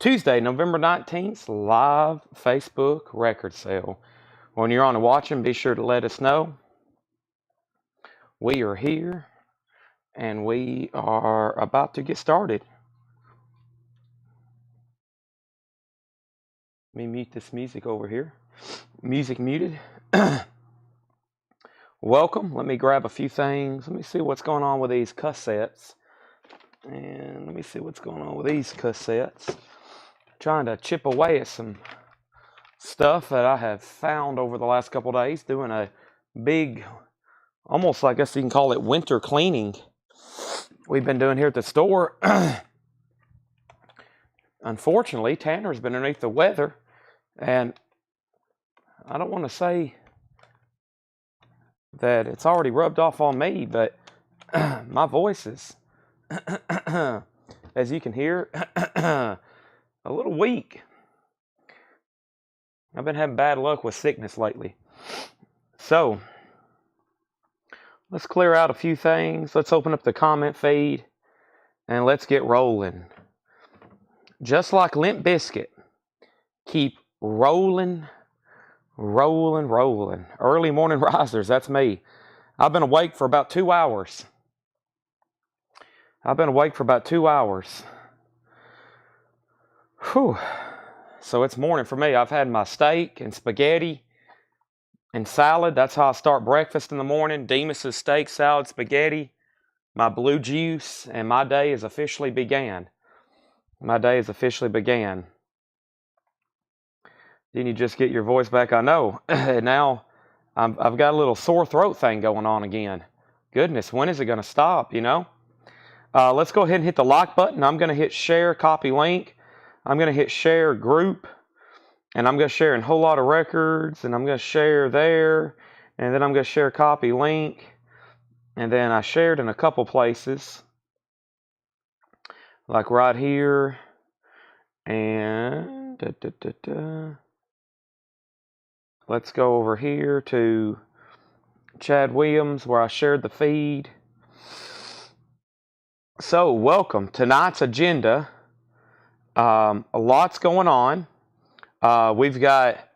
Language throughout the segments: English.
Tuesday, November 19th, live Facebook record sale. When you're on and watching, be sure to let us know. We are here, and we are about to get started. Let me mute this music over here. Music muted. Welcome. Let me grab a few things. Let me see what's going on with these cassettes. And let me see what's going on with these cassettes. Trying to chip away at some stuff that I have found over the last couple of days, doing a big, almost I guess you can call it winter cleaning we've been doing here at the store. Unfortunately, Tanner's been underneath the weather, and I don't want to say that it's already rubbed off on me, but my voice is, as you can hear, a little weak. I've been having bad luck with sickness lately. So, let's clear out a few things. Let's open up the comment feed, and let's get rolling. Just like Limp Bizkit, keep rolling, rolling, rolling. Early morning risers, that's me. I've been awake for about 2 hours. Whew. So it's morning for me. I've had my steak and spaghetti and salad. That's how I start breakfast in the morning. Demas's steak, salad, spaghetti, my blue juice, and my day is officially began. Then you just get your voice back. I know. Now I've got a little sore throat thing going on again. Goodness, when is it going to stop, you know? Let's go ahead and hit the like button. I'm going to hit share, copy link. I'm going to hit share group. And I'm going to share in a whole lot of records. And I'm going to share there. And then I'm going to share copy link. And then I shared in a couple places. Like right here. And let's go over here to Chad Williams where I shared the feed. So, welcome. Tonight's agenda. A lot's going on. We've got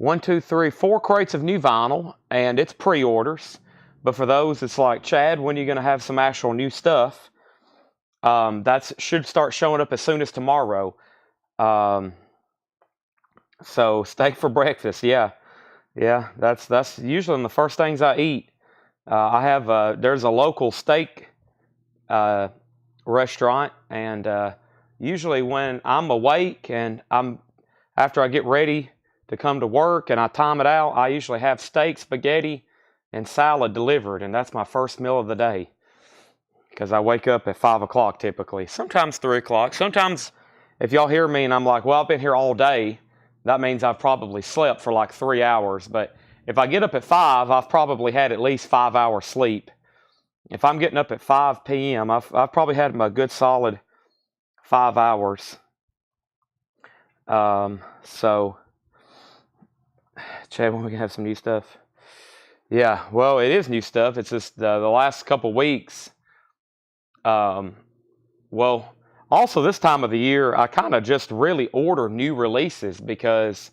4 crates of new vinyl, and it's pre-orders. But for those, it's like, Chad, when are you going to have some actual new stuff? That should start showing up as soon as tomorrow. So steak for breakfast, yeah, that's usually one of the first things I eat. I have there's a local steak restaurant, and usually when I'm awake and after I get ready to come to work and I time it out, I usually have steak, spaghetti, and salad delivered, and that's my first meal of the day. Because I wake up at 5 o'clock typically, sometimes 3 o'clock. Sometimes if y'all hear me and I'm like, well, I've been here all day, that means I've probably slept for like 3 hours. But if I get up at 5, I've probably had at least 5 hours sleep. If I'm getting up at 5 p.m., I've probably had a good solid 5 hours. So, Chad, when we can have some new stuff? Yeah, well, it is new stuff. It's just the last couple weeks. Well, also this time of the year, I kind of just really order new releases because,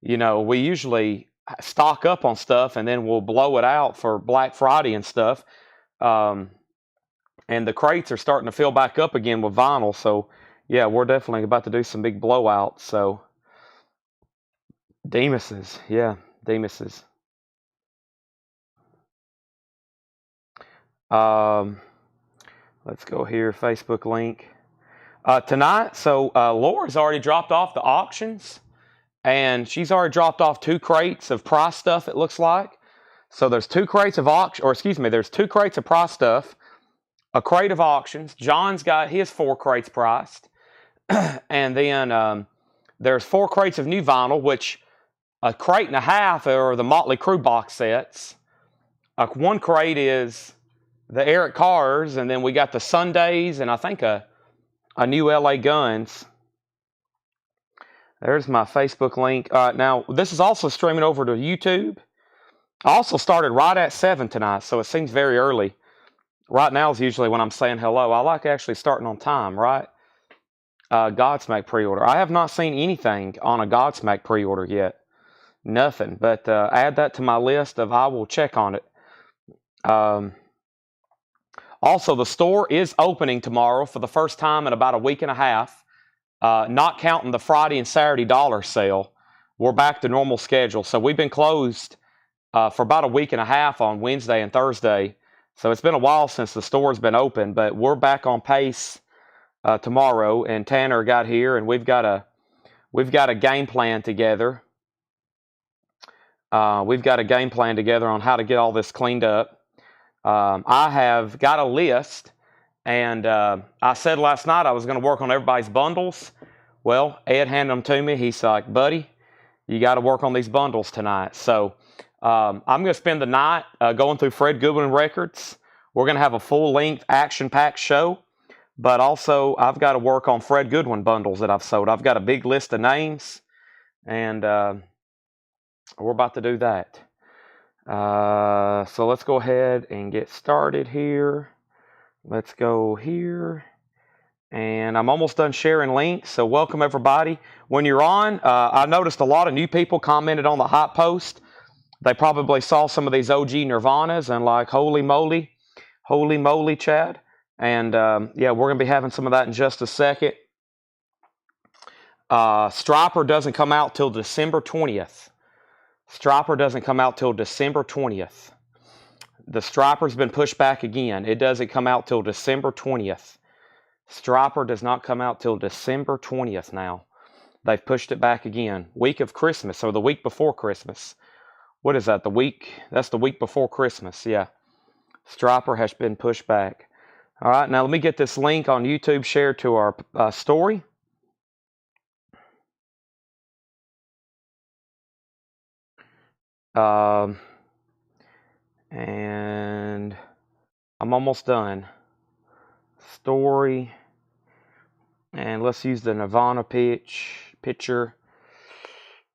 you know, we usually stock up on stuff and then we'll blow it out for Black Friday and stuff. And the crates are starting to fill back up again with vinyl. So, yeah, we're definitely about to do some big blowouts. So, Demas's. Let's go here, Facebook link. Tonight, so Laura's already dropped off the auctions, and she's already dropped off 2 crates of price stuff, it looks like. So there's 2 crates of there's 2 crates of price stuff, a crate of auctions. John's got his 4 crates priced. And then there's 4 crates of new vinyl, which a crate and a half are the Motley Crue box sets. 1 crate is the Eric Carrs, and then we got the Sundays, and I think a new LA Guns. There's my Facebook link. Now, this is also streaming over to YouTube. I also started right at 7 tonight, so it seems very early. Right now is usually when I'm saying hello. I like actually starting on time, right? Godsmack pre-order. I have not seen anything on a Godsmack pre-order yet. Nothing. But add that to my list of I will check on it. Also, the store is opening tomorrow for the first time in about a week and a half. Not counting the Friday and Saturday dollar sale. We're back to normal schedule. So we've been closed for about a week and a half on Wednesday and Thursday. So it's been a while since the store's been open, but we're back on pace tomorrow. And Tanner got here, and we've got a game plan together. We've got a game plan together on how to get all this cleaned up. I have got a list, and I said last night I was going to work on everybody's bundles. Well, Ed handed them to me. He's like, buddy, you got to work on these bundles tonight. So I'm going to spend the night going through Fred Goodwin records. We're going to have a full-length, action-packed show, but also I've got to work on Fred Goodwin bundles that I've sold. I've got a big list of names, and we're about to do that. So let's go ahead and get started here. Let's go here. And I'm almost done sharing links, so welcome everybody. When you're on, I noticed a lot of new people commented on the hot post. They probably saw some of these OG Nirvanas and like, holy moly, Chad. And yeah, we're going to be having some of that in just a second. Striper doesn't come out till December 20th. Striper doesn't come out till December 20th. The Striper's been pushed back again. It doesn't come out till December 20th. Striper does not come out till December 20th now. They've pushed it back again. Week of Christmas, or the week before Christmas. What is that, the week? That's the week before Christmas, yeah. Striper has been pushed back. All right, now let me get this link on YouTube shared to our story. And I'm almost done. Story. And let's use the Nirvana picture.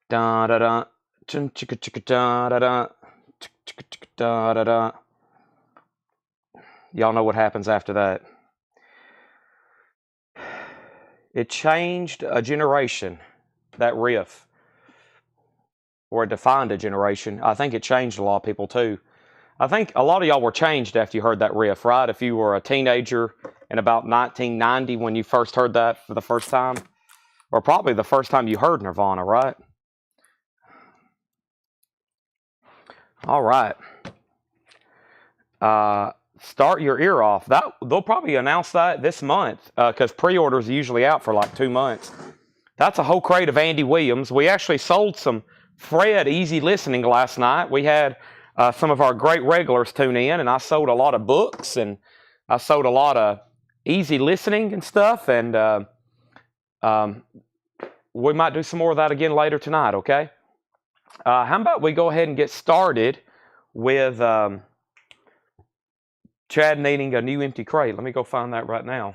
Da da da. Da da da. Da da da. Y'all know what happens after that. It changed a generation, that riff. Or it defined a generation. I think it changed a lot of people too. I think a lot of y'all were changed after you heard that riff, right? If you were a teenager in about 1990 when you first heard that for the first time, or probably the first time you heard Nirvana, right? All right. Start your ear off. They'll probably announce that this month because pre-orders are usually out for like 2 months. That's a whole crate of Andy Williams. We actually sold some Fred Easy Listening last night. We had some of our great regulars tune in, and I sold a lot of books, and I sold a lot of Easy Listening and stuff, and we might do some more of that again later tonight, okay? How about we go ahead and get started with Chad needing a new empty crate. Let me go find that right now.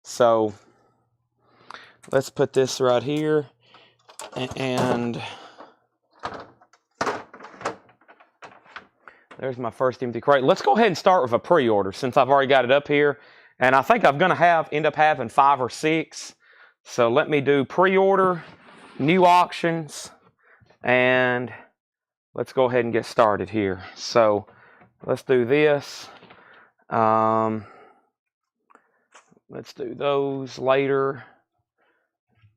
So let's put this right here, and there's my first empty crate. Let's go ahead and start with a pre-order since I've already got it up here, and I think I'm going to end up having 5 or 6. So let me do pre-order, new auctions, and let's go ahead and get started here. So let's do this. Let's do those later.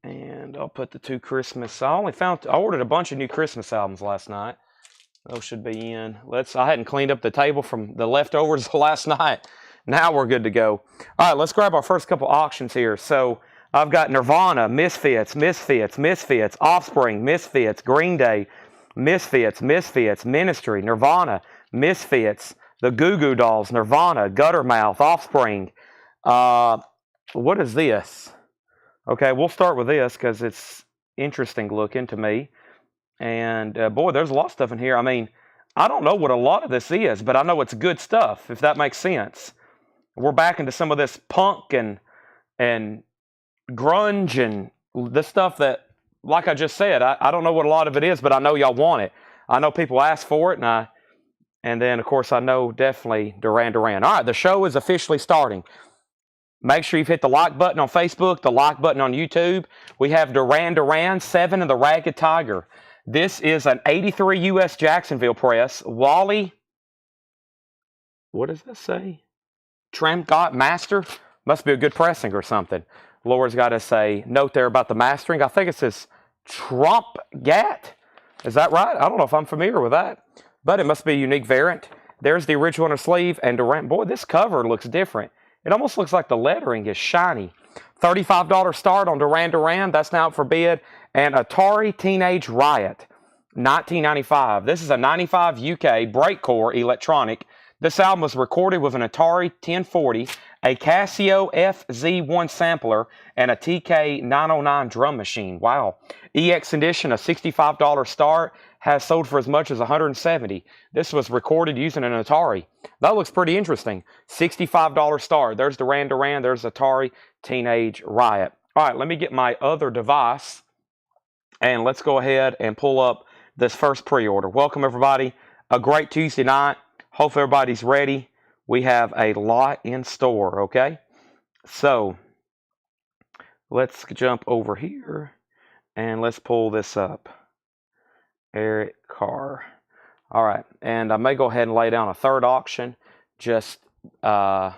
And I'll put the 2 Christmas. I ordered a bunch of new Christmas albums last night. Those should be in. I hadn't cleaned up the table from the leftovers last night. Now we're good to go. All right, let's grab our first couple auctions here. So I've got Nirvana, Misfits, Offspring, Misfits, Green Day, Misfits, Ministry, Nirvana, Misfits, the Goo Goo Dolls, Nirvana, Guttermouth, Offspring. What is this? Okay, we'll start with this because it's interesting looking to me. And boy, there's a lot of stuff in here. I mean, I don't know what a lot of this is, but I know it's good stuff, if that makes sense. We're back into some of this punk and grunge and the stuff that, like I just said, I don't know what a lot of it is, but I know y'all want it. I know people ask for it, and then, of course, I know definitely Duran Duran. All right, the show is officially starting. Make sure you've hit the like button on Facebook, the like button on YouTube. We have Duran Duran 7 and the Ragged Tiger. This is an 83 U.S. Jacksonville press. Wally, what does this say? Tramgot Master? Must be a good pressing or something. Laura's got us a note there about the mastering. I think it says Trumpgat. Is that right? I don't know if I'm familiar with that, but it must be a unique variant. There's the original inner sleeve and Duran. Boy, this cover looks different. It almost looks like the lettering is shiny. $35 start on Duran Duran. That's now up for bid. And Atari Teenage Riot, 1995. This is a 95 UK breakcore electronic. This album was recorded with an Atari 1040, a Casio FZ1 sampler, and a TK909 drum machine. Wow. EX edition, a $65 start, has sold for as much as $170. This was recorded using an Atari. That looks pretty interesting. $65 start. There's Duran Duran. There's Atari Teenage Riot. All right, let me get my other device, and let's go ahead and pull up this first pre-order. Welcome, everybody. A great Tuesday night. Hope everybody's ready. We have a lot in store, okay? So, let's jump over here, and let's pull this up. Eric Carr. All right, and I may go ahead and lay down a third auction just for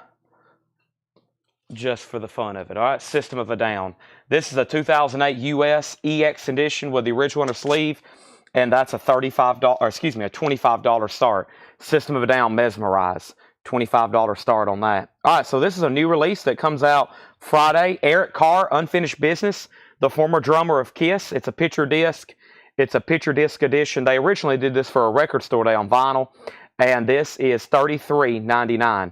the fun of it. All right, System of a Down. This is a 2008 US EX edition with the original inner sleeve, and that's a $25 start. System of a Down Mesmerize, $25 start on that. All right, so this is a new release that comes out Friday. Eric Carr, Unfinished Business, the former drummer of Kiss. It's a picture disc. It's a picture disc edition. They originally did this for a record store day on vinyl, and this is $33.99.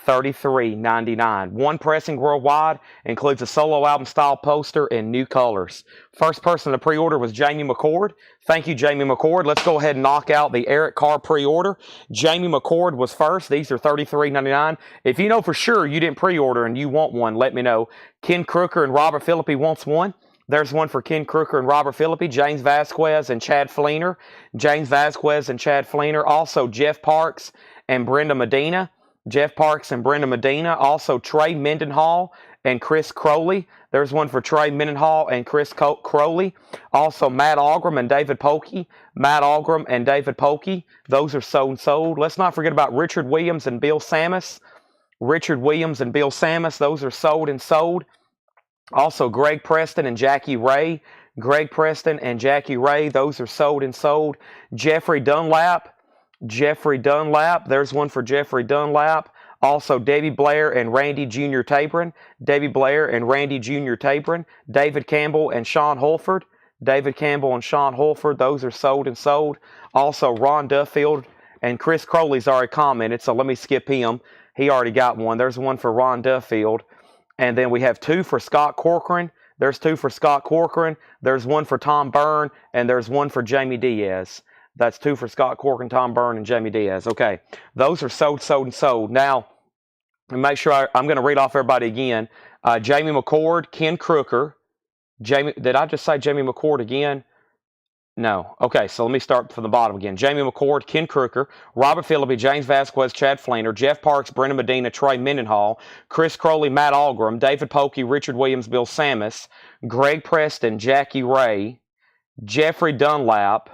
$33.99. One pressing worldwide, includes a solo album style poster and new colors. First person to pre-order was Jamie McCord. Thank you, Jamie McCord. Let's go ahead and knock out the Eric Carr pre-order. Jamie McCord was first. These are $33.99. If you know for sure you didn't pre-order and you want one, let me know. Ken Crooker and Robert Philippi wants one. There's one for Ken Crooker and Robert Philippi, James Vasquez and Chad Fleener. James Vasquez and Chad Fleener. Also Jeff Parks and Brenda Medina. Jeff Parks and Brenda Medina. Also Trey Mendenhall and Chris Crowley. There's one for Trey Mendenhall and Chris Crowley. Also Matt Algram and David Polkey. Matt Algram and David Polkey. Those are sold and sold. Let's not forget about Richard Williams and Bill Sammis. Richard Williams and Bill Sammis. Those are sold and sold. Also Greg Preston and Jackie Ray. Greg Preston and Jackie Ray. Those are sold and sold. Jeffrey Dunlap. Jeffrey Dunlap. There's one for Jeffrey Dunlap. Also Debbie Blair and Randy Jr. Tabron. Debbie Blair and Randy Jr. Tabron. David Campbell and Sean Holford. David Campbell and Sean Holford. Those are sold and sold. Also Ron Duffield and Chris Crowley's already commented, so let me skip him. He already got one. There's one for Ron Duffield. And then we have two for Scott Corcoran. There's two for Scott Corcoran. There's one for Tom Byrne. And there's one for Jamie Diaz. That's two for Scott Corcoran, Tom Byrne, and Jamie Diaz. Okay, those are sold, sold, and sold. Now, make sure I'm going to read off everybody again. Jamie McCord, Ken Crooker. Did I just say Jamie McCord again? No. Okay, so let me start from the bottom again. Jamie McCord, Ken Crooker, Robert Philippi, James Vasquez, Chad Fleener, Jeff Parks, Brenda Medina, Trey Mendenhall, Chris Crowley, Matt Algram, David Polkey, Richard Williams, Bill Sammis, Greg Preston, Jackie Ray, Jeffrey Dunlap.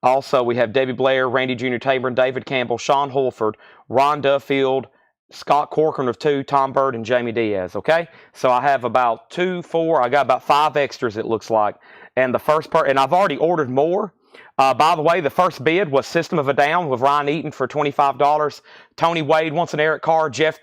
Also, we have Debbie Blair, Randy Jr. Tabron, David Campbell, Sean Holford, Ron Duffield, Scott Corcoran of 2, Tom Bird, and Jamie Diaz, okay? So I have about 2, 4, I got about 5 extras, it looks like. And the first part, and I've already ordered more. By the way, the first bid was System of a Down with Ryan Eaton for $25. Tony Wade wants an Eric Carr. Jeff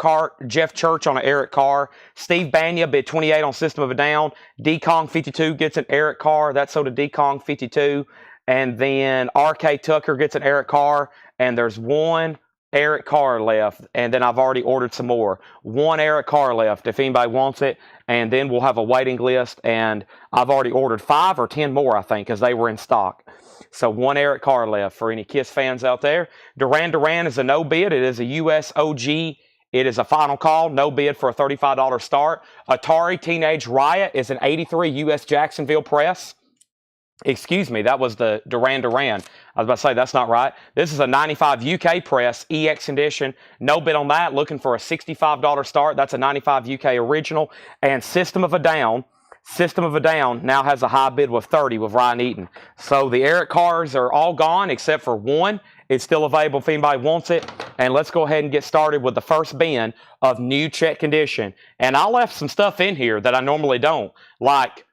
Church on an Eric Carr. Steve Banya bid $28 on System of a Down. D-Kong 52 gets an Eric Carr. That's sold to D-Kong 52. And then R.K. Tucker gets an Eric Carr. And there's one Eric Carr left. And then I've already ordered some more. One Eric Carr left if anybody wants it. And then we'll have a waiting list. And I've already ordered 5 or 10 more, I think, because they were in stock. So one Eric Carr left for any Kiss fans out there. Duran Duran is a no bid. It is a US OG. It is a final call. No bid for a $35 start. Atari Teenage Riot is an 83 US Jacksonville press. Excuse me, that was the Duran Duran. I was about to say, that's not right. This is a 95 UK press, EX edition. No bid on that. Looking for a $65 start. That's a 95 UK original. And System of a Down now has a high bid with 30 with Ryan Eaton. So the Eric cars are all gone except for one. It's still available if anybody wants it. And let's go ahead and get started with the first bin of new check condition. And I left some stuff in here that I normally don't, like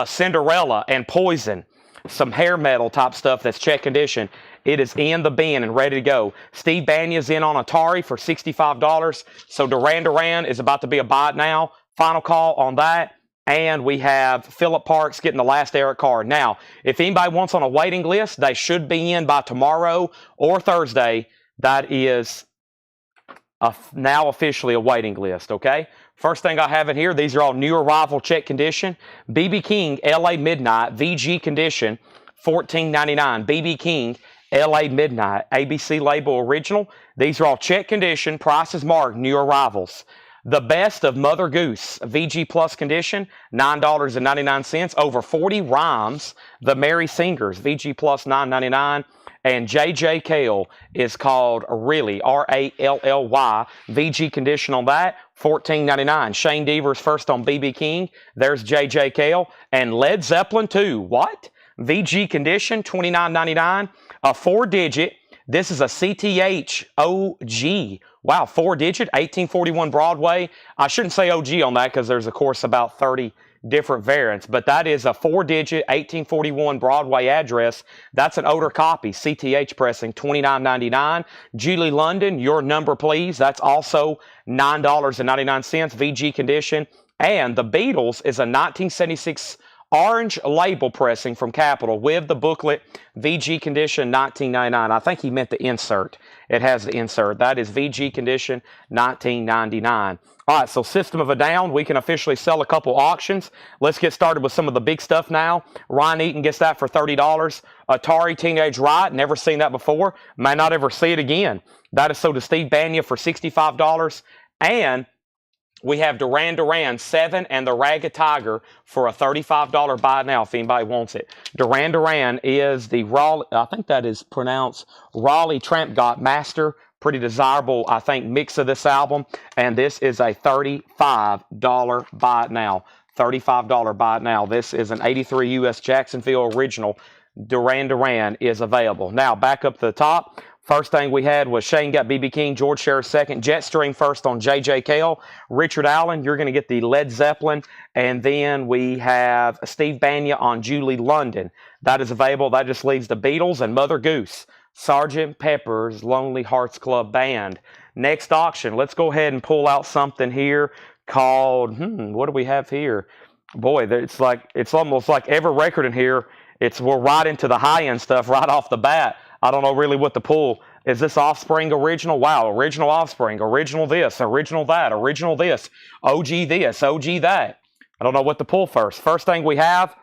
Cinderella and Poison, some hair metal type stuff that's check condition. It is in the bin and ready to go. Steve Banya's in on Atari for $65. So Duran Duran is about to be a buy it now. Final call on that. And we have Phillip Parks getting the last Eric card. Now, if anybody wants on a waiting list, they should be in by tomorrow or Thursday. That is now officially a waiting list, okay? First thing I have in here, these are all new arrival check condition. BB King LA Midnight VG condition, $14.99. BB King LA Midnight ABC label original. These are all check condition, prices marked, new arrivals. The Best of Mother Goose VG Plus condition, $9.99. Over 40 rhymes. The Merry Singers VG Plus $9.99. And J.J. Cale is called Really, R-A-L-L-Y, VG condition on that, $14.99. Shane Deaver's first on BB King. There's J.J. Cale. And Led Zeppelin 2, what? VG condition, $29.99. A 4-digit. This is a CTH OG. Wow, 4-digit, 1841 Broadway. I shouldn't say OG on that because there's, of course, about 30 different variants, but that is a 4-digit 1841 Broadway address. That's an older copy. CTH pressing, $29.99. Julie London, Your Number Please. That's also $9.99. VG condition. And the Beatles is a 1976 orange label pressing from Capitol with the booklet. VG condition, $19.99. I think he meant the insert. It has the insert. That is VG condition, $19.99. All right, so System of a Down, we can officially sell a couple auctions. Let's get started with some of the big stuff now. Ryan Eaton gets that for $30. Atari Teenage Riot, never seen that before. May not ever see it again. That is sold to Steve Banya for $65. And we have Duran Duran 7 and the Ragged Tiger for a $35 buy now if anybody wants it. Duran Duran is the Raleigh, I think that is pronounced Raleigh Tramp Got Master. Pretty desirable, I think, mix of this album. And this is a $35 buy it now. $35 buy it now. This is an 83 US Jacksonville original. Duran Duran is available. Now, back up to the top. First thing we had was Shane got BB King, George Sherritt second, Jetstream first on J.J. Cale. Richard Allen, you're going to get the Led Zeppelin. And then we have Steve Banya on Julie London. That is available. That just leaves the Beatles and Mother Goose. Sgt. Pepper's Lonely Hearts Club Band. Next auction, let's go ahead and pull out something here called, what do we have here? Boy, it's almost like every record in here, we're right into the high-end stuff right off the bat. I don't know really what to pull. Is this Offspring original? Wow, original Offspring, original this, original that, original this, OG this, OG that. I don't know what to pull first. First thing we have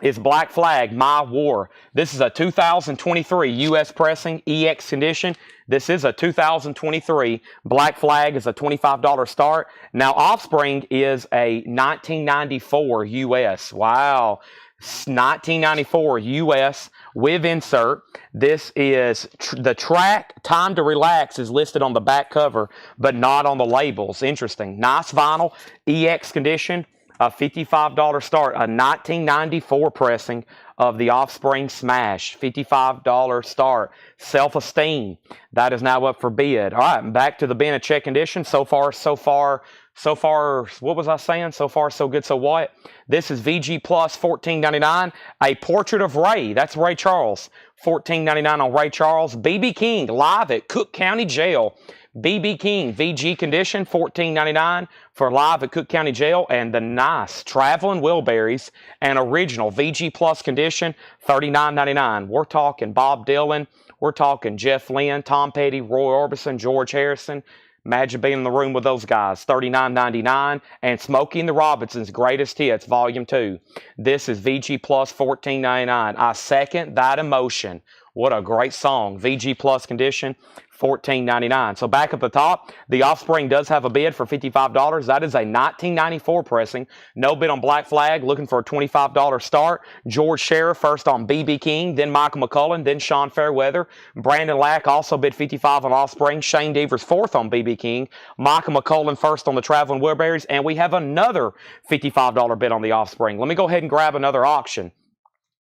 is Black Flag, My War. This is a 2023 U.S. pressing, EX condition. This is a 2023. Black Flag is a $25 start. Now, Offspring is a 1994 U.S. Wow. 1994 U.S. with insert. This is the track Time to Relax is listed on the back cover, but not on the labels. Interesting. Nice vinyl, EX condition. A $55 start, a 1994 pressing of the Offspring Smash, $55 start. Self-Esteem, that is now up for bid. All right, back to the bin of check condition. So far, what was I saying? So far, so good, so what? This is VG Plus, $14.99. A Portrait of Ray, that's Ray Charles, $14.99 on Ray Charles. BB King, live at Cook County Jail. BB King, VG condition, $14.99 for live at Cook County Jail. And the nice Traveling Wilburys and original VG Plus condition, $39.99. We're talking Bob Dylan. We're talking Jeff Lynne, Tom Petty, Roy Orbison, George Harrison. Imagine being in the room with those guys. $39.99. And Smokey and the Robinsons' Greatest Hits, Volume 2. This is VG Plus, $14.99. I Second That Emotion. What a great song. VG Plus condition, $14.99. So back at the top, the Offspring does have a bid for $55. That is a 1994 pressing. No bid on Black Flag, looking for a $25 start. George Scherer first on BB King, then Michael McCullen, then Sean Fairweather. Brandon Lack also bid $55 on Offspring. Shane Devers fourth on BB King. Michael McCullen first on the Traveling Wilburys. And we have another $55 bid on the Offspring. Let me go ahead and grab another auction.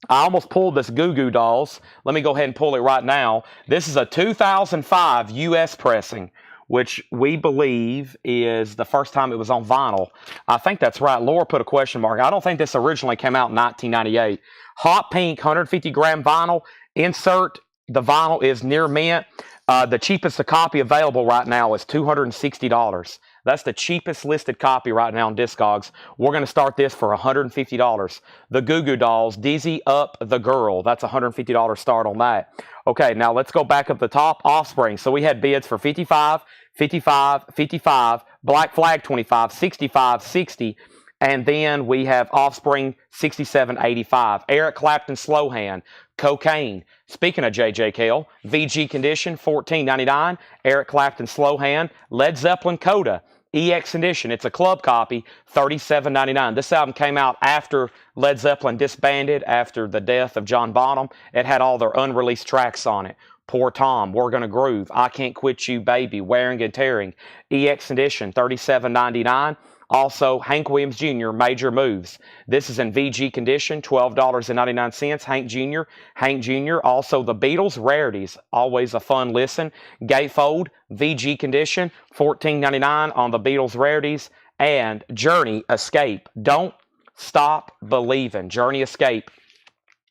I almost pulled this Goo Goo Dolls. Let me go ahead and pull it right now. This is a 2005 U.S. pressing, which we believe is the first time it was on vinyl. I think that's right. Laura put a question mark. I don't think this originally came out in 1998. Hot pink, 150-gram vinyl. Insert, the vinyl is near mint. The cheapest a copy available right now is $260. That's the cheapest listed copy right now on Discogs. We're going to start this for $150. The Goo Goo Dolls, Dizzy Up the Girl. That's a $150 start on that. Okay, now let's go back up the top. Offspring. So we had bids for 55, 55, 55, Black Flag 25, 65, 60, and then we have Offspring 67, 85. Eric Clapton Slow Hand, Cocaine. Speaking of J.J. Cale, VG Condition, $14.99. Eric Clapton Slow Hand. Led Zeppelin Coda, EX Edition. It's a club copy, $37.99. This album came out after Led Zeppelin disbanded, after the death of John Bonham. It had all their unreleased tracks on it. Poor Tom, We're Gonna Groove, I Can't Quit You, Baby, Wearing and Tearing. EX Edition, $37.99. Also, Hank Williams Jr., Major Moves. This is in VG condition, $12.99. Hank Jr., Hank Jr. Also, The Beatles, Rarities, always a fun listen. Gatefold, VG condition, $14.99 on The Beatles, Rarities. And Journey, Escape. Don't Stop Believing. Journey, Escape.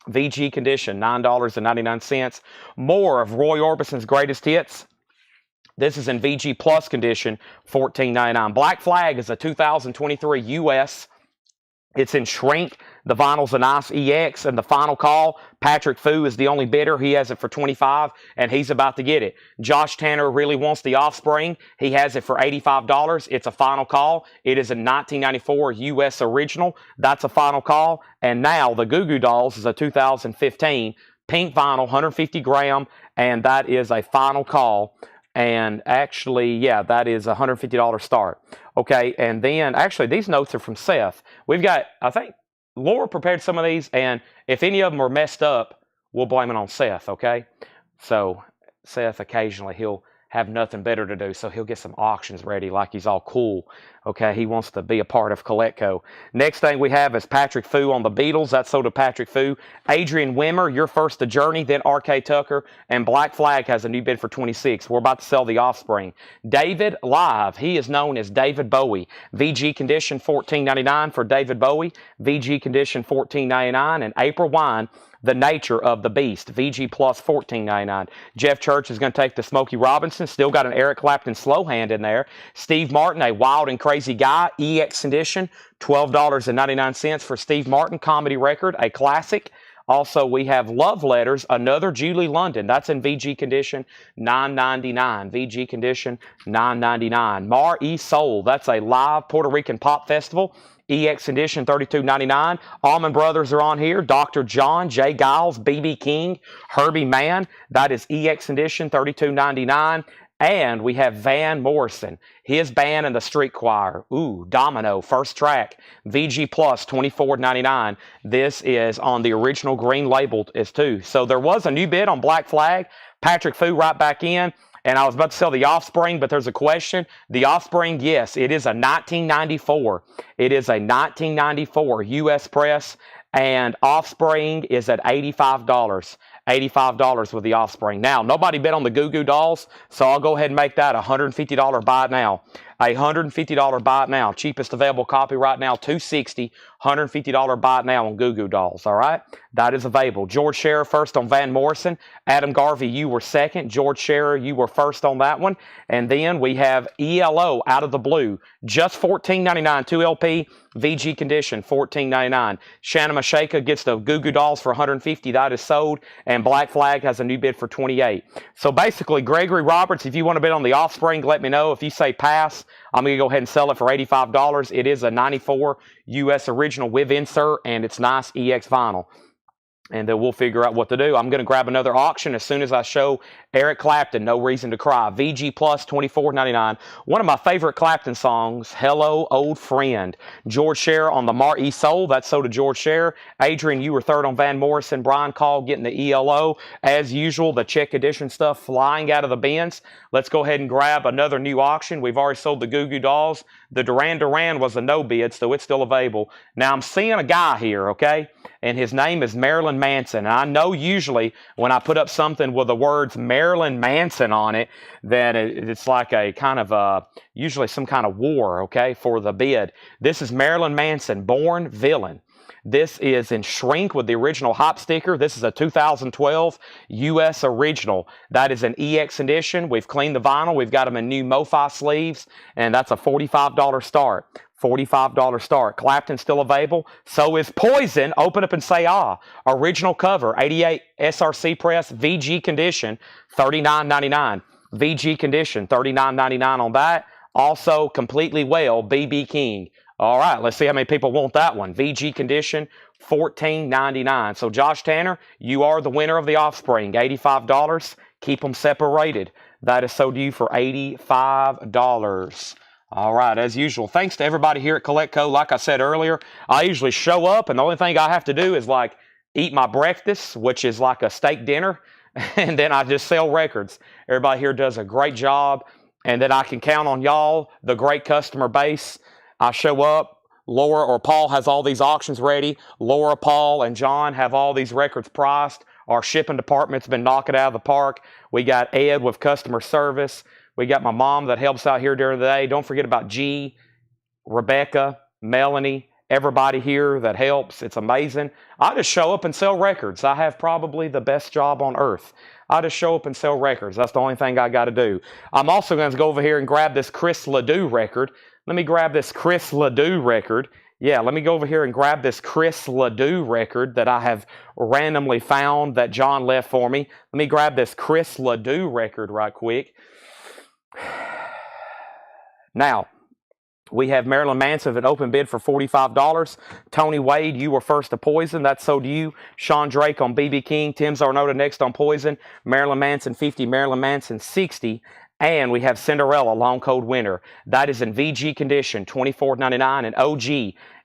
VG condition, $9.99. More of Roy Orbison's greatest hits. This is in VG Plus condition, $14.99. Black Flag is a 2023 US. It's in shrink. The vinyl's a nice EX. And the final call, Patrick Fu is the only bidder. He has it for $25, and he's about to get it. Josh Tanner really wants the Offspring. He has it for $85. It's a final call. It is a 1994 US original. That's a final call. And now the Goo Goo Dolls is a 2015 pink vinyl, 150 gram, and that is a final call. And actually, yeah, that is a $150 start. Okay, and then, actually, these notes are from Seth. We've got, I think, Laura prepared some of these, and if any of them are messed up, we'll blame it on Seth, okay? So, Seth, occasionally, he'll have nothing better to do, so he'll get some auctions ready like he's all cool. Okay, he wants to be a part of Collecco. Next thing we have is Patrick Fu on the Beatles. That's sold to Patrick Fu. Adrian Wimmer, You're First to Journey, then R.K. Tucker. And Black Flag has a new bid for $26. We're about to sell the Offspring. David Live, he is known as David Bowie. VG condition, $14.99 for David Bowie. VG condition, $14.99. And April Wine, The Nature of the Beast. VG Plus, $14.99. Jeff Church is going to take the Smokey Robinson. Still got an Eric Clapton Slow Hand in there. Steve Martin, A Wild and Crazy Guy, EX edition, $12.99 for Steve Martin. Comedy record, a classic. Also, we have Love Letters, another Julie London. That's in VG condition, $9.99. VG condition, $9.99. Mar E Soul, that's a live Puerto Rican pop festival. EX edition, $32.99. Allman Brothers are on here. Dr. John, Jay Giles, BB King, Herbie Mann. That is EX edition, $32.99. And we have Van Morrison, his band and the Street Choir. Ooh, Domino, first track. VG Plus, $24.99. This is on the original green label as too. So there was a new bid on Black Flag. Patrick Fu right back in. And I was about to sell the Offspring, but there's a question. The Offspring, yes, it is a 1994. It is a 1994 U.S. press, and Offspring is at $85. $85 with the Offspring. Now, nobody bid on the Goo Goo Dolls, so I'll go ahead and make that a $150 buy it now. A $150 buy it now. Cheapest available copy right now, $260. $150 buy it now on Goo Goo Dolls, all right? That is available. George Scherer first on Van Morrison. Adam Garvey, you were second. George Scherer, you were first on that one. And then we have ELO Out of the Blue. Just $14.99, 2LP. VG condition, $14.99. Shanna Mashaka gets the Goo Goo Dolls for $150. That is sold. And Black Flag has a new bid for $28. So basically, Gregory Roberts, if you want to bid on the Offspring, let me know. If you say pass, I'm going to go ahead and sell it for $85. It is a 94 US original with insert, and it's nice EX vinyl. and then we'll figure out what to do. I'm going to grab another auction as soon as I show Eric Clapton, No Reason to Cry. VG Plus, $24.99. One of my favorite Clapton songs, Hello, Old Friend. George Scher on the Mar E Soul. That's so to George Scher. Adrian, you were third on Van Morrison. Brian Call getting the ELO. As usual, the check edition stuff flying out of the bins. Let's go ahead and grab another new auction. We've already sold the Goo Goo Dolls. The Duran Duran was a no bid, so it's still available. Now, I'm seeing a guy here, okay? And his name is Marilyn Manson. And I know usually when I put up something with the words Marilyn Manson on it, that it's like a kind of usually some kind of war, okay, for the bid. This is Marilyn Manson, Born Villain. This is in shrink with the original hop sticker. This is a 2012 U.S. original. That is an EX edition. We've cleaned the vinyl. We've got them in new MoFi sleeves, and that's a $45 start. $45 start. Clapton still available. So is Poison. Open up and say ah. Original cover, 88 SRC press, VG condition, $39.99. VG condition, $39.99 on that. Also, Completely Well, BB King. All right, let's see how many people want that one. VG condition, $14.99. So Josh Tanner, you are the winner of the Offspring, $85. Keep them separated. That is sold to you for $85. All right, as usual, thanks to everybody here at CollectCo. Like I said earlier, I usually show up, and the only thing I have to do is like eat my breakfast, which is like a steak dinner, and then I just sell records. Everybody here does a great job, and then I can count on y'all, the great customer base. I show up, Laura or Paul has all these auctions ready. Laura, Paul, and John have all these records priced. Our shipping department's been knocking it out of the park. We got Ed with customer service. We got my mom that helps out here during the day. Don't forget about G, Rebecca, Melanie, everybody here that helps. It's amazing. I just show up and sell records. I have probably the best job on earth. I just show up and sell records. That's the only thing I got to do. I'm also going to go over here and grab this Chris Ledoux record. Let me grab this Chris Ledoux record. Yeah, let me go over here and grab this Chris Ledoux record that I have randomly found that John left for me. Let me grab this Chris Ledoux record right quick. Now, we have Marilyn Manson at open bid for $45. Tony Wade, you were first to Poison. That's sold to you. Sean Drake on BB King. Tim Zarnota next on Poison. Marilyn Manson 50. Marilyn Manson 60. And we have Cinderella, Long Cold Winter. That is in VG condition, $24.99. And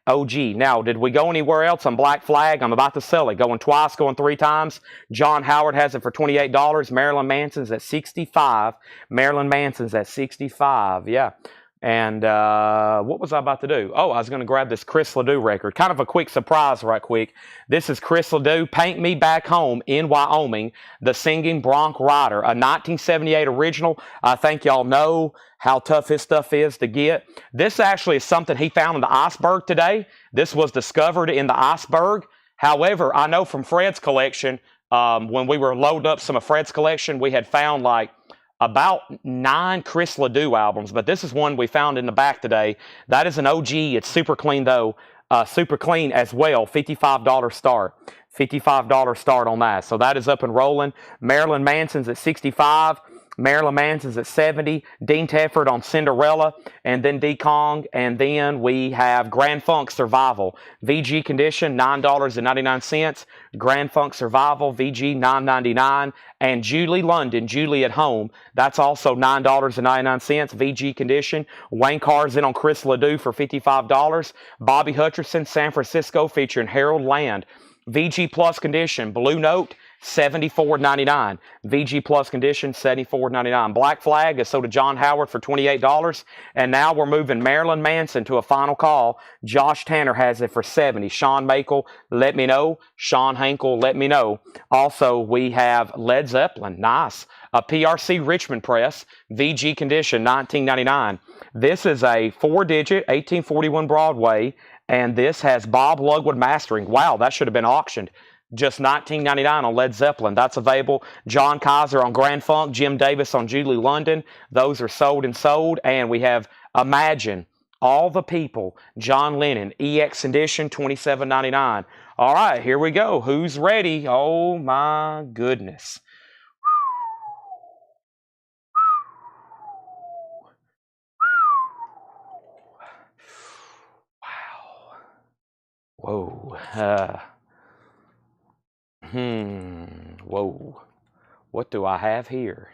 OG. Now, did we go anywhere else on Black Flag? I'm about to sell it. Going twice, going three times. John Howard has it for $28. Marilyn Manson's at $65. Marilyn Manson's at $65. Yeah. And what was I about to do? Oh, I was going to grab this Chris Ledoux record. Kind of a quick surprise right quick. This is Chris Ledoux, Paint Me Back Home in Wyoming, the Singing Bronc Rider, a 1978 original. I think y'all know how tough his stuff is to get. This actually is something he found in the iceberg today. This was discovered in the iceberg. However, I know from Fred's collection, when we were loading up some of Fred's collection, we had found like about 9 Chris Ledoux albums, but this is one we found in the back today. That is an OG. It's super clean, though. Super clean as well. $55 start. $55 start on that. So that is up and rolling. Marilyn Manson's at $65. Marilyn Manson's at $70. Dean Tedford on Cinderella. And then D. Kong. And then we have Grand Funk Survival. VG condition, $9.99. Grand Funk Survival, VG, $9.99. And Julie London, Julie at Home. That's also $9.99. VG condition. Wayne Carr's in on Chris Ledoux for $55. Bobby Hutcherson, San Francisco, featuring Harold Land. VG Plus condition, Blue Note, $74.99. VG Plus condition, $74.99. Black Flag is sold to John Howard for $28. And now we're moving Marilyn Manson to a final call. Josh Tanner has it for $70. Sean Makel, let me know. Sean Hankel, let me know. Also, we have Led Zeppelin. Nice. A PRC Richmond press. VG condition, $19.99. This is a 4-digit, 1841 Broadway. And this has Bob Lugwood mastering. Wow, that should have been auctioned. Just $19.99 on Led Zeppelin. That's available. John Kaiser on Grand Funk. Jim Davis on Julie London. Those are sold and sold. And we have Imagine, All the People, John Lennon, EX edition, $27.99. All right, here we go. Who's ready? Oh, my goodness. Wow. Whoa. Whoa. What do I have here?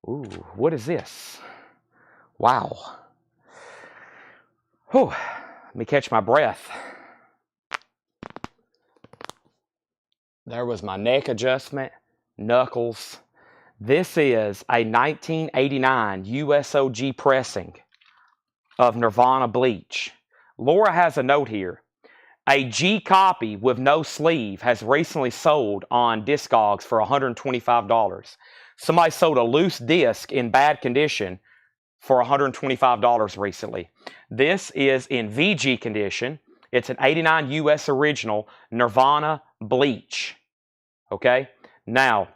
Ooh, what is this? Wow. Whew. Let me catch my breath. There was my neck adjustment, knuckles. This is a 1989 USOG pressing of Nirvana Bleach. Laura has a note here. A G copy with no sleeve has recently sold on Discogs for $125. Somebody sold a loose disc in bad condition for $125 recently. This is in VG condition. It's an 89 US original Nirvana Bleach. Okay? Now,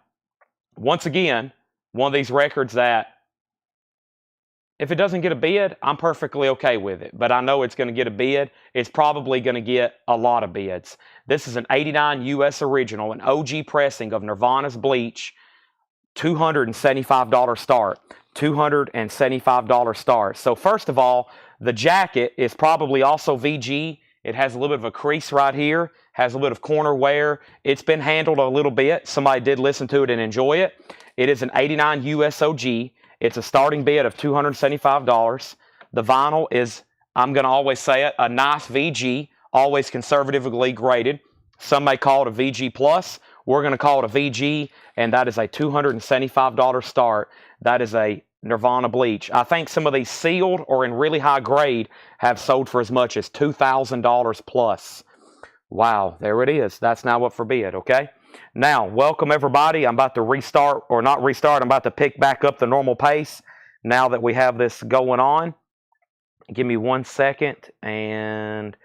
once again, one of these records that if it doesn't get a bid, I'm perfectly okay with it. But I know it's going to get a bid. It's probably going to get a lot of bids. This is an 89 US original, an OG pressing of Nirvana's Bleach, $275 start. $275 start. So first of all, the jacket is probably also VG. It has a little bit of a crease right here, has a little bit of corner wear. It's been handled a little bit. Somebody did listen to it and enjoy it. It is an 89 USOG. It's a starting bid of $275. The vinyl is, I'm going to always say it, a nice VG, always conservatively graded. Some may call it a VG plus. We're going to call it a VG, and that is a $275 start. That is a Nirvana Bleach. I think some of these sealed or in really high grade have sold for as much as $2,000 plus. Wow, there it is. That's now up for bid, okay? Now, welcome everybody. I'm about to restart, or not restart, I'm about to pick back up the normal pace now that we have this going on. Give me 1 second, and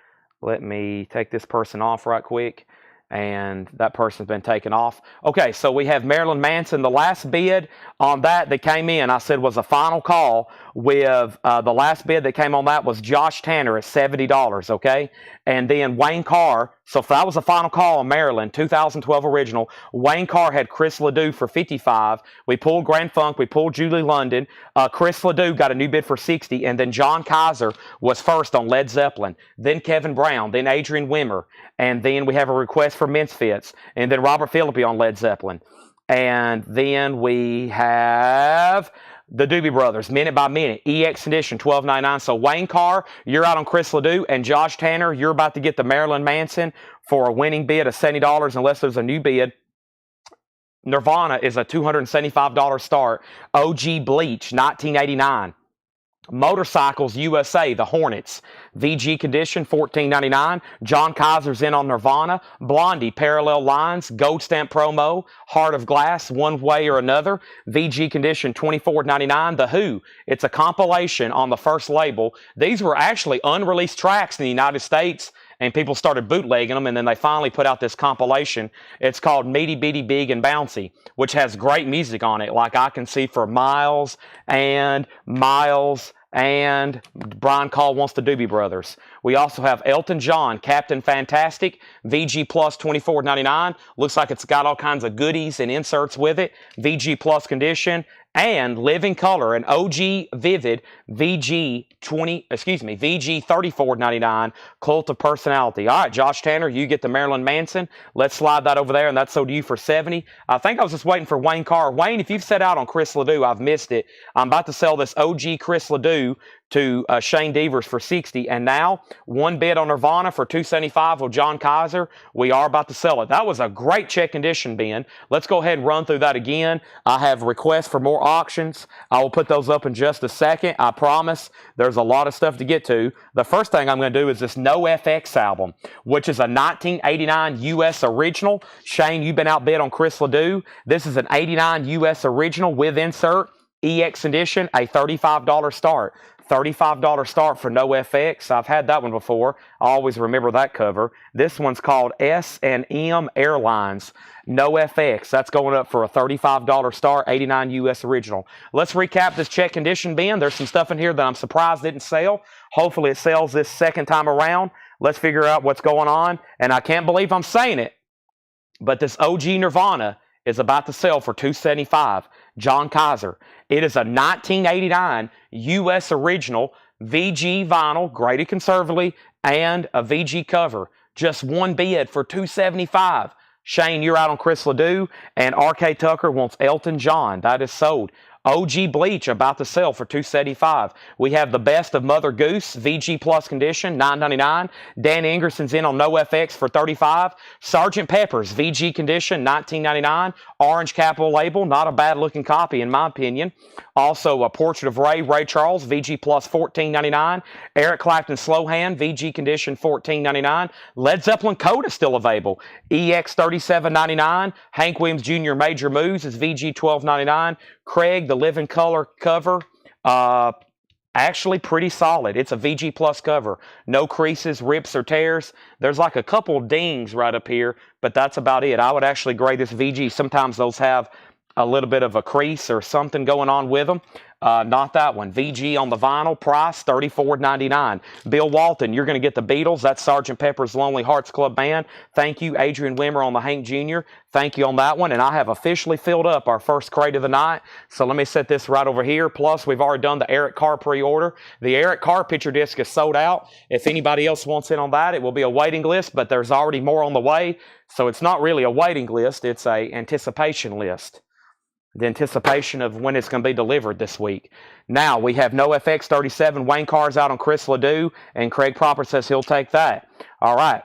let me take this person off right quick. And that person's been taken off. Okay, so we have Marilyn Manson. The last bid on that came in, I said, was a final call with the last bid that came on that was Josh Tanner at $70, okay? And then Wayne Carr, so if that was a final call on Marilyn, 2012 original. Wayne Carr had Chris Ledoux for $55. We pulled Grand Funk, we pulled Julie London. Chris Ledoux got a new bid for $60, and then John Kaiser was first on Led Zeppelin. Then Kevin Brown, then Adrian Wimmer, and then we have a request for Misfits, and then Robert Phillippe on Led Zeppelin. And then we have the Doobie Brothers, Minute by Minute, EX Edition, $12.99. So Wayne Carr, you're out on Chris Ledoux, and Josh Tanner, you're about to get the Marilyn Manson for a winning bid of $70 unless there's a new bid. Nirvana is a $275 start. OG Bleach, 1989. Motorcycles USA, the Hornets, VG condition, $14.99. John Kaiser's in on Nirvana. Blondie, Parallel Lines, Gold Stamp promo. Heart of Glass, One Way or Another, VG condition, $24.99. The Who, it's a compilation on the first label. These were actually unreleased tracks in the United States, and people started bootlegging them, and then they finally put out this compilation. It's called Meaty, Beady, Big, and Bouncy, which has great music on it, like I Can See for Miles, and Brian Call Wants the Doobie Brothers. We also have Elton John, Captain Fantastic, VG Plus, $24.99. Looks like it's got all kinds of goodies and inserts with it. VG Plus condition. And Living Color, an OG Vivid VG $34.99, Cult of Personality. All right, Josh Tanner, you get the Marilyn Manson. Let's slide that over there, and that's sold to you for $70. I think I was just waiting for Wayne Carr. Wayne, if you've set out on Chris Ledoux, I've missed it. I'm about to sell this OG Chris Ledoux to Shane Devers for $60, and now one bid on Nirvana for $275 with John Kaiser. We are about to sell it. That was a great check condition, Ben. Let's go ahead and run through that again. I have requests for more auctions. I will put those up in just a second. I promise. There's a lot of stuff to get to. The first thing I'm going to do is this No FX album, which is a 1989 US original. Shane, you've been outbid on Chris Ledoux. This is an 89 US original with insert. EX edition, a $35 start. $35 start for No FX. I've had that one before. I always remember that cover. This one's called S&M Airlines. No FX. That's going up for a $35 start, 89 US original. Let's recap this check condition, Ben. There's some stuff in here that I'm surprised didn't sell. Hopefully it sells this second time around. Let's figure out what's going on. And I can't believe I'm saying it, but this OG Nirvana is about to sell for $275. John Kaiser. It is a 1989 US original VG vinyl, graded conservatively, and a VG cover. Just one bid for $275. Shane, you're out on Chris Ledoux. And RK Tucker wants Elton John. That is sold. OG Bleach about to sell for $275. We have the best of Mother Goose, VG Plus condition, $9.99. Dan Ingerson's in on NoFX for $35. Sergeant Pepper's VG condition, $19.99. Orange Capital label, not a bad looking copy in my opinion. Also a Portrait of Ray Charles, VG Plus, $14.99. Eric Clapton Slowhand, VG condition, $14.99. Led Zeppelin Coda still available, EX $37.99. Hank Williams Jr. Major Moves is VG $12.99. Craig, the Living Color cover, actually pretty solid. It's a VG Plus cover. No creases, rips, or tears. There's like a couple dings right up here, but that's about it. I would actually grade this VG. Sometimes those have a little bit of a crease or something going on with them. Not that one. VG on the vinyl, price $34.99. Bill Walton, you're going to get the Beatles. That's Sgt. Pepper's Lonely Hearts Club Band. Thank you, Adrian Wimmer on the Hank Jr. Thank you on that one. And I have officially filled up our first crate of the night. So let me set this right over here. Plus, we've already done the Eric Carr pre-order. The Eric Carr picture disc is sold out. If anybody else wants in on that, it will be a waiting list, but there's already more on the way. So it's not really a waiting list. It's a anticipation list. The anticipation of when it's going to be delivered this week. Now, we have NoFX 37 Wayne cars out on Chris Ledoux, and Craig Proper says he'll take that. All right.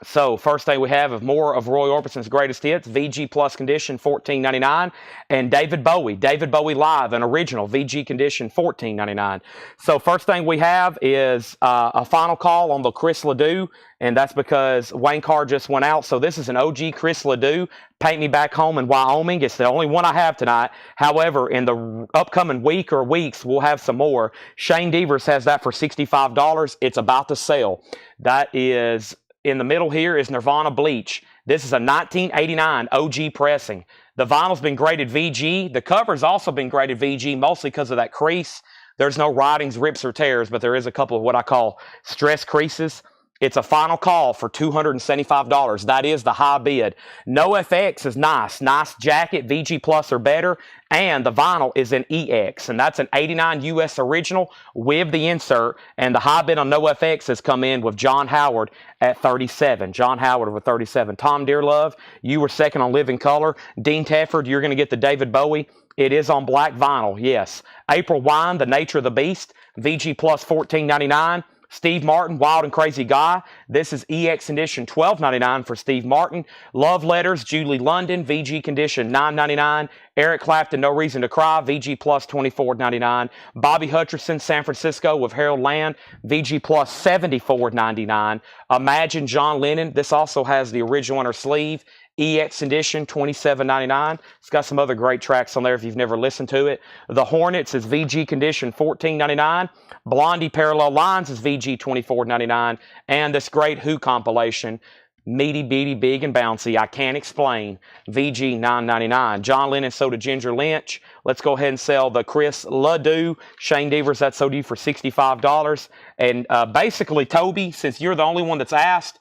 So, first thing we have of more of Roy Orbison's greatest hits, VG Plus condition, $14.99, and David Bowie Live, an original, VG condition, $14.99. So, first thing we have is a final call on the Chris Ledoux, and that's because Wayne Carr just went out. So, this is an OG Chris Ledoux, Paint Me Back Home in Wyoming. It's the only one I have tonight. However, in the upcoming week or weeks, we'll have some more. Shane Devers has that for $65. It's about to sell. That is... In the middle here is Nirvana Bleach. This is a 1989 OG pressing. The vinyl's been graded VG. The cover's also been graded VG, mostly because of that crease. There's no writings, rips, or tears, but there is a couple of what I call stress creases. It's a final call for $275. That is the high bid. NoFX is nice. Nice jacket, VG Plus or better. And the vinyl is an EX. And that's an 89 US original with the insert. And the high bid on NoFX has come in with John Howard at 37. John Howard with 37. Tom Dearlove, you were second on Living Color. Dean Tefford, you're going to get the David Bowie. It is on black vinyl, yes. April Wine, The Nature of the Beast. VG Plus $14.99. Steve Martin, Wild and Crazy Guy. This is EX Edition, $12.99 for Steve Martin. Love Letters, Julie London, VG Condition, $9.99. Eric Clapton, No Reason to Cry, VG Plus, $24.99. Bobby Hutcherson, San Francisco with Harold Land, VG Plus, $74.99. Imagine John Lennon. This also has the original on her sleeve. EX Edition, $27.99. It's got some other great tracks on there if you've never listened to it. The Hornets is VG Condition, $14.99. Blondie Parallel Lines is VG, $24.99. And this great Who compilation, Meaty, Beady, Big, and Bouncy, I Can't Explain, VG, $9.99. John Lennon, So Did Ginger Lynch. Let's go ahead and sell the Chris Ledoux. Shane Devers, that's sold you for $65. And basically, Toby, since you're the only one that's asked,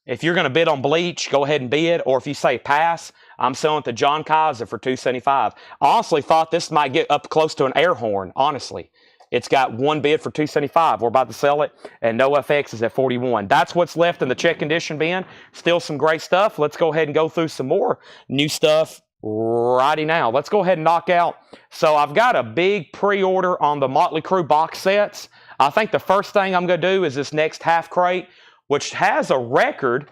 if you're going to bid on Bleach, go ahead and bid. Or if you say pass, I'm selling it to John Kaiser for $275. I honestly thought this might get up close to an air horn, honestly. It's got one bid for $275. We're about to sell it, and NoFX is at $41. That's what's left in the check condition bin. Still some great stuff. Let's go ahead and go through some more new stuff righty now. Let's go ahead and knock out. So I've got a big pre-order on the Motley Crue box sets. I think the first thing I'm going to do is this next half crate, which has a record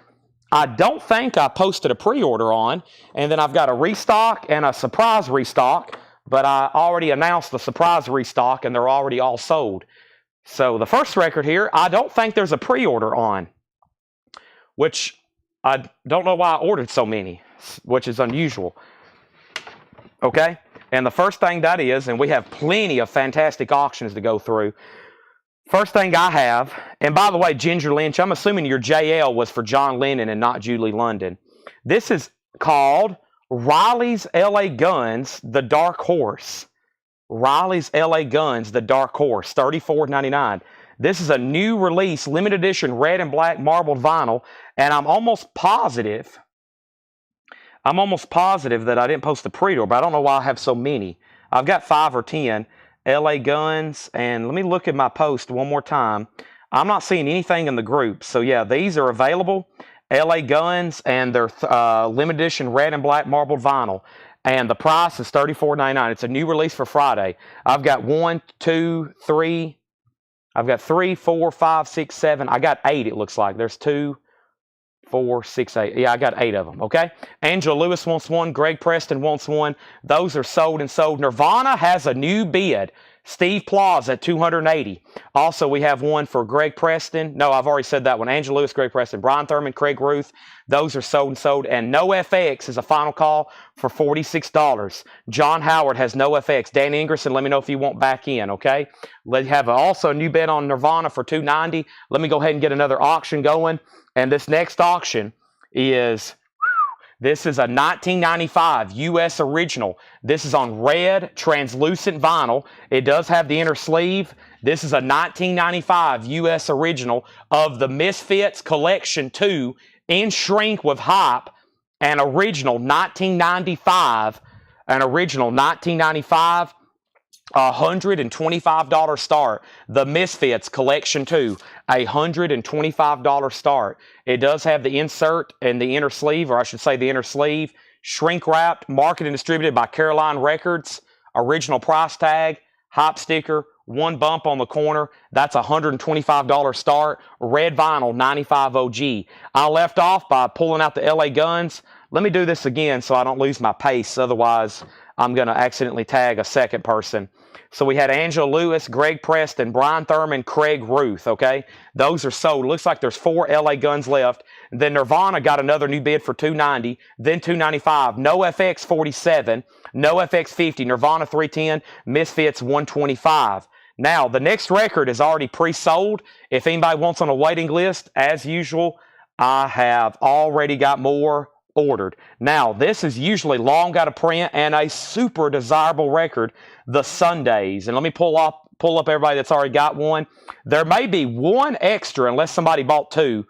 I don't think I posted a pre-order on. And then I've got a restock and a surprise restock, but I already announced the surprise restock and they're already all sold. So the first record here, I don't think there's a pre-order on, which I don't know why I ordered so many, which is unusual. Okay, and the first thing that is, and we have plenty of fantastic auctions to go through. First thing I have, and by the way, Ginger Lynch, I'm assuming your JL was for John Lennon and not Julie London. This is called Riley's LA Guns, The Dark Horse. Riley's LA Guns, The Dark Horse, $34.99. This is a new release, limited edition, red and black marbled vinyl, and I'm almost positive that I didn't post the pre-order, but I don't know why I have so many. I've got 5 or 10. LA Guns, and let me look at my post one more time. I'm not seeing anything in the group. So yeah, these are available, LA Guns, and their limited edition red and black marbled vinyl. And the price is $34.99. It's a new release for Friday. I've got 1, 2, 3. I've got 3, 4, 5, 6, 7. I got 8, it looks like. There's 2, 4, 6, 8. Yeah, I got 8 of them, okay? Angela Lewis wants one. Greg Preston wants one. Those are sold and sold. Nirvana has a new bid. Steve Plaus at $280. Also, we have one for Greg Preston. No, I've already said that one. Angela Lewis, Greg Preston, Brian Thurman, Craig Ruth. Those are sold and sold. And No FX is a final call for $46. John Howard has No FX. Dan Ingerson, let me know if you want back in, okay? Let's have also a new bid on Nirvana for $290. Let me go ahead and get another auction going. And this next auction is... This is a 1995 U.S. original. This is on red translucent vinyl. It does have the inner sleeve. This is a 1995 U.S. original of the Misfits Collection 2 in shrink with hype. An original 1995. An original 1995. $125 start. The Misfits Collection 2, $125 start. It does have the insert and the inner sleeve, or I should say the inner sleeve, shrink wrapped, marketed and distributed by Caroline Records. Original price tag, hype sticker, one bump on the corner. That's $125 start. Red vinyl, 95 OG. I left off by pulling out the LA Guns. Let me do this again so I don't lose my pace. Otherwise, I'm going to accidentally tag a second person. So we had Angela Lewis, Greg Preston, Brian Thurman, Craig Ruth, okay? Those are sold. Looks like there's 4 LA Guns left. Then Nirvana got another new bid for $290, then $295. No FX 47, No FX 50, Nirvana 310, Misfits 125. Now, the next record is already pre-sold. If anybody wants on a waiting list, as usual, I have already got more ordered. Now, this is usually long out of print and a super desirable record, The Sundays. And let me pull up everybody that's already got one. There may be one extra unless somebody bought 2.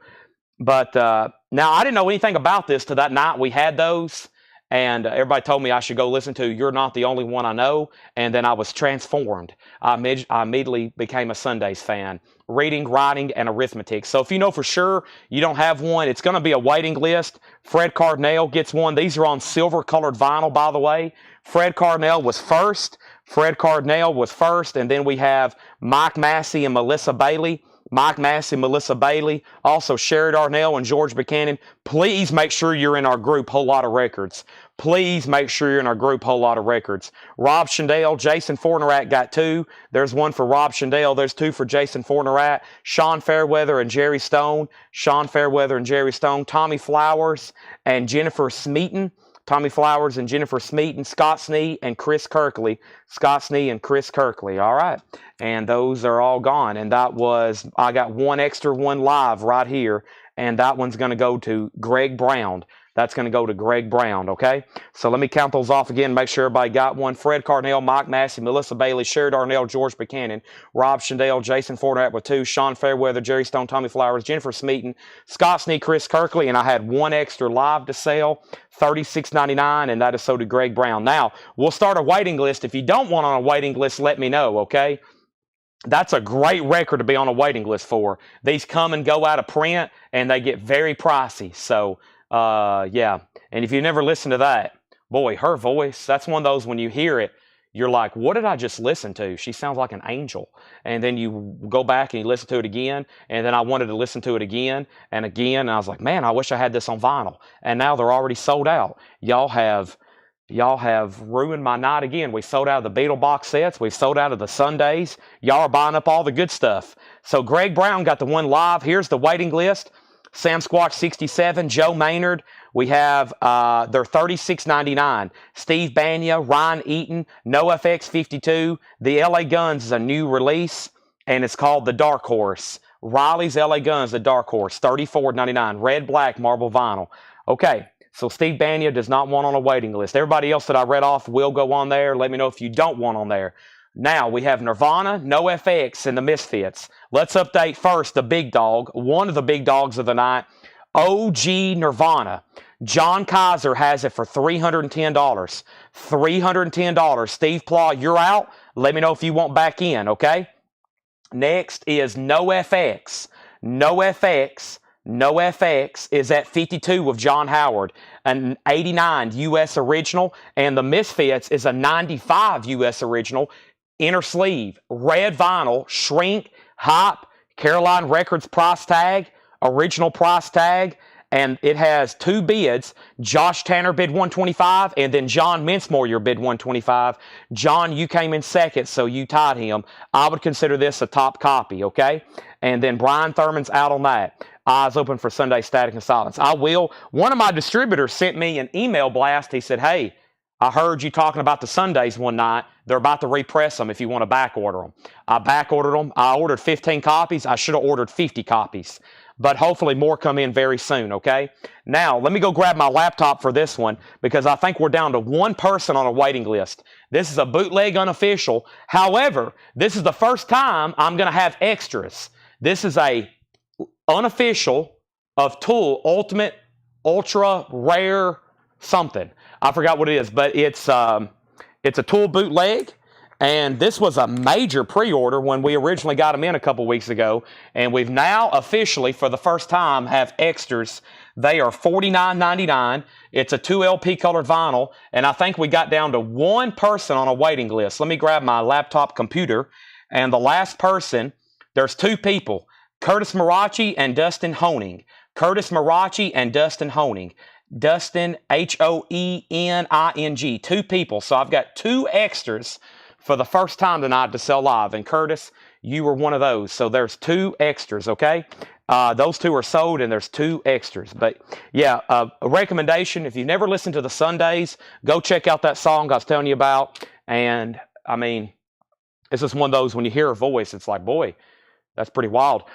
But now, I didn't know anything about this till that night we had those. And everybody told me I should go listen to You're Not the Only One I Know. And then I was transformed. I immediately became a Sundays fan. Reading, writing, and arithmetic. So if you know for sure you don't have one, it's going to be a waiting list. Fred Cardinale gets one. These are on silver-colored vinyl, by the way. Fred Cardinale was first. And then we have Mike Massey and Melissa Bailey. Mike Massey, Melissa Bailey, also Sherry Darnell and George Buchanan. Please make sure you're in our group, Whole Lot of Records. Please make sure you're in our group, Whole Lot of Records. Rob Shandell, Jason Fornerat got 2. There's one for Rob Shandell. There's 2 for Jason Fornerat. Sean Fairweather and Jerry Stone. Tommy Flowers and Jennifer Smeaton. Scott Snee and Chris Kirkley. All right. And those are all gone. And I got one extra one live right here. And that one's going to go to Greg Brown. Okay? So let me count those off again, make sure everybody got one. Fred Cardinale, Mike Massey, Melissa Bailey, Sherry Darnell, George Buchanan, Rob Shandell, Jason Fornerat with 2, Sean Fairweather, Jerry Stone, Tommy Flowers, Jennifer Smeaton, Scott Snee, Chris Kirkley, and I had one extra live to sell, $36.99, and that is so to Greg Brown. Now, we'll start a waiting list. If you don't want on a waiting list, let me know, okay? That's a great record to be on a waiting list for. These come and go out of print, and they get very pricey. So, yeah. And if you never listened to that, boy, her voice, that's one of those when you hear it, you're like, what did I just listen to? She sounds like an angel. And then you go back and you listen to it again. And then I wanted to listen to it again and again. And I was like, man, I wish I had this on vinyl. And now they're already sold out. Y'all have ruined my night again. We sold out of the Beatle box sets. We sold out of the Sundays. Y'all are buying up all the good stuff. So Greg Brown got the one live. Here's the waiting list. Sam Squatch 67, Joe Maynard. We have they're $36.99. Steve Banya, Ryan Eaton, NoFX 52. The LA Guns is a new release, and it's called The Dark Horse. Riley's LA Guns, The Dark Horse, $34.99. Red, black, marble vinyl. Okay, so Steve Banya does not want on a waiting list. Everybody else that I read off will go on there. Let me know if you don't want on there. Now, we have Nirvana, NoFX, and the Misfits. Let's update first the big dog, one of the big dogs of the night, OG Nirvana. John Kaiser has it for $310. $310. Steve Plaw, you're out. Let me know if you want back in, okay? Next is NoFX. NoFX, No FX is at 52 with John Howard, an 89 U.S. original, and the Misfits is a 95 U.S. original, inner sleeve, red vinyl, shrink, hop, Caroline Records price tag, original price tag, and it has two bids. Josh Tanner bid 125, and then John Mincemoyer bid 125. John, you came in second, so you tied him. I would consider this a top copy, okay? And then Brian Thurman's out on that. Eyes open for Sunday Static and Silence. I will. One of my distributors sent me an email blast. He said, hey, I heard you talking about the Sundays one night. They're about to repress them if you want to back order them. I back ordered them. I ordered 15 copies. I should have ordered 50 copies. But hopefully more come in very soon, okay? Now, let me go grab my laptop for this one because I think we're down to one person on a waiting list. This is a bootleg unofficial. However, this is the first time I'm going to have extras. This is a unofficial of Tool Ultimate Ultra Rare something. I forgot what it is, but it's a Tool bootleg. And this was a major pre-order when we originally got them in a couple weeks ago. And we've now officially, for the first time, have extras. They are $49.99. It's a 2LP colored vinyl. And I think we got down to one person on a waiting list. Let me grab my laptop computer. And the last person, there's two people, Curtis Marachi and Dustin Honing. Curtis Marachi and Dustin Honing. Dustin, Hoening. Two people. So I've got two extras for the first time tonight to sell live. And Curtis, you were one of those. So there's two extras, okay? Those two are sold and there's two extras. But yeah, a recommendation, if you've never listened to the Sundays, go check out that song I was telling you about. And I mean, it's just one of those, when you hear her voice, it's like, boy, that's pretty wild.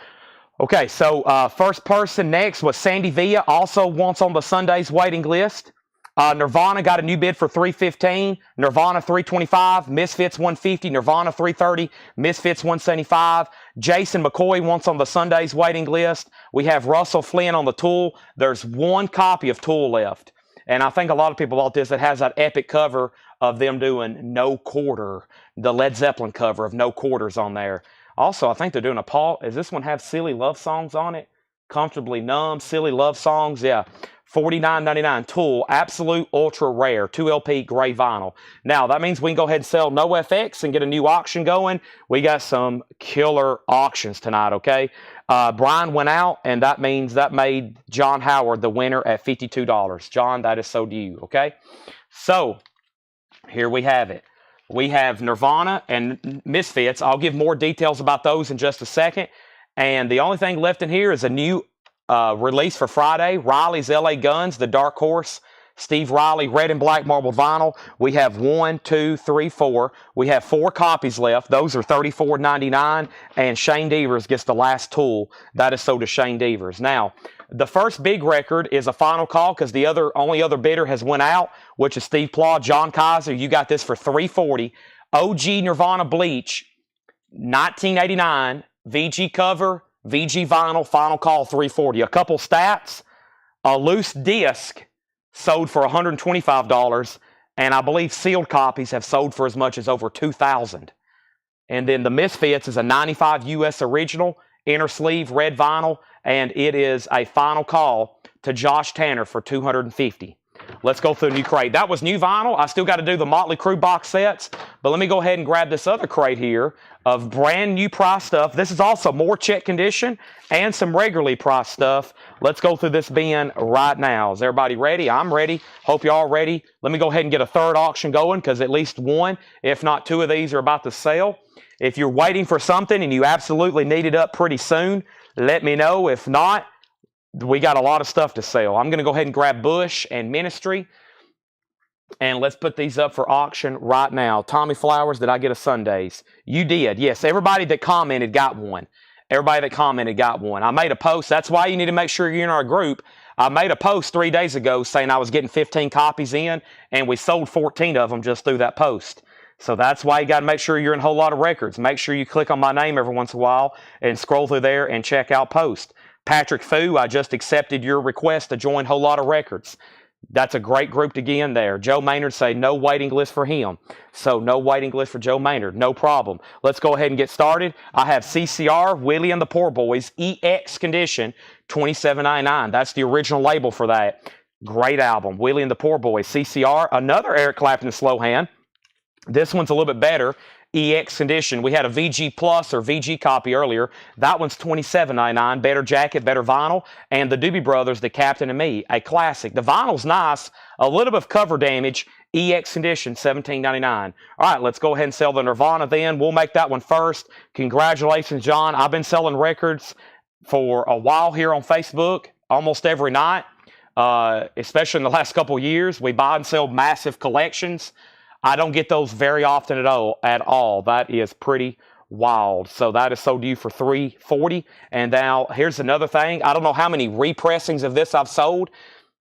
Okay, so first person next was Sandy Villa, also once on the Sundays waiting list. Nirvana got a new bid for $315, Nirvana $325, Misfits $150, Nirvana $330, Misfits $175. Jason McCoy once on the Sundays waiting list. We have Russell Flynn on the Tool. There's one copy of Tool left. And I think a lot of people bought this. It has that epic cover of them doing No Quarter, the Led Zeppelin cover of No Quarters on there. Also, I think they're doing a Paul. Does this one have Silly Love Songs on it? Comfortably Numb, Silly Love Songs. Yeah. $49.99 Tool, absolute ultra rare, 2LP gray vinyl. Now, that means we can go ahead and sell no FX and get a new auction going. We got some killer auctions tonight, okay? Brian went out, and that means that made John Howard the winner at $52. John, that is so to you, okay? So, here we have it. We have Nirvana and Misfits. I'll give more details about those in just a second. And the only thing left in here is a new release for Friday, Riley's LA Guns, the Dark Horse, Steve Riley, red and black marbled vinyl. We have 1, 2, 3, 4. We have 4 copies left. Those are $34.99, and Shane Devers gets the last Tool. That is sold to Shane Devers. Now, the first big record is a final call because the only other bidder has went out, which is Steve Plaw. John Kaiser, you got this for $340. OG Nirvana Bleach, 1989, VG cover, VG vinyl, final call, $340. A couple stats, a loose disc sold for $125, and I believe sealed copies have sold for as much as over $2,000. And then the Misfits is a 95 U.S. original, inner sleeve, red vinyl, and it is a final call to Josh Tanner for $250. Let's go through a new crate. That was new vinyl. I still got to do the Motley Crue box sets, but let me go ahead and grab this other crate here of brand new price stuff. This is also more check condition and some regularly priced stuff. Let's go through this bin right now. Is everybody ready? I'm ready. Hope y'all ready. Let me go ahead and get a third auction going because at least one, if not two of these are about to sell. If you're waiting for something and you absolutely need it up pretty soon, let me know. If not, we got a lot of stuff to sell. I'm going to go ahead and grab Bush and Ministry. And let's put these up for auction right now. Tommy Flowers, did I get a Sundays? You did. Yes, everybody that commented got one. Everybody that commented got one. I made a post. That's why you need to make sure you're in our group. I made a post 3 days ago saying I was getting 15 copies in, and we sold 14 of them just through that post. So that's why you got to make sure you're in a whole lot of records. Make sure you click on my name every once in a while and scroll through there and check out post. Patrick Fu, I just accepted your request to join Whole Lot of Records. That's a great group to get in there. Joe Maynard say no waiting list for him. So no waiting list for Joe Maynard. No problem. Let's go ahead and get started. I have CCR, Willie and the Poor Boys, EX Condition, $27.99. That's the original label for that. Great album. Willie and the Poor Boys, CCR. Another Eric Clapton slow hand. This one's a little bit better. EX Condition. We had a VG Plus or VG copy earlier. That one's $27.99. Better jacket, better vinyl. And the Doobie Brothers, The Captain and Me, a classic. The vinyl's nice. A little bit of cover damage. EX Condition, $17.99. All right, let's go ahead and sell the Nirvana then. We'll make that one first. Congratulations, John. I've been selling records for a while here on Facebook, almost every night, especially in the last couple of years. We buy and sell massive collections. I don't get those very often at all. That is pretty wild. So that is sold to you for $340. And now here's another thing. I don't know how many repressings of this I've sold.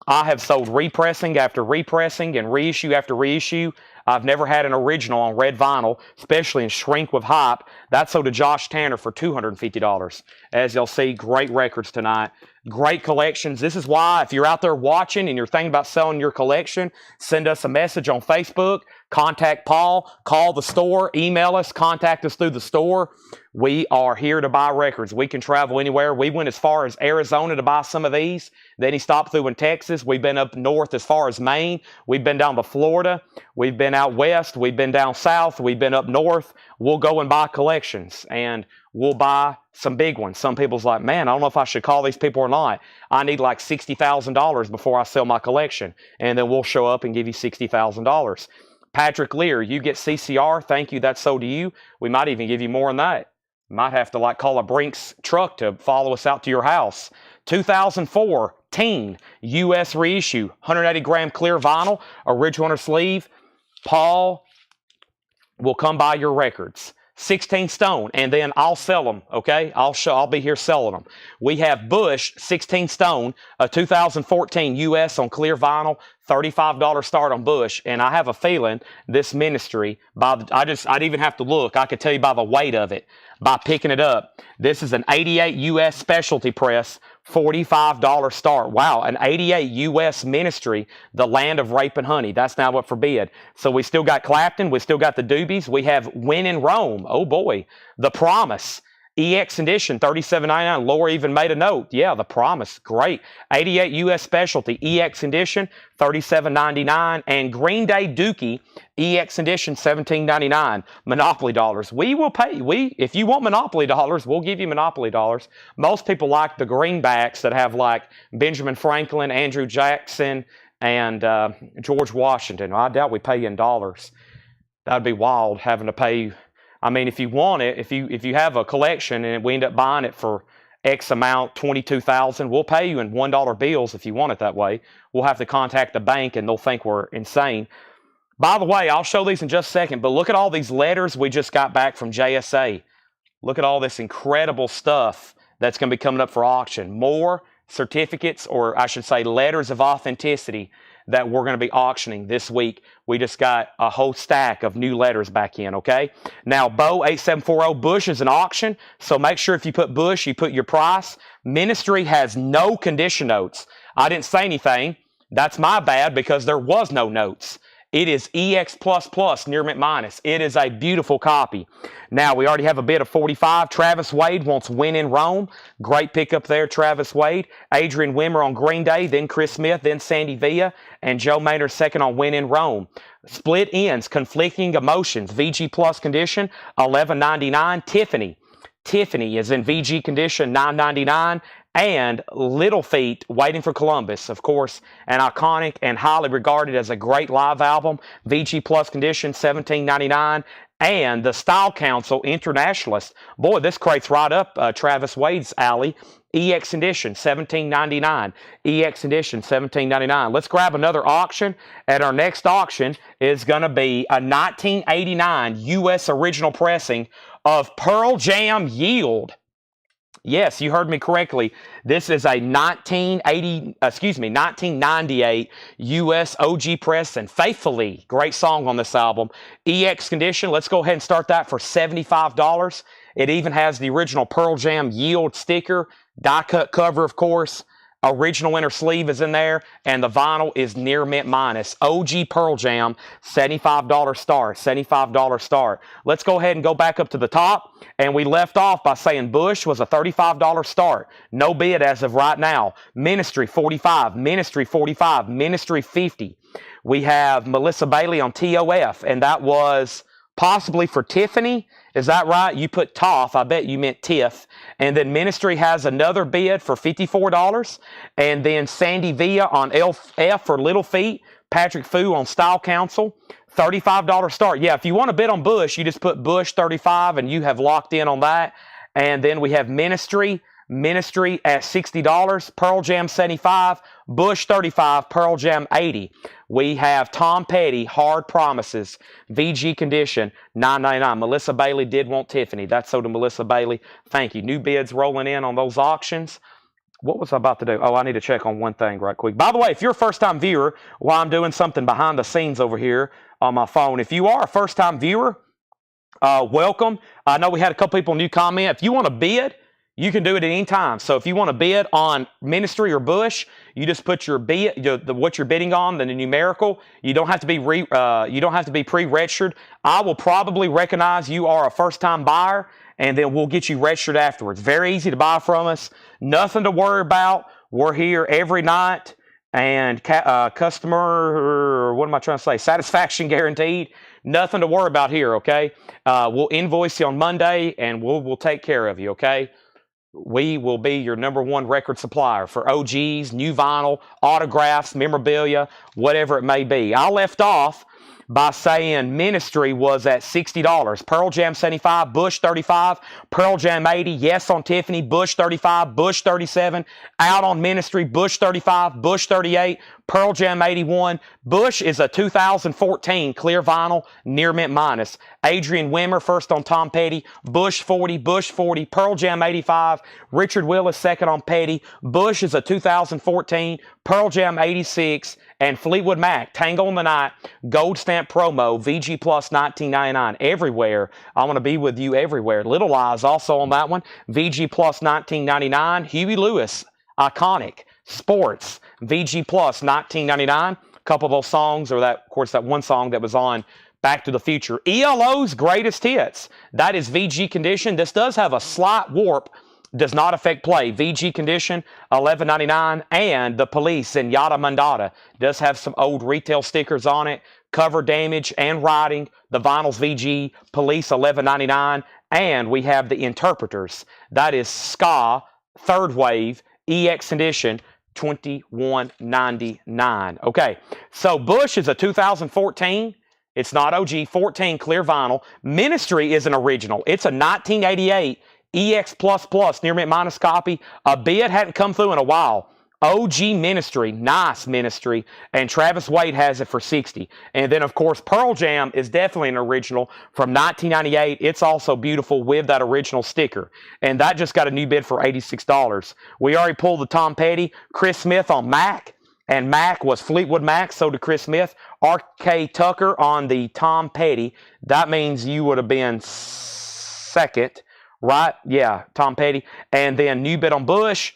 I have sold repressing after repressing and reissue after reissue. I've never had an original on red vinyl, especially in Shrink with Hype. That sold to Josh Tanner for $250. As you'll see, great records tonight. Great collections. This is why if you're out there watching and you're thinking about selling your collection, send us a message on Facebook, contact Paul, call the store, email us, contact us through the store. We are here to buy records. We can travel anywhere. We went as far as Arizona to buy some of these. Then he stopped through in Texas. We've been up north as far as Maine. We've been down to Florida. We've been out west. We've been down south. We've been up north. We'll go and buy collections, and we'll buy some big ones. Some people's like, man, I don't know if I should call these people or not. I need like $60,000 before I sell my collection. And then we'll show up and give you $60,000. Patrick Lear, you get CCR. Thank you. That's sold to you. We might even give you more than that. Might have to like call a Brinks truck to follow us out to your house. 2004 Teen US reissue, 180 gram clear vinyl, original inner sleeve. Paul will come by your records. 16 stone, and then I'll sell them, okay? I'll be here selling them. We have Bush, 16 stone, a 2014 US on clear vinyl, $35 start on Bush, and I have a feeling this ministry, I'd even have to look, I could tell you by the weight of it, by picking it up. This is an 88 US specialty press, $45 start. Wow, an 88 US ministry, the land of rape and honey. That's now what forbid. So we still got Clapton. We still got the Doobies. We have When in Rome. Oh boy. The Promise. EX Edition, $37.99. Laura even made a note. Yeah, The Promise. Great. 88 US specialty. EX Edition, $37.99. And Green Day Dookie, EX Edition, $17.99. Monopoly dollars. We will pay. If you want Monopoly dollars, we'll give you Monopoly dollars. Most people like the greenbacks that have like Benjamin Franklin, Andrew Jackson, and George Washington. I doubt we pay you in dollars. That'd be wild having to pay. I mean, if you want it, if you have a collection and we end up buying it for X amount, $22,000, we'll pay you in $1 bills if you want it that way. We'll have to contact the bank and they'll think we're insane. By the way, I'll show these in just a second, but look at all these letters we just got back from JSA. Look at all this incredible stuff that's going to be coming up for auction. More certificates, or I should say letters of authenticity, that we're going to be auctioning this week. We just got a whole stack of new letters back in, okay? Now, Bo 8740, Bush is an auction, so make sure if you put Bush, you put your price. Ministry has no condition notes. I didn't say anything. That's my bad because there was no notes. It is EX++ near mint minus. It is a beautiful copy. Now, we already have a bid of 45. Travis Wade wants When in Rome. Great pickup there, Travis Wade. Adrian Wimmer on Green Day, then Chris Smith, then Sandy Villa, and Joe Maynard second on When in Rome. Split Ends, Conflicting Emotions, VG Plus condition, $11.99. Tiffany is in VG condition, $9.99. And Little Feat, Waiting for Columbus, of course, an iconic and highly regarded as a great live album. VG Plus condition, $17.99. And the Style Council Internationalist. Boy, this crate's right up Travis Wade's alley. EX Edition, $17.99. EX Edition, $17.99. Let's grab another auction. At our next auction is going to be a 1989 U.S. original pressing of Pearl Jam Yield. Yes, you heard me correctly. This is a 1998 U.S. OG press, and Faithfully, great song on this album. EX condition, let's go ahead and start that for $75. It even has the original Pearl Jam Yield sticker, die-cut cover, of course. Original inner sleeve is in there, and the vinyl is near mint minus. OG Pearl Jam, $75 start, $75 start. Let's go ahead and go back up to the top, and we left off by saying Bush was a $35 start. No bid as of right now. Ministry, $45, Ministry, $45, Ministry, $50. We have Melissa Bailey on TOF, and that was possibly for Tiffany. Is that right? You put Toff. I bet you meant Tiff. And then Ministry has another bid for $54. And then Sandy Villa on LF for Little Feet. Patrick Fu on Style Council. $35 start. Yeah, if you want to bid on Bush, you just put Bush 35 and you have locked in on that. And then we have Ministry at $60, Pearl Jam 75, Bush 35, Pearl Jam 80. We have Tom Petty, Hard Promises, VG Condition, $9.99. Melissa Bailey did want Tiffany. That's so to Melissa Bailey. Thank you. New bids rolling in on those auctions. What was I about to do? Oh, I need to check on one thing right quick. By the way, if you're a first-time viewer, while I'm doing something behind the scenes over here on my phone, if you are a first-time viewer, welcome. I know we had a couple people new comment. If you want to bid, you can do it at any time. So if you want to bid on Ministry or Bush, you just put your bid, what you're bidding on, the numerical. You don't have to be pre-registered. I will probably recognize you are a first-time buyer, and then we'll get you registered afterwards. Very easy to buy from us. Nothing to worry about. We're here every night, and customer, what am I trying to say? Satisfaction guaranteed. Nothing to worry about here. Okay. We'll invoice you on Monday, and we'll take care of you. Okay. We will be your #1 record supplier for OGs, new vinyl, autographs, memorabilia, whatever it may be. I left off by saying Ministry was at $60. Pearl Jam 75, Bush 35, Pearl Jam 80, yes on Tiffany, Bush 35, Bush 37, out on Ministry, Bush 35, Bush 38, Pearl Jam 81. Bush is a 2014 clear vinyl, near mint minus. Adrian Wimmer first on Tom Petty, Bush 40, Pearl Jam 85, Richard Willis second on Petty. Bush is a 2014, Pearl Jam 86, and Fleetwood Mac, Tango in the Night, Gold Stamp Promo, VG Plus $19.99. Everywhere. I want to be with you everywhere. Little Eyes also on that one, VG Plus $19.99. Huey Lewis, Iconic, Sports, VG Plus $19.99. A couple of those songs, or that, of course, that one song that was on Back to the Future. ELO's Greatest Hits. That is VG Condition. This does have a slight warp. Does not affect play. VG Condition, $11.99. And The Police in Yada Mandata does have some old retail stickers on it. Cover damage and writing. The vinyl's VG. Police, $11.99. And we have The Interpreters. That is Ska, Third Wave, EX Condition, $21.99. Okay, so Bush is a 2014. It's not OG. 14 clear vinyl. Ministry is an original. It's a 1988 EX++ near mint minus copy. A bid hadn't come through in a while. OG Ministry, nice Ministry, and Travis Wade has it for $60. And then, of course, Pearl Jam is definitely an original from 1998. It's also beautiful with that original sticker. And that just got a new bid for $86. We already pulled the Tom Petty, Chris Smith on Mac, and Mac was Fleetwood Mac, so did Chris Smith. R.K. Tucker on the Tom Petty. That means you would have been second, right? Yeah, Tom Petty. And then new bid on Bush,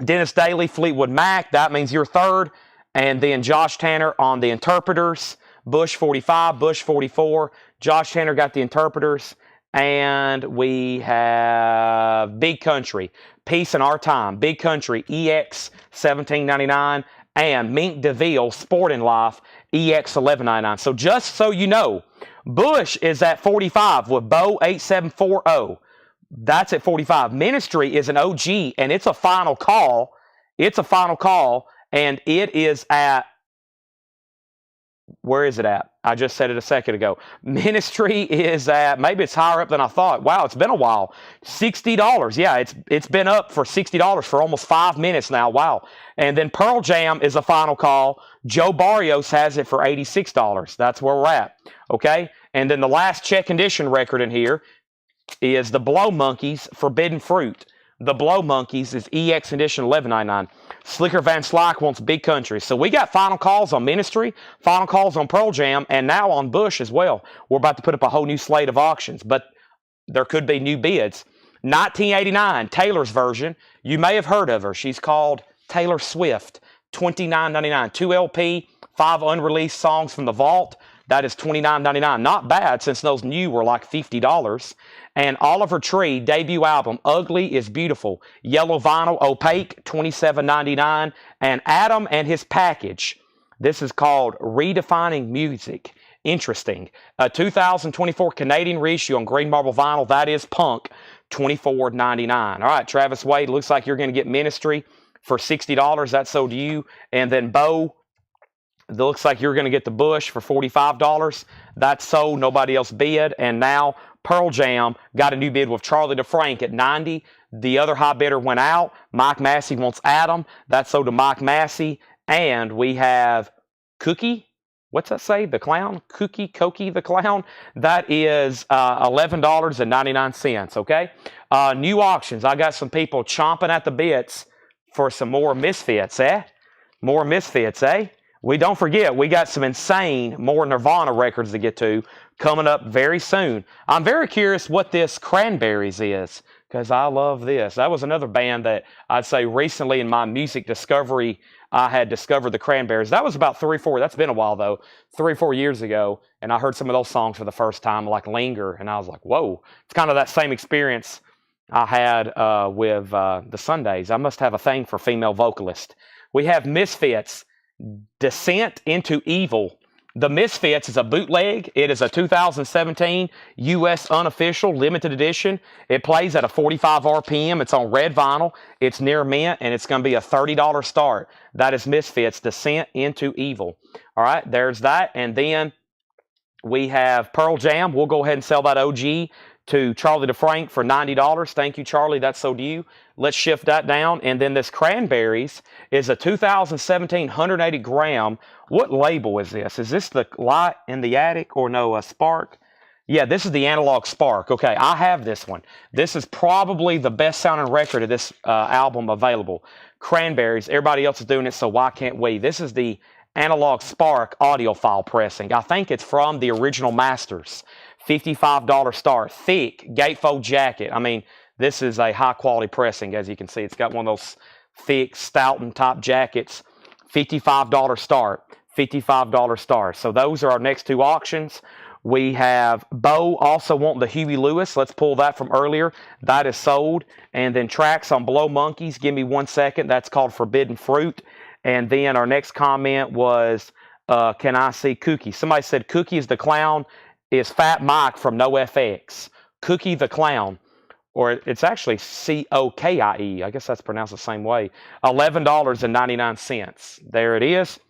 Dennis Daly, Fleetwood Mac. That means you're third. And then Josh Tanner on the Interpreters. Bush 45, Bush 44. Josh Tanner got the Interpreters. And we have Big Country, Peace in Our Time. Big Country, EX $17.99. And Mink DeVille, Sporting Life, EX $11.99. So just so you know, Bush is at 45 with Bo 8740. That's at 45. Ministry is an OG, and it's a final call. It's a final call, and it is at, where is it at? I just said it a second ago. Ministry is at, maybe it's higher up than I thought. Wow, it's been a while. $60. Yeah, it's been up for $60 for almost 5 minutes now. Wow. And then Pearl Jam is a final call. Joe Barrios has it for $86. That's where we're at. Okay? And then the last check condition record in here is the Blow Monkeys, Forbidden Fruit. The Blow Monkeys is EX Edition $11.99. Slicker Van Slyke wants Big Country. So we got final calls on Ministry, final calls on Pearl Jam, and now on Bush as well. We're about to put up a whole new slate of auctions, but there could be new bids. 1989, Taylor's version. You may have heard of her. She's called Taylor Swift, $29.99. 2 LP, 5 unreleased songs from the vault. That is $29.99. Not bad since those new were like $50. And Oliver Tree debut album, Ugly is Beautiful. Yellow vinyl, opaque, $27.99. And Adam and his package. This is called Redefining Music. Interesting. A 2024 Canadian reissue on green marble vinyl. That is Punk, $24.99. All right, Travis Wade, looks like you're going to get Ministry for $60. That's sold to you. And then Bo, it looks like you're going to get the Bush for $45. That's sold. Nobody else bid. And now Pearl Jam got a new bid with Charlie DeFrank at $90. The other high bidder went out. Mike Massey wants Adam. That's sold to Mike Massey. And we have Cookie. What's that say? The Clown? Koki the Clown? That is $11.99, okay? New auctions. I got some people chomping at the bits for some more Misfits, eh? More Misfits, eh? We don't forget, we got some insane, more Nirvana records to get to coming up very soon. I'm very curious what this Cranberries is, because I love this. That was another band that I'd say recently in my music discovery, I had discovered the Cranberries. That was about that's been a while though, 3 or 4 years ago, and I heard some of those songs for the first time, like Linger, and I was like, whoa. It's kind of that same experience I had with the Sundays. I must have a thing for female vocalists. We have Misfits, Descent into Evil. The Misfits is a bootleg. It is a 2017 U.S. unofficial limited edition. It plays at a 45 RPM. It's on red vinyl. It's near mint, and it's going to be a $30 start. That is Misfits, Descent into Evil. All right, there's that. And then we have Pearl Jam. We'll go ahead and sell that OG to Charlie DeFrank for $90. Thank you, Charlie. That's so to you. Let's shift that down. And then this Cranberries is a 2017 180 gram. What label is this? Is this the Light in the Attic or no, a Spark? Yeah, this is the Analog Spark. Okay, I have this one. This is probably the best sounding record of this album available. Cranberries. Everybody else is doing it, so why can't we? This is the Analog Spark audiophile pressing. I think it's from the original masters. $55 start, thick gatefold jacket. I mean, this is a high quality pressing, as you can see. It's got one of those thick Stoughton type jackets. $55 start, $55 start. So those are our next two auctions. We have Bo also wanting the Huey Lewis. Let's pull that from earlier. That is sold. And then tracks on Blow Monkeys. Give me 1 second. That's called Forbidden Fruit. And then our next comment was, can I see Cookie? Somebody said Cookie is the Clown is Fat Mike from NoFX. Cookie the Clown, or it's actually Cokie. I guess that's pronounced the same way. $11.99. There it is.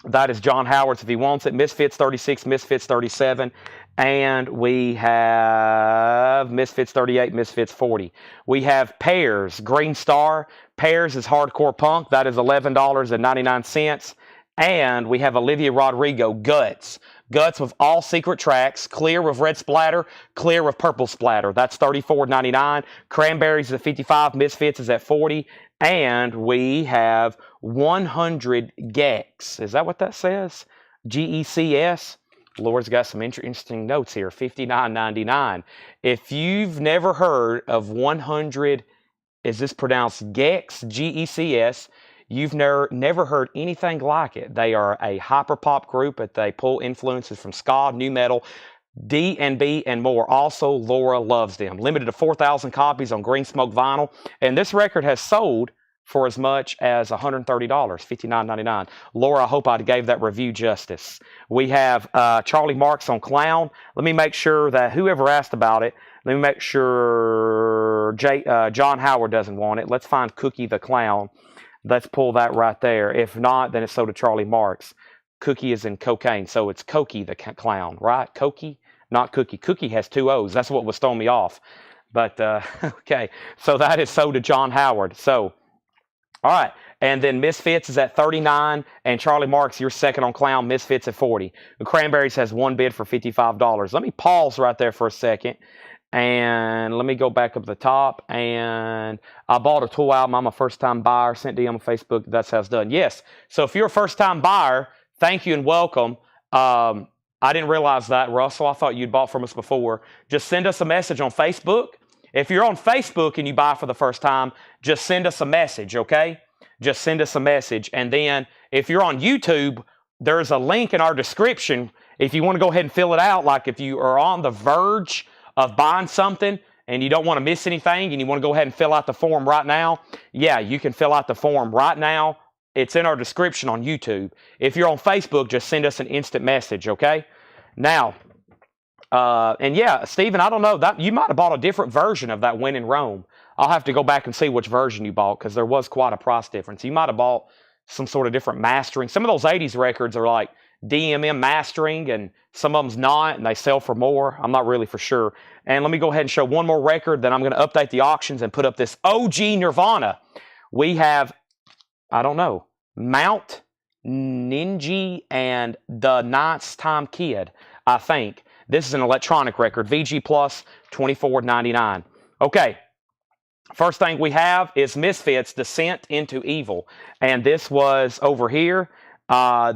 That is John Howard's if he wants it. Misfits 36, Misfits 37. And we have Misfits 38, Misfits 40. We have Pears, Green Star. Pears is hardcore punk. That is $11.99. And we have Olivia Rodrigo, Guts. Guts with all secret tracks, clear with red splatter, clear with purple splatter. That's $34.99. Cranberries is at $55, Misfits is at $40. And we have 100 Gex. Is that what that says? Gecs? Laura's got some interesting notes here. $59.99. If you've never heard of 100, is this pronounced Gex? Gecs? You've never heard anything like it. They are a hyperpop group, but they pull influences from ska, new metal, D&B, and more. Also, Laura loves them. Limited to 4,000 copies on Green Smoke vinyl. And this record has sold for as much as $130, $59.99. Laura, I hope I gave that review justice. We have Charlie Marks on Clown. Let me make sure that whoever asked about it, let me make sure John Howard doesn't want it. Let's find Cookie the Clown. Let's pull that right there. If not, then it's sold to Charlie Marks. Cookie is in cocaine, so it's Cokie the Clown, right? Cokie, not Cookie. Cookie has 2 O's. That's what was throwing me off. But, okay, so that is sold to John Howard. So, all right, and then Misfits is at $39, and Charlie Marks, you're second on Clown. Misfits at $40. The Cranberries has one bid for $55. Let me pause right there for a second. And let me go back up the top. And I bought a Tool album. I'm a first-time buyer. Sent DM on Facebook. That's how it's done. Yes. So if you're a first-time buyer, thank you and welcome. I didn't realize that, Russell. I thought you'd bought from us before. Just send us a message on Facebook. If you're on Facebook and you buy for the first time, just send us a message, okay? just send us a message. And then if you're on YouTube, there's a link in our description. If you want to go ahead and fill it out, like if you are on the verge of buying something and you don't want to miss anything and you want to go ahead and fill out the form right now, yeah, you can fill out the form right now. It's in our description on YouTube. If you're on Facebook, just send us an instant message, okay? Now, and yeah, Stephen, I don't know, that you might have bought a different version of that When in Rome. I'll have to go back and see which version you bought because there was quite a price difference. You might have bought some sort of different mastering. Some of those 80s records are like DMM mastering, and some of them's not, and they sell for more. I'm not really for sure. And let me go ahead and show one more record, then I'm going to update the auctions and put up this OG Nirvana. We have, I don't know, Mount Ninja and the Ninth Time Kid, I think. This is an electronic record, VG Plus, $24.99. Okay, first thing we have is Misfits, Descent into Evil. And this was over here.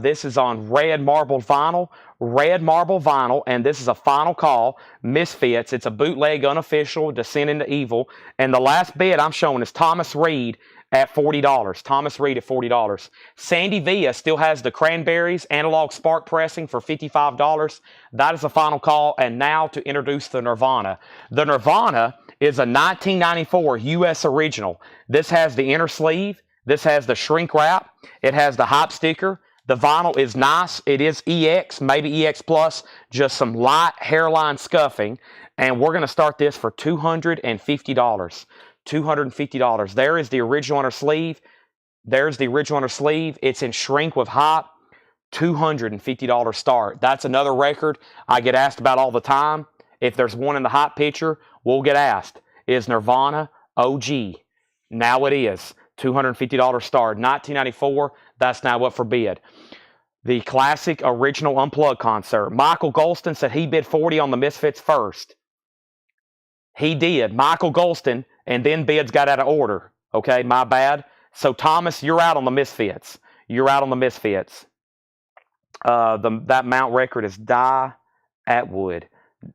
This is on red marble vinyl. Red marble vinyl, and this is a final call. Misfits, it's a bootleg, unofficial, Descent into Evil. And the last bid I'm showing is Thomas Reed at $40. Thomas Reed at $40. Sandy Villa still has the Cranberries analog spark pressing for $55. That is the final call. And now to introduce the Nirvana. The Nirvana is a 1994 U.S. original. This has the inner sleeve. This has the shrink wrap. It has the hype sticker. The vinyl is nice. It is EX, maybe EX Plus, just some light hairline scuffing. And we're going to start this for $250. $250. There is the original inner sleeve. There's the original inner sleeve. It's in shrink with hype. $250 start. That's another record I get asked about all the time. If there's one in the hype picture, we'll get asked. Is Nirvana OG? Now it is. $250 start. 1994, that's now up for bid. The classic original Unplugged concert. Michael Golston said he bid 40 on the Misfits first. He did. Michael Golston, and then bids got out of order. Okay, my bad. So, Thomas, you're out on the Misfits. You're out on the Misfits. That mount record is Die Antwood.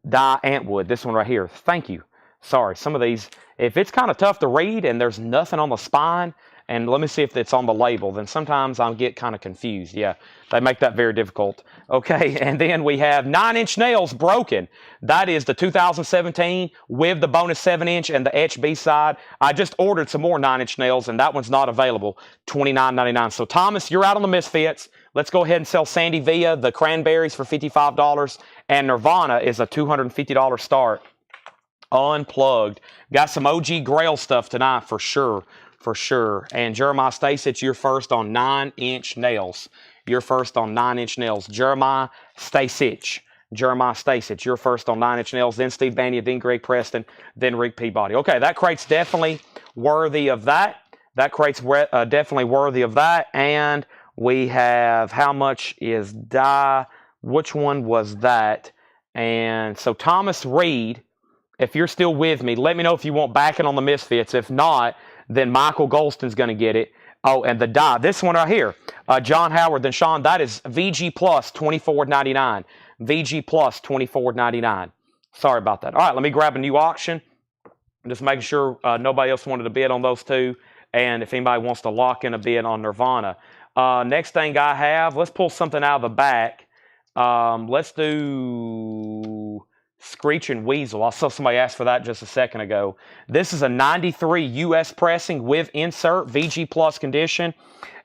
Die Antwood. This one right here. Thank you. Sorry, some of these, if it's kind of tough to read and there's nothing on the spine, and let me see if it's on the label, then sometimes I'll get kind of confused. Yeah, they make that very difficult. Okay, and then we have 9-inch nails broken. That is the 2017 with the bonus 7-inch and the etched B-side. I just ordered some more 9-inch nails, and that one's not available, $29.99. So, Thomas, you're out on the Misfits. Let's go ahead and sell Sandy Villa, the Cranberries, for $55, and Nirvana is a $250 start. Unplugged. Got some OG Grail stuff tonight for sure. For sure. And Jeremiah Stasich, you're first on 9-inch nails. You're first on 9-inch nails. Jeremiah Stasich. Jeremiah Stasich, you're first on 9-inch nails. Then Steve Bania, then Greg Preston, then Rick Peabody. Okay, that crate's definitely worthy of that. That crate's definitely worthy of that. And we have, how much is Die? Which one was that? And so Thomas Reed, if you're still with me, let me know if you want backing on the Misfits. If not, then Michael Golston's going to get it. Oh, and the Die, this one right here, John Howard, then Sean, that is VG Plus, $24.99. VG Plus, $24.99. Sorry about that. All right, let me grab a new auction. I'm just making sure nobody else wanted to bid on those two. And if anybody wants to lock in a bid on Nirvana. Next thing I have, let's pull something out of the back. Let's do Screeching Weasel. I saw somebody ask for that just a second ago. This is a 93 U.S. pressing with insert, VG Plus condition,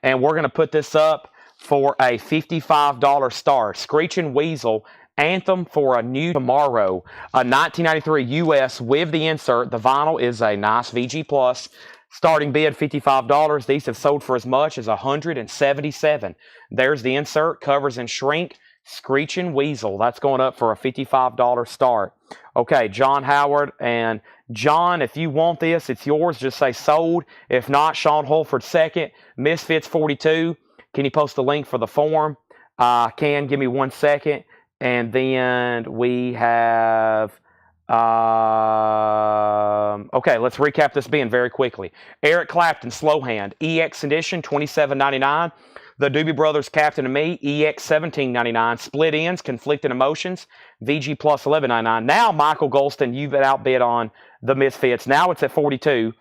and we're going to put this up for a $55 start. Screeching Weasel, Anthem for a New Tomorrow, a 1993 U.S. with the insert. The vinyl is a nice VG Plus. Starting bid $55. These have sold for as much as $177. There's the insert, covers and shrink. Screeching Weasel, that's going up for a $55 start. Okay, John Howard, and John, if you want this, it's yours. Just say sold. If not, Sean Holford second. Misfits 42. Can you post the link for the form? Can. Give me 1 second. And then we have, okay, let's recap this bin very quickly. Eric Clapton, Slow Hand, EX Edition, $27.99. The Doobie Brothers, Captain and Me, EX $17.99. Split Ends, Conflicting Emotions, VG Plus $11.99. Now, Michael Golston, you've been outbid on the Misfits. Now it's at $42.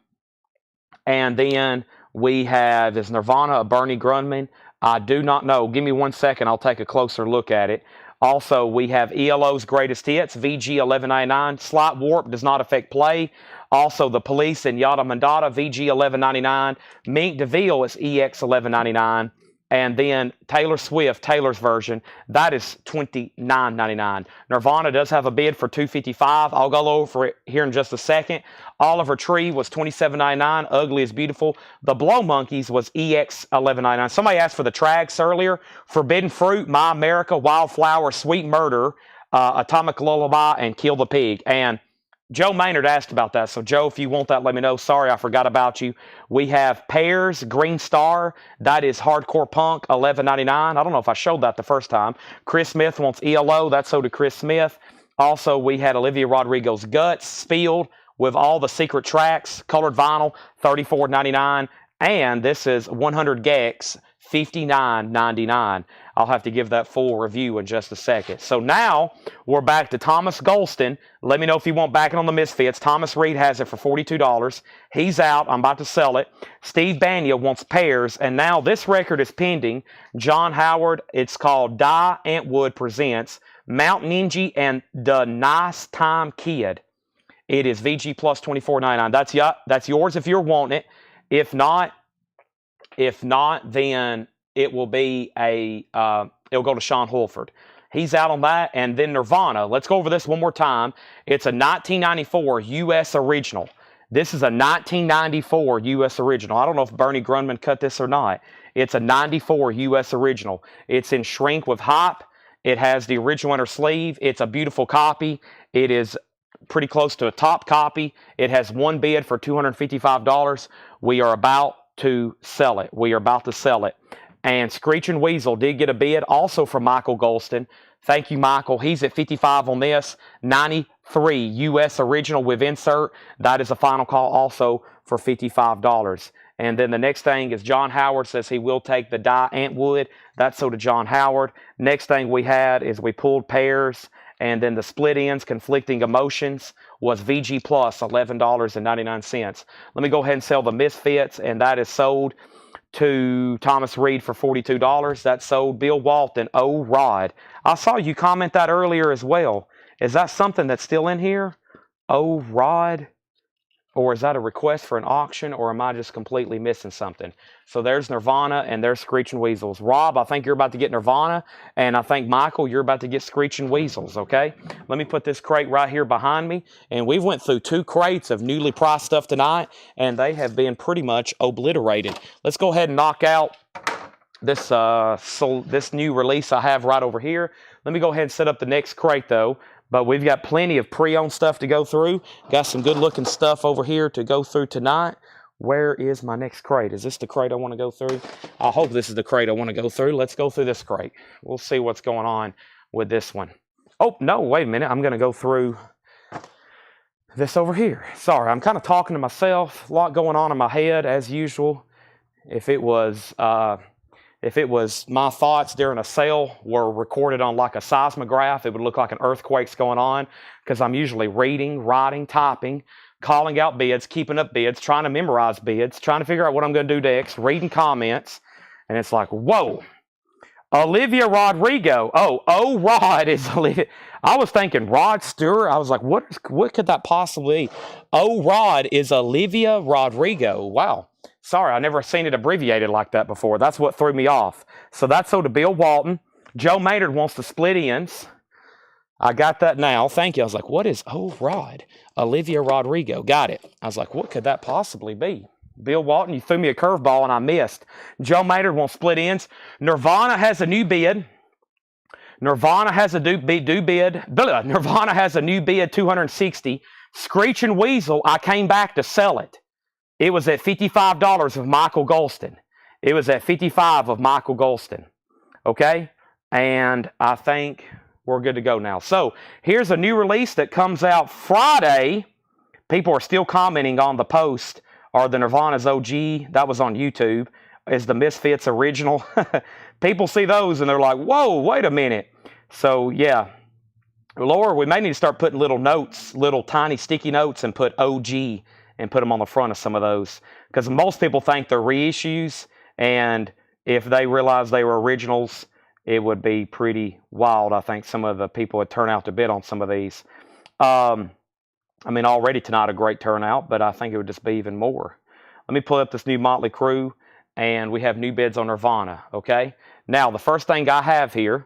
And then We have, is Nirvana a Bernie Grundman? I do not know. Give me 1 second. I'll take a closer look at it. Also, we have ELO's Greatest Hits, VG 1199. Slight Warp does not affect play. Also, The Police and Yada Mandata, VG 1199. Mink DeVille is EX 1199. And then Taylor Swift, Taylor's version, that is $29.99. Nirvana does have a bid for $255. I'll go over it here in just a second. Oliver Tree was $27.99. Ugly is Beautiful. The Blow Monkeys was EX $11.99. Somebody asked for the tracks earlier. Forbidden Fruit, My America, Wildflower, Sweet Murder, Atomic Lullaby, and Kill the Pig. And Joe Maynard asked about that. So, Joe, if you want that, let me know. Sorry, I forgot about you. We have Pears, Green Star. That is Hardcore Punk, $11.99. I don't know if I showed that the first time. Chris Smith wants ELO. That's so to Chris Smith. Also, we had Olivia Rodrigo's Guts, Spilled, with all the secret tracks, colored vinyl, $34.99. And this is 100 gecs, $59.99. I'll have to give that full review in just a second. So now we're back to Thomas Golston. Let me know if you want backing on the Misfits. Thomas Reed has it for $42. He's out. I'm about to sell it. Steve Banya wants Pears. And now this record is pending. John Howard. It's called Die Antwood Presents Mount Ninja and the Nice Time Kid. It is VG plus $24.99. That's yours if you're wanting it. If not, then it will be it'll go to Sean Holford. He's out on that. And then Nirvana. Let's go over this one more time. It's a 1994 U.S. original. This is a 1994 U.S. original. I don't know if Bernie Grundman cut this or not. It's a 94 U.S. original. It's in shrink with hype. It has the original inner sleeve. It's a beautiful copy. It is pretty close to a top copy. It has one bid for $255. We are about to sell it. And Screeching Weasel did get a bid also from Michael Golston. Thank you, Michael. He's at $55 on this. 93 U.S. original with insert. That is a final call also for $55. And then the next thing is John Howard says he will take the Die Antwood. That's so to John Howard. Next thing we had is we pulled Pears. And then the Split Ends, Conflicting Emotions, was VG plus $11.99. Let me go ahead and sell the Misfits, and that is sold to Thomas Reed for $42. That's sold Bill Walton. Oh, Rod. I saw you comment that earlier as well. Is that something that's still in here? Oh, Rod. Or is that a request for an auction, or am I just completely missing something? So there's Nirvana, and there's Screeching Weasels. Rob, I think you're about to get Nirvana, and I think, Michael, you're about to get Screeching Weasels, okay? Let me put this crate right here behind me, and we've went through 2 crates of newly priced stuff tonight, and they have been pretty much obliterated. Let's go ahead and knock out this, this new release I have right over here. Let me go ahead and set up the next crate, though. But we've got plenty of pre-owned stuff to go through. Got some good-looking stuff over here to go through tonight. Where is my next crate? Is this the crate I want to go through? I hope this is the crate I want to go through. Let's go through this crate. We'll see what's going on with this one. Oh, no, wait a minute. I'm going to go through this over here. Sorry, I'm kind of talking to myself. A lot going on in my head, as usual. If it was my thoughts during a sale were recorded on like a seismograph, it would look like an earthquake's going on, because I'm usually reading, writing, typing, calling out bids, keeping up bids, trying to memorize bids, trying to figure out what I'm going to do next, reading comments, and it's like, whoa, Olivia Rodrigo. Oh, Rod is Olivia. I was thinking Rod Stewart. I was like, what could that possibly be? Oh, Rod is Olivia Rodrigo. Wow. Sorry, I never seen it abbreviated like that before. That's what threw me off. So that's so to Bill Walton. Joe Maynard wants the Split Ends. I got that now. Thank you. I was like, what is Rod? Olivia Rodrigo. Got it. I was like, what could that possibly be? Bill Walton, you threw me a curveball and I missed. Joe Maynard wants Split Ends. Nirvana has a new bid. Nirvana has a new bid, $260. Screeching Weasel, I came back to sell it. It was at $55 of Michael Golston. It was at $55 of Michael Golston. Okay? And I think we're good to go now. So here's a new release that comes out Friday. People are still commenting on the post, or the Nirvana's OG. That was on YouTube. Is the Misfits original? People see those and they're like, whoa, wait a minute. So yeah. Laura, we may need to start putting little notes, little tiny sticky notes, and put OG and put them on the front of some of those. Because most people think they're reissues, and if they realize they were originals, it would be pretty wild. I think some of the people would turn out to bid on some of these. I mean, already tonight a great turnout, but I think it would just be even more. Let me pull up this new Motley Crue, and we have new bids on Nirvana, okay? Now, the first thing I have here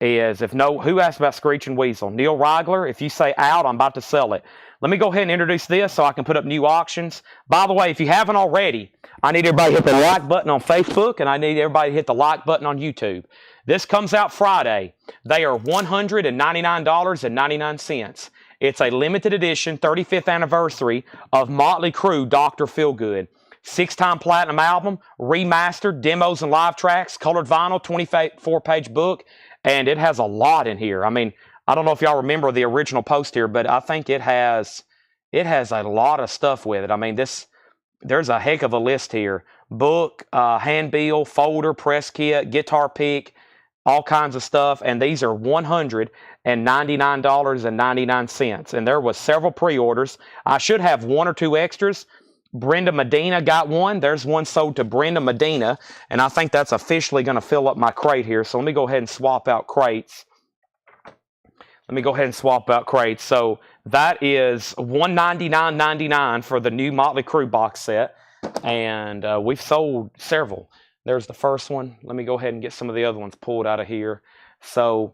is, who asked about Screeching Weasel? Neil Rigler, if you say out, I'm about to sell it. Let me go ahead and introduce this so I can put up new auctions. By the way, if you haven't already, I need everybody to hit the like button on Facebook, and I need everybody to hit the like button on YouTube. This comes out Friday. They are $199.99. It's a limited edition 35th anniversary of Motley Crue Dr. Feelgood. 6-time platinum album, remastered, demos and live tracks, colored vinyl, 24-page book, and it has a lot in here. I mean, I don't know if y'all remember the original post here, but I think it has a lot of stuff with it. I mean, there's a heck of a list here. Book, handbill, folder, press kit, guitar pick, all kinds of stuff, and these are $199.99. And there was several pre-orders. I should have one or two extras. Brenda Medina got one. There's one sold to Brenda Medina, and I think that's officially going to fill up my crate here. So let me go ahead and swap out crates. So that is $199.99 for the new Motley Crue box set, and we've sold several. There's the first one. Let me go ahead and get some of the other ones pulled out of here. So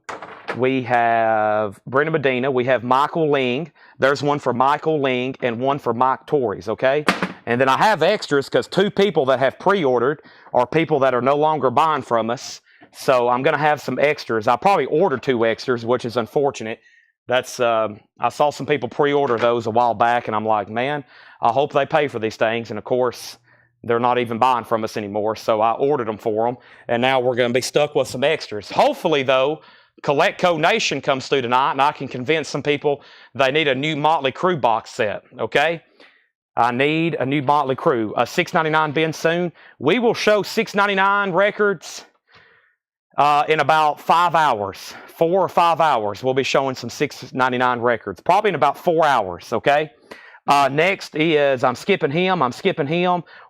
we have Brenda Medina. We have Michael Ling. There's one for Michael Ling and one for Mike Torres, okay? And then I have extras because 2 people that have pre-ordered are people that are no longer buying from us. So I'm going to have some extras. I probably ordered 2 extras, which is unfortunate. I saw some people pre-order those a while back, and I'm like, man, I hope they pay for these things. And of course, they're not even buying from us anymore, so I ordered them for them, and now we're going to be stuck with some extras. Hopefully, though, Collectibles Nation comes through tonight, and I can convince some people they need a new Motley Crue box set, okay? I need a new Motley Crue. A $6.99 bin soon. We will show $6.99 records in about 5 hours. 4 or 5 hours, we'll be showing some $6.99 records, probably in about 4 hours, okay? Next is, I'm skipping him.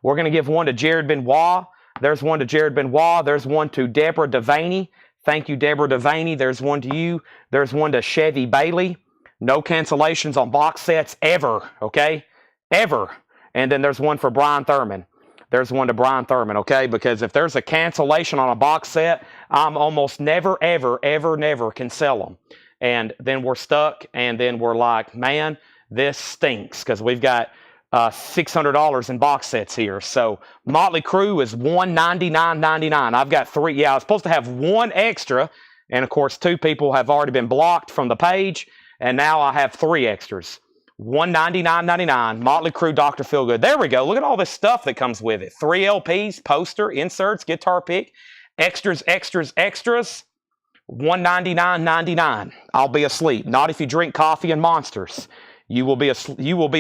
We're going to give one to Jared Benoit. There's one to Jared Benoit. There's one to Deborah Devaney. Thank you, Deborah Devaney. There's one to you. There's one to Chevy Bailey. No cancellations on box sets ever, okay? Ever. And then there's one for Brian Thurman. There's one to Brian Thurman, okay? Because if there's a cancellation on a box set, I'm almost never, ever, ever, never can sell them. And then we're stuck, and then we're like, man, this stinks because we've got $600 in box sets here. So Motley Crue is $199.99. I've got 3. Yeah, I was supposed to have 1 extra, and of course 2 people have already been blocked from the page, and now I have 3 extras. $199.99. Motley Crue Dr. Feelgood. There we go. Look at all this stuff that comes with it. 3 LPs, poster, inserts, guitar pick, extras. $199.99. I'll be asleep. Not if you drink coffee and Monsters. You will be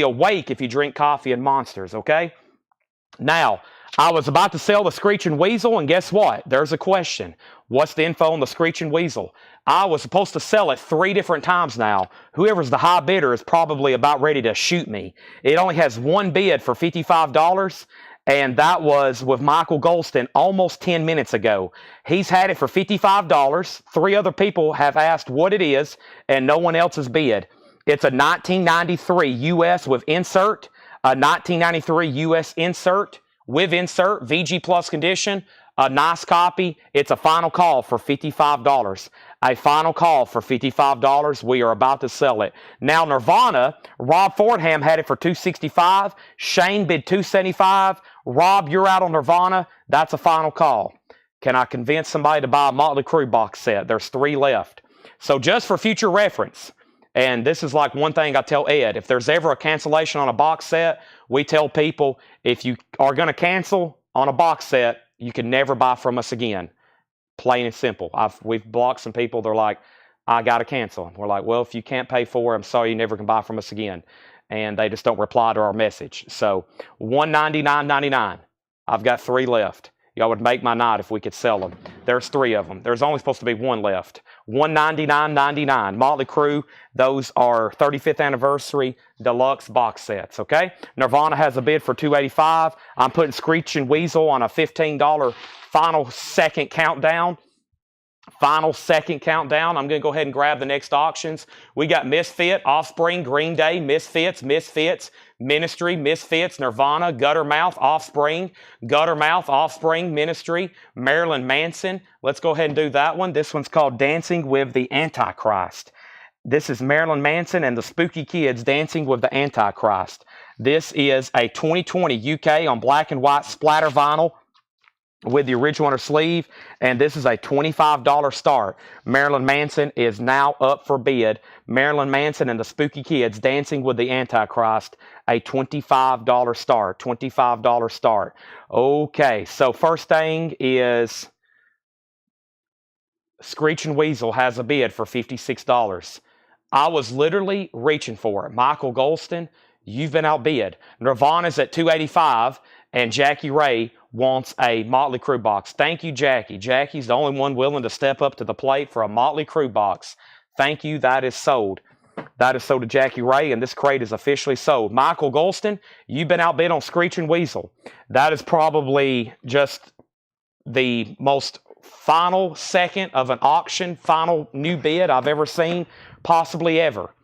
awake if you drink coffee and Monsters, okay? Now, I was about to sell the Screeching Weasel, and guess what? There's a question. What's the info on the Screeching Weasel? I was supposed to sell it 3 different times now. Whoever's the high bidder is probably about ready to shoot me. It only has 1 bid for $55, and that was with Michael Golston almost 10 minutes ago. He's had it for $55. 3 other people have asked what it is, and no one else has bid. It's a 1993 US with insert, a 1993 US insert with insert, VG Plus condition, a nice copy. It's a final call for $55. A final call for $55. We are about to sell it. Now, Nirvana, Rob Fordham had it for $265. Shane bid $275. Rob, you're out on Nirvana. That's a final call. Can I convince somebody to buy a Motley Crue box set? There's 3 left. So just for future reference, and this is like one thing I tell Ed, if there's ever a cancellation on a box set, we tell people, if you are going to cancel on a box set, you can never buy from us again. Plain and simple. We've blocked some people. They're like, I got to cancel. And we're like, well, if you can't pay for it, I'm sorry, you never can buy from us again. And they just don't reply to our message. So $199.99. I've got 3 left. Y'all would make my night if we could sell them. There's 3 of them. There's only supposed to be 1 left. $199.99. Motley Crue, those are 35th anniversary deluxe box sets, okay? Nirvana has a bid for $285. I'm putting Screeching Weasel on a $15 final second countdown. Final second countdown. I'm going to go ahead and grab the next auctions. We got Misfit, Offspring, Green Day, Misfits, Ministry, Misfits, Nirvana, Guttermouth, Offspring, Ministry, Marilyn Manson. Let's go ahead and do that one. This one's called Dancing with the Antichrist. This is Marilyn Manson and the Spooky Kids Dancing with the Antichrist. This is a 2020 UK on black and white splatter vinyl with the original on her sleeve, and this is a $25 start. Marilyn Manson is now up for bid. Marilyn Manson and the Spooky Kids Dancing with the Antichrist, a $25 start. $25 start. Okay, so first thing is Screeching Weasel has a bid for $56. I was literally reaching for it. Michael Golston, you've been outbid. Nirvana's at $285, and Jackie Ray wants a Motley Crue box. Thank you, Jackie. Jackie's the only one willing to step up to the plate for a Motley Crue box. Thank you. That is sold. That is sold to Jackie Ray, and this crate is officially sold. Michael Golston, you've been outbid on Screeching Weasel. That is probably just the most final second of an auction, final new bid I've ever seen, possibly ever.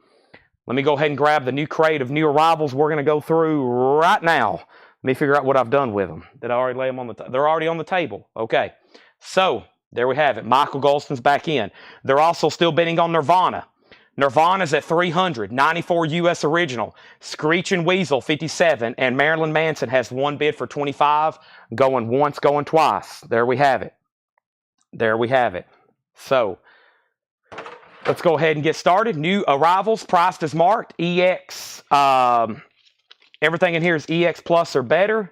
Let me go ahead and grab the new crate of new arrivals we're going to go through right now. Let me figure out what I've done with them. Did I already lay them on the table? They're already on the table. Okay. So, there we have it. Michael Golston's back in. They're also still bidding on Nirvana. Nirvana's at $300. 94 U.S. original. Screeching Weasel, $57. And Marilyn Manson has 1 bid for $25. Going once, going twice. There we have it. There we have it. So, let's go ahead and get started. New arrivals, priced as marked. EX, everything in here is EX Plus or better.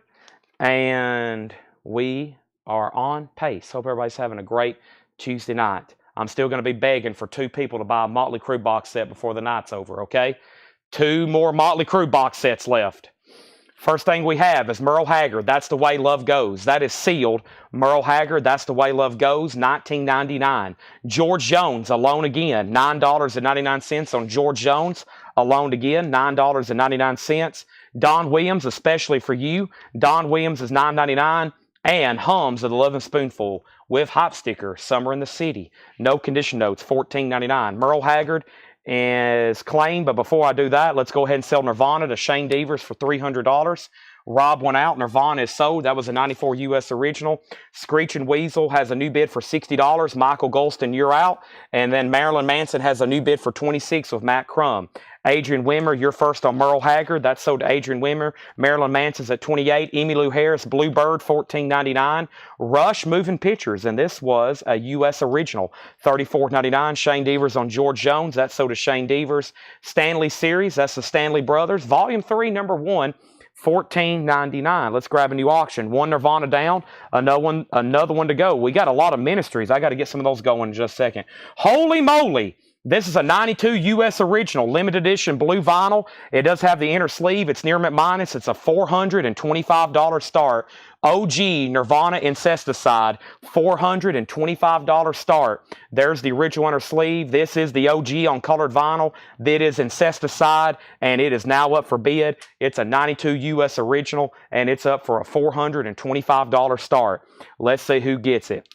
And we are on pace. Hope everybody's having a great Tuesday night. I'm still going to be begging for 2 people to buy a Motley Crue box set before the night's over, okay? 2 more Motley Crue box sets left. First thing we have is Merle Haggard, That's the Way Love Goes. That is sealed. Merle Haggard, That's the Way Love Goes, $19.99. George Jones, Alone Again, $9.99 on George Jones. Alone Again, $9.99. Don Williams, Especially for You. Don Williams is $9.99. And Hums of the Loving Spoonful with Hop Sticker, Summer in the City. No condition notes, $14.99. Merle Haggard is claimed, but before I do that, let's go ahead and sell Nirvana to Shane Devers for $300. Rob went out. Nirvana is sold. That was a 94 U.S. original. Screeching Weasel has a new bid for $60. Michael Golston, you're out. And then Marilyn Manson has a new bid for $26 with Matt Crum. Adrian Wimmer, you're first on Merle Haggard. That's sold to Adrian Wimmer. Marilyn Manson's at $28. Emmylou Harris, Bluebird, $14.99. Rush, Moving Pictures, and this was a U.S. original, $34.99. Shane Devers on George Jones. That's sold to Shane Devers. Stanley Series, that's the Stanley Brothers. Volume 3, number 1. $14.99. Let's grab a new auction. 1 Nirvana down, another one to go. We got a lot of Ministries. I got to get some of those going in just a second. Holy moly! This is a 92 U.S. original, limited edition blue vinyl. It does have the inner sleeve. It's near mint minus. It's a $425 start. OG Nirvana Incesticide, $425 start. There's the original inner sleeve. This is the OG on colored vinyl. It is Incesticide, and it is now up for bid. It's a 92 U.S. original, and it's up for a $425 start. Let's see who gets it.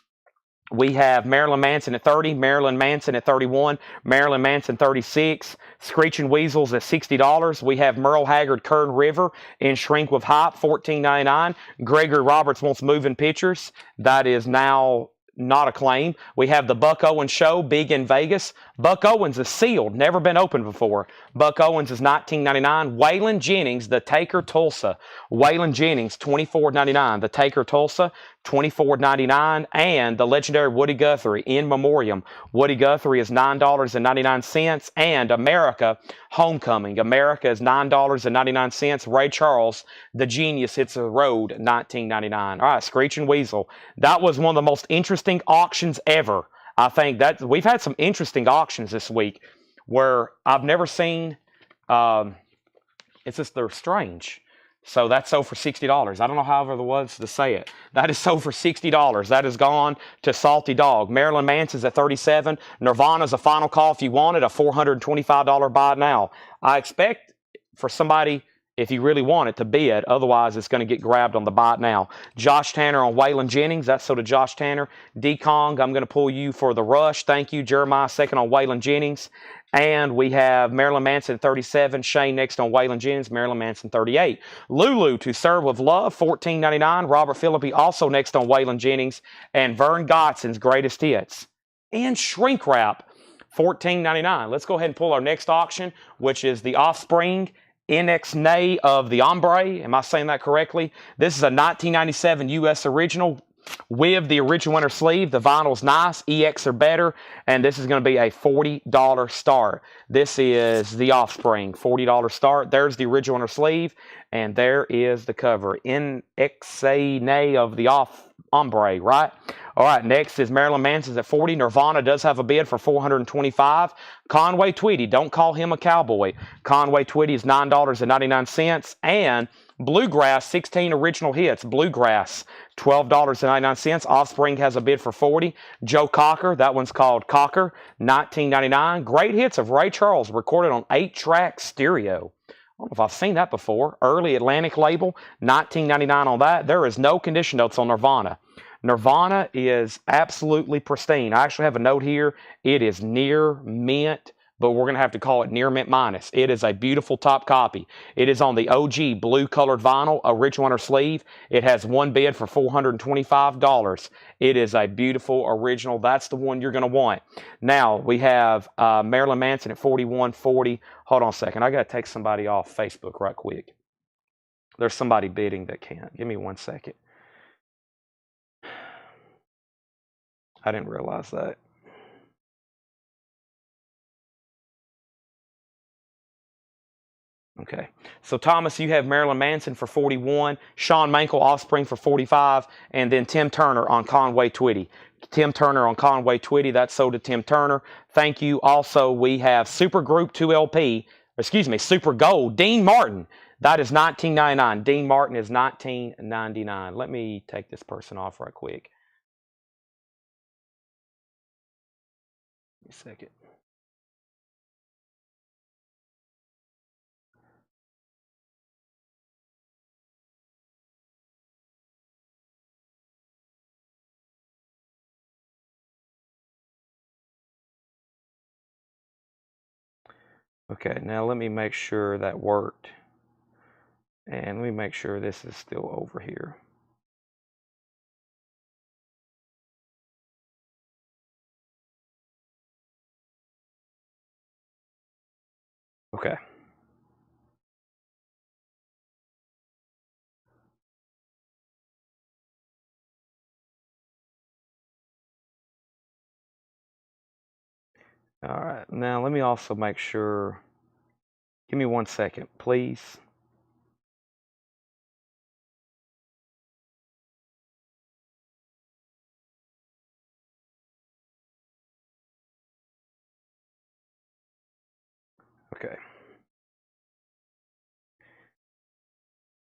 We have Marilyn Manson at 30, Marilyn Manson at 31, Marilyn Manson 36, Screeching Weasels at $60. We have Merle Haggard, Kern River in Shrink with Hype, $14.99. Gregory Roberts wants Moving Pictures. That is now not a claim. We have the Buck Owens Show, Big in Vegas. Buck Owens is sealed, never been opened before. Buck Owens is $19.99. Waylon Jennings, The Taker Tulsa. Waylon Jennings, $24.99. The Taker Tulsa, $24.99. And the legendary Woody Guthrie, In Memoriam. Woody Guthrie is $9.99. And America, Homecoming. America is $9.99. Ray Charles, The Genius Hits the Road, $19.99. All right, Screeching Weasel. That was one of the most interesting auctions ever. I think that we've had some interesting auctions this week where I've never seen, it's just, they're strange. So that's sold for $60. I don't know however the was to say it. That is sold for $60. That is gone to Salty Dog. Marilyn Manson's at $37. Nirvana's a final call if you want it, a $425 buy now. I expect for somebody, if you really want it, to bid. Otherwise, it's going to get grabbed on the buy it now. Josh Tanner on Waylon Jennings. That's sold to Josh Tanner. D Kong, I'm going to pull you for the rush. Thank you. Jeremiah second on Waylon Jennings. And we have Marilyn Manson 37, Shane next on Waylon Jennings, Marilyn Manson 38. Lulu to Serve with Love, $14.99. Robert Phillippe also next on Waylon Jennings. And Vern Godson's Greatest Hits. And Shrink Wrap, $14.99. Let's go ahead and pull our next auction, which is the Offspring NX Nay of the Ombre. Am I saying that correctly? This is a 1997 U.S. original with the original winter sleeve. The vinyl's nice. EX are better. And this is going to be a $40 start. This is the Offspring. $40 start. There's the original winter sleeve. And there is the cover. NX Nay of the Ombre, right? All right, next is Marilyn Manson's at $40. Nirvana does have a bid for $425. Conway Twitty, don't call him a cowboy. Conway Twitty is $9.99. And Bluegrass, 16 original hits. Bluegrass, $12.99. Offspring has a bid for $40. Joe Cocker, that one's called Cocker, $19.99. Great hits of Ray Charles, recorded on 8-track stereo. I don't know if I've seen that before. Early Atlantic label, $19.99 on that. There is no condition notes on Nirvana. Nirvana is absolutely pristine. I actually have a note here. It is near mint, but we're going to have to call it near mint minus. It is a beautiful top copy. It is on the OG blue colored vinyl, original winter sleeve. It has one bid for $425. It is a beautiful original. That's the one you're going to want. Now, we have Marilyn Manson at $41.40. Hold on a second. I got to take somebody off Facebook right quick. There's somebody bidding that can't. Give me 1 second. I didn't realize that. Okay. So, Thomas, you have Marilyn Manson for $41, Shawn Mankel, Offspring for $45, and then Tim Turner on Conway Twitty. Tim Turner on Conway Twitty, that's sold to Tim Turner. Thank you. Also, we have Super Group 2LP, Super Gold, Dean Martin. That is $19.99. Dean Martin is $19.99. Let me take this person off right quick. A second. Okay, now let me make sure that worked. And let me make sure this is still over here. Okay. All right, now let me also make sure. Give me 1 second, please. Okay.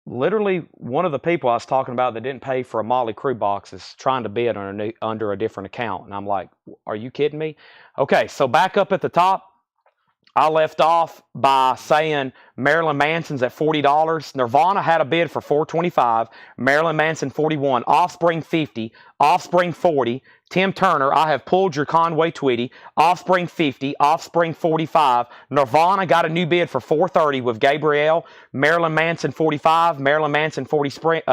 Literally, one of the people I was talking about that didn't pay for a Motley Crue box is trying to bid under a different account. And I'm like, are you kidding me? Okay, so back up at the top, I left off by saying Marilyn Manson's at $40. Nirvana had a bid for $425. Marilyn Manson $41. Offspring $50. Offspring $40. Tim Turner, I have pulled your Conway Twitty. Offspring $50. Offspring $45. Nirvana got a new bid for $430 with Gabrielle. Marilyn Manson $45. Marilyn Manson 46.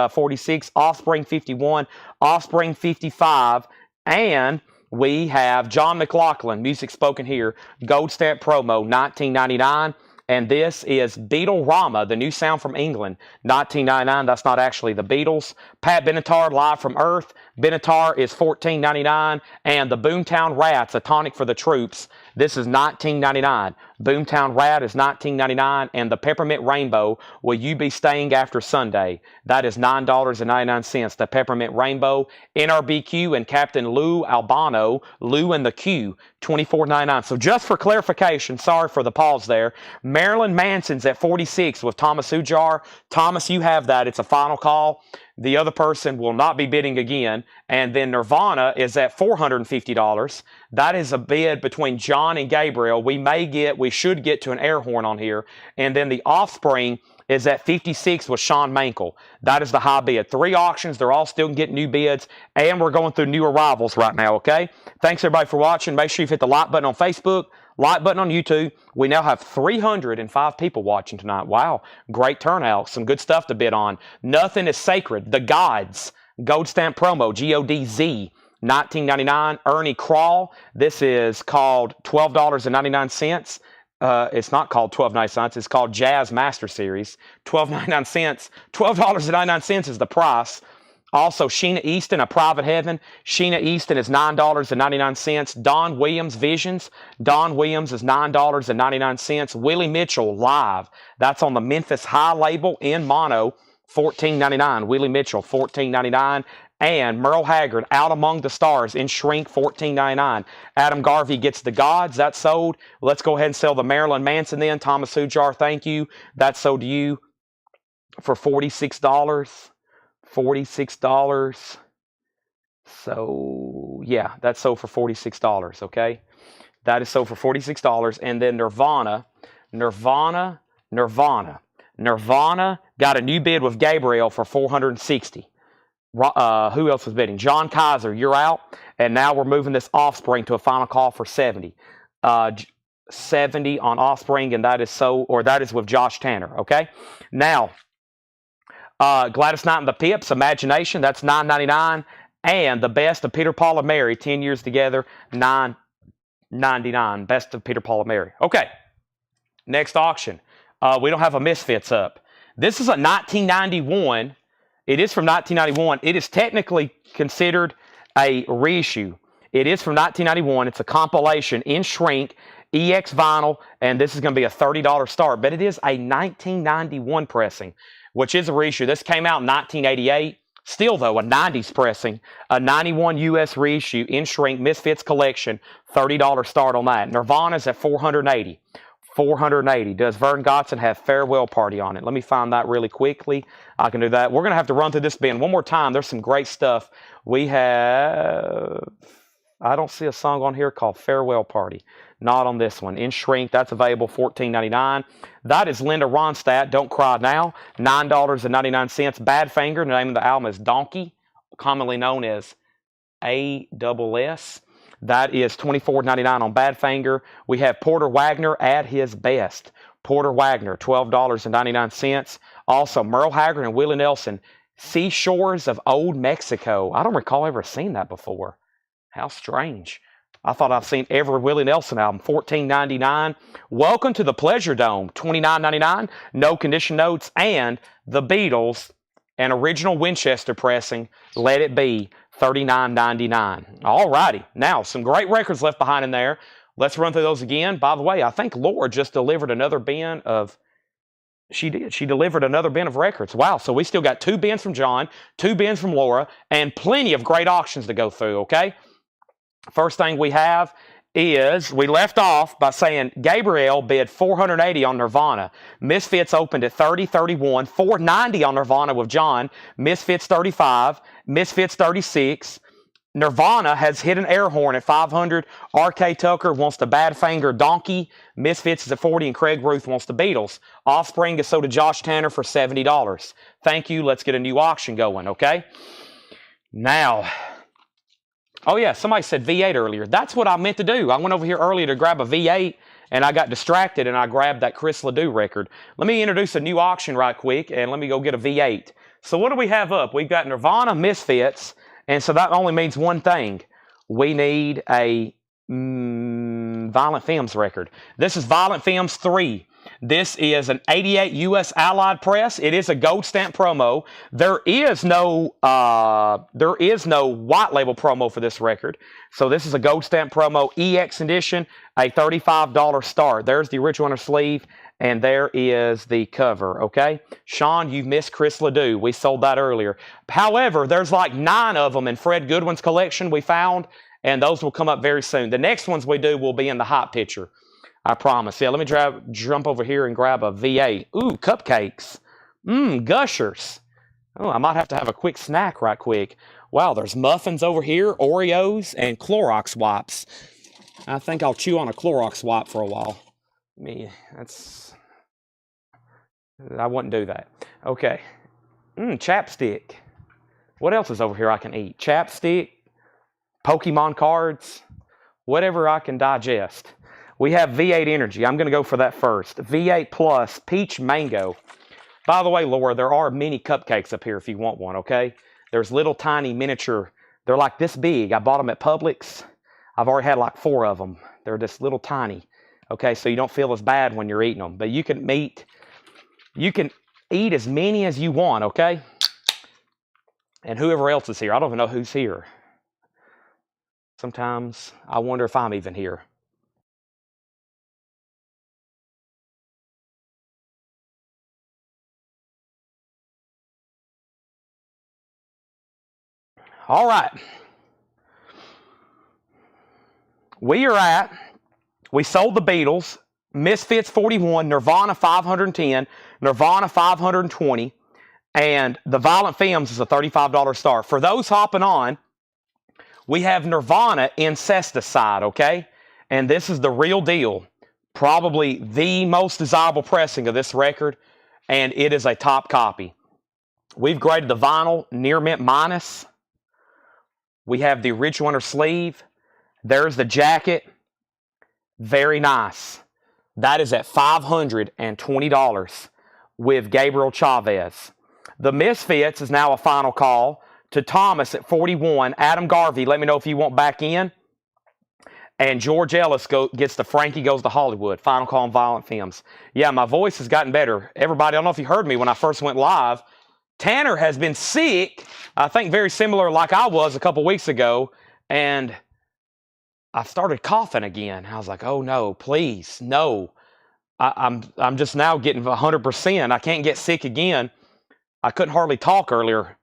Offspring $51. Offspring $55. And we have John McLaughlin, Music Spoken Here, Gold Stamp Promo, $19.99. And this is Beatle-Rama, the new sound from England, $19.99. That's not actually the Beatles. Pat Benatar, Live from Earth, Benatar is $14.99. And the Boomtown Rat's a tonic for the troops. This is $19.99. Boomtown Rat is $19.99. And the Peppermint Rainbow, Will You Be Staying After Sunday? That is $9.99. The Peppermint Rainbow. NRBQ and Captain Lou Albano, Lou and the Q, $24.99. So just for clarification, sorry for the pause there, Marilyn Manson's at 46 with Thomas Ujar. Thomas, you have that. It's a final call. The other person will not be bidding again. And then Nirvana is at $450. That is a bid between John and Gabriel. We should get to an air horn on here. And then the Offspring is at 56 with Sean Mankel. That is the high bid. 3 auctions. They're all still getting new bids. And we're going through new arrivals right now, okay? Thanks, everybody, for watching. Make sure you hit the like button on Facebook, like button on YouTube. We now have 305 people watching tonight. Wow, great turnout. Some good stuff to bid on. Nothing is Sacred. The Gods. Gold Stamp Promo. GODZ. $19.99. Ernie Crawl. This is called $12.99. It's not called $12.99. It's called Jazz Master Series. $12.99. $12.99 is the price. Also, Sheena Easton, A Private Heaven. Sheena Easton is $9.99. Don Williams, Visions. Don Williams is $9.99. Willie Mitchell, Live. That's on the Memphis High label in mono, $14.99. Willie Mitchell, $14.99. And Merle Haggard, Out Among the Stars in shrink, $14.99. Adam Garvey gets The Gods. That's sold. Let's go ahead and sell the Marilyn Manson then. Thomas Ujar, thank you. That's sold to you for $46. $46. So, yeah, that's sold for $46, okay? That is sold for $46. And then Nirvana got a new bid with Gabriel for $460. Who else was bidding? John Kaiser, you're out. And now we're moving this Offspring to a final call for $70. 70 on Offspring, and that is with Josh Tanner, okay? Now, Gladys Knight and the Pips, Imagination, that's $9.99. And the Best of Peter, Paul, and Mary, 10 years together, $9.99. Best of Peter, Paul, and Mary. Okay, next auction. We don't have a Misfits up. This is a 1991. It is from 1991. It is technically considered a reissue. It is from 1991. It's a compilation in shrink, EX vinyl, and this is going to be a $30 start. But it is a 1991 pressing, which is a reissue. This came out in 1988. Still, though, a 90s pressing, a 91 US reissue in shrink, Misfits collection, $30 start on that. Nirvana's at $480. $480. Does Vern Gotson have Farewell Party on it? Let me find that really quickly. I can do that. We're going to have to run through this bin one more time. There's some great stuff. We have, I don't see a song on here called Farewell Party. Not on this one. In shrink, that's available, $14.99. That is Linda Ronstadt, Don't Cry Now, $9.99. Badfinger, the name of the album is Donkey, commonly known as ASS. That is $24.99 on Badfinger. We have Porter Wagner at his best. Porter Wagner, $12.99. Also, Merle Haggard and Willie Nelson, Seashores of Old Mexico. I don't recall ever seeing that before. How strange. I thought I've seen every Willie Nelson album, $14.99. Welcome to the Pleasure Dome, $29.99. No Condition Notes. And the Beatles, an original Winchester pressing, Let It Be, $39.99. All righty. Now, some great records left behind in there. Let's run through those again. By the way, I think Laura just delivered another bin of... She did. She delivered another bin of records. Wow. So we still got 2 bins from John, 2 bins from Laura, and plenty of great auctions to go through, okay? First thing we have is, we left off by saying Gabriel bid $480 on Nirvana. Misfits opened at $30, $31, $490 on Nirvana with John. Misfits $35, Misfits $36. Nirvana has hit an air horn at $500. R.K. Tucker wants the Badfinger Donkey. Misfits is at $40, and Craig Ruth wants the Beatles. Offspring is sold to Josh Tanner for $70. Thank you. Let's get a new auction going, okay? Now... Oh, yeah, somebody said V8 earlier. That's what I meant to do. I went over here earlier to grab a V8, and I got distracted, and I grabbed that Chris Ledoux record. Let me introduce a new auction right quick, and let me go get a V8. So what do we have up? We've got Nirvana, Misfits, and so that only means one thing. We need a Violent Femmes record. This is Violent Femmes 3. This is an 88 U.S. Allied press. It is a gold stamp promo. There is no white label promo for this record. So this is a gold stamp promo EX edition, a $35 start. There's the original inner sleeve, and there is the cover, okay? Sean, you've missed Chris Ledoux. We sold that earlier. However, there's like 9 of them in Fred Goodwin's collection we found, and those will come up very soon. The next ones we do will be in the hot picture. I promise. Yeah, let me jump over here and grab a V8. Ooh, cupcakes. Gushers. Oh, I might have to have a quick snack right quick. Wow, there's muffins over here, Oreos, and Clorox wipes. I think I'll chew on a Clorox wipe for a while. I wouldn't do that. Okay. Chapstick. What else is over here I can eat? Chapstick, Pokemon cards, whatever I can digest. We have V8 Energy. I'm going to go for that first. V8 Plus Peach Mango. By the way, Laura, there are mini cupcakes up here if you want one, okay? There's little tiny miniature. They're like this big. I bought them at Publix. I've already had like 4 of them. They're just little tiny, okay? So you don't feel as bad when you're eating them. But you can eat as many as you want, okay? And whoever else is here. I don't even know who's here. Sometimes I wonder if I'm even here. All right. We sold the Beatles, Misfits 41, Nirvana 510, Nirvana 520, and the Violent Femmes is a $35 start. For those hopping on, we have Nirvana Incesticide, okay? And this is the real deal. Probably the most desirable pressing of this record, and it is a top copy. We've graded the vinyl near mint minus. We have the original inner sleeve. There's the jacket. Very nice. That is at $520 with Gabriel Chavez. The Misfits is now a final call to Thomas at 41. Adam Garvey, let me know if you want back in. And George Ellis gets the Frankie Goes to Hollywood. Final call on Violent Femmes. Yeah, my voice has gotten better. Everybody, I don't know if you heard me when I first went live. Tanner has been sick, I think very similar like I was a couple weeks ago, and I started coughing again. I was like, oh no, please, no. I'm just now getting 100%. I can't get sick again. I couldn't hardly talk earlier.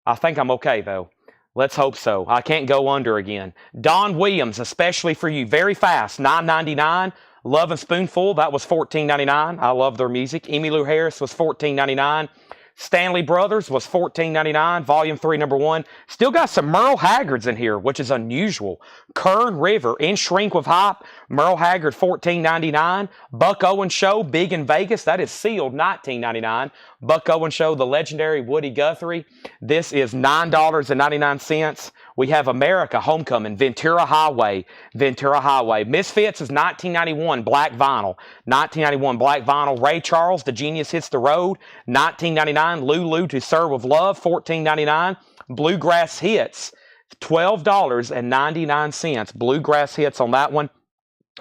I think I'm okay though. Let's hope so. I can't go under again. Don Williams, especially for you, very fast, $9.99. Love and Spoonful, that was $14.99. I love their music. Emmylou Harris was $14.99. Stanley Brothers was $14.99, Volume 3, Number 1. Still got some Merle Haggards in here, which is unusual. Kern River, In Shrink with Hype, Merle Haggard, $14.99. Buck Owens Show, Big in Vegas, that is sealed, $19.99. Buck Owens Show, the legendary Woody Guthrie, this is $9.99. We have America Homecoming, Ventura Highway. Misfits is $19.91, black vinyl. $19.91, black vinyl. Ray Charles, The Genius Hits the Road, $19.99. Lulu to Serve with Love, $14.99. Bluegrass Hits, $12.99. Bluegrass Hits on that one.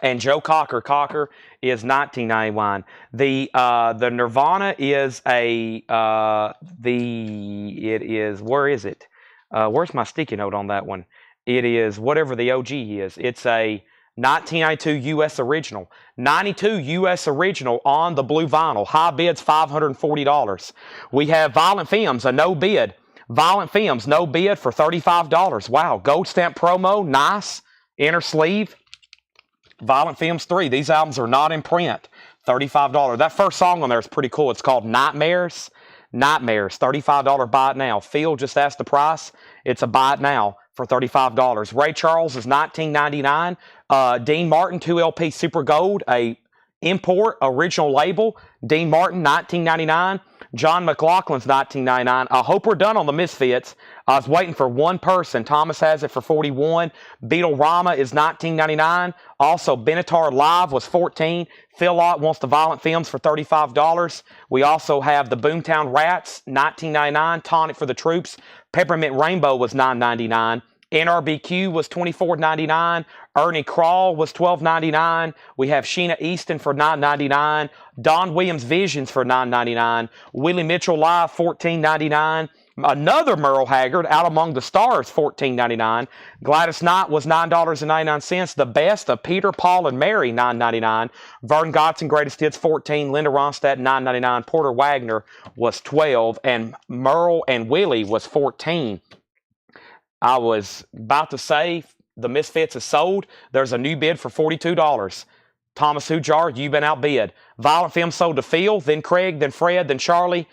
And Joe Cocker is $19.91. The Nirvana is where is it? Where's my sticky note on that one? It is whatever the OG is. It's a 1992 U.S. original. 92 U.S. original on the blue vinyl. High bid's $540. We have Violent Femmes, a no bid. Violent Femmes, no bid for $35. Wow, gold stamp promo, nice. Inner sleeve. Violent Femmes 3. These albums are not in print. $35. That first song on there is pretty cool. It's called Nightmares. $35 buy it now. Phil just asked the price. It's a buy it now for $35. Ray Charles is $19.99. Dean Martin 2LP Super Gold, a import original label. Dean Martin $19.99. John McLaughlin's $19.99. I hope we're done on the Misfits. I was waiting for one person. Thomas has it for $41. Beatle-Rama is $19.99. Also, Benatar Live was $14. Phil Ott wants the Violent Femmes for $35. We also have the Boomtown Rats, $19.99. Tonic for the Troops. Peppermint Rainbow was $9.99. NRBQ was $24.99. Ernie Crawl was $12.99. We have Sheena Easton for $9.99. Don Williams Visions for $9.99. Willie Mitchell Live, $14.99. Another Merle Haggard, Out Among the Stars, $14.99. Gladys Knight was $9.99. The Best of Peter, Paul, and Mary, $9.99. Vern Godson, Greatest Hits, $14. Linda Ronstadt, $9.99. Porter Wagner was $12. And Merle and Willie was $14. I was about to say the Misfits is sold. There's a new bid for $42. Thomas Hujar, you've been outbid. Violent Film sold to Phil, then Craig, then Fred, then Charlie.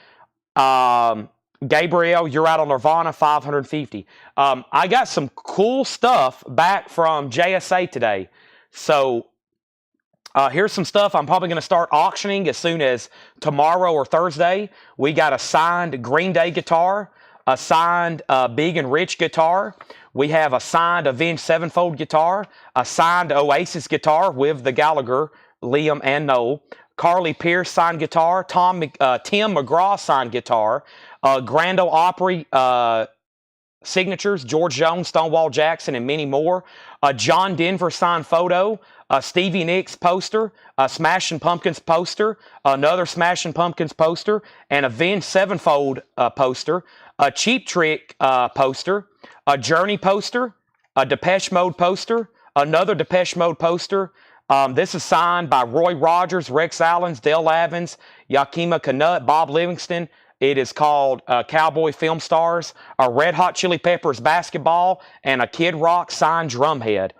Gabriel, you're out on Nirvana, $550. I got some cool stuff back from JSA today. So here's some stuff I'm probably going to start auctioning as soon as tomorrow or Thursday. We got a signed Green Day guitar, a signed Big and Rich guitar. We have a signed Avenged Sevenfold guitar, a signed Oasis guitar with the Gallagher, Liam, and Noel. Carly Pierce signed guitar, Tim McGraw signed guitar, Grand Ole Opry signatures, George Jones, Stonewall Jackson, and many more. John Denver signed photo, Stevie Nicks poster, a Smashing Pumpkins poster, another Smashing Pumpkins poster, an Avenged Sevenfold poster, a Cheap Trick poster, a Journey poster, a Depeche Mode poster, another Depeche Mode poster. This is signed by Roy Rogers, Rex Allens, Dale Evans, Yakima Canutt, Bob Livingston. It is called Cowboy Film Stars, a Red Hot Chili Peppers basketball, and a Kid Rock signed drumhead.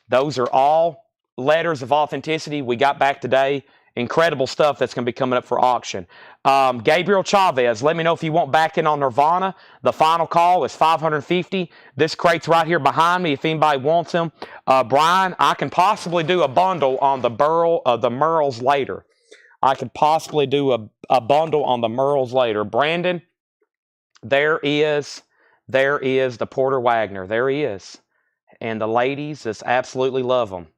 Those are all letters of authenticity we got back today. Incredible stuff that's going to be coming up for auction. Gabriel Chavez, let me know if you want back in on Nirvana. The final call is $550. This crate's right here behind me if anybody wants them. Brian, I can possibly do a bundle on the Merles later. I could possibly do a bundle on the Merles later. Brandon, there is the Porter Wagner. There he is. And the ladies just absolutely love them.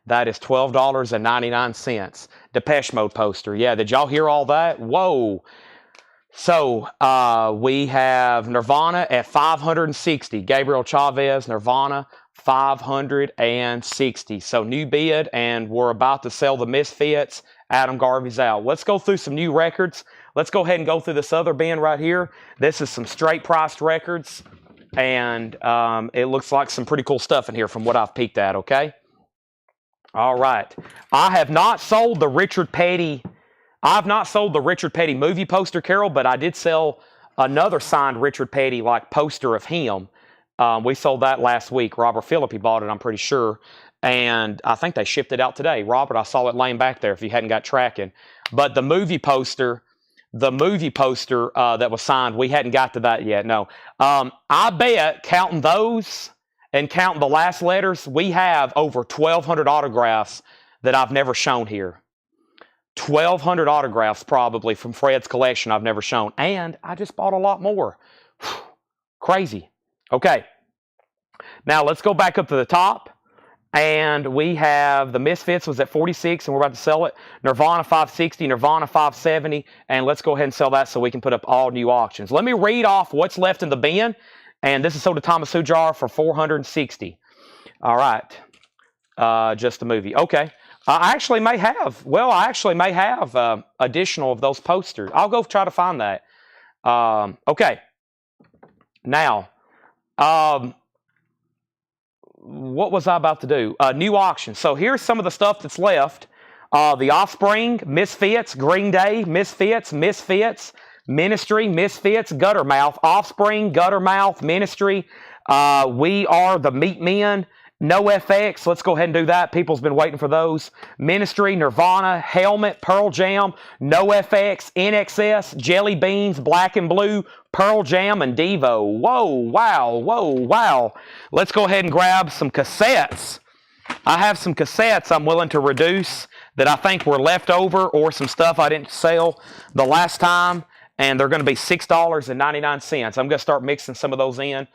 That is $12.99. Depeche Mode poster. Yeah, did y'all hear all that? Whoa. So we have Nirvana at $560. Gabriel Chavez, Nirvana, $560. So new bid, and we're about to sell the Misfits. Adam Garvey's out. Let's go through some new records. Let's go ahead and go through this other bin right here. This is some straight priced records, and it looks like some pretty cool stuff in here from what I've peeked at, okay? All right. I have not sold the Richard Petty movie poster, Carol, but I did sell another signed Richard Petty like poster of him. We sold that last week. Robert Phillippe bought it, I'm pretty sure. And I think they shipped it out today. Robert, I saw it laying back there if you hadn't got tracking. But the movie poster that was signed, we hadn't got to that yet, no. I bet, counting those and counting the last letters, we have over 1,200 autographs that I've never shown here. 1,200 autographs probably from Fred's collection I've never shown. And I just bought a lot more. Crazy. Okay. Now let's go back up to the top. And we have the Misfits was at 46, and we're about to sell it. Nirvana 560, Nirvana 570, and let's go ahead and sell that so we can put up all new auctions. Let me read off what's left in the bin, and this is sold to Thomas Hujar for $460. All right, just the movie. Okay, I actually may have additional of those posters. I'll go try to find that. Okay, now. What was I about to do? New auction. So here's some of the stuff that's left. The Offspring, Misfits, Green Day, Misfits, Ministry, Misfits, Guttermouth, Offspring, Guttermouth, Ministry. We Are the Meat Men, No FX. Let's go ahead and do that. People's been waiting for those. Ministry, Nirvana, Helmet, Pearl Jam, No FX, NXS, Jelly Beans, Black and Blue, Pearl Jam, and Devo. Whoa, wow. Let's go ahead and grab some cassettes. I have some cassettes I'm willing to reduce that I think were left over, or some stuff I didn't sell the last time, and they're going to be $6.99. I'm going to start mixing some of those in.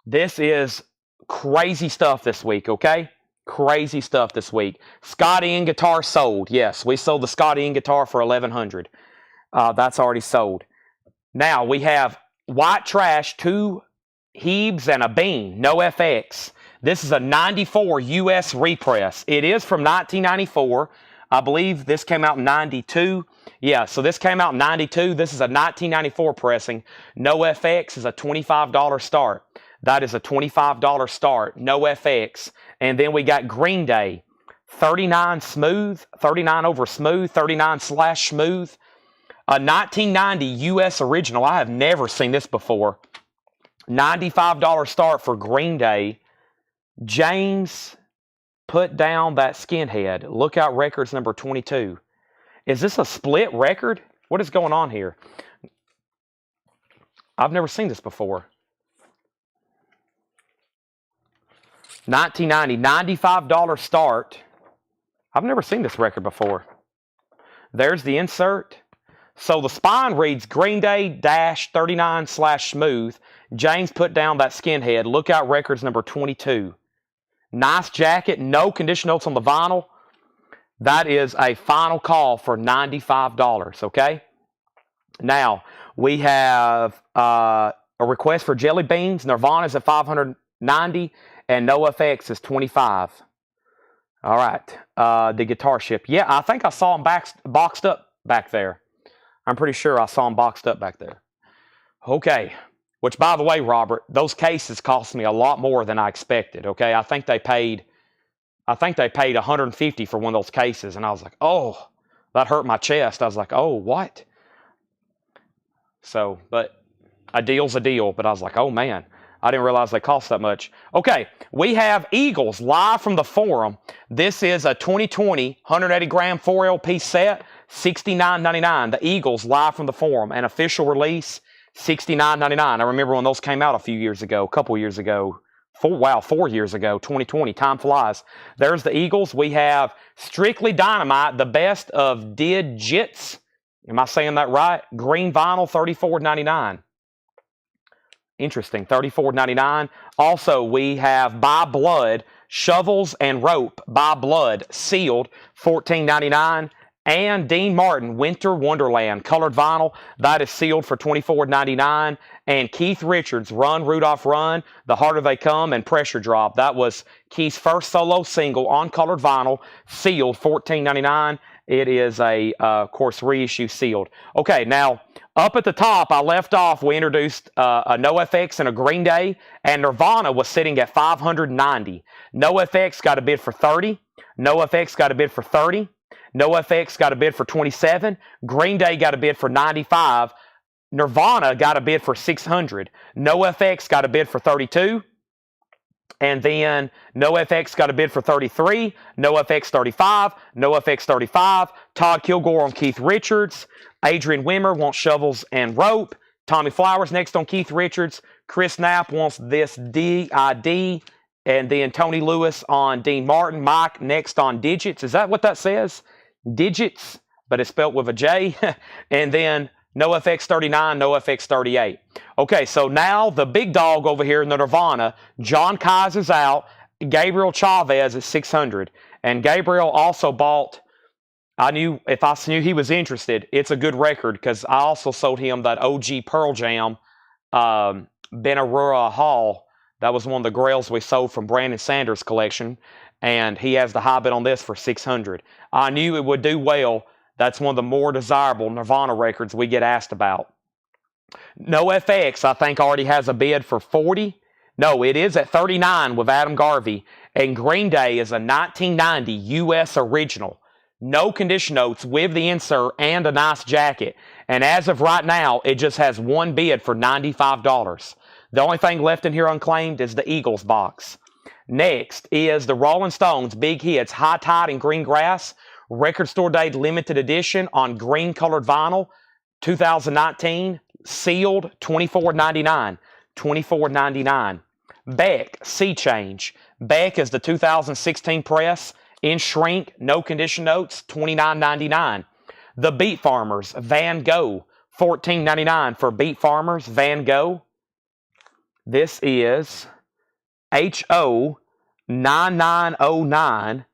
This is crazy stuff this week, okay? Crazy stuff this week. Scott Ian guitar sold. Yes, we sold the Scott Ian guitar for $1,100. That's already sold. Now we have White Trash, 2 Hebes and a Bean, no FX. This is a 94 US repress. It is from 1994. I believe this came out in 92. Yeah, so this came out in 92. This is a 1994 pressing. No FX is a $25 start. That is a $25 start. No FX. And then we got Green Day. 39 smooth, 39 over smooth, 39 slash smooth. A 1990 US original. I have never seen this before. $95 start for Green Day. James, put down that skinhead. Lookout Records number 22. Is this a split record? What is going on here? I've never seen this before. 1990, $95 start. I've never seen this record before. There's the insert. So the spine reads Green Day -39 slash smooth. James, put down that skinhead. Lookout Records number 22. Nice jacket. No condition notes on the vinyl. That is a final call for $95. Okay. Now we have a request for Jelly Beans. Nirvana's at $590 and NoFX is $25. All right. The Guitar Ship. Yeah, I think I saw him boxed up back there. I'm pretty sure I saw them boxed up back there. Okay. Which, by the way, Robert, those cases cost me a lot more than I expected. Okay. I think they paid $150 for one of those cases. And I was like, oh, that hurt my chest. I was like, oh, what? So, but a deal's a deal. But I was like, oh, man, I didn't realize they cost that much. Okay. We have Eagles live from the forum. This is a 2020 180 gram 4LP set. $69.99. The Eagles live from the forum. An official release, $69.99. I remember when those came out a few years ago, a couple years ago. 4 years ago, 2020. Time flies. There's the Eagles. We have Strictly Dynamite, the best of Digits. Am I saying that right? Green vinyl, $34.99. Interesting, $34.99. Also, we have By Blood, Shovels and Rope, By Blood, sealed, $14.99. And Dean Martin, Winter Wonderland, colored vinyl, that is sealed for $24.99. And Keith Richards, Run, Rudolph, Run, The Harder They Come, and Pressure Drop. That was Keith's first solo single on colored vinyl, sealed, $14.99. It is of course, reissue sealed. Okay, now, up at the top, I left off, we introduced a NoFX and a Green Day, and Nirvana was sitting at $590. NoFX got a bid for $30. NoFX got a bid for $30. NoFX got a bid for $27. Green Day got a bid for $95. Nirvana got a bid for $600. NoFX got a bid for $32. And then NoFX got a bid for $33. NoFX $35. NoFX $35. Todd Kilgore on Keith Richards. Adrian Wimmer wants Shovels and Rope. Tommy Flowers next on Keith Richards. Chris Knapp wants This D.I.D. And then Tony Lewis on Dean Martin. Mike next on Digits. Is that what that says? Digits, but it's spelled with a J. And then NoFX 39, NoFX 38. Okay, so now the big dog over here in the Nirvana, John Kaiser's out. Gabriel Chavez is $600. And Gabriel also bought, if I knew he was interested, it's a good record because I also sold him that OG Pearl Jam Ben-Aurora Hall. That was one of the grails we sold from Brandon Sanders' collection. And he has the high bid on this for $600. I knew it would do well. That's one of the more desirable Nirvana records we get asked about. NoFX, I think, already has a bid for $40. No, it is at $39 with Adam Garvey. And Green Day is a 1990 US original. No condition notes with the insert and a nice jacket. And as of right now, it just has one bid for $95. The only thing left in here unclaimed is the Eagles box. Next is the Rolling Stones Big Hits High Tide and Green Grass. Record store date limited edition on green colored vinyl. 2019. Sealed. $24.99. $24.99. Beck Sea Change. Beck is the 2016 press. In shrink. No condition notes. $29.99. The Beat Farmers Van Gogh. $14.99 for Beat Farmers Van Gogh. This is HO 9909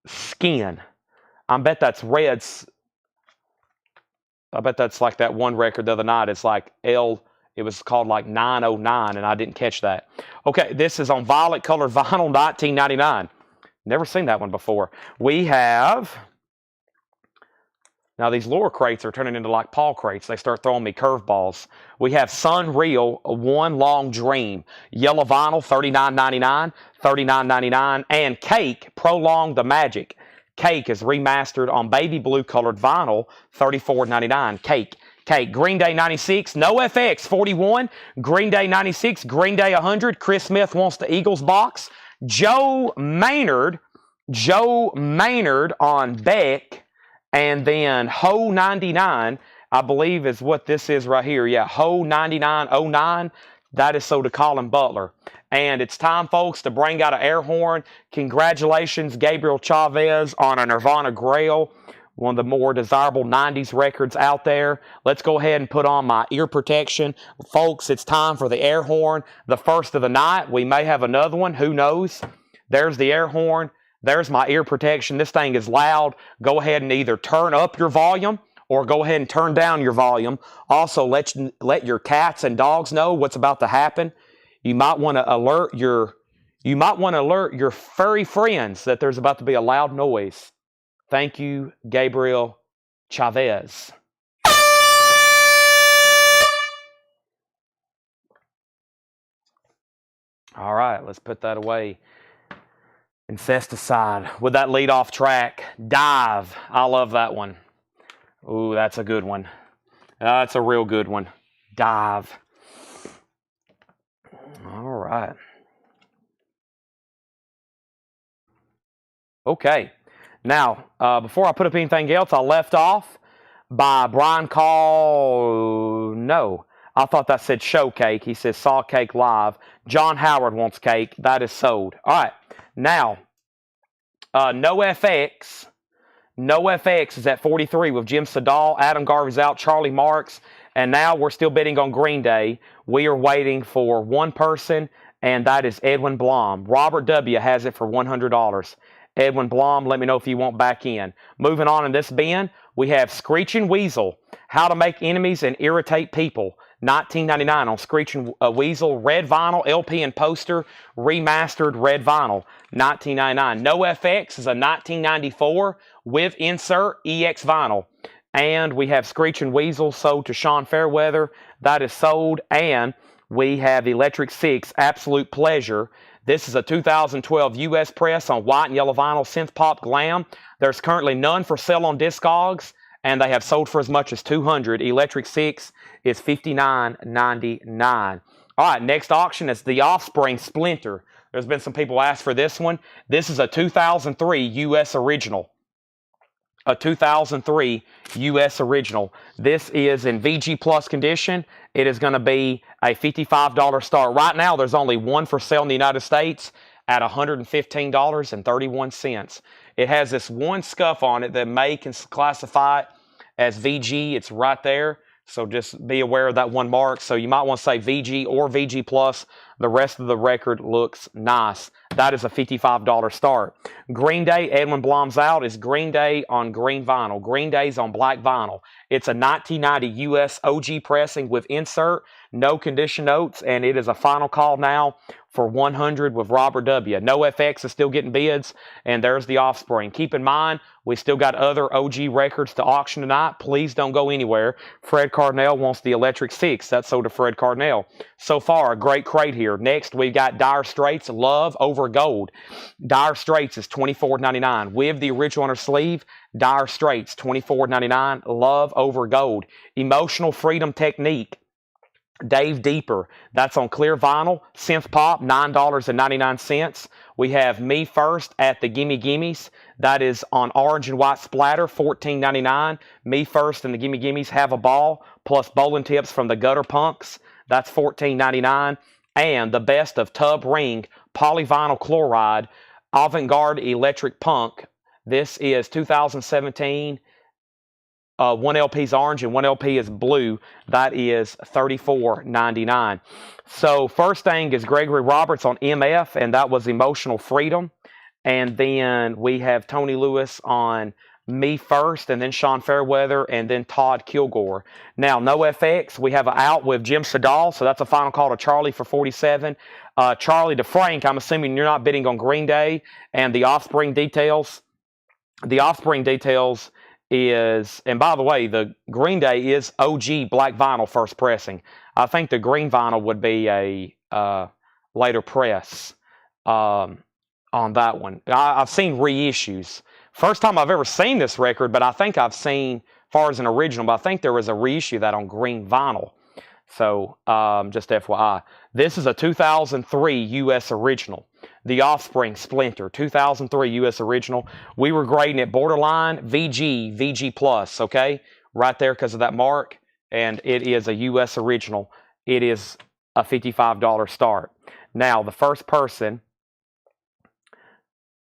Skin. I bet that's Red's. I bet that's like that one record the other night. It's like it was called like 909, and I didn't catch that. Okay, this is on violet colored vinyl, 1999. Never seen that one before. We have, now these lower crates are turning into like Paul crates. They start throwing me curveballs. We have Sun Real, One Long Dream, yellow vinyl, $39.99, $39.99, and Cake, Prolong the Magic. Cake is remastered on baby blue colored vinyl, $34.99. Cake. Green Day 96, No FX 41, Green Day 96, Green Day 100. Chris Smith wants the Eagles box. Joe Maynard on Beck, and then Ho 99, I believe is what this is right here. Yeah, Ho 9909. That is so to Colin Butler. And it's time, folks, to bring out an air horn. Congratulations, Gabriel Chavez, on a Nirvana Grail, one of the more desirable 90s records out there. Let's go ahead and put on my ear protection. Folks, it's time for the air horn, the first of the night. We may have another one. Who knows? There's the air horn. There's my ear protection. This thing is loud. Go ahead and either turn up your volume or go ahead and turn down your volume. Also, let your cats and dogs know what's about to happen. You might want to alert your furry friends that there's about to be a loud noise. Thank you, Gabriel Chavez. All right, let's put that away. Incesticide with that lead-off track, Dive. I love that one. Ooh, that's a good one. That's a real good one. Dive. All right. Okay. Now, before I put up anything else, I left off by Brian Call. No, I thought that said show cake. He says saw cake live. John Howard wants cake. That is sold. All right. Now, No FX. No FX is at 43 with Jim Sedal. Adam Garvey's out. Charlie Marks. And now we're still bidding on Green Day. We are waiting for one person, and that is Edwin Blom. Robert W. has it for $100. Edwin Blom, let me know if you want back in. Moving on in this bin, we have Screeching Weasel, How to Make Enemies and Irritate People, $19.99 on Screeching Weasel, red vinyl, LP and poster, remastered red vinyl, $19.99. No FX is a 1994 with insert EX vinyl. And we have Screeching Weasel sold to Sean Fairweather. That is sold. And we have the Electric Six, Absolute Pleasure. This is a 2012 U.S. press on white and yellow vinyl, synth pop glam. There's currently none for sale on Discogs, and they have sold for as much as $200. Electric Six is $59.99. All right, next auction is the Offspring Splinter. There's been some people ask for this one. This is a 2003 U.S. original. A 2003 U.S. original. This is in VG Plus condition. It is going to be a $55 start. Right now, there's only one for sale in the United States at $115.31. It has this one scuff on it that may classify it as VG. It's right there. So just be aware of that one mark. So you might want to say VG or VG Plus. The rest of the record looks nice. That is a $55 start. Green Day, Edwin Blom's out, is Green Day on green vinyl. Green Day's on black vinyl. It's a 1990 US OG pressing with insert, no condition notes, and it is a final call now for $100 with Robert W. No FX is still getting bids, and there's the Offspring. Keep in mind, we still got other OG records to auction tonight. Please don't go anywhere. Fred Cardinal wants the Electric Six. That's sold to Fred Cardinal. So far, a great crate here. Next, we've got Dire Straits, Love Over Gold. Dire Straits is $24.99. With the original on her sleeve, Dire Straits, $24.99. Love Over Gold. Emotional Freedom Technique. Dave Deeper, that's on clear vinyl. Synth Pop, $9.99. We have Me First at the Gimme Gimmes. That is on orange and white splatter, $14.99. Me First and the Gimme Gimmes Have a Ball, plus bowling tips from the Gutter Punks. That's $14.99. And the best of Tub Ring, polyvinyl chloride, avant-garde electric punk. This is 2017. One LP is orange and one LP is blue. That is $34.99. So first thing is Gregory Roberts on MF, and that was Emotional Freedom. And then we have Tony Lewis on me first, and then Sean Fairweather, and then Todd Kilgore. Now, no FX. We have an out with Jim Sedal, so that's a final call to Charlie for 47. Charlie to Frank, I'm assuming you're not bidding on Green Day and the Offspring details. The Offspring details is, and by the way, the Green Day is OG black vinyl first pressing. I think the green vinyl would be a later press on that one. I've seen reissues. First time I've ever seen this record, but I think I've seen, as far as an original, but I think there was a reissue that on green vinyl. So just FYI. This is a 2003 U.S. original. The Offspring Splinter, 2003 U.S. original. We were grading it borderline VG, VG plus, okay? Right there because of that mark. And it is a U.S. original. It is a $55 start. Now, the first person,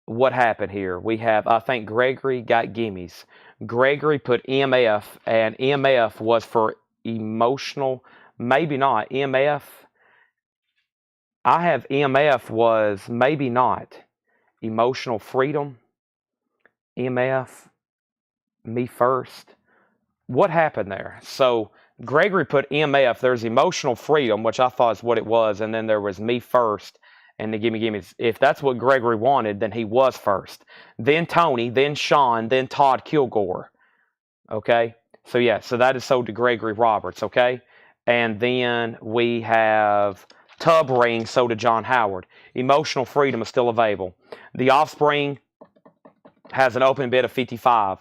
what happened here? We have, I think Gregory got gimmies. Gregory put MF, and MF was for emotional, maybe not. MF, I have MF was maybe not. Emotional freedom. MF, me first. What happened there? So Gregory put MF, there's emotional freedom, which I thought is what it was, and then there was me first. And the gimme. If that's what Gregory wanted, then he was first. Then Tony, then Sean, then Todd Kilgore. Okay? So yeah, so that is sold to Gregory Roberts, okay? And then we have Tub Ring sold to John Howard. Emotional Freedom is still available. The Offspring has an open bid of 55.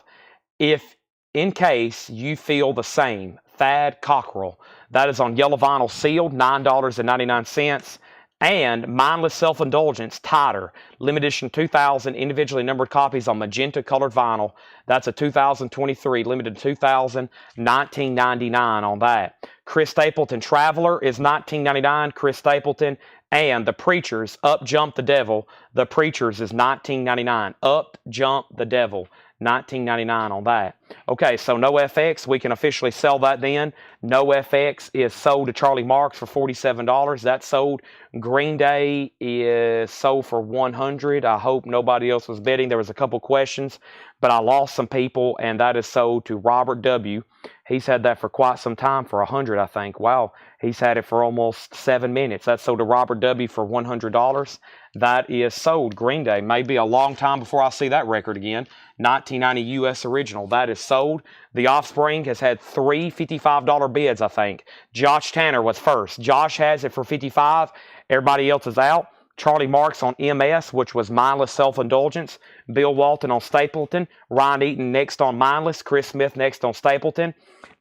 If, in case you feel the same, Thad Cockrell, that is on yellow vinyl sealed, $9.99. And Mindless Self-Indulgence, Tighter, limited edition 2,000 individually numbered copies on magenta colored vinyl. That's a 2023, limited 2,000, $19.99 on that. Chris Stapleton, Traveler is $19.99. Chris Stapleton. And The Preachers, Up Jump the Devil. The Preachers is $19.99. Up Jump the Devil. $19.99 on that. Okay, so no FX. We can officially sell that then. No FX is sold to Charlie Marks for $47. That's sold. Green Day is sold for $100. I hope nobody else was bidding. There was a couple questions, but I lost some people, and that is sold to Robert W. He's had that for quite some time for $100, I think. Wow, he's had it for almost 7 minutes. That's sold to Robert W. for $100. That is sold. Green Day. Maybe a long time before I see that record again. 1990 U.S. original. That is sold. The Offspring has had 3 $55 bids, I think. Josh Tanner was first. Josh has it for $55. Everybody else is out. Charlie Marks on MS, which was Mindless Self-Indulgence. Bill Walton on Stapleton. Ryan Eaton next on Mindless. Chris Smith next on Stapleton.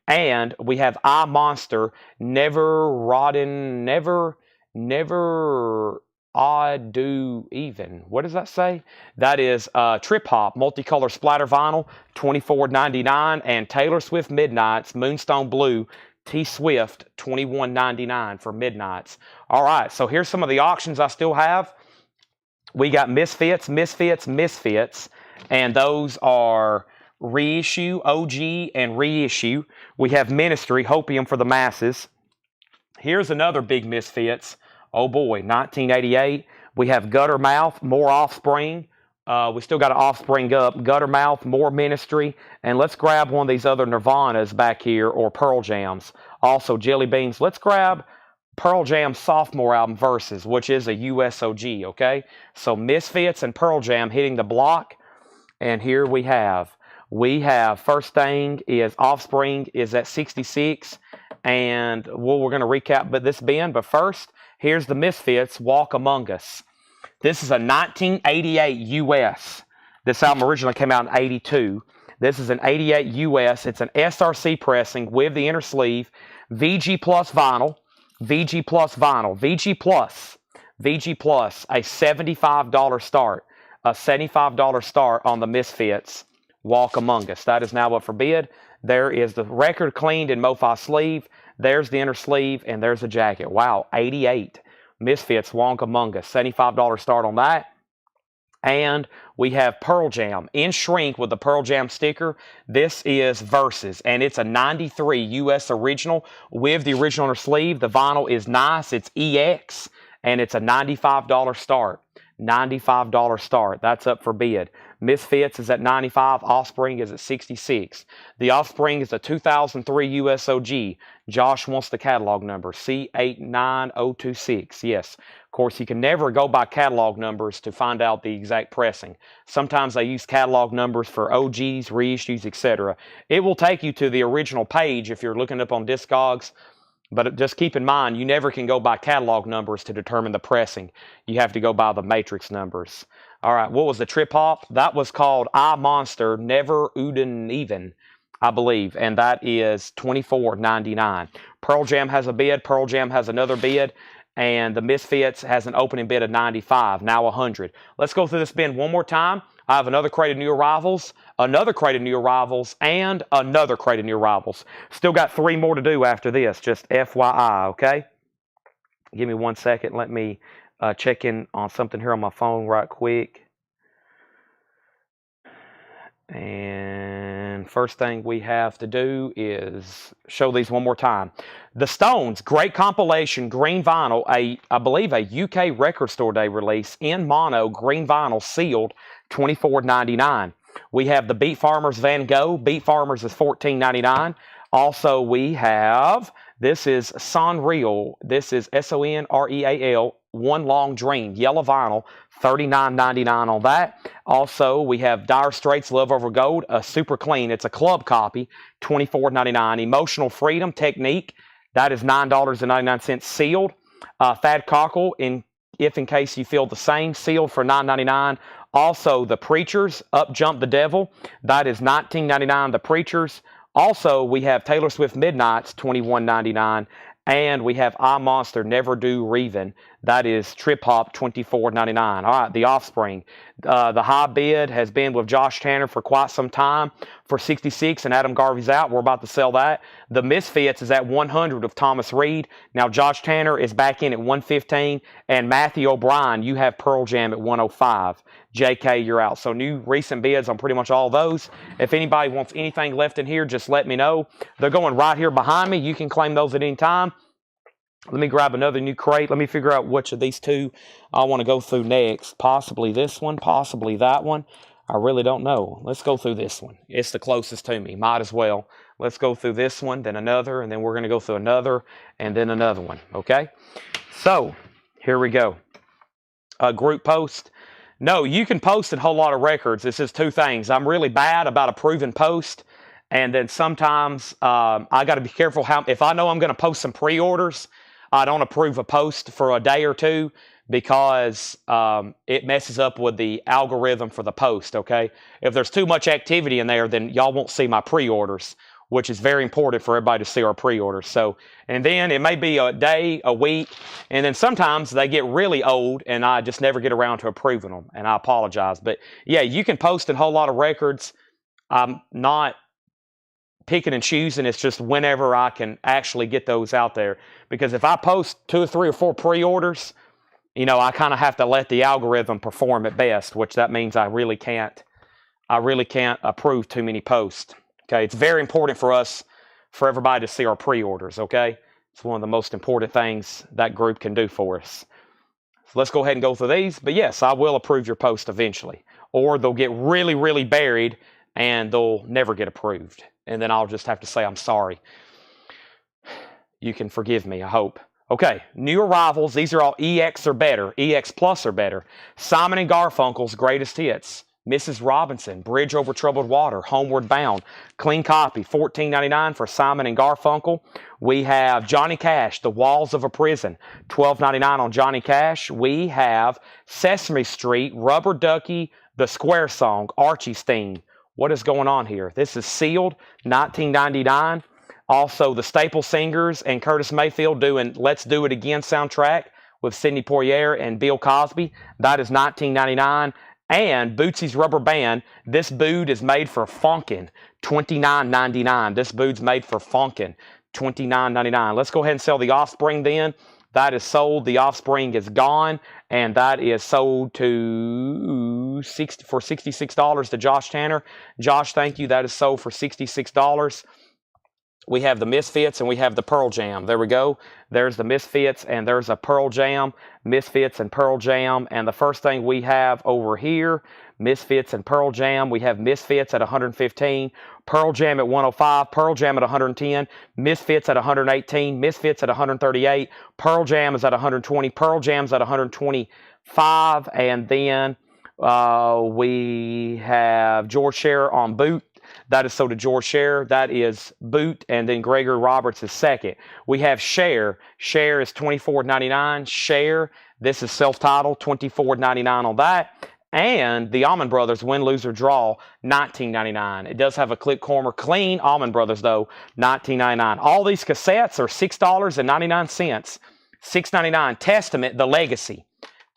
And we have I Monster, Never Rotten, Never Odd Do Even. What does that say? That is Trip Hop, multicolor splatter vinyl, $24.99. And Taylor Swift Midnights, Moonstone Blue, T Swift, $21.99 for Midnights. All right, so here's some of the auctions I still have. We got Misfits, and those are reissue, OG, and reissue. We have Ministry, Hopium for the Masses. Here's another big Misfits. Oh boy, 1988. We have Gutter Mouth, more Offspring. We still got an Offspring up. Gutter Mouth, more Ministry. And let's grab one of these other Nirvanas back here, or Pearl Jams. Also, Jelly Beans. Let's grab Pearl Jam's sophomore album, Versus, which is a USOG, okay? So Misfits and Pearl Jam hitting the block. And here we have, first thing is Offspring is at 66. And we're going to recap this bin. But first, here's the Misfits, Walk Among Us. This is a 1988 US. This album originally came out in 82. This is an 88 US. It's an SRC pressing with the inner sleeve. VG Plus vinyl. VG Plus vinyl. VG Plus, a $75 start. A $75 start on the Misfits, Walk Among Us. That is now up for bid. There is the record cleaned in MoFi sleeve. There's the inner sleeve, and there's the jacket. Wow, 88. Misfits, Walk Among Us. $75 start on that. And we have Pearl Jam in shrink with the Pearl Jam sticker. This is Versus, and it's a 93 US original with the original inner sleeve. The vinyl is nice. It's EX, and it's a $95 start. $95 start. That's up for bid. Misfits is at $95. Offspring is at $66. The Offspring is a 2003 USOG. Josh wants the catalog number, C89026. Yes. Of course, you can never go by catalog numbers to find out the exact pressing. Sometimes they use catalog numbers for OGs, reissues, etc. It will take you to the original page if you're looking up on Discogs. But just keep in mind, you never can go by catalog numbers to determine the pressing. You have to go by the matrix numbers. All right, what was the trip hop? That was called I Monster Never Uden Even, I believe, and that is $24.99. Pearl Jam has a bid. Pearl Jam has another bid. And the Misfits has an opening bid of $95, now $100. Let's go through this bin one more time. I have another crate of new arrivals, another crate of new arrivals, and another crate of new arrivals. Still got 3 more to do after this, just FYI, okay? Give me 1 second. Let me check in on something here on my phone right quick. And first thing we have to do is show these one more time. The Stones, great compilation, green vinyl, I believe a UK Record Store Day release in mono, green vinyl, sealed, $24.99. We have the Beat Farmers Van Gogh. Beat Farmers is $14.99. Also, we have, this is Sonreal. This is Sonreal, One Long Dream, yellow vinyl, $39.99 on that. Also, we have Dire Straits Love Over Gold, a super clean. It's a club copy, $24.99. Emotional Freedom Technique, that is $9.99 sealed. Thad Cockle, if in case you feel the same, sealed for $9.99. Also, The Preachers, Up Jump the Devil, that is $19.99. The Preachers. Also, we have Taylor Swift Midnights, $21.99. And we have I Monster Never Do Reven. That is Trip Hop, $24.99. All right, The Offspring. The high bid has been with Josh Tanner for quite some time for $66, and Adam Garvey's out. We're about to sell that. The Misfits is at $100 of Thomas Reed. Now Josh Tanner is back in at $115, and Matthew O'Brien, you have Pearl Jam at $105. JK, you're out. So new recent bids on pretty much all those. If anybody wants anything left in here, just let me know. They're going right here behind me. You can claim those at any time. Let me grab another new crate. Let me figure out which of these two I want to go through next. Possibly this one, possibly that one. I really don't know. Let's go through this one. It's the closest to me. Might as well. Let's go through this one, then another, and then we're going to go through another, and then another one. Okay? So, here we go. Group post. No, you can post a whole lot of records. This is 2 things. I'm really bad about approving post, and then sometimes I got to be careful how. If I know I'm going to post some pre-orders, I don't approve a post for a day or 2 because it messes up with the algorithm for the post, okay? If there's too much activity in there, then y'all won't see my pre-orders, which is very important for everybody to see our pre-orders. So, and then it may be a day, a week, and then sometimes they get really old and I just never get around to approving them, and I apologize. But yeah, you can post a whole lot of records. I'm not picking and choosing. It's just whenever I can actually get those out there. Because if I post 2 or 3 or 4 pre-orders, you know, I kind of have to let the algorithm perform at best, which that means I really can't approve too many posts. Okay, it's very important for us, for everybody to see our pre-orders, okay? It's one of the most important things that group can do for us. So let's go ahead and go through these. But yes, I will approve your post eventually. Or they'll get really, really buried and they'll never get approved. And then I'll just have to say I'm sorry. You can forgive me, I hope. Okay, new arrivals. These are all EX or better, EX Plus or better. Simon & Garfunkel's Greatest Hits. Mrs. Robinson, Bridge Over Troubled Water, Homeward Bound. Clean copy, $14.99 for Simon & Garfunkel. We have Johnny Cash, The Walls of a Prison, $12.99 on Johnny Cash. We have Sesame Street, Rubber Ducky, The Square Song, Archie's theme. What is going on here? This is sealed, $19.99. Also, the Staple Singers and Curtis Mayfield doing Let's Do It Again soundtrack with Sidney Poitier and Bill Cosby. That is $19.99. And Bootsy's Rubber Band, this boot is made for funkin', $29.99. This boot's made for funkin', $29.99. Let's go ahead and sell the Offspring then. That is sold. The Offspring is gone, and that is sold for $66 to Josh Tanner. Josh, thank you. That is sold for $66. we have the Misfits, and we have the Pearl Jam. There we go. There's the Misfits, and there's a Pearl Jam. Misfits and Pearl Jam. And the first thing we have over here, Misfits and Pearl Jam. We have Misfits at 115, Pearl Jam at 105, Pearl Jam at 110, Misfits at 118, Misfits at 138, Pearl Jam is at 120, Pearl Jam's at 125, and then we have George Scherer on Boot. That is sold to George Scherer. That is Boot, and then Gregory Roberts is second. We have Share. Share is $24.99. Share. This is self-titled, $24.99 on that. And the Allman Brothers Win, Lose, or Draw, $19.99. It does have a click corner. Clean Allman Brothers, though, $19.99. All these cassettes are $6.99. $6.99. Testament, The Legacy.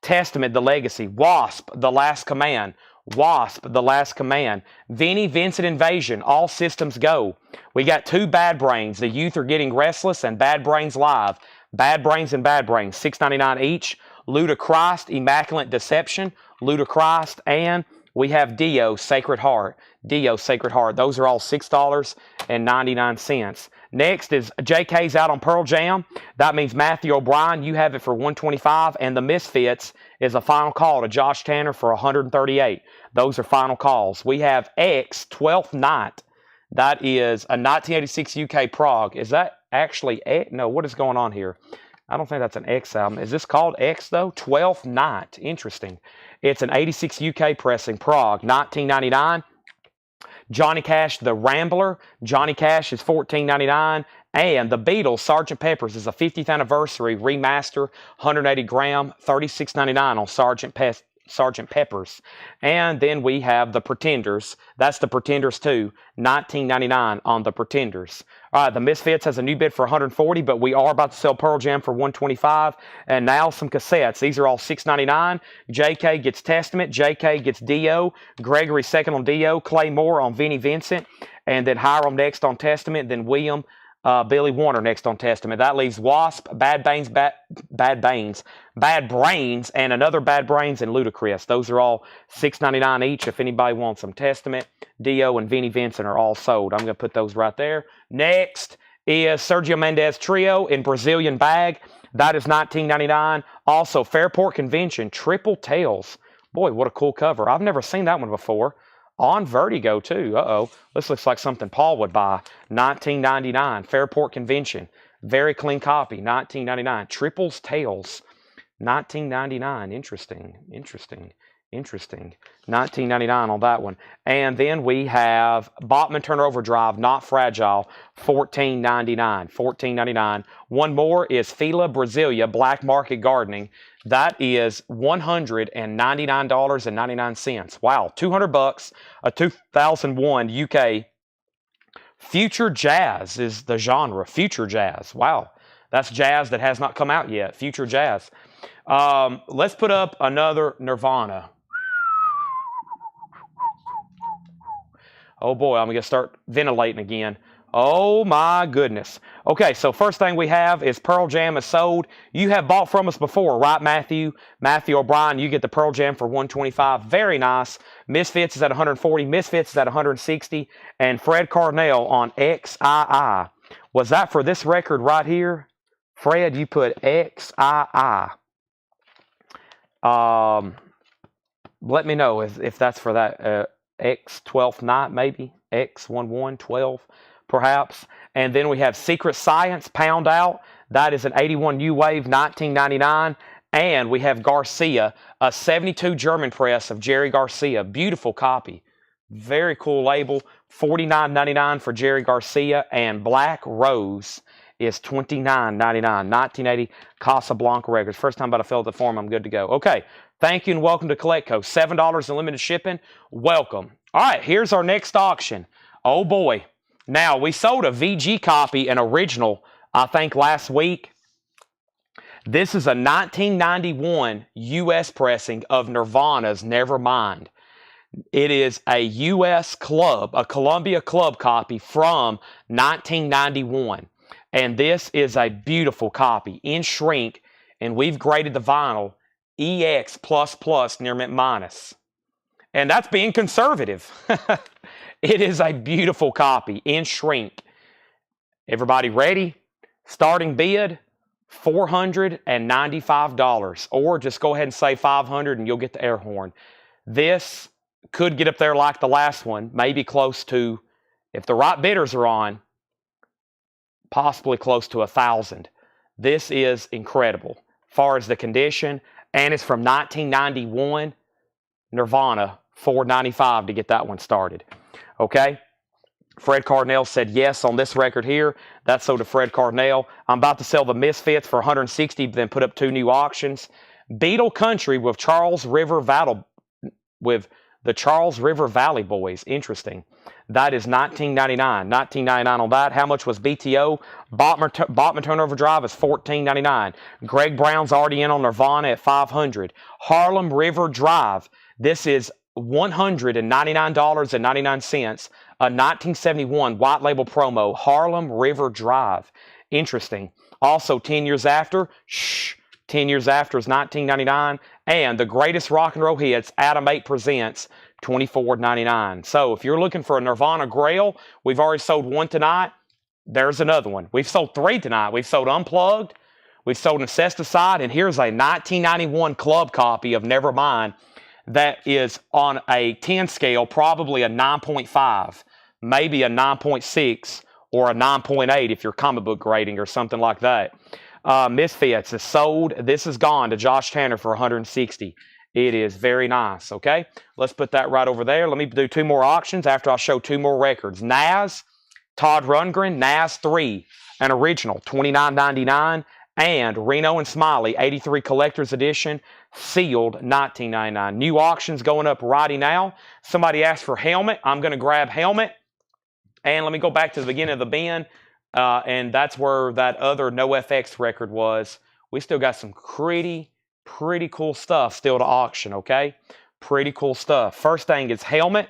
Testament, The Legacy. Wasp, The Last Command. Wasp, The Last Command. Vinnie Vincent Invasion, All Systems Go. We got 2 Bad Brains. The Youth Are Getting Restless and Bad Brains Live. Bad Brains and Bad Brains, $6.99 each. Ludachrist, Immaculate Deception. Ludachrist, and we have Dio, Sacred Heart. Dio, Sacred Heart. Those are all $6.99. Next is JK's out on Pearl Jam. That means Matthew O'Brien, you have it for $125, and the Misfits is a final call to Josh Tanner for $138. Those are final calls. We have X, 12th Night. That is a 1986 UK prog. Is that actually X? No, what is going on here? I don't think that's an X album. Is this called X, though? 12th Night. Interesting. It's an 86 UK pressing, prog, $19.99. Johnny Cash, The Rambler. Johnny Cash is $14.99. And the Beatles, Sgt. Pepper's, is a 50th anniversary remaster, 180 gram, $36.99 on Sgt. Pepper's. And then we have the Pretenders. That's the Pretenders too, $19.99 on the Pretenders. All right, the Misfits has a new bid for $140, but we are about to sell Pearl Jam for $125. And now some cassettes. These are all $6.99. JK gets Testament. JK gets Dio. Gregory second on Dio. Clay Moore on Vinnie Vincent. And then Hiram next on Testament. Then William Billy Warner next on Testament. That leaves Wasp, Bad Brains, and another Bad Brains, and Ludacris. Those are all $6.99 each if anybody wants them. Testament, Dio, and Vinnie Vincent are all sold. I'm going to put those right there. Next is Sergio Mendes Trio in Brazilian Bag. That is $19.99. Also, Fairport Convention, Triple Tails. Boy, what a cool cover. I've never seen that one before. On Vertigo, too. Uh-oh. This looks like something Paul would buy. $19.99. Fairport Convention. Very clean copy. $19.99. Triples Tails. $19.99. Interesting. $19.99 on that one. And then we have Bachman Turner Overdrive, Not Fragile. $14.99. $14.99. One more is Fila Brasilia, Black Market Gardening. That is $199.99. Wow, $200, a 2001 UK. Future Jazz is the genre. Future Jazz. Wow, that's jazz that has not come out yet. Future Jazz. Let's put up another Nirvana. Oh boy, I'm going to start ventilating again. Oh my goodness. Okay, so first thing we have is Pearl Jam is sold. You have bought from us before, right, Matthew? Matthew O'Brien, you get the Pearl Jam for $125. Very nice. Misfits is at $140. Misfits is at $160. And Fred Carnell on XII. Was that for this record right here? Fred, you put XII. Let me know if that's for that X 12th Night, maybe. X1112. Perhaps. And then we have Secret Science, Pound Out. That is an 81 U-Wave, $19.99. And we have Garcia, a 72 German press of Jerry Garcia. Beautiful copy. Very cool label. $49.99 for Jerry Garcia. And Black Rose is $29.99. 1980 Casablanca Records. First time I filled the form, I'm good to go. Okay. Thank you and welcome to Collectco. $7 in limited shipping. Welcome. All right, here's our next auction. Oh boy. Now, we sold a VG copy, an original, I think last week. This is a 1991 U.S. pressing of Nirvana's Nevermind. It is a U.S. club, a Columbia Club copy from 1991. And this is a beautiful copy in shrink, and we've graded the vinyl EX++ near mint minus. And that's being conservative. It is a beautiful copy in shrink. Everybody ready? Starting bid, $495. Or just go ahead and say $500 and you'll get the air horn. This could get up there like the last one, maybe close to, if the right bidders are on, possibly close to $1,000. This is incredible as far as the condition, and it's from 1991. Nirvana, $495 to get that one started. Okay? Fred Cardinal said yes on this record here. That's sold to Fred Cardinal. I'm about to sell the Misfits for $160, then put up 2 new auctions. Beetle Country with the Charles River Valley Boys. Interesting. That is $19.99. $19.99 on that. How much was BTO? Bachman Turnover Drive is $14.99. Greg Brown's already in on Nirvana at $500. Harlem River Drive. This is $199.99. A 1971 white label promo. Harlem River Drive. Interesting. Also, 10 years after, 10 years after is $19.99. And the greatest rock and roll hits, Adam 8 presents, $24.99. So if you're looking for a Nirvana Grail, we've already sold one tonight. There's another one. We've sold 3 tonight. We've sold Unplugged. We've sold Incesticide. And here's a 1991 club copy of Nevermind that is on a 10 scale, probably a 9.5, maybe a 9.6, or a 9.8 if you're comic book grading or something like that. Misfits is sold. This is gone to Josh Tanner for $160. It is very nice, okay? Let's put that right over there. Let me do 2 more auctions after I show 2 more records. Naz, Todd Rundgren, Naz 3, an original, $29.99. And Reno and Smiley, 83 Collector's Edition, sealed, $19.99. New auctions going up right now. Somebody asked for helmet. I'm going to grab helmet. And let me go back to the beginning of the bin. And that's where that other NoFX record was. We still got some pretty cool stuff still to auction, okay? Pretty cool stuff. First thing is helmet.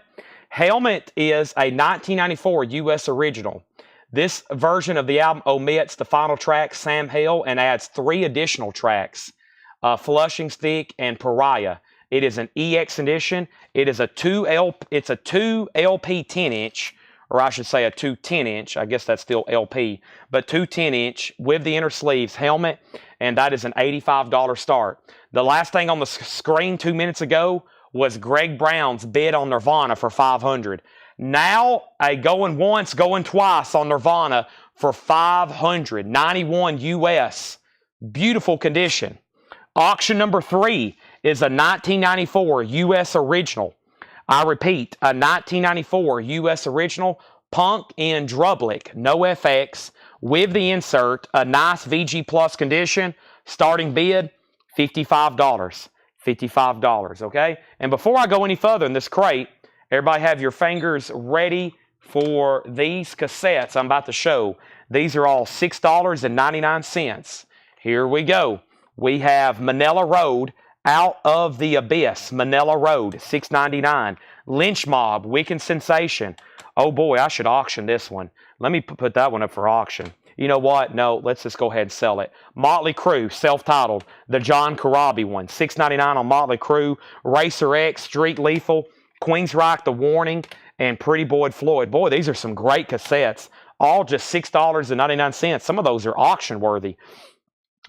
Helmet is a 1994 U.S. original. This version of the album omits the final track, Sam Hill, and adds 3 additional tracks, Flushing Stick and Pariah. It is an EX edition. It is a 2 LP 10-inch, or I should say a 2 10-inch. I guess that's still LP, but 2 10-inch with the inner sleeves helmet, and that is an $85 start. The last thing on the screen 2 minutes ago was Greg Brown's bid on Nirvana for $500. Now, a going once, going twice on Nirvana for $500. 91 US. Beautiful condition. Auction number 3 is a 1994 US original. I repeat, a 1994 US original, Punk in Drublic, no FX, with the insert, a nice VG Plus condition. Starting bid, $55. $55, okay? And before I go any further in this crate, everybody have your fingers ready for these cassettes I'm about to show. These are all $6.99. Here we go. We have Manila Road, Out of the Abyss, Manila Road, $6.99. Lynch Mob, Wicked Sensation. Oh boy, I should auction this one. Let me put that one up for auction. You know what? No, let's just go ahead and sell it. Motley Crue, self-titled, the John Corabi one, $6.99 on Motley Crue. Racer X, Street Lethal, Queensryche, The Warning, and Pretty Boy Floyd. Boy, these are some great cassettes. All just $6.99. Some of those are auction worthy.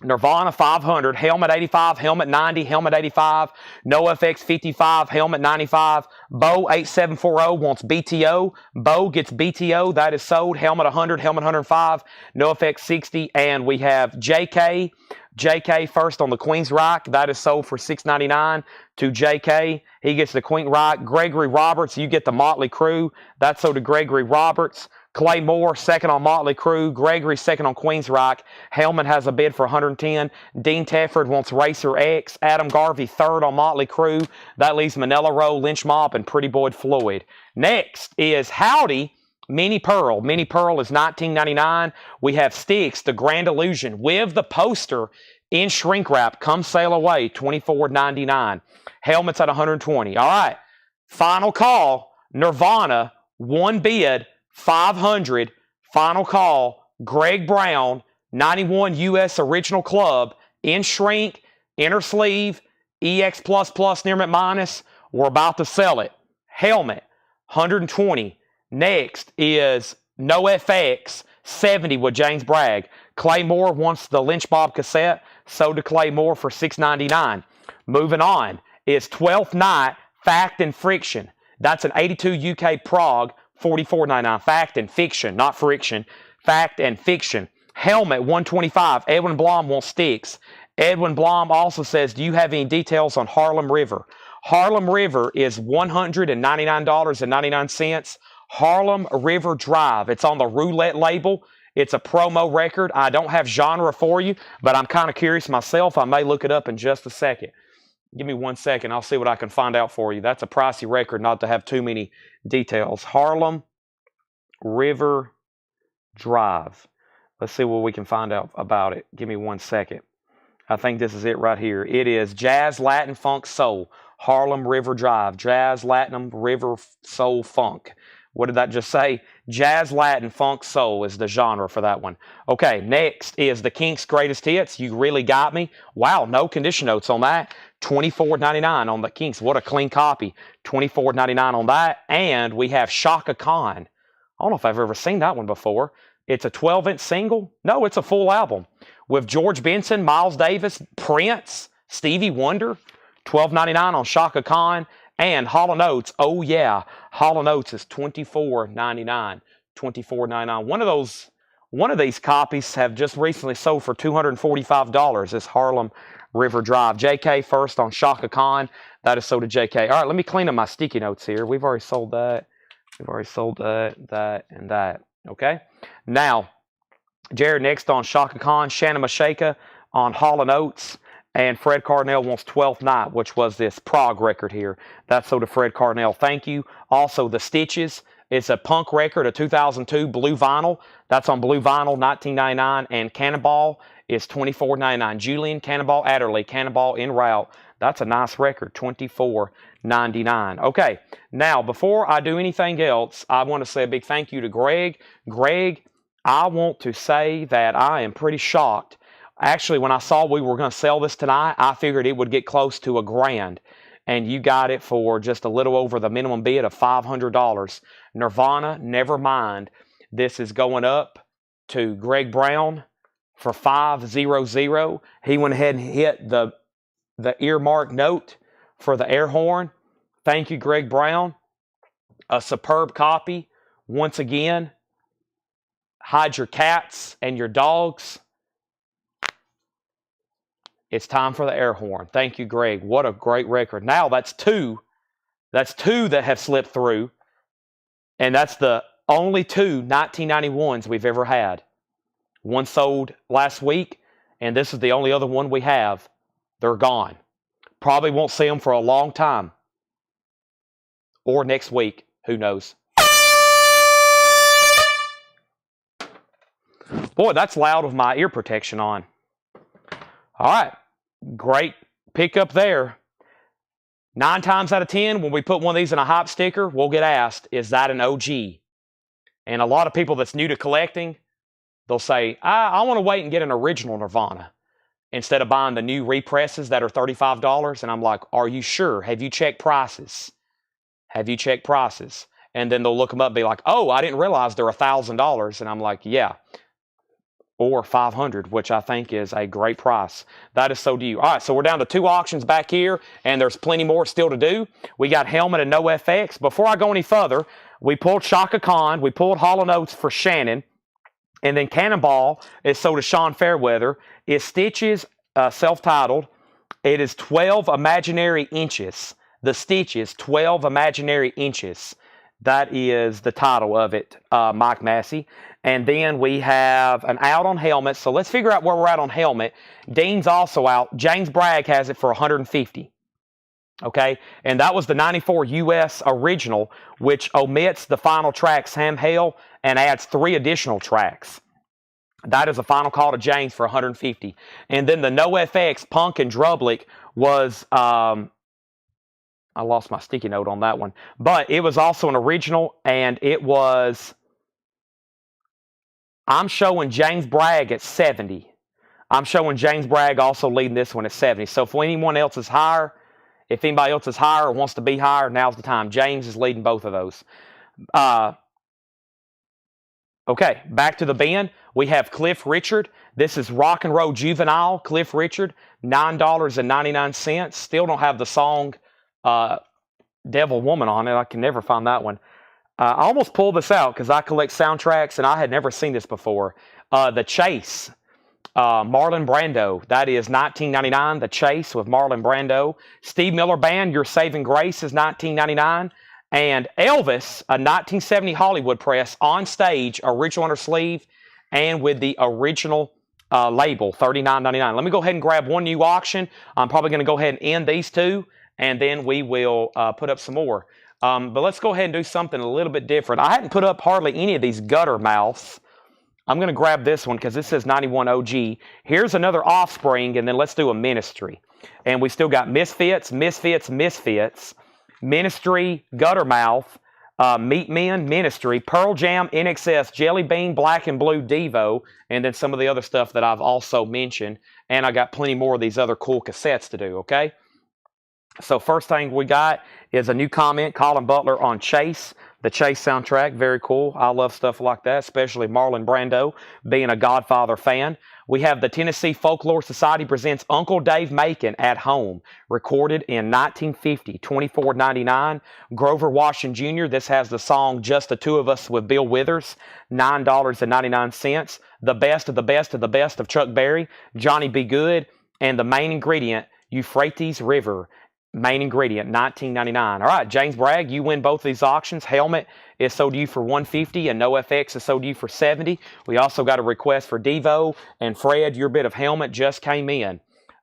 Nirvana 500, Helmet 85, Helmet 90, Helmet 85, NoFX 55, Helmet 95. Bo 8740 wants BTO. Bo gets BTO. That is sold. Helmet 100, Helmet 105, NoFX 60. And we have JK. JK first on the Queensryche. That is sold for $6.99 to JK. He gets the Queensryche. Gregory Roberts, you get the Motley Crue. That's sold to Gregory Roberts. Clay Moore, second on Motley Crue. Gregory, second on Queensryche. Hellman has a bid for $110. Dean Tefford wants Racer X. Adam Garvey, third on Motley Crue. That leaves Manila Row, Lynch Mob, and Pretty Boy Floyd. Next is Howdy, Mini Pearl. Mini Pearl is $19.99. We have Styx, The Grand Illusion, with the poster in shrink wrap. Come sail away, $24.99. Helmets at $120. All right, final call. Nirvana, one bid, $500. Final call. Greg Brown, 91 US Original Club, in shrink, inner sleeve, EX++ near minus. We're about to sell it. Helmet, $120. Next is NoFX, $70 with James Bragg. Clay Moore wants the Lynch Bob cassette. Sold to Clay Moore for $6.99. Moving on is 12th Night, Fact and Friction. That's an 82 UK Prague, $44.99. Fact and Fiction, not Friction. Fact and Fiction. Helmet, $125. Edwin Blom wants sticks. Edwin Blom also says, do you have any details on Harlem River? Harlem River is $199.99. Harlem River Drive. It's on the roulette label. It's a promo record. I don't have genre for you, but I'm kind of curious myself. I may look it up in just a second. Give me 1 second. I'll see what I can find out for you. That's a pricey record not to have too many details. Harlem River Drive. Let's see what we can find out about it. Give me 1 second. I think this is it right here. It is Jazz, Latin, Funk, Soul. Harlem River Drive. Jazz, Latin, River, Soul, Funk. What did that just say? Jazz, Latin, Funk, Soul is the genre for that one. Okay, next is the Kinks Greatest Hits. You Really Got Me. Wow, no condition notes on that. $24.99 on the Kinks. What a clean copy. $24.99 on that. And we have Shaka Khan. I don't know if I've ever seen that one before. It's a 12-inch single. No, it's a full album. With George Benson, Miles Davis, Prince, Stevie Wonder. $12.99 on Shaka Khan. And Hall & Oates, oh yeah, Hall & Oates is $24.99. $24.99. One of these copies have just recently sold for $245. It's Harlem River Drive. JK first on Shaka Khan. That is sold to JK. All right, let me clean up my sticky notes here. We've already sold that. We've already sold that, and that. Okay? Now, Jared next on Shaka Khan. Shannon Mashaka on Hall & Oates. And Fred Carnell wants 12th Night, which was this Prague record here. That's sold to Fred Carnell. Thank you. Also, The Stitches. It's a punk record, a 2002 blue vinyl. That's on blue vinyl, $19.99. And Cannonball is $24.99. Julian Cannonball Adderley, Cannonball En Route. That's a nice record, $24.99. Okay, now before I do anything else, I want to say a big thank you to Greg. Greg, I want to say that I am pretty shocked. Actually, when I saw we were going to sell this tonight, I figured it would get close to $1,000. And you got it for just a little over the minimum bid of $500. Nirvana, Nevermind. This is going up to Greg Brown for $500. He went ahead and hit the earmark note for the air horn. Thank you, Greg Brown. A superb copy. Once again, hide your cats and your dogs. It's time for the air horn. Thank you, Greg. What a great record. Now that's two. That's two that have slipped through. And that's the only two 1991s we've ever had. One sold last week, and this is the only other one we have. They're gone. Probably won't see them for a long time. Or next week. Who knows? Boy, that's loud with my ear protection on. All right, great pickup there. 9 times out of 10, when we put one of these in a hype sticker, we'll get asked, is that an OG? And a lot of people that's new to collecting, they'll say, I want to wait and get an original Nirvana instead of buying the new represses that are $35. And I'm like, are you sure? Have you checked prices? Have you checked prices? And then they'll look them up and be like, oh, I didn't realize they're $1,000. And I'm like, yeah. Or $500, which I think is a great price. That is so to you. All right, so we're down to 2 auctions back here, and there's plenty more still to do. We got Helmet and No FX. Before I go any further, we pulled Shaka Khan, we pulled Hall & Oates for Shannon, and then Cannonball is sold to Sean Fairweather. It's Stitches, self-titled. It is 12 imaginary inches. The Stitches, 12 imaginary inches. That is the title of it, Mike Massey. And then we have an out on Helmet. So let's figure out where we're at on Helmet. Dean's also out. James Bragg has it for $150. Okay? And that was the 94 US original, which omits the final track, Sam Hale, and adds 3 additional tracks. That is a final call to James for $150. And then the No FX Punk and Drublick was... I lost my sticky note on that one. But it was also an original, and it was... I'm showing James Bragg at 70. I'm showing James Bragg also leading this one at 70. So if anyone else is higher, if anybody else is higher or wants to be higher, now's the time. James is leading both of those. Okay, back to the bin. We have Cliff Richard. This is Rock and Roll Juvenile, Cliff Richard, $9.99. Still don't have the song Devil Woman on it. I can never find that one. I almost pulled this out because I collect soundtracks and I had never seen this before. The Chase, Marlon Brando. That is $19.99. The Chase with Marlon Brando. Steve Miller Band, Your Saving Grace is $19.99. And Elvis, a 1970 Hollywood press, on stage, original under sleeve, and with the original label, $39.99. Let me go ahead and grab one new auction. I'm probably going to go ahead and end these two, and then we will put up some more. But let's go ahead and do something a little bit different. I hadn't put up hardly any of these gutter mouths. I'm going to grab this one because this says 91 OG. Here's another Offspring, and then let's do a Ministry. And we still got Misfits, Misfits, Misfits, Ministry, Guttermouth, Meat Men, Ministry, Pearl Jam, NXS, Jelly Bean, Black and Blue, Devo, and then some of the other stuff that I've also mentioned. And I got plenty more of these other cool cassettes to do, okay? So first thing we got is a new comment, Colin Butler on Chase, the Chase soundtrack. Very cool. I love stuff like that, especially Marlon Brando, being a Godfather fan. We have the Tennessee Folklore Society presents Uncle Dave Macon at Home, recorded in 1950, $24.99. Grover Washington Jr., this has the song Just the Two of Us with Bill Withers, $9.99. The Best of the Best of the Best of Chuck Berry, Johnny B. Good, and the main ingredient, Euphrates River. Main ingredient, $19.99. All right, James Bragg, you win both of these auctions. Helmet is sold to you for $150, and No FX is sold to you for $70. We also got a request for Devo, and Fred, your bit of helmet just came in.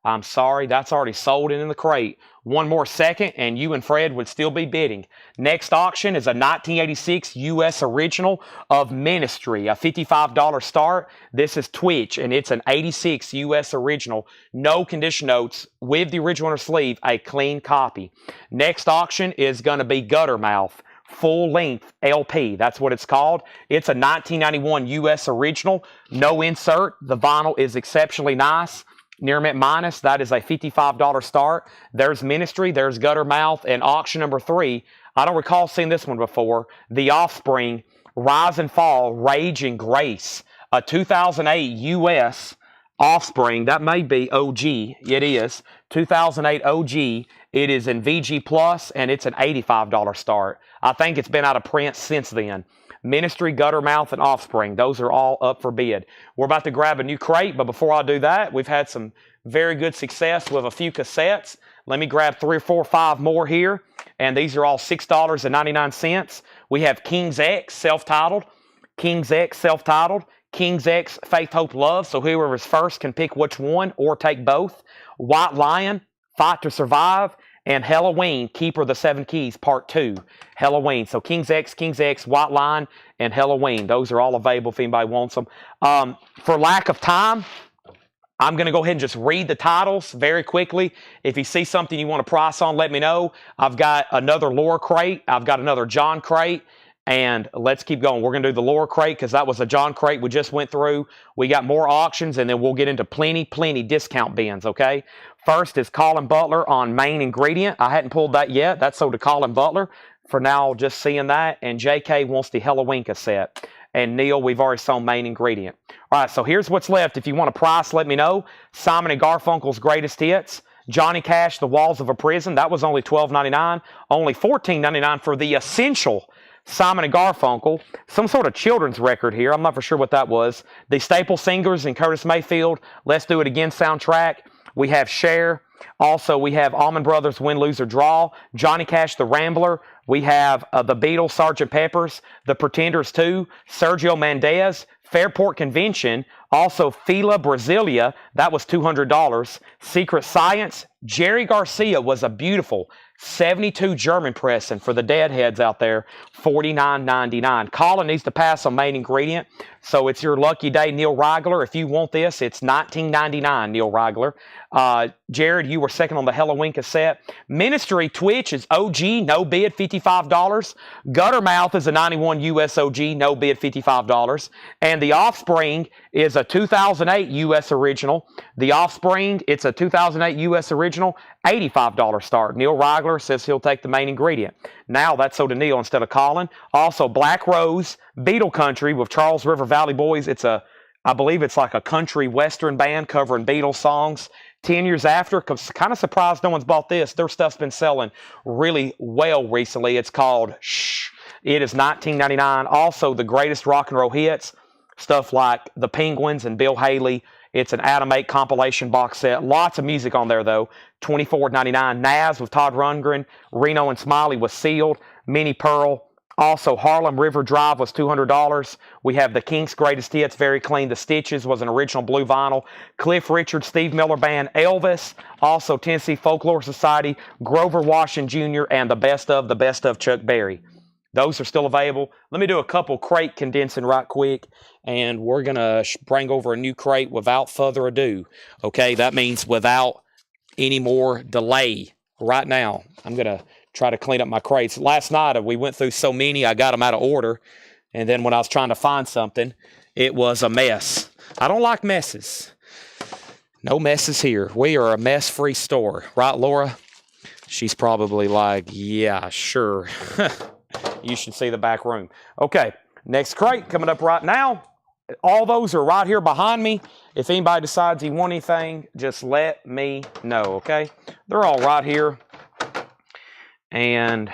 I'm sorry, that's already sold in the crate. One more second, and you and Fred would still be bidding. Next auction is a 1986 U.S. original of Ministry, a $55 start. This is Twitch, and it's an 86 U.S. original. No condition notes with the original inner sleeve, a clean copy. Next auction is going to be Guttermouth. Full-length LP. That's what it's called. It's a 1991 U.S. original. No insert. The vinyl is exceptionally nice. Near Mint Minus, that is a $55 start. There's Ministry, there's Guttermouth, and auction number 3. I don't recall seeing this one before. The Offspring, Rise and Fall, Rage and Grace. A 2008 U.S. Offspring. That may be OG. It is. 2008 OG. It is in VG Plus, and it's an $85 start. I think it's been out of print since then. Ministry, Guttermouth, and Offspring. Those are all up for bid. We're about to grab a new crate, but before I do that, we've had some very good success with a few cassettes. Let me grab 3 or 4 or 5 more here, and these are all $6.99. We have King's X, self-titled. King's X, self-titled. King's X, Faith, Hope, Love. So whoever's first can pick which one or take both. White Lion, Fight to Survive. And Halloween, Keeper of the Seven Keys, Part 2. Halloween. So King's X, White Line, and Halloween. Those are all available if anybody wants them. For lack of time, I'm going to go ahead and just read the titles very quickly. If you see something you want to price on, let me know. I've got another Laura crate. I've got another John crate. And let's keep going. We're going to do the Laura crate because that was a John crate we just went through. We got more auctions, and then we'll get into plenty discount bins, okay? First is Colin Butler on Main Ingredient. I hadn't pulled that yet. That's sold to Colin Butler. For now, just seeing that. And JK wants the Halloween cassette. And Neil, we've already sold Main Ingredient. All right, so here's what's left. If you want a price, let me know. Simon and Garfunkel's Greatest Hits. Johnny Cash, The Walls of a Prison. That was only $12.99. Only $14.99 for the Essential Simon and Garfunkel. Some sort of children's record here. I'm not for sure what that was. The Staple Singers and Curtis Mayfield, Let's Do It Again soundtrack. We have Cher. Also, we have Allman Brothers, Win, Lose, or Draw. Johnny Cash, The Rambler. We have the Beatles, Sgt. Pepper's. The Pretenders 2. Sergio Mendes. Fairport Convention. Also, Fila Brasilia. That was $200. Secret Science. Jerry Garcia was a beautiful 72 German pressing for the deadheads out there, $49.99. Colin needs to pass on Main Ingredient, so it's your lucky day, Neil Reigler. If you want this, it's $19.99, Neil Reigler. Jared, you were second on the Halloween cassette. Ministry Twitch is OG, no bid, $55. Guttermouth is a 91 US OG, no bid, $55. And the Offspring is a a 2008 U.S. original. The Offspring, it's a 2008 U.S. original, $85 start. Neil Rigler says he'll take the main ingredient. Now that's sold to Neil instead of Colin. Also, Black Rose, Beatle Country with Charles River Valley Boys. I believe it's like a country western band covering Beatles songs. 10 years after, kind of surprised no one's bought this. Their stuff's been selling really well recently. It's called Shh. It is $19.99. Also, the greatest rock and roll hits, stuff like the Penguins and Bill Haley. It's an Adam 8 compilation box set. Lots of music on there, though. $24.99. Naz with Todd Rundgren. Reno and Smiley was Sealed. Minnie Pearl. Also, Harlem River Drive was $200. We have the Kinks' Greatest Hits, Very Clean. The Stitches was an original blue vinyl. Cliff Richard, Steve Miller Band, Elvis. Also, Tennessee Folklore Society, Grover Washington Jr., and the best of Chuck Berry. Those are still available. Let me do a couple crate condensing right quick, and we're going to bring over a new crate without further ado. Okay, that means without any more delay. Right now, I'm going to try to clean up my crates. Last night, we went through so many, I got them out of order. And then when I was trying to find something, it was a mess. I don't like messes. No messes here. We are a mess-free store. Right, Laura? She's probably like, yeah, sure. You should see the back room. Okay, next crate coming up right now. All those are right here behind me. If anybody decides you want anything, just let me know, okay? They're all right here. And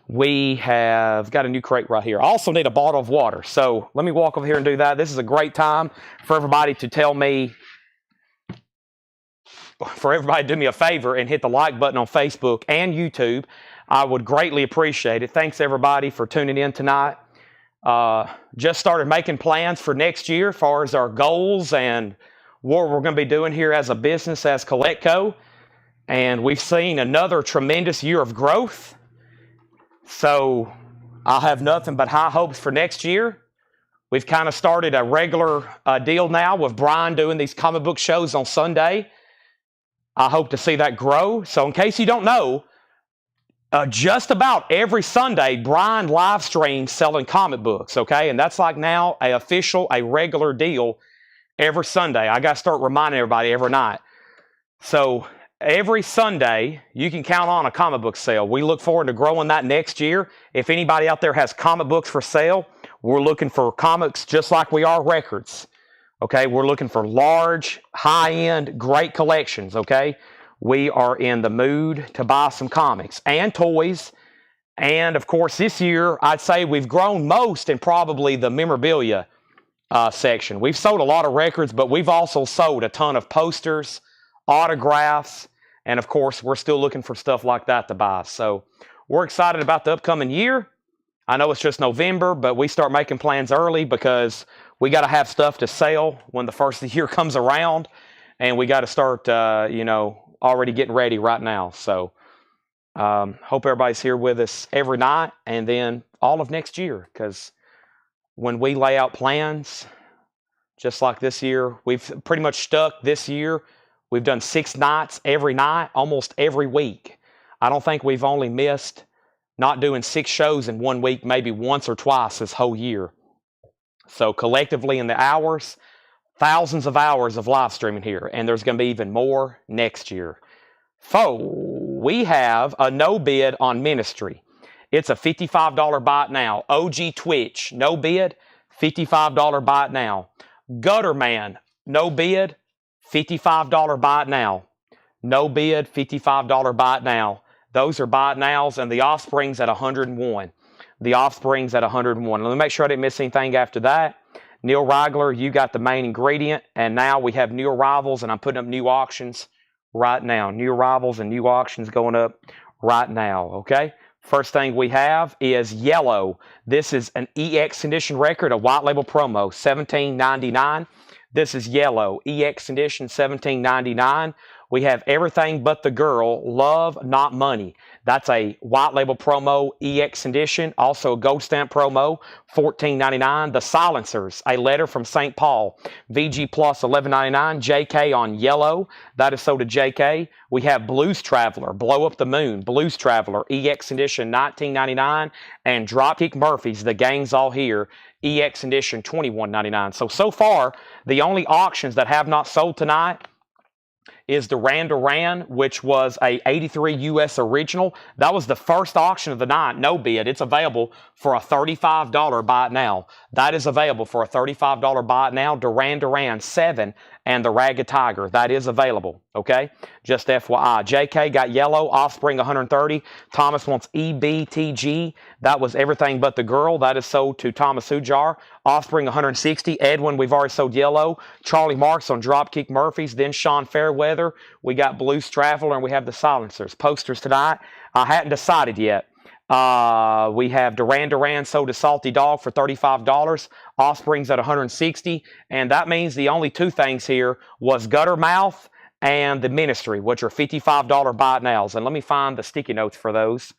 we have got a new crate right here. I also need a bottle of water. So let me walk over here and do that. This is a great time for everybody to tell me, for everybody to do me a favor and hit the like button on Facebook and YouTube. I would greatly appreciate it. Thanks, everybody, for tuning in tonight. Just started making plans for next year as far as our goals and what we're going to be doing here as a business, as Collectco. And we've seen another tremendous year of growth. So I have nothing but high hopes for next year. We've kind of started a regular deal now with Brian doing these comic book shows on Sunday. I hope to see that grow. So in case you don't know, just about every Sunday, Brian live streams selling comic books, okay? And that's like now a regular deal every Sunday. I got to start reminding everybody every night. So every Sunday, you can count on a comic book sale. We look forward to growing that next year. If anybody out there has comic books for sale, we're looking for comics just like we are records. Okay, we're looking for large, high-end, great collections, okay? We are in the mood to buy some comics and toys. And, of course, this year, I'd say we've grown most in probably the memorabilia section. We've sold a lot of records, but we've also sold a ton of posters, autographs, and of course, we're still looking for stuff like that to buy. So we're excited about the upcoming year. I know it's just November, but we start making plans early because we got to have stuff to sell when the first of the year comes around. And we got to start, already getting ready right now. So hope everybody's here with us every night and then all of next year. Because when we lay out plans, just like this year, we've pretty much stuck this year. We've done 6 nights every night, almost every week. I don't think we've only missed not doing 6 shows in 1 week, maybe once or twice this whole year. So collectively in the hours, thousands of hours of live streaming here, and there's going to be even more next year. We have a no bid on Ministry. It's a $55 buy it now. OG Twitch, no bid, $55 buy it now. Gutterman, no bid, $55 buy it now. No bid, $55 buy it now. Those are buy it nows, and the Offspring's at 101. The Offspring's at 101. Let me make sure I didn't miss anything after that. Neil Rigler, you got the main ingredient, and now we have new arrivals, and I'm putting up new auctions right now. New arrivals and new auctions going up right now, okay? First thing we have is Yellow. This is an EX Edition record, a white label promo, $17.99. This is Yellow, EX Edition, $17.99. We have Everything But the Girl, Love Not Money. That's a white label promo EX edition, also a gold stamp promo, $14.99. The Silencers, A Letter from St. Paul, VG Plus, $11.99. JK on yellow, that is sold to JK. We have Blues Traveler, Blow Up the Moon, Blues Traveler, EX edition, $19.99. And Dropkick Murphys, The Gang's All Here, EX edition, $21.99. So far, the only auctions that have not sold tonight is Duran Duran, which was a 83 US original. That was the first auction of the night, no bid. It's available for a $35 buy it now. That is available for a $35 buy it now. Duran Duran 7 and the Ragged Tiger. That is available, okay? Just FYI. JK got yellow, Offspring 130. Thomas wants EBTG. That was Everything But the Girl. That is sold to Thomas Hujar. Offspring 160. Edwin, we've already sold yellow. Charlie Marks on Dropkick Murphys. Then Sean Fairweather. We got Blues Traveler, and we have the Silencers. Posters tonight, I hadn't decided yet. We have Duran Duran sold to Salty Dog for $35. Offspring's at $160. And that means the only two things here was Gutter Mouth and the Ministry, which are $55 buy it nows. And let me find the sticky notes for those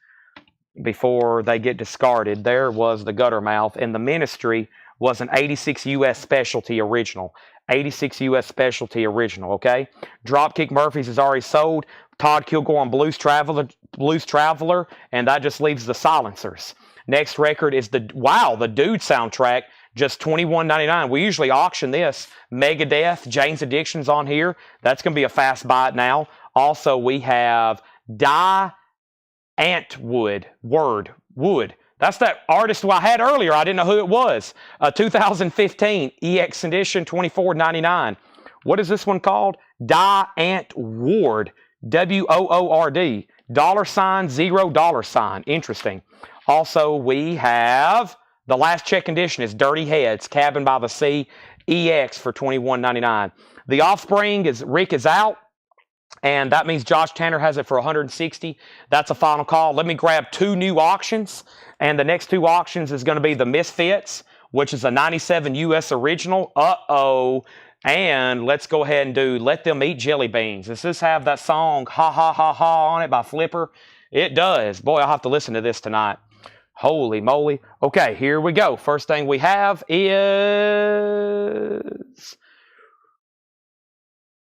before they get discarded. There was the Gutter Mouth, and the Ministry was an 86 US specialty original. 86 US specialty original, okay? Dropkick Murphys is already sold. Todd Kilgore on Blues Traveler, and that just leaves the Silencers. Next record is the Dude soundtrack, just $21.99. We usually auction this. Megadeth, Jane's Addiction's on here. That's going to be a fast buy it now. Also, we have Die Antwood, Wood. That's that artist who I had earlier. I didn't know who it was. 2015 EX edition, $24.99. What is this one called? Die Antwoord, WOORD, $0, Interesting. Also, we have the last check condition is Dirty Heads, Cabin by the Sea, EX for $21.99. The Offspring is Rick is out. And that means Josh Tanner has it for $160. That's a final call. Let me grab two new auctions. And the next two auctions is going to be the Misfits, which is a 97 US original. And let's go ahead and do Let Them Eat Jelly Beans. Does this have that song Ha Ha Ha Ha on it by Flipper? It does. Boy, I'll have to listen to this tonight. Holy moly. Okay, here we go. First thing we have is...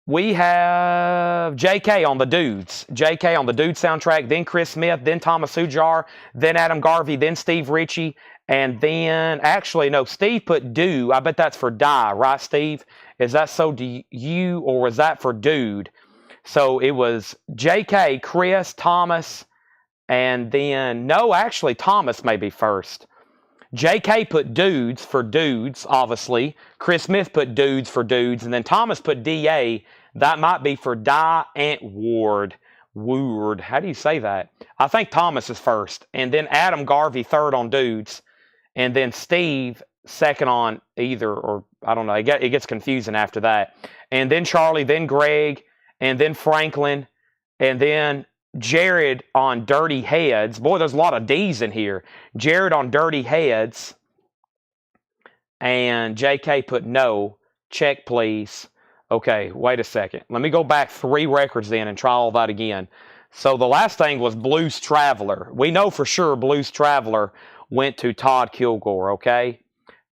we have JK on the Dudes. JK on the Dude soundtrack, then Chris Smith, then Thomas Hujar, then Adam Garvey, then Steve Ritchie, and then, actually, no, Steve put Do. I bet that's for Die, right, Steve? Is that so to you, or was that for Dude? So it was JK, Chris, Thomas, and then, no, actually, Thomas may be first. JK put Dudes for Dudes, obviously. Chris Smith put Dudes for Dudes. And then Thomas put DA. That might be for Die Antwoord. Woord. How do you say that? I think Thomas is first. And then Adam Garvey third on Dudes. And then Steve second on either, or I don't know. It gets confusing after that. And then Charlie, then Greg, and then Franklin, and then Jared on Dirty Heads. Boy, there's a lot of D's in here. Jared on Dirty Heads. And JK put no. Check, please. Okay, wait a second. Let me go back 3 records in and try all that again. So the last thing was Blues Traveler. We know for sure Blues Traveler went to Todd Kilgore, okay?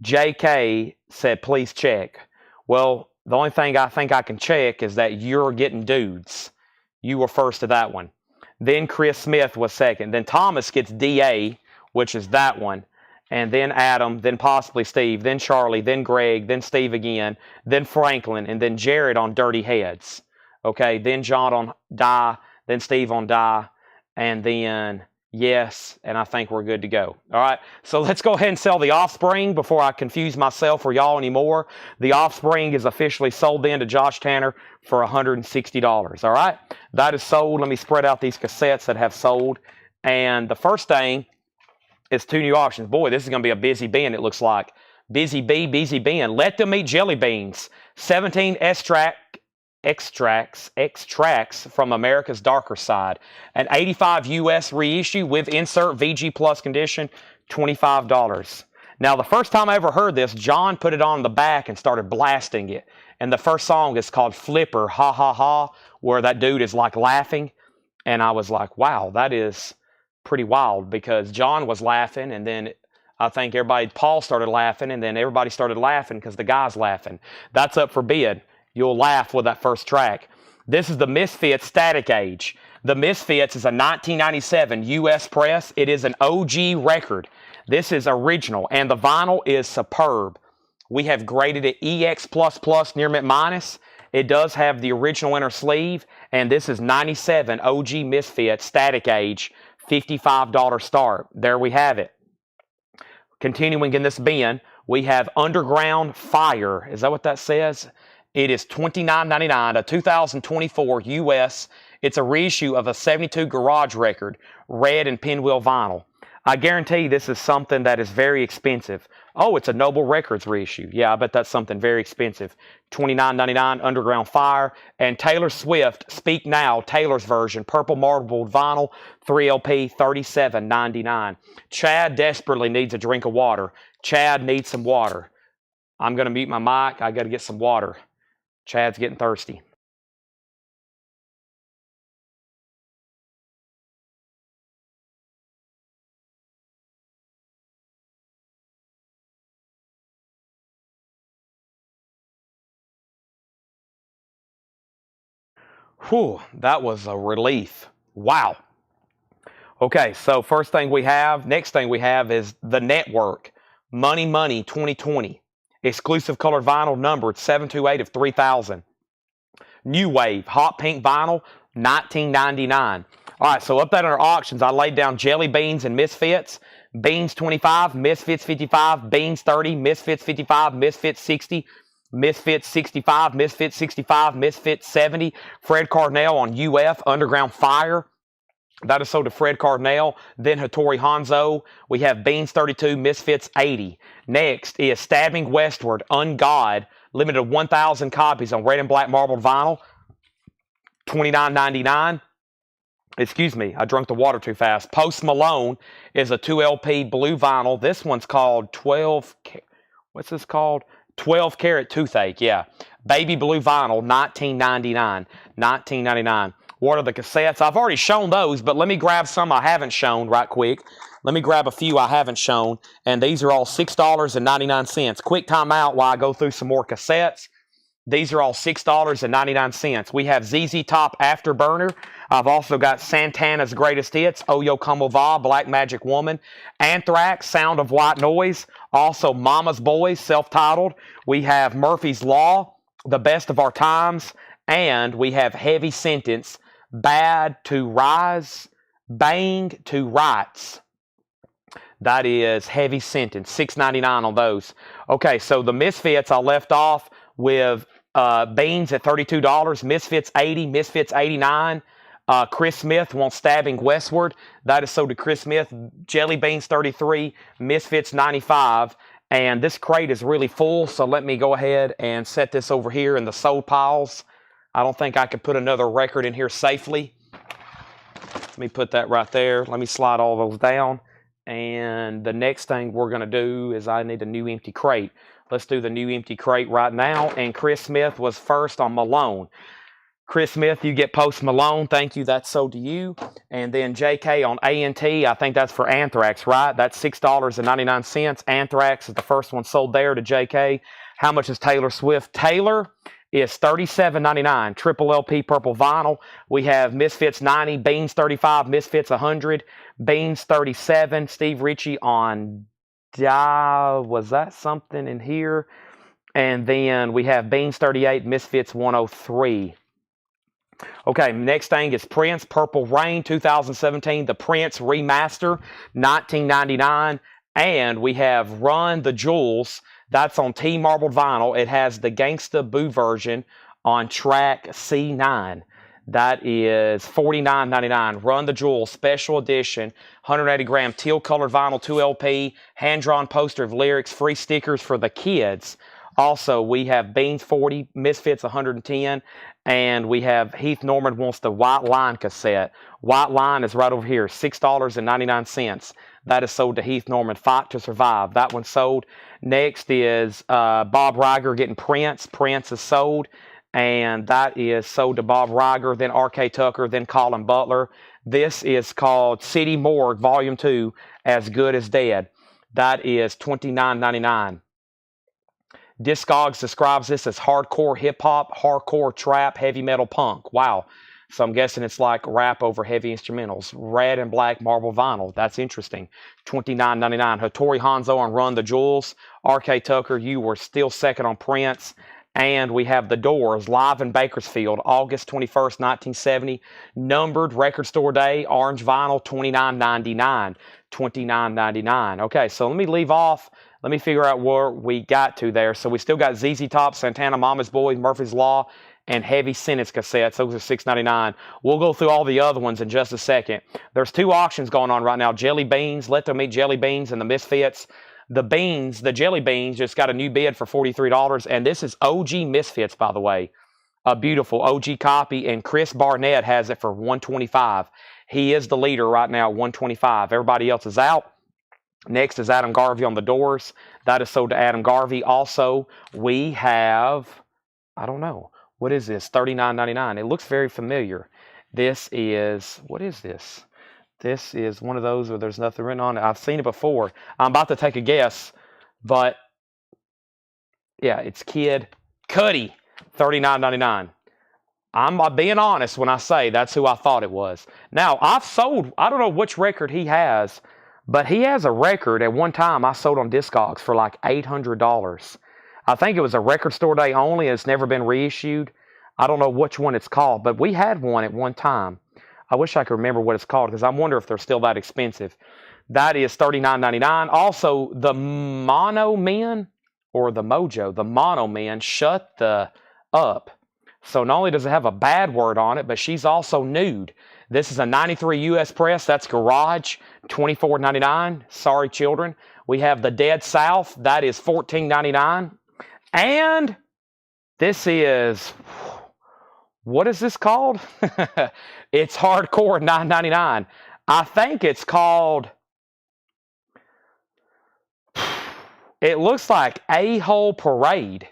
JK said, please check. Well, the only thing I think I can check is that you're getting Dudes. You were first to that one. Then Chris Smith was second. Then Thomas gets DA, which is that one. And then Adam, then possibly Steve, then Charlie, then Greg, then Steve again, then Franklin, and then Jared on Dirty Heads. Okay, then John on Die, then Steve on Die, and then Yes, and I think we're good to go. All right, so let's go ahead and sell the Offspring before I confuse myself or y'all anymore. The Offspring is officially sold in to Josh Tanner for $160. All right, that is sold. Let me spread out these cassettes that have sold. And the first thing is 2 new auctions. Boy, this is going to be a busy bin, it looks like. Busy bin. Let Them Eat Jelly Beans. 17 extracts from America's Darker Side. An 85 US reissue with insert VG Plus condition, $25. Now, the first time I ever heard this, John put it on the back and started blasting it. And the first song is called Flipper, Ha Ha Ha, where that dude is like laughing. And I was like, wow, that is pretty wild, because John was laughing, and then I think Paul started laughing, and then everybody started laughing because the guy's laughing. That's up for bid. You'll laugh with that first track. This is the Misfits Static Age. The Misfits is a 1997 U.S. press. It is an OG record. This is original, and the vinyl is superb. We have graded it EX++ near mint minus. It does have the original inner sleeve, and this is 97 OG Misfits Static Age, $55 start. There we have it. Continuing in this bin, we have Underground Fire. Is that what that says? It is $29.99, a 2024 US. It's a reissue of a 72 Garage record, red and pinwheel vinyl. I guarantee this is something that is very expensive. Oh, it's a Noble Records reissue. Yeah, I bet that's something very expensive. $29.99, Underground Fire. And Taylor Swift, Speak Now, Taylor's version, purple marbled vinyl, 3LP, $37.99. Chad desperately needs a drink of water. Chad needs some water. I'm going to mute my mic. I got to get some water. Chad's getting thirsty. Whew, that was a relief. Wow. Okay, so next thing we have is The Network, Money Money 2020. Exclusive colored vinyl numbered 728 of 3000. New Wave, hot pink vinyl, $19.99. All right, so up that in our auctions, I laid down Jelly Beans and Misfits. Beans 25, Misfits 55, Beans 30, Misfits 55, Misfits 60, Misfits 65, Misfits 65, Misfits 70. Fred Cardinal on UF, Underground Fire. That is sold to Fred Cardinal. Then Hattori Hanzo. We have Beans 32, Misfits 80. Next is Stabbing Westward, Ungod. Limited 1,000 copies on red and black marbled vinyl. $29.99. Excuse me, I drank the water too fast. Post Malone is a 2LP blue vinyl. This one's called 12... What's this called? 12 Karat Toothache, yeah. Baby blue vinyl, $19.99. $19.99. What are the cassettes? I've already shown those, but let me grab some I haven't shown right quick. Let me grab a few I haven't shown, and these are all $6.99. Quick time out while I go through some more cassettes. These are all $6.99. We have ZZ Top Afterburner. I've also got Santana's Greatest Hits, Oyo Como Va, Black Magic Woman, Anthrax, Sound of White Noise, also Mama's Boys, self-titled. We have Murphy's Law, The Best of Our Times, and we have Heavy Sentence, Bad to Rise, Bang to Rights. That is Heavy Sentence, $6.99 on those. Okay, so the Misfits I left off with Beans at $32, Misfits 80, Misfits 89. Chris Smith wants Stabbing Westward. That is sold to Chris Smith. Jelly Beans 33, Misfits 95. And this crate is really full, so let me go ahead and set this over here in the sold piles. I don't think I could put another record in here safely. Let me put that right there. Let me slide all those down. And the next thing we're going to do is I need a new empty crate. Let's do the new empty crate right now. And Chris Smith was first on Malone. Chris Smith, you get Post Malone. Thank you. That's sold to you. And then JK on A&T. I think that's for Anthrax, right? That's $6.99. Anthrax is the first one sold there to JK. How much is Taylor Swift? Taylor is $37.99. Triple LP purple vinyl. We have Misfits 90, Beans 35, Misfits 100, Beans 37. Steve Ritchie on was that something in here? And then we have Beans 38, Misfits 103. Okay, next thing is Prince, Purple Rain, 2017, the Prince Remaster, $19.99. And we have Run the Jewels. That's on T marbled vinyl. It has the Gangsta Boo version on track C9. That is $49.99. Run the Jewels Special Edition, 180-gram teal colored vinyl, 2LP, hand-drawn poster of lyrics, free stickers for the kids. Also, we have Beans 40, Misfits 110, And we have Heath Norman wants the White Line cassette. White Line is right over here, $6.99. That is sold to Heath Norman. Fight to Survive. That one's sold. Next is Bob Riger getting Prince. Prince is sold. And that is sold to Bob Riger, then R.K. Tucker, then Colin Butler. This is called City Morgue, Volume 2, As Good as Dead. That is $29.99. Discogs describes this as hardcore hip-hop, hardcore trap, heavy metal punk. Wow. So I'm guessing it's like rap over heavy instrumentals. Red and black marble vinyl. That's interesting. $29.99. Hattori Hanzo on Run the Jewels. R.K. Tucker, you were still second on Prince. And we have The Doors, live in Bakersfield, August 21st, 1970. Numbered record store day, orange vinyl, $29.99. $29.99. Okay, so let me leave off. Let me figure out where we got to there. So we still got ZZ Top, Santana, Mama's Boys, Murphy's Law, and Heavy Sentence cassettes. Those are $6.99. We'll go through all the other ones in just a second. There's two auctions going on right now. Jelly Beans, Let Them Eat Jelly Beans, and the Misfits. The Jelly Beans just got a new bid for $43. And this is OG Misfits, by the way. A beautiful OG copy. And Chris Barnett has it for $125. He is the leader right now, $125. Everybody else is out. Next is Adam Garvey on The Doors. That is sold to Adam Garvey. Also, we have, I don't know, what is this? $39.99. It looks very familiar. This is, what is this? This is one of those where there's nothing written on it. I've seen it before. I'm about to take a guess, but yeah, it's Kid Cudi, $39.99. I'm being honest when I say that's who I thought it was. Now, I've sold, I don't know which record he has, but he has a record at one time I sold on Discogs for like $800. I think it was a record store day only. It's never been reissued. I don't know which one it's called, but we had one at one time. I wish I could remember what it's called because I wonder if they're still that expensive. That is $39.99. Also, the Mono Men, or the Mojo, the Mono Men, Shut the Up. So not only does it have a bad word on it, but she's also nude. This is a 93 US press. That's Garage, $24.99. Sorry, children. We have the Dead South. That is $14.99. And this is, what is this called? It's Hardcore, $9.99. I think it's called, it looks like A-Hole Parade.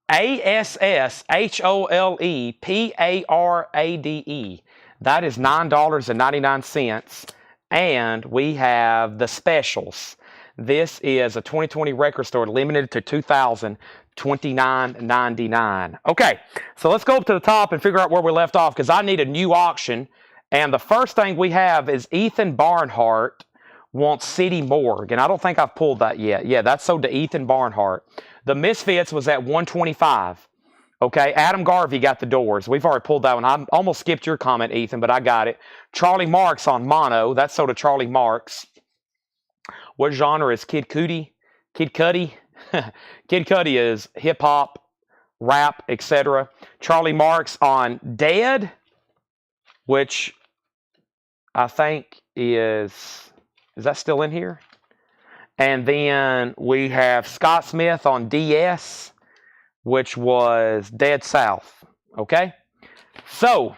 ASSHOLEPARADE. That is $9.99. And we have the specials. This is a 2020 record store limited to 2,000, $29.99. Okay, so let's go up to the top and figure out where we left off because I need a new auction. And the first thing we have is Ethan Barnhart wants City Morgue. And I don't think I've pulled that yet. Yeah, that's sold to Ethan Barnhart. The Misfits was at $125. Okay, Adam Garvey got The Doors. We've already pulled that one. I almost skipped your comment, Ethan, but I got it. Charlie Marks on Mono. That's sold to Charlie Marks. What genre is Kid Cudi? Kid Cudi? Kid Cudi is hip-hop, rap, etc. Charlie Marks on Dead, which I think is that still in here? And then we have Scott Smith on DS, which was Dead South. Okay? So,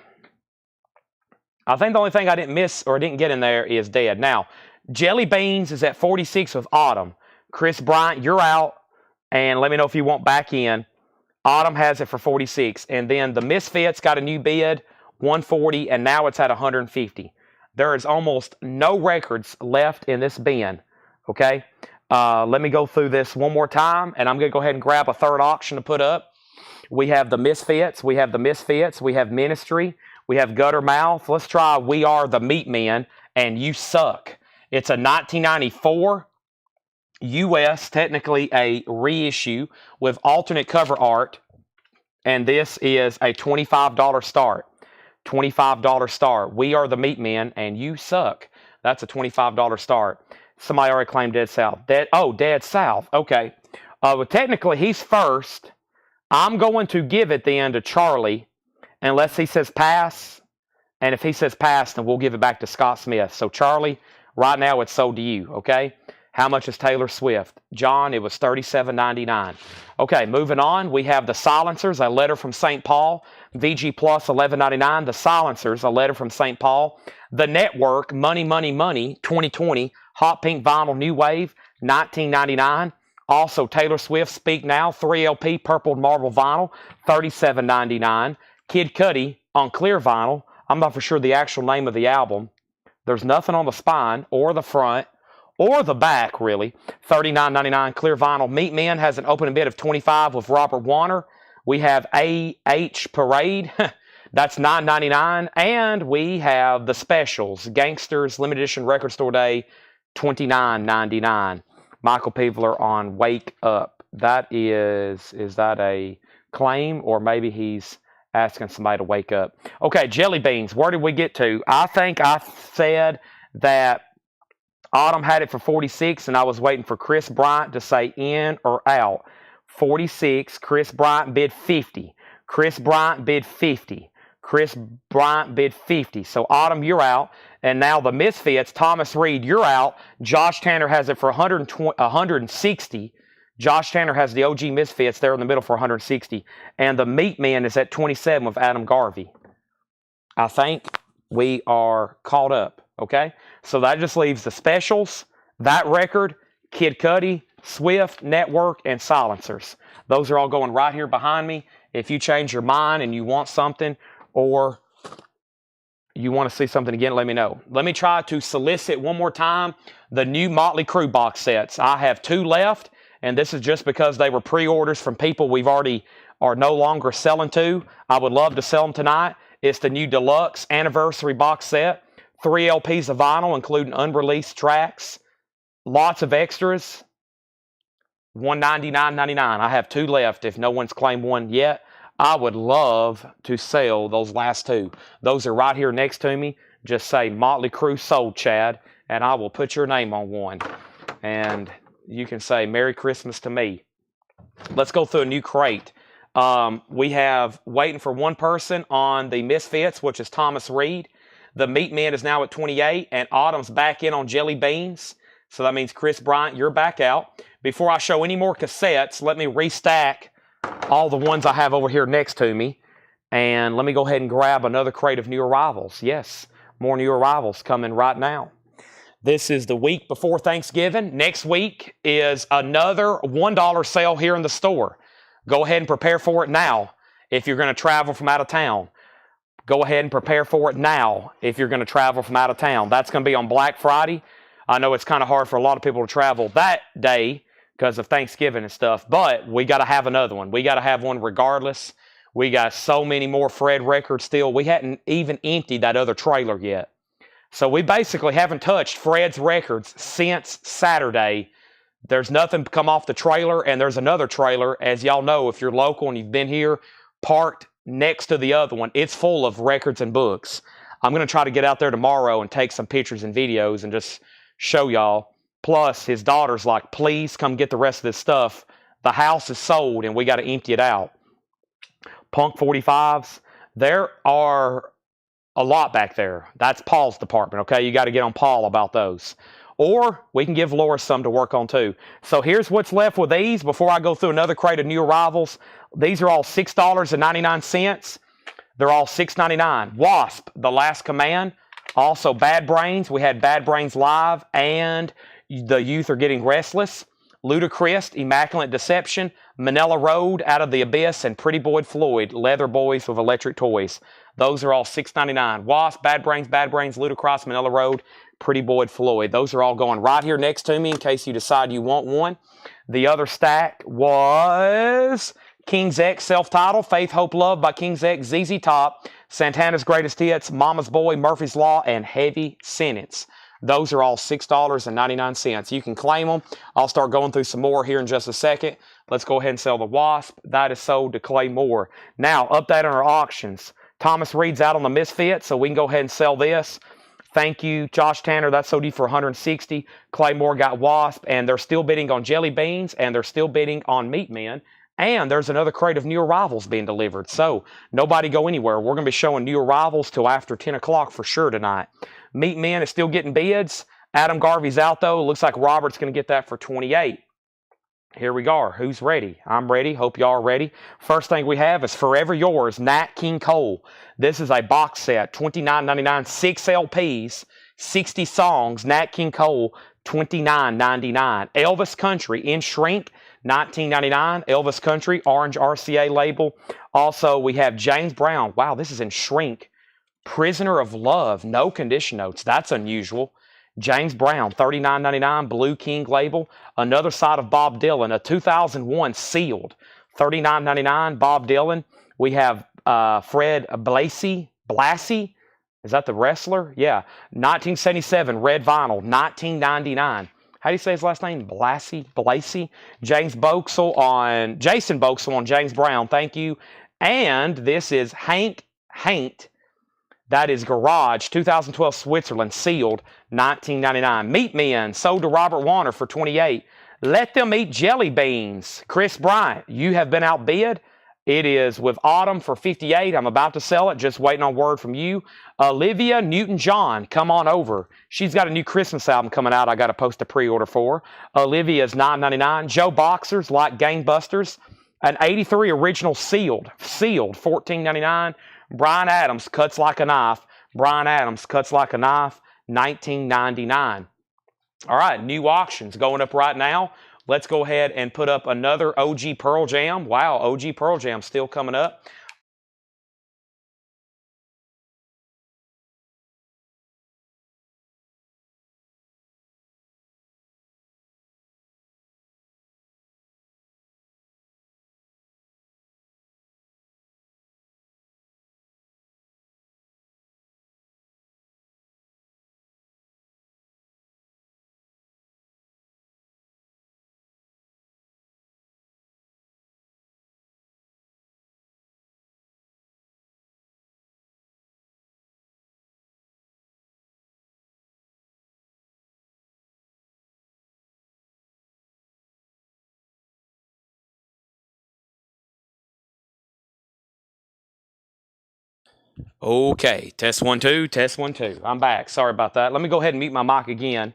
I think the only thing I didn't miss or didn't get in there is Dead. Now, Jelly Beans is at 46 with Autumn. Chris Bryant, you're out. And let me know if you want back in. Autumn has it for 46. And then the Misfits got a new bid, 140, and now it's at 150. There is almost no records left in this bin. Okay? Let me go through this one more time, and I'm going to go ahead and grab a third auction to put up. We have the Misfits. We have the Misfits. We have Ministry. We have Gutter Mouth. Let's try We Are the Meat Men, and You Suck. It's a 1994 U.S., technically a reissue with alternate cover art, and this is a $25 start. $25 start. We Are the Meat Men, and You Suck. That's a $25 start. Somebody already claimed Dead South. Dead South. Okay. Well, technically, he's first. I'm going to give it then to Charlie, unless he says pass. And if he says pass, then we'll give it back to Scott Smith. So, Charlie, right now it's sold to you, okay? How much is Taylor Swift? John, it was $37.99. Okay, moving on. We have the Silencers, a letter from St. Paul. VG Plus, $11.99. The Silencers, a letter from St. Paul. The Network, Money, Money, Money, 2020. Hot Pink Vinyl New Wave, $19.99. Also, Taylor Swift, Speak Now, 3LP Purple Marble Vinyl, $37.99. Kid Cudi on clear vinyl. I'm not for sure the actual name of the album. There's nothing on the spine or the front or the back, really. $39.99 clear vinyl. Meat Men has an opening bid of $25 with Robert Warner. We have AH Parade. That's $9.99. And we have the Specials. Gangsters Limited Edition Record Store Day, $29.99. Michael Peevler on Wake Up. That is that a claim, or maybe he's asking somebody to wake up? Okay, Jelly Beans. Where did we get to? I think I said that Autumn had it for 46, and I was waiting for Chris Bryant to say in or out. 46. Chris Bryant bid 50. Chris Bryant bid 50. Chris Bryant bid 50. So, Autumn, you're out. And now the Misfits, Thomas Reed, you're out. Josh Tanner has it for 160. Josh Tanner has the OG Misfits there in the middle for 160. And the Meat Man is at 27 with Adam Garvey. I think we are caught up, okay? So that just leaves the Specials, that record, Kid Cudi, Swift, Network, and Silencers. Those are all going right here behind me. If you change your mind and you want something, or you want to see something again, let me know. Let me try to solicit one more time the new Motley Crue box sets. I have 2 left, and this is just because they were pre-orders from people we've already are no longer selling to. I would love to sell them tonight. It's the new deluxe anniversary box set. 3 LPs of vinyl, including unreleased tracks. Lots of extras. $199.99. I have 2 left if no one's claimed one yet. I would love to sell those last 2. Those are right here next to me. Just say Motley Crue sold, Chad, and I will put your name on one. And you can say Merry Christmas to me. Let's go through a new crate. We have waiting for one person on the Misfits, which is Thomas Reed. The Meat Man is now at 28, and Autumn's back in on Jelly Beans. So that means Chris Bryant, you're back out. Before I show any more cassettes, let me restack all the ones I have over here next to me. And let me go ahead and grab another crate of new arrivals. Yes, more new arrivals coming right now. This is the week before Thanksgiving. Next week is another $1 sale here in the store. Go ahead and prepare for it now if you're going to travel from out of town. Go ahead and prepare for it now if you're going to travel from out of town. That's going to be on Black Friday. I know it's kind of hard for a lot of people to travel that day because of Thanksgiving and stuff, but we got to have another one. We got to have one regardless. We got so many more Fred records still. We hadn't even emptied that other trailer yet. So we basically haven't touched Fred's records since Saturday. There's nothing come off the trailer, and there's another trailer, as y'all know, if you're local and you've been here, parked next to the other one. It's full of records and books. I'm going to try to get out there tomorrow and take some pictures and videos and just show y'all. Plus, his daughter's like, please come get the rest of this stuff. The house is sold, and we got to empty it out. Punk 45s. There are a lot back there. That's Paul's department, okay? You got to get on Paul about those. Or we can give Laura some to work on too. So here's what's left with these before I go through another crate of new arrivals. These are all $6.99. They're all $6.99. Wasp, The Last Command. Also Bad Brains. We had Bad Brains Live and The Youth Are Getting Restless. Ludacris, Immaculate Deception. Manila Road, Out of the Abyss, and Pretty Boy Floyd, Leather Boys with Electric Toys. Those are all $6.99. Wasp, Bad Brains, Ludacris, Manila Road, Pretty Boy Floyd. Those are all going right here next to me in case you decide you want one. The other stack was King's X self-titled, Faith, Hope, Love by King's X, ZZ Top, Santana's Greatest Hits, Mama's Boy, Murphy's Law, and Heavy Sentence. Those are all $6.99. You can claim them. I'll start going through some more here in just a second. Let's go ahead and sell the Wasp. That is sold to Clay Moore. Now, update on our auctions. Thomas Reed's out on the Misfit, so we can go ahead and sell this. Thank you, Josh Tanner. That sold you for $160. Clay Moore got Wasp, and they're still bidding on Jelly Beans, and they're still bidding on Meat Men. And there's another crate of new arrivals being delivered. So nobody go anywhere. We're going to be showing new arrivals till after 10 o'clock for sure tonight. Meat Men is still getting bids. Adam Garvey's out, though. Looks like Robert's going to get that for 28. Here we go. Who's ready? I'm ready. Hope y'all are ready. First thing we have is Forever Yours, Nat King Cole. This is a box set, $29.99, 6 LPs, 60 songs. Nat King Cole, $29.99. Elvis Country in shrink, $19.99. Elvis Country, orange RCA label. Also, we have James Brown. Wow, this is in shrink. Prisoner of Love, no condition notes. That's unusual. James Brown, $39.99, Blue King label. Another side of Bob Dylan, a 2001 sealed, $39.99, Bob Dylan. We have Fred Blassie. Is that the wrestler? Yeah. 1977, red vinyl, $19.99. How do you say his last name? Blassie. Jason Boxell on James Brown. Thank you. And this is Hank Haint. That is Garage, 2012 Switzerland, sealed, $19.99. Meat Men, sold to Robert Warner for $28. Let Them Eat Jelly Beans. Chris Bryant, you have been outbid. It is with Autumn for $58. I'm about to sell it, just waiting on word from you. Olivia Newton-John, come on over. She's got a new Christmas album coming out I got to post a pre-order for. Olivia's $9.99. Joe Boxers, like Gangbusters. An 83 original sealed, $14.99. Bryan Adams, Cuts Like a Knife. Bryan Adams, Cuts Like a Knife, $19.99. All right, new auctions going up right now. Let's go ahead and put up another OG Pearl Jam. Wow, OG Pearl Jam still coming up. Okay, test 1 2, test 1 2. I'm back. Sorry about that. Let me go ahead and mute my mic again.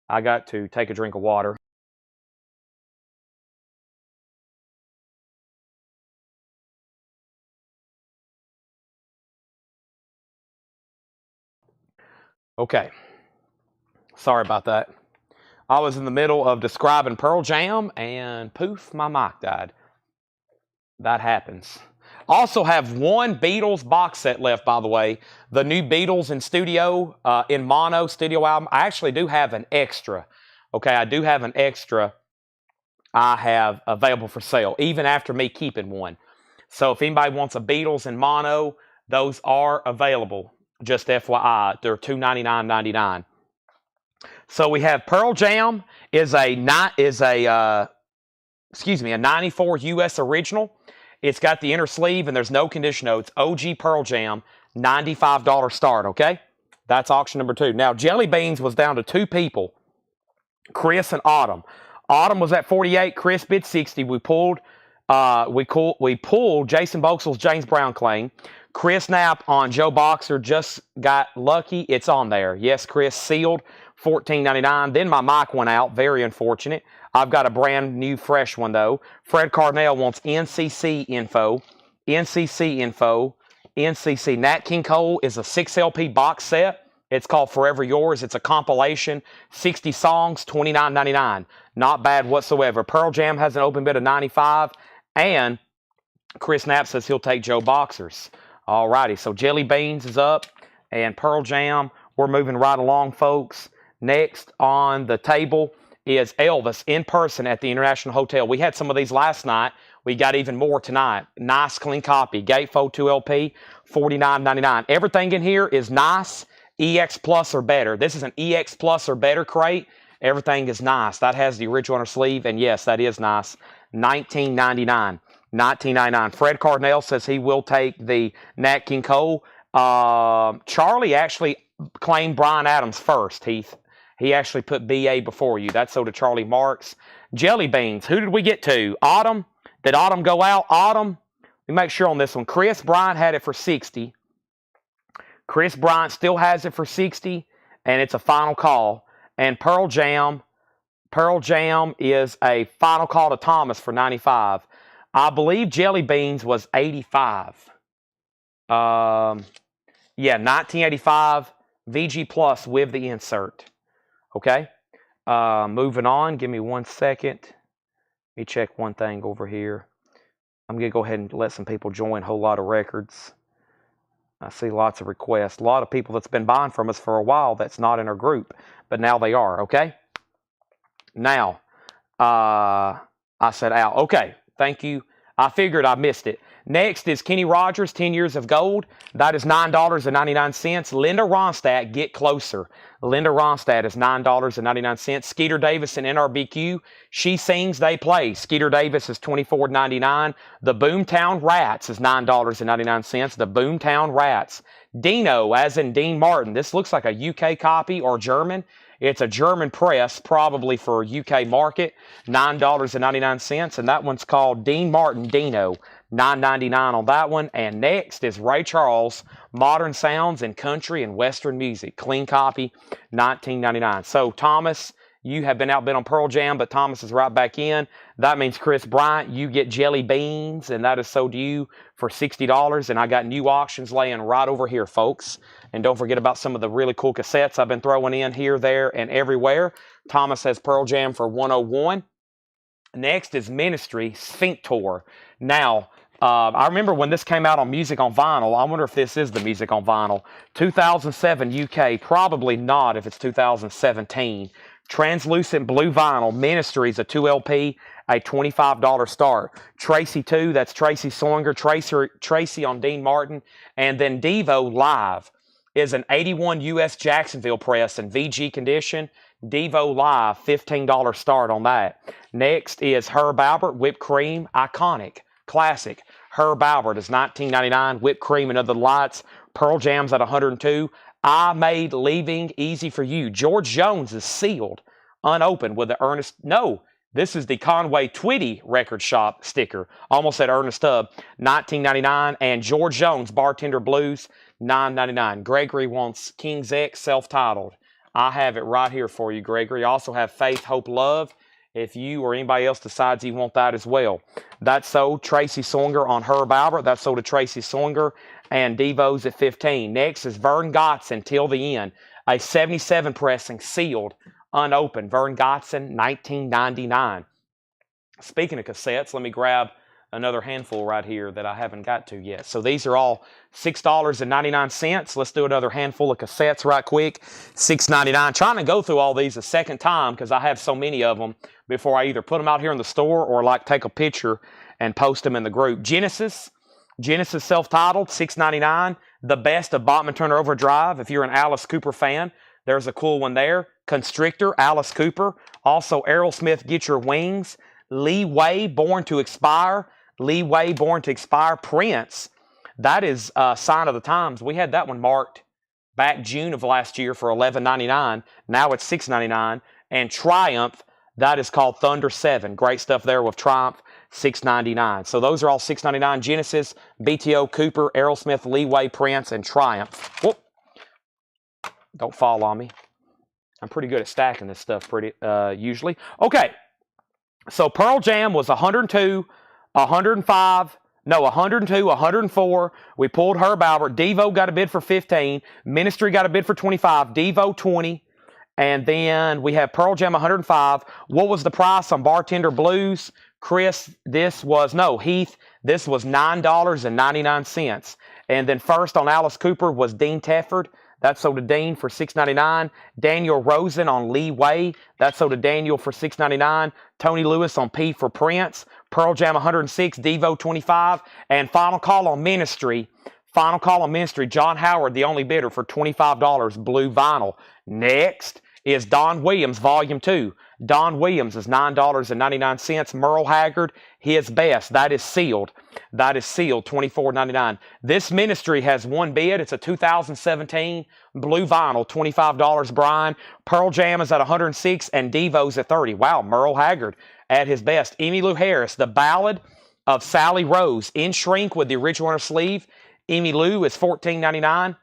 I got to take a drink of water. Okay. Sorry about that. I was in the middle of describing Pearl Jam and poof, my mic died. That happens. Also have one Beatles box set left, by the way. The new Beatles in studio, in mono studio album. I actually do have an extra. Okay, I do have an extra I have available for sale, even after me keeping one. So if anybody wants a Beatles in mono, those are available. Just FYI, they're $299.99. So we have Pearl Jam is a 94 US original. It's got the inner sleeve and there's no condition notes. OG Pearl Jam, $95 start, okay? That's auction number 2. Now, Jelly Beans was down to 2 people, Chris and Autumn. Autumn was at 48, Chris bid 60. We pulled Jason Boxell's James Brown claim. Chris Knapp on Joe Boxer just got lucky. It's on there. Yes, Chris, sealed, $14.99. Then my mic went out. Very unfortunate. I've got a brand new fresh one, though. Fred Carnell wants NCC info. NCC. Nat King Cole is a 6 LP box set. It's called Forever Yours. It's a compilation. 60 songs, $29.99. Not bad whatsoever. Pearl Jam has an open bid of 95. And Chris Knapp says he'll take Joe Boxers. All righty. So Jelly Beans is up. And Pearl Jam, we're moving right along, folks. Next on the table is Elvis in person at the International Hotel. We had some of these last night. We got even more tonight. Nice, clean copy. Gatefold 2LP, $49.99. Everything in here is nice, EX Plus or better. This is an EX Plus or better crate. Everything is nice. That has the original inner sleeve, and yes, that is nice. $19.99. Fred Carnell says he will take the Nat King Cole. Charlie actually claimed Bryan Adams first, Heath. He actually put BA before you. That's so to Charlie Marks. Jelly Beans. Who did we get to? Autumn. Did Autumn go out? Autumn. Let me make sure on this one. Chris Bryant had it for 60. Chris Bryant still has it for 60, and it's a final call. And Pearl Jam is a Final Call to Thomas for 95. I believe Jelly Beans was 85. Yeah, 1985 VG Plus with the insert. Okay. Moving on. Give me 1 second. Let me check one thing over here. I'm going to go ahead and let some people join. Whole lot of records. I see lots of requests. A lot of people that's been buying from us for a while that's not in our group, but now they are. Okay. Now, I said out. Okay. Thank you. I figured I missed it. Next is Kenny Rogers, 10 Years of Gold. That is $9.99. Linda Ronstadt, Get Closer. Linda Ronstadt is $9.99. Skeeter Davis and NRBQ, She Sings, They Play. Skeeter Davis is $24.99. The Boomtown Rats is $9.99. The Boomtown Rats. Dino, as in Dean Martin. This looks like a UK copy or German. It's a German press, probably for UK market, $9.99. And that one's called Dean Martin Dino, $9.99 on that one. And next is Ray Charles, Modern Sounds in Country and Western Music. Clean copy, $19.99. So, Thomas, you have been outbid on Pearl Jam, but Thomas is right back in. That means, Chris Bryant, you get Jelly Beans, and that is sold to you for $60. And I got new auctions laying right over here, folks. And don't forget about some of the really cool cassettes I've been throwing in here, there, and everywhere. Thomas has Pearl Jam for $101. Next is Ministry, Sphinctor. Now, I remember when this came out on Music on Vinyl. I wonder if this is the Music on Vinyl. 2007 UK. Probably not if it's 2017. Translucent blue vinyl. Ministries, a 2LP, a $25 start. Tracy 2, that's Tracy Swinger. Tracy on Dean Martin. And then Devo Live is an 81 US Jacksonville press in VG condition. Devo Live, $15 start on that. Next is Herb Albert, Whipped Cream, iconic, classic. Herb Albert is $19.99. Whipped Cream and Other Lights. Pearl Jam's at $102. I Made Leaving Easy for You. George Jones is sealed, unopened with the Ernest. No, this is the Conway Twitty Record Shop sticker. Almost at Ernest Tubb, $19.99. And George Jones, Bartender Blues, $9.99. Gregory wants King's X self-titled. I have it right here for you, Gregory. I also have Faith, Hope, Love, if you or anybody else decides you want that as well. That's sold. Tracy Swinger on Herb Albert. That's sold to Tracy Swinger. And Devo's at $15. Next is Vern Gotson, Till the End. A 77 pressing, sealed, unopened. Vern Gotson, $19.99. Speaking of cassettes, let me grab another handful right here that I haven't got to yet. So these are all $6.99. Let's do another handful of cassettes right quick. $6.99. Trying to go through all these a second time because I have so many of them before I either put them out here in the store or like take a picture and post them in the group. Genesis self-titled, $6.99. The Best of Bachman Turner Overdrive. If you're an Alice Cooper fan, there's a cool one there. Constrictor, Alice Cooper. Also Aerosmith, Get Your Wings. Lee Way, Born to Expire. Lee Way, Born to Expire. Prince. That is Sign of the Times. We had that one marked back June of last year for $11.99. Now it's $6.99. And Triumph, that is called Thunder 7. Great stuff there with Triumph, $6.99. So those are all $6.99. Genesis, BTO, Cooper, Aerosmith, Lee Way, Prince, and Triumph. Whoop. Don't fall on me. I'm pretty good at stacking this stuff usually. Okay. So Pearl Jam was 102, 105, no, 102, 104. We pulled Herb Albert. Devo got a bid for 15. Ministry got a bid for 25. Devo 20. And then we have Pearl Jam 105. What was the price on Bartender Blues? Chris, Heath, this was $9.99. And then first on Alice Cooper was Dean Tefford. That sold to Dean for $6.99. Daniel Rosen on Lee Way. That sold to Daniel for $6.99. Tony Lewis on P for Prince. Pearl Jam 106. Devo 25. And Final Call on Ministry. John Howard, the only bidder, for $25. Blue vinyl. Next is Don Williams, Volume 2. Don Williams is $9.99. Merle Haggard, His Best. That is sealed. $24.99. This Ministry has one bid. It's a 2017 blue vinyl, $25, Brian. Pearl Jam is at 106 and Devo's at 30. Wow, Merle Haggard at his best. Emmylou Harris, The Ballad of Sally Rose, in shrink with the original on her sleeve. Emmylou is $14.99.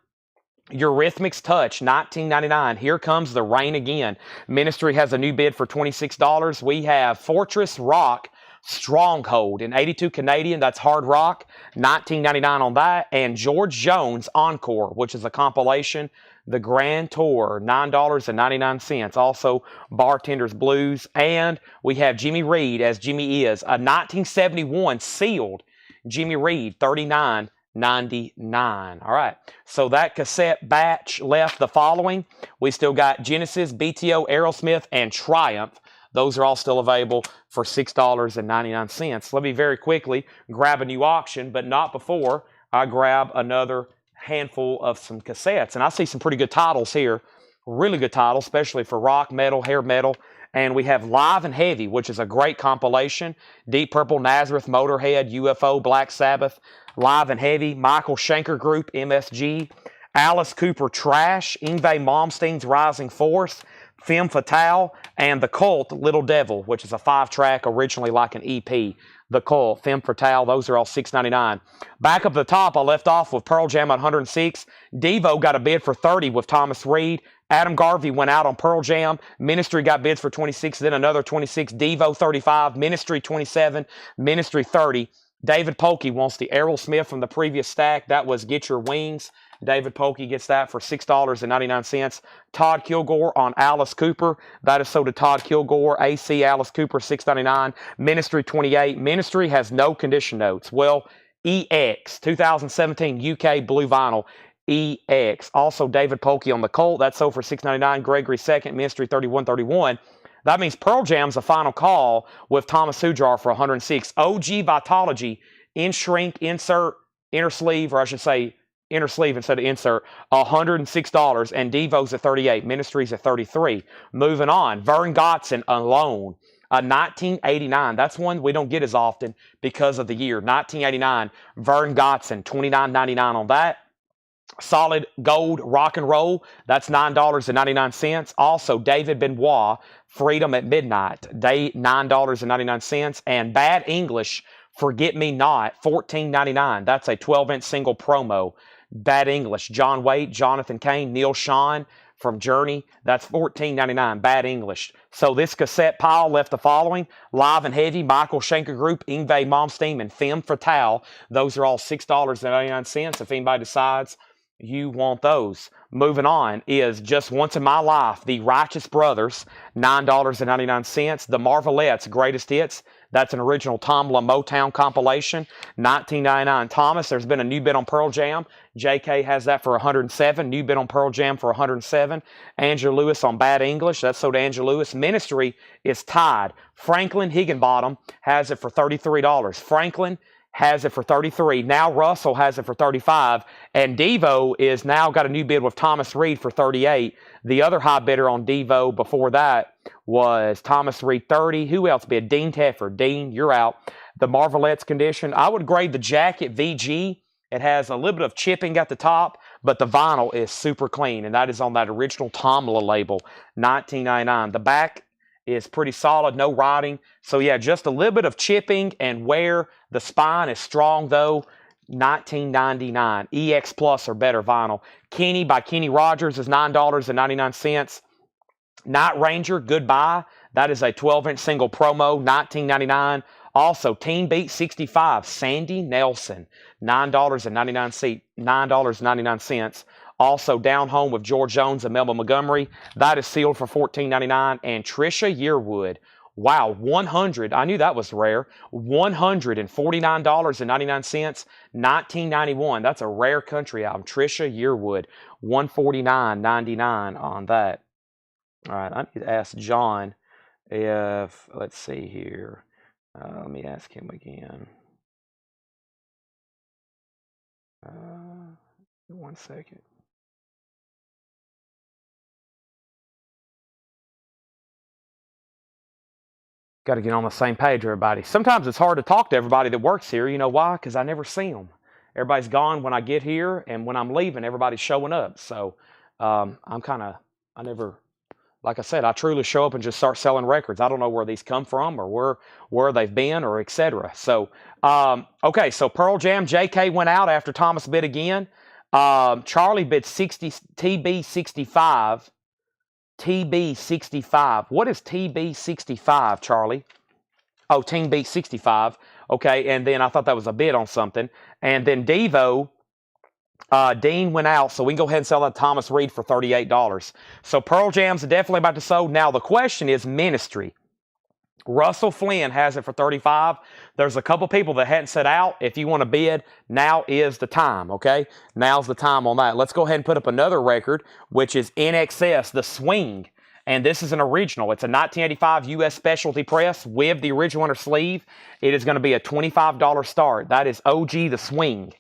Eurythmics Touch, $19.99. Here comes the rain again. Ministry has a new bid for $26. We have Fortress Rock Stronghold in 82 Canadian. That's hard rock, $19.99 on that. And George Jones Encore, which is a compilation. The Grand Tour, $9.99. Also, Bartender's Blues. And we have Jimmy Reed as Jimmy Is, a 1971 sealed Jimmy Reed, $39.99. All right. So that cassette batch left the following. We still got Genesis, BTO, Aerosmith, and Triumph. Those are all still available for $6.99. Let me very quickly grab a new auction, but not before I grab another handful of some cassettes. And I see some pretty good titles here. Really good titles, especially for rock, metal, hair metal. And we have Live and Heavy, which is a great compilation. Deep Purple, Nazareth, Motorhead, UFO, Black Sabbath, Live and Heavy, Michael Schenker Group, MSG, Alice Cooper Trash, Yngwie Malmsteen's Rising Force, Femme Fatale, and The Cult, Little Devil, which is a 5-track, originally like an EP. The Cult, Femme Fatale, those are all $6.99. Back up the top, I left off with Pearl Jam at 106. Devo got a bid for 30 with Thomas Reed. Adam Garvey went out on Pearl Jam. Ministry got bids for 26, then another 26. Devo 35, Ministry 27, Ministry 30. David Polkey wants the Aerosmith from the previous stack. That was Get Your Wings. David Polkey gets that for $6.99. Todd Kilgore on Alice Cooper. That is sold to Todd Kilgore. AC Alice Cooper, $6.99. Ministry 28. Ministry has no condition notes. Well, EX, 2017 UK Blue Vinyl. EX. Also, David Polkey on the Colt. That's sold for $6.99. Gregory 2nd, Ministry 3131. That means Pearl Jam's a final call with Thomas Hujar for 106. OG Vitology, in shrink, insert, inner sleeve, or I should say inner sleeve instead of insert, $106. And Devo's at 38. Ministry's at 33. Moving on, Vern Gotson alone. 1989. That's one we don't get as often because of the year. 1989. Vern Gotson, $29.99 on that. Solid Gold Rock and Roll, that's $9.99. Also, David Benoit, Freedom at Midnight, $9.99. And Bad English, Forget Me Not, $14.99. That's a 12-inch single promo. Bad English, John Waite, Jonathan Cain, Neil Sean from Journey, that's $14.99. Bad English. So this cassette pile left the following: Live and Heavy, Michael Schenker Group, Yngwie Malmsteen, and Femme Fatale. Those are all $6.99 if anybody decides you want those. Moving on is Just Once in My Life, the Righteous Brothers, $9.99. The Marvelettes, Greatest Hits, that's an original Tomla Motown compilation, $19.99. Thomas, there's been a new bid on Pearl Jam. JK has that for $107. New bid on Pearl Jam for $107. Angela Lewis on Bad English, that's sold to Angela Lewis. Ministry is tied. Franklin Higginbottom has it for $33. Franklin has it for $33. Now Russell has it for $35. And Devo is now got a new bid with Thomas Reed for $38. The other high bidder on Devo before that was Thomas Reed, $30. Who else bid? Dean Teffer. Dean, you're out. The Marvelettes condition. I would grade the jacket VG. It has a little bit of chipping at the top, but the vinyl is super clean. And that is on that original Tomla label, $19.99. The back is pretty solid, no rotting. So yeah, just a little bit of chipping and wear. The spine is strong though. $19.99. EX Plus or better vinyl. Kenny by Kenny Rogers is $9.99. Night Ranger, Goodbye. That is a 12-inch single promo, $19.99. Also, Teen Beat 65, Sandy Nelson, $9.99. Also, Down Home with George Jones and Melba Montgomery. That is sealed for $14.99. And Trisha Yearwood. Wow, 100. I knew that was rare. $149.99. 1991. That's a rare country album. Trisha Yearwood. $149.99 on that. All right, I need to ask John if, let's see here. Let me ask him again. 1 second. Got to get on the same page, everybody. Sometimes it's hard to talk to everybody that works here. You know why? Because I never see them. Everybody's gone when I get here, and when I'm leaving, everybody's showing up. So I never, like I said, I truly show up and just start selling records. I don't know where these come from or where they've been or etc. So, okay, so Pearl Jam, JK went out after Thomas bid again. Charlie bid 60 TB65. TB65. What is TB65, Charlie? Oh, Team B 65. Okay, and then I thought that was a bid on something. And then Devo, Dean went out, so we can go ahead and sell that Thomas Reed for $38. So Pearl Jam's definitely about to sold. Now the question is Ministry. Russell Flynn has it for $35. There's a couple people that hadn't set out. If you want to bid, now is the time, okay? Now's the time on that. Let's go ahead and put up another record, which is NXS, The Swing. And this is an original. It's a 1985 U.S. Specialty Press with the original inner sleeve. It is going to be a $25 start. That is OG The Swing.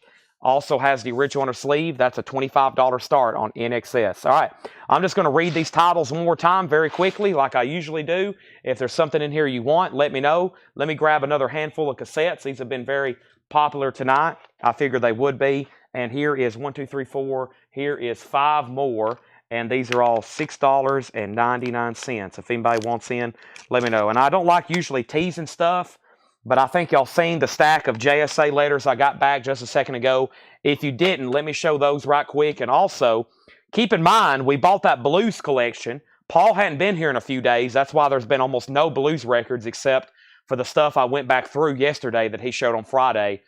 Also has the original inner sleeve. That's a $25 start on NXS. All right. I'm just going to read these titles one more time very quickly like I usually do. If there's something in here you want, let me know. Let me grab another handful of cassettes. These have been very popular tonight. I figured they would be. And here is 1, 2, 3, 4. Here is 5 more. And these are all $6.99. If anybody wants in, let me know. And I don't like usually teasing stuff, but I think y'all seen the stack of JSA letters I got back just a second ago. If you didn't, let me show those right quick. And also, keep in mind, we bought that blues collection. Paul hadn't been here in a few days. That's why there's been almost no blues records except for the stuff I went back through yesterday that he showed on Friday.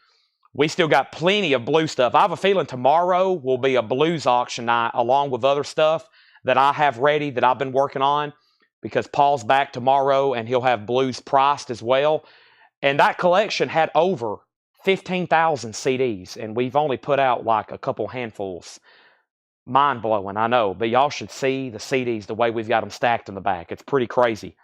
We still got plenty of blue stuff. I have a feeling tomorrow will be a blues auction night along with other stuff that I have ready that I've been working on because Paul's back tomorrow and he'll have blues priced as well. And that collection had over 15,000 CDs, and we've only put out like a couple handfuls. Mind-blowing, I know, but y'all should see the CDs the way we've got them stacked in the back. It's pretty crazy.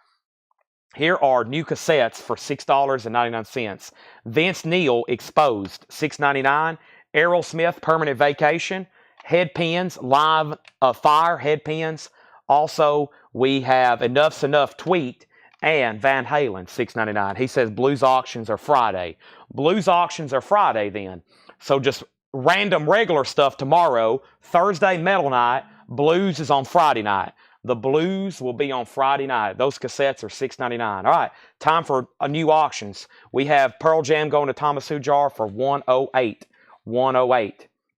Here are new cassettes for $6.99. Vince Neil, Exposed, $6.99. Errol Smith, Permanent Vacation. Head pins, Live Fire head pins. Also, we have Enough's Enough Tweet and Van Halen, $6.99. He says blues auctions are Friday. Blues auctions are Friday then. So just random regular stuff tomorrow. Thursday, Metal Night. Blues is on Friday night. The blues will be on Friday night. Those cassettes are $6.99. All right, time for a new auctions. We have Pearl Jam going to Thomas Hujar for $108. $108.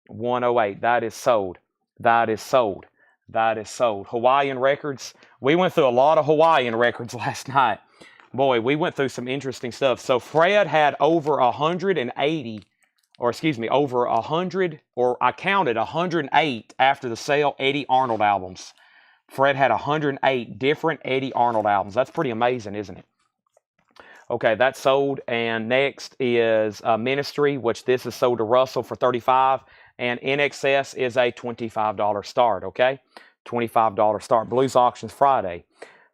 $108. That is sold. That is sold. That is sold. Hawaiian Records. We went through a lot of Hawaiian records last night. Boy, we went through some interesting stuff. So Fred had over 180, or excuse me, over 100, or I counted 108 after the sale Eddie Arnold albums. Fred had 108 different Eddie Arnold albums. That's pretty amazing, isn't it? Okay, that's sold. And next is Ministry, which this is sold to Russell for $35. And NXS is a $25 start, okay? $25 start. Blues Auctions Friday.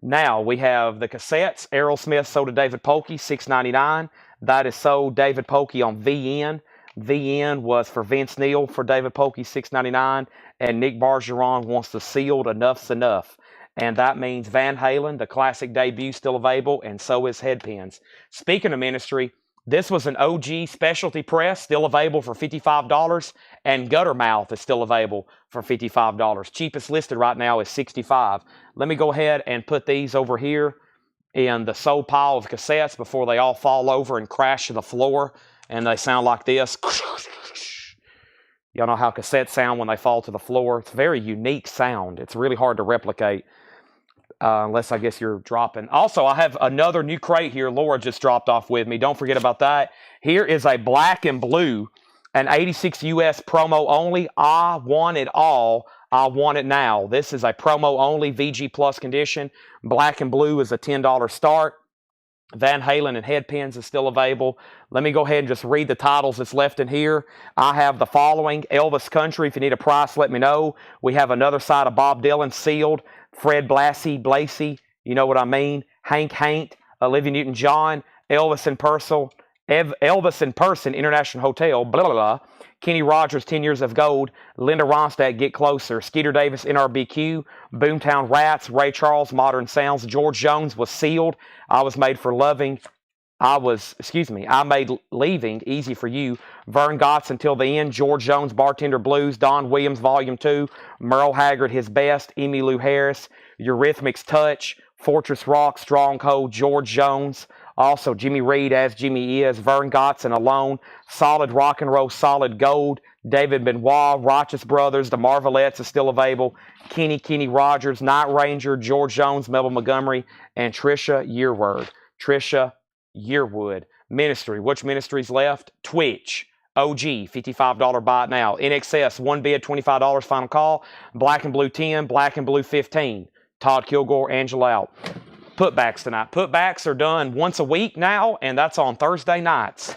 Now, we have the cassettes. Errol Smith sold to David Polkey, $6.99. That is sold David Polkey on VN. VN was for Vince Neil for David Polkey, $6.99. And Nick Bargeron wants the sealed Enough's Enough. And that means Van Halen, the classic debut, still available, and so is Headpins. Speaking of Ministry, this was an OG specialty press, still available for $55, and Guttermouth is still available for $55. Cheapest listed right now is $65. Let me go ahead and put these over here in the sold pile of cassettes before they all fall over and crash to the floor, and they sound like this. Y'all know how cassettes sound when they fall to the floor. It's a very unique sound. It's really hard to replicate. Unless I guess you're dropping. Also, I have another new crate here. Laura just dropped off with me. Don't forget about that. Here is a black and blue, an 86 US promo only. I want it all. I want it now. This is a promo only VG Plus condition. Black and blue is a $10 start. Van Halen and Headpins is still available. Let me go ahead and just read the titles that's left in here. I have the following. Elvis Country. If you need a price, let me know. We have another side of Bob Dylan sealed. Fred Blasey, you know what I mean. Hank Haint, Olivia Newton-John, Elvis in Person, International Hotel, blah, blah, blah. Kenny Rogers, 10 Years of Gold. Linda Ronstadt, Get Closer. Skeeter Davis, NRBQ. Boomtown Rats, Ray Charles, Modern Sounds. George Jones was sealed. I made Leaving Easy for You. Vern Gotts, Until the End. George Jones, Bartender Blues. Don Williams, Volume 2. Merle Haggard, His Best. Emmylou Harris, Eurythmics Touch. Fortress Rock, Strong Cold. George Jones. Also, Jimmy Reed, As Jimmy Is. Vern Gotts and Alone. Solid Rock and Roll, Solid Gold. David Benoit, Rochus Brothers, the Marvelettes is still available. Kenny Rogers, Night Ranger, George Jones, Melvin Montgomery, and Trisha Yearwood. Trisha Yearwood. Ministry. Which ministry's left? Twitch. OG, $55 buy it now. NXS, one bid, $25, final call. Black and Blue 10, Black and Blue 15. Todd Kilgore, Angela out. Putbacks tonight. Putbacks are done once a week now, and that's on Thursday nights.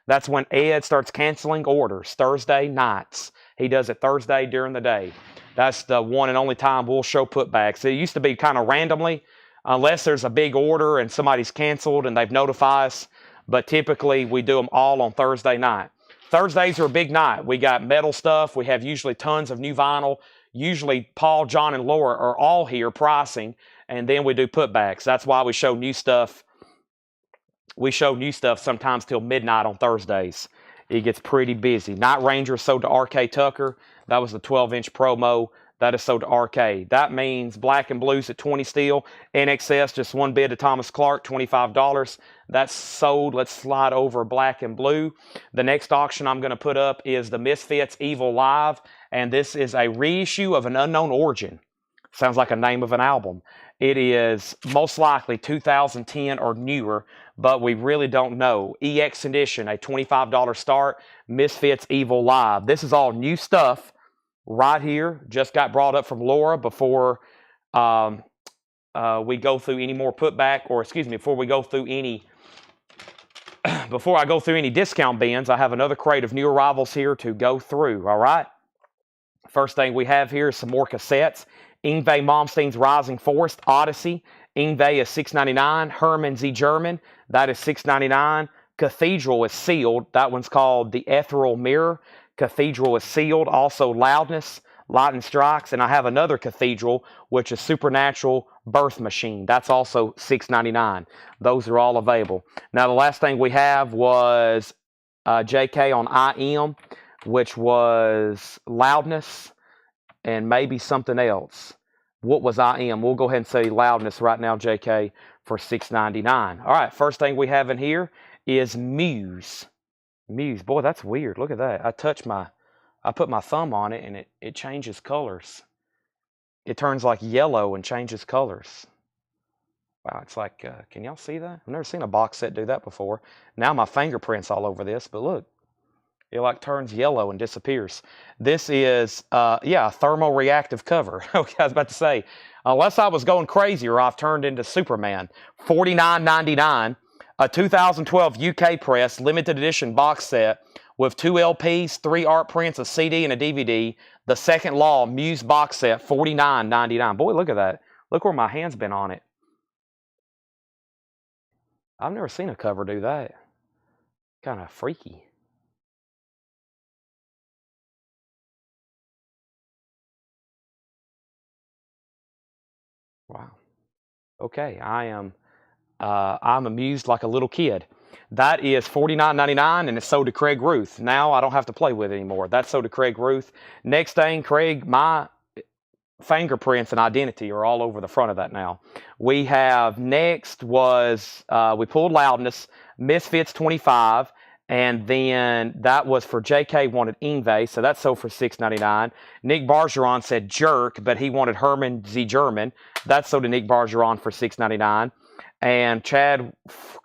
That's when Ed starts canceling orders, Thursday nights. He does it Thursday during the day. That's the one and only time we'll show putbacks. It used to be kind of randomly, unless there's a big order and somebody's canceled and they've notified us. But typically, we do them all on Thursday night. Thursdays are a big night. We got metal stuff. We have usually tons of new vinyl. Usually, Paul, John, and Laura are all here pricing. And then we do putbacks. That's why we show new stuff. We show new stuff sometimes till midnight on Thursdays. It gets pretty busy. Night Ranger sold to RK Tucker. That was the 12-inch promo. That is sold to RK. That means Black and Blues at 20 steel. NXS, just one bid to Thomas Clark, $25. That's sold. Let's slide over Black and Blue. The next auction I'm going to put up is the Misfits Evil Live. And this is a reissue of An Unknown Origin. Sounds like a name of an album. It is most likely 2010 or newer, but we really don't know. EX Edition, a $25 start. Misfits Evil Live. This is all new stuff right here. Just got brought up from Laura before we go through any more putback, or excuse me, before we go through any, before I go through any discount bins, I have another crate of new arrivals here to go through, all right? First thing we have here is some more cassettes. Ingve Malmsteen's Rising Forest, Odyssey. Ingve is $6.99. Herman Z. German, that is $6.99. Cathedral is sealed. That one's called The Ethereal Mirror. Cathedral is sealed. Also Loudness, Lightning Strikes. And I have another Cathedral, which is Supernatural Birth Machine. That's also $6.99. Those are all available. Now, the last thing we have was JK on IM, which was Loudness and maybe something else. What was IM? We'll go ahead and say Loudness right now, JK, for $6.99. All right, first thing we have in here is Muse. Muse, boy, that's weird. Look at that. I put my thumb on it, and it changes colors. It turns like yellow and changes colors. Wow, it's like, can y'all see that? I've never seen a box set do that before. Now my fingerprint's all over this, but look. It like turns yellow and disappears. This is, a thermoreactive cover. Okay, I was about to say, unless I was going crazy or I've turned into Superman. $49.99, a 2012 UK press limited edition box set with 2 LPs, 3 art prints, a CD, and a DVD. The Second Law Muse box set, $49.99. Boy, look at that. Look where my hand's been on it. I've never seen a cover do that. Kind of freaky. Wow. Okay, I'm amused like a little kid. That is $49.99, and it's sold to Craig Ruth. Now I don't have to play with it anymore. That's sold to Craig Ruth. Next thing, Craig, my fingerprints and identity are all over the front of that now. We have next was, we pulled Loudness, Misfits 25, and then that was for JK wanted Ingve, so that's sold for $6.99. Nick Bargeron said Jerk, but he wanted Herman Z. German. That's sold to Nick Bargeron for $6.99. And Chad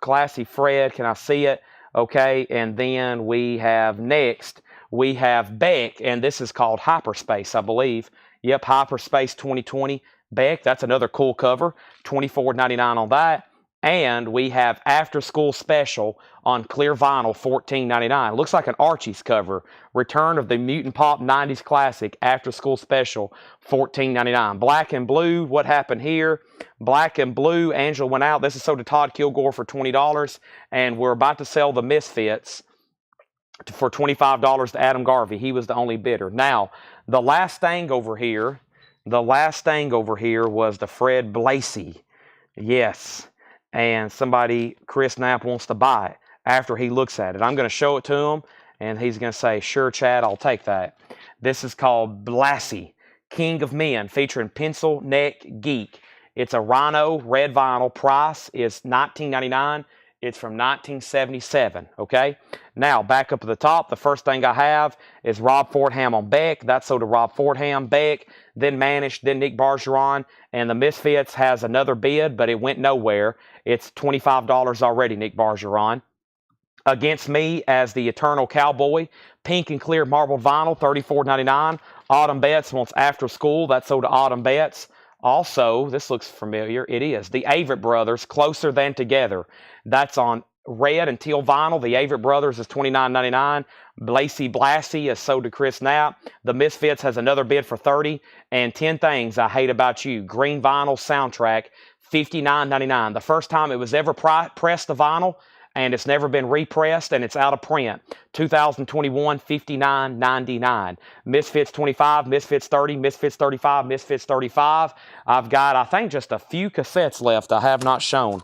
Classy Fred, can I see it? Okay, and then we have next, we have Beck, and this is called Hyperspace, I believe. Yep, Hyperspace 2020. Beck, that's another cool cover. $24.99 on that. And we have After School Special on clear vinyl, $14.99. Looks like an Archie's cover. Return of the Mutant Pop 90s Classic, After School Special, $14.99. Black and Blue, what happened here? Black and Blue, Angela went out. This is sold to Todd Kilgore for $20. And we're about to sell the Misfits for $25 to Adam Garvey. He was the only bidder. Now, the last thing over here was the Fred Blasey. Yes. And somebody, Chris Knapp, wants to buy it after he looks at it. I'm going to show it to him, and he's going to say, sure, Chad, I'll take that. This is called Blassie, King of Men, featuring Pencil Neck Geek. It's a Rhino red vinyl. Price is $19.99. It's from 1977, okay? Now, back up at the top, the first thing I have is Rob Fordham on Beck. That's sold to Rob Fordham, Beck, then Manish, then Nick Bargeron. And the Misfits has another bid, but it went nowhere. It's $25 already, Nick Bargeron. Against Me as the Eternal Cowboy, pink and clear marble vinyl, $34.99. Autumn Betts wants After School. That's sold to Autumn Betts. Also, this looks familiar. It is. The Avett Brothers, Closer Than Together. That's on red and teal vinyl. The Avett Brothers is $29.99. Lacey Blassie is sold to Chris Knapp. The Misfits has another bid for $30. And 10 Things I Hate About You, green vinyl soundtrack, $59.99. The first time it was ever pressed, the vinyl, and it's never been repressed, and it's out of print. 2021, $59.99. Misfits 25, Misfits 30, Misfits 35, Misfits 35. I've got, I think, just a few cassettes left I have not shown.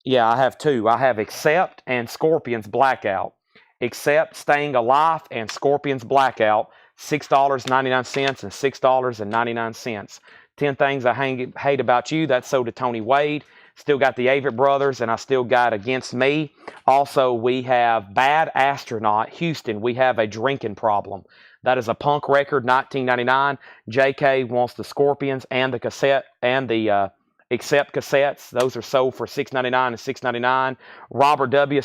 Yeah, I have two. I have Accept and Scorpions Blackout. Accept, Staying Alive, and Scorpions Blackout, $6.99 and $6.99. 10 Things I Hate About You, that's sold to Tony Wade. Still got the Avett Brothers, and I still got Against Me. Also, we have Bad Astronaut, Houston. We have a drinking problem. That is a punk record, $19.99. JK wants the Scorpions and the cassette and the Accept cassettes. Those are sold for $6.99 and $6.99. Robert W.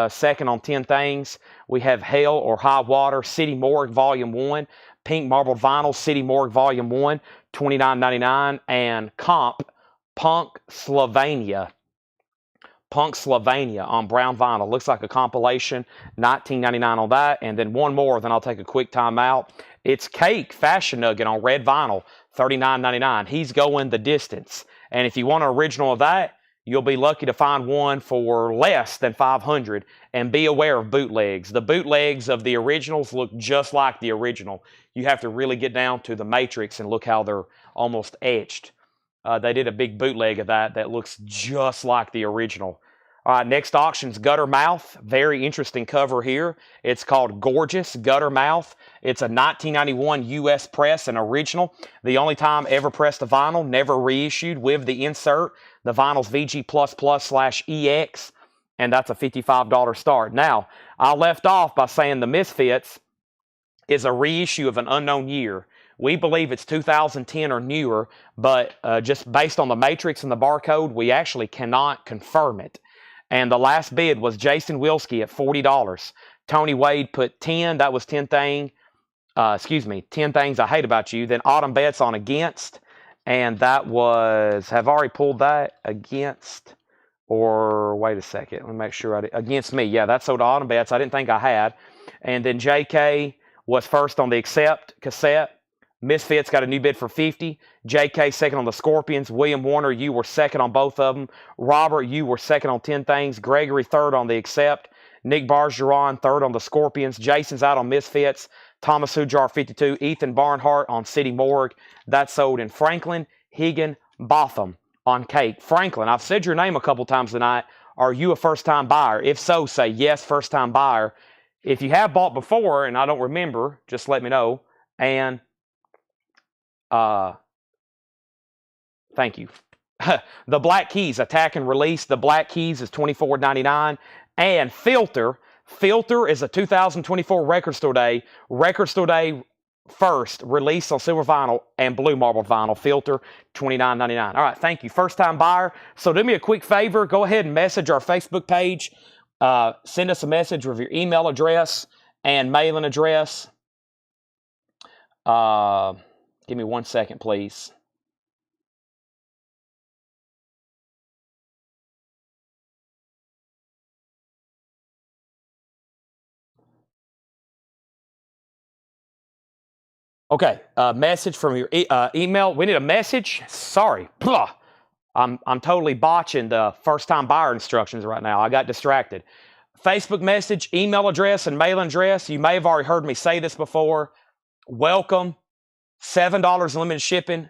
Second on 10 Things. We have Hell or High Water, City Morgue Volume 1. Pink Marble Vinyl, City Morgue Volume 1, $29.99. And Comp, Punk Slovenia on brown vinyl. Looks like a compilation, $19.99 on that. And then one more, then I'll take a quick time out. It's Cake Fashion Nugget on red vinyl, $39.99. He's going the distance. And if you want an original of that, you'll be lucky to find one for less than $500. And be aware of bootlegs. The bootlegs of the originals look just like the original. You have to really get down to the matrix and look how they're almost etched. They did a big bootleg of that looks just like the original. All right, next auction's Gutter Mouth. Very interesting cover here. It's called Gorgeous Gutter Mouth. It's a 1991 U.S. press, an original. The only time ever pressed a vinyl, never reissued with the insert. The vinyl's VG++/EX, and that's a $55 start. Now, I left off by saying the Misfits is a reissue of an unknown year. We believe it's 2010 or newer, but just based on the matrix and the barcode, we actually cannot confirm it. And the last bid was Jason Wilski at $40. Tony Wade put 10. That was 10 Things I Hate About You. Then Autumn Betts on Against, and that was, have I already pulled that? Against, or wait a second, let me make sure I did. Against Me, yeah, that's sold to Autumn Betts. I didn't think I had. And then JK was first on the Accept cassette. Misfits got a new bid for $50. JK second on the Scorpions. William Warner, you were second on both of them. Robert, you were second on 10 Things. Gregory third on the Accept. Nick Bargeron third on the Scorpions. Jason's out on Misfits. Thomas Hujar 52. Ethan Barnhart on City Morgue. That's sold in Franklin, Higgin, Botham on Cake. Franklin, I've said your name a couple times tonight. Are you a first-time buyer? If so, say yes, first-time buyer. If you have bought before and I don't remember, just let me know. And thank you. The Black Keys, Attack and Release. The Black Keys is $24.99. And Filter is a 2024 Record Store Day first release on silver vinyl and blue marble vinyl. Filter, $29.99. All right, thank you. First time buyer. So do me a quick favor. Go ahead and message our Facebook page. Send us a message with your email address and mailing address. Give me 1 second, please. Okay, message from your email. We need a message. Sorry. I'm totally botching the first-time buyer instructions right now. I got distracted. Facebook message, email address, and mailing address. You may have already heard me say this before. Welcome. $7 limited shipping.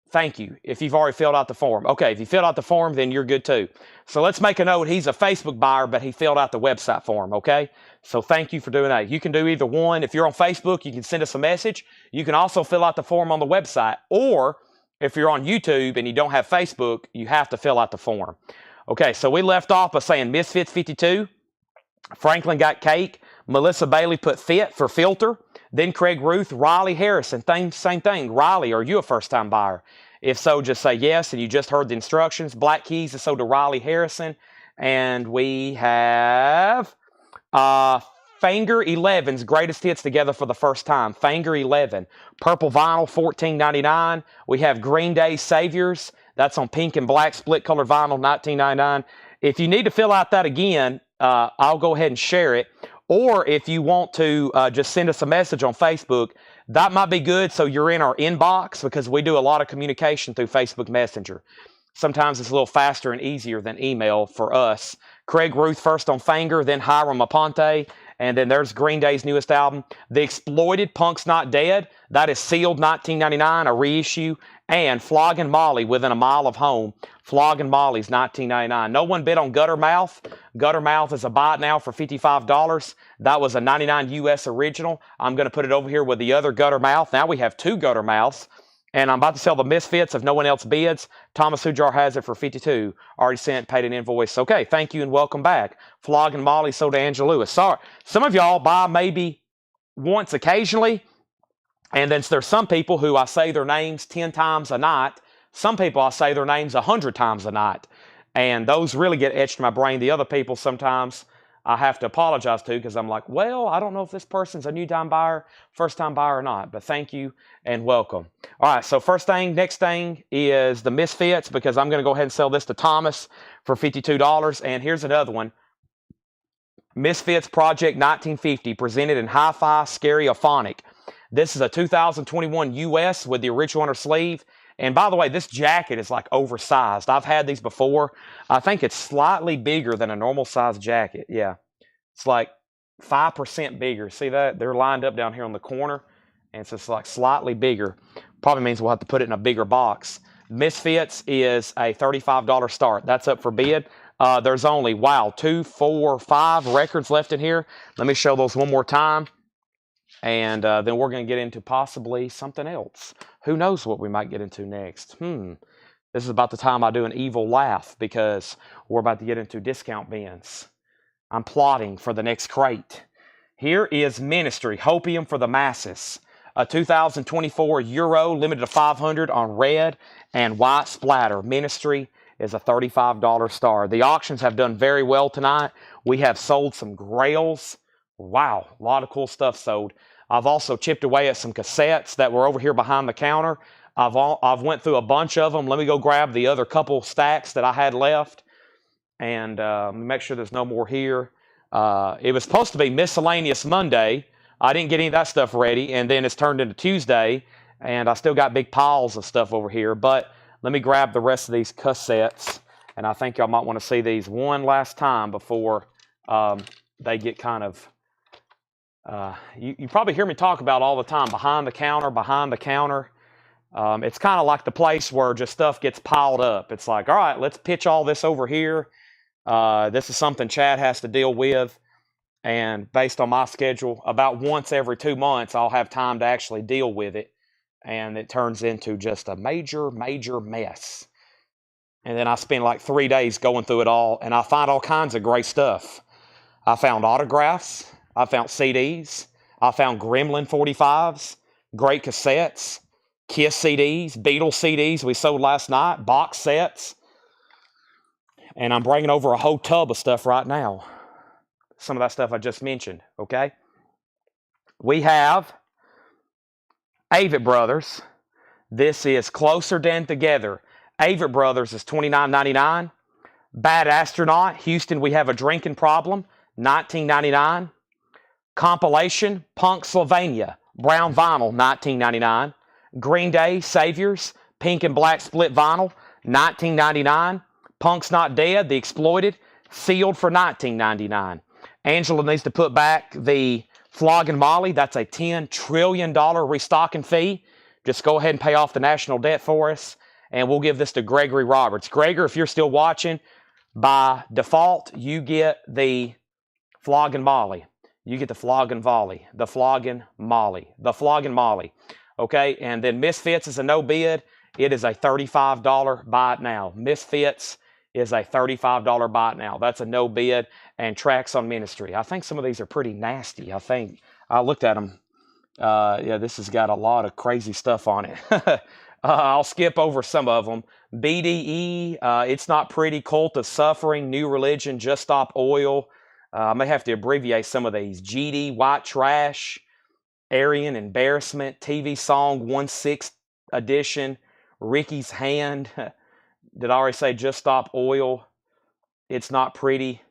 Thank you if you've already filled out the form. Okay, if you filled out the form, then you're good too. So let's make a note. He's a Facebook buyer, but he filled out the website form, okay? So thank you for doing that. You can do either one. If you're on Facebook, you can send us a message. You can also fill out the form on the website. Or if you're on YouTube and you don't have Facebook, you have to fill out the form. Okay, so we left off by saying Misfits 52. Franklin got cake. Melissa Bailey put fit for filter. Then Craig Ruth, Riley Harrison. Same thing. Riley, are you a first-time buyer? If so, just say yes, and you just heard the instructions. Black Keys is sold to Riley Harrison. And we have Fanger 11's greatest hits together for the first time. Fanger 11. Purple vinyl, $14.99. We have Green Day Saviors. That's on pink and black split colored vinyl, $19.99. If you need to fill out that again, I'll go ahead and share it. Or if you want to just send us a message on Facebook, that might be good so you're in our inbox, because we do a lot of communication through Facebook Messenger. Sometimes it's a little faster and easier than email for us. Craig Ruth first on Fanger, then Hiram Aponte, and then there's Green Day's newest album, The Exploited, Punk's Not Dead. That is sealed, $19.99, a reissue. And Flogging Molly, Within a Mile of Home. Flogging Molly's $19.99. No one bid on Guttermouth. Guttermouth is a buy it now for $55. That was a $99 US original. I'm going to put it over here with the other Guttermouth. Now we have two Guttermouths. And I'm about to sell the Misfits if no one else bids. Thomas Hujar has it for $52. Already sent, paid an invoice. Okay, thank you and welcome back. Flogging Molly sold to Angela Lewis. Sorry, some of y'all buy maybe once occasionally. And then there's some people who I say their names 10 times a night. Some people I say their names 100 times a night. And those really get etched in my brain. The other people sometimes I have to apologize to, because I'm like, well, I don't know if this person's a new-time buyer, first-time buyer or not. But thank you and welcome. All right, so next thing is the Misfits, because I'm going to go ahead and sell this to Thomas for $52. And here's another one. Misfits Project 1950, presented in hi-fi stereophonic. This is a 2021 US with the original under sleeve. And by the way, this jacket is like oversized. I've had these before. I think it's slightly bigger than a normal size jacket. Yeah, it's like 5% bigger. See that? They're lined up down here on the corner. And so it's like slightly bigger. Probably means we'll have to put it in a bigger box. Misfits is a $35 start. That's up for bid. There's only, 2, 4, 5 records left in here. Let me show those one more time. And then we're going to get into possibly something else. Who knows what we might get into next? This is about the time I do an evil laugh, because we're about to get into discount bins. I'm plotting for the next crate. Here is Ministry, Hopium for the Masses. A 2024 Euro, limited to 500 on red and white splatter. Ministry is a $35 star. The auctions have done very well tonight. We have sold some grails. Wow, a lot of cool stuff sold. I've also chipped away at some cassettes that were over here behind the counter. I've went through a bunch of them. Let me go grab the other couple stacks that I had left. And make sure there's no more here. It was supposed to be Miscellaneous Monday. I didn't get any of that stuff ready. And then it's turned into Tuesday. And I still got big piles of stuff over here. But let me grab the rest of these cassettes. And I think y'all might want to see these one last time before they get kind of... you probably hear me talk about all the time, behind the counter. It's kind of like the place where just stuff gets piled up. It's like, all right, let's pitch all this over here. This is something Chad has to deal with. And based on my schedule, about once every 2 months, I'll have time to actually deal with it. And it turns into just a major, major mess. And then I spend like 3 days going through it all, and I find all kinds of great stuff. I found autographs. I found CDs. I found Gremlin 45s, great cassettes, Kiss CDs, Beatles CDs we sold last night, box sets. And I'm bringing over a whole tub of stuff right now. Some of that stuff I just mentioned, okay? We have Avett Brothers. This is Closer Than Together. Avett Brothers is $29.99. Bad Astronaut, Houston, We Have a Drinking Problem, $19.99. Compilation, Punk Sylvania, brown vinyl, $19.99. Green Day, Saviors, pink and black split vinyl, $19.99. Punk's Not Dead, The Exploited, sealed for $19.99. Angela needs to put back the Flogging Molly. That's a $10 trillion restocking fee. Just go ahead and pay off the national debt for us, and we'll give this to Gregory Roberts. Gregor, if you're still watching, by default, you get the Flogging Molly. You get the Flogging Volley, the Flogging Molly, the Flogging Molly. Okay, and then Misfits is a no bid. It is a $35 buy it now. Misfits is a $35 buy now. That's a no bid, and Tracks on Ministry. I think some of these are pretty nasty. I think I looked at them. Yeah, this has got a lot of crazy stuff on it. I'll skip over some of them. BDE, It's Not Pretty, Cult of Suffering, New Religion, Just Stop Oil. I may have to abbreviate some of these. GD, White Trash, Aryan Embarrassment, TV Song 1/6 edition, Ricky's Hand. Did I already say Just Stop Oil? It's Not Pretty.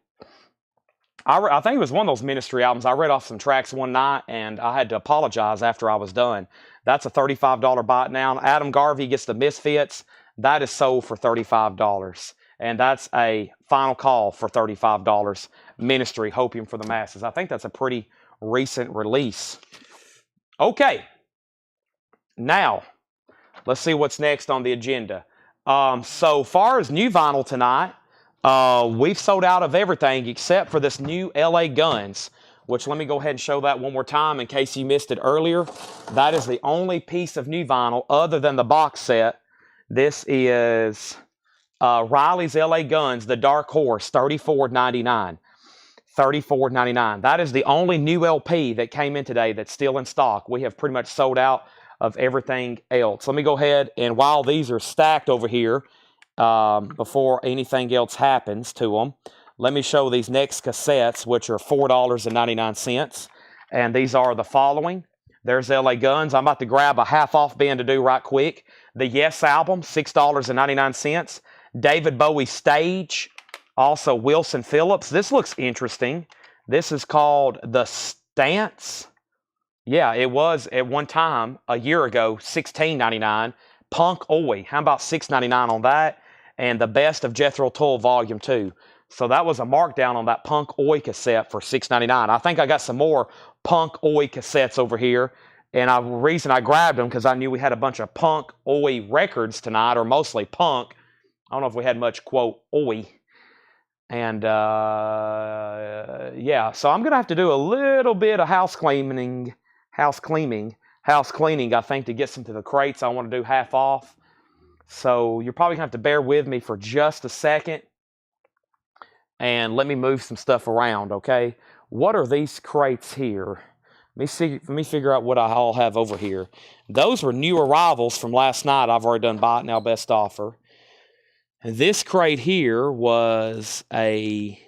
I think it was one of those Ministry albums. I read off some tracks one night, and I had to apologize after I was done. That's a $35 buy now. Adam Garvey gets the Misfits. That is sold for $35. And that's a final call for $35. Ministry, Hopium for the Masses. I think that's a pretty recent release. Okay. Now, let's see what's next on the agenda. So far as new vinyl tonight, we've sold out of everything except for this new LA Guns, which let me go ahead and show that one more time in case you missed it earlier. That is the only piece of new vinyl other than the box set. This is Riley's LA Guns, the Dark Horse, $34.99. $34.99. That is the only new LP that came in today that's still in stock. We have pretty much sold out of everything else. Let me go ahead, and while these are stacked over here, before anything else happens to them, let me show these next cassettes, which are $4.99. And these are the following. There's LA Guns. I'm about to grab a half-off bin to do right quick. The Yes album, $6.99. David Bowie Stage. Also Wilson Phillips. This looks interesting. This is called The Stance. Yeah, it was at one time, a year ago, $16.99. Punk Oi. How about $6.99 on that? And The Best of Jethro Tull Volume 2. So that was a markdown on that Punk Oi cassette for $6.99. I think I got some more Punk Oi cassettes over here. And the reason I grabbed them because I knew we had a bunch of Punk Oi records tonight, or mostly punk. I don't know if we had much, quote, Oi. And, yeah, so I'm going to have to do a little bit of house cleaning, I think, to get some to the crates. I want to do half off. So you're probably going to have to bear with me for just a second. And let me move some stuff around, okay? What are these crates here? Let me figure out what I all have over here. Those were new arrivals from last night. I've already done buy it now, best offer. And this crate here was a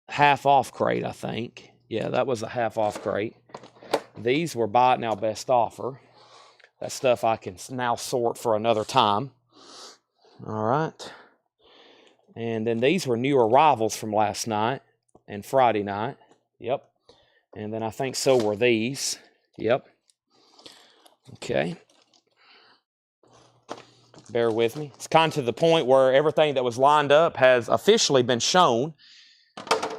half-off crate, I think. Yeah, that was a half-off crate. These were buy it now, best offer. That stuff I can now sort for another time. All right. And then these were new arrivals from last night and Friday night. Yep. And then I think so were these. Yep. Okay. Bear with me. It's kind of to the point where everything that was lined up has officially been shown.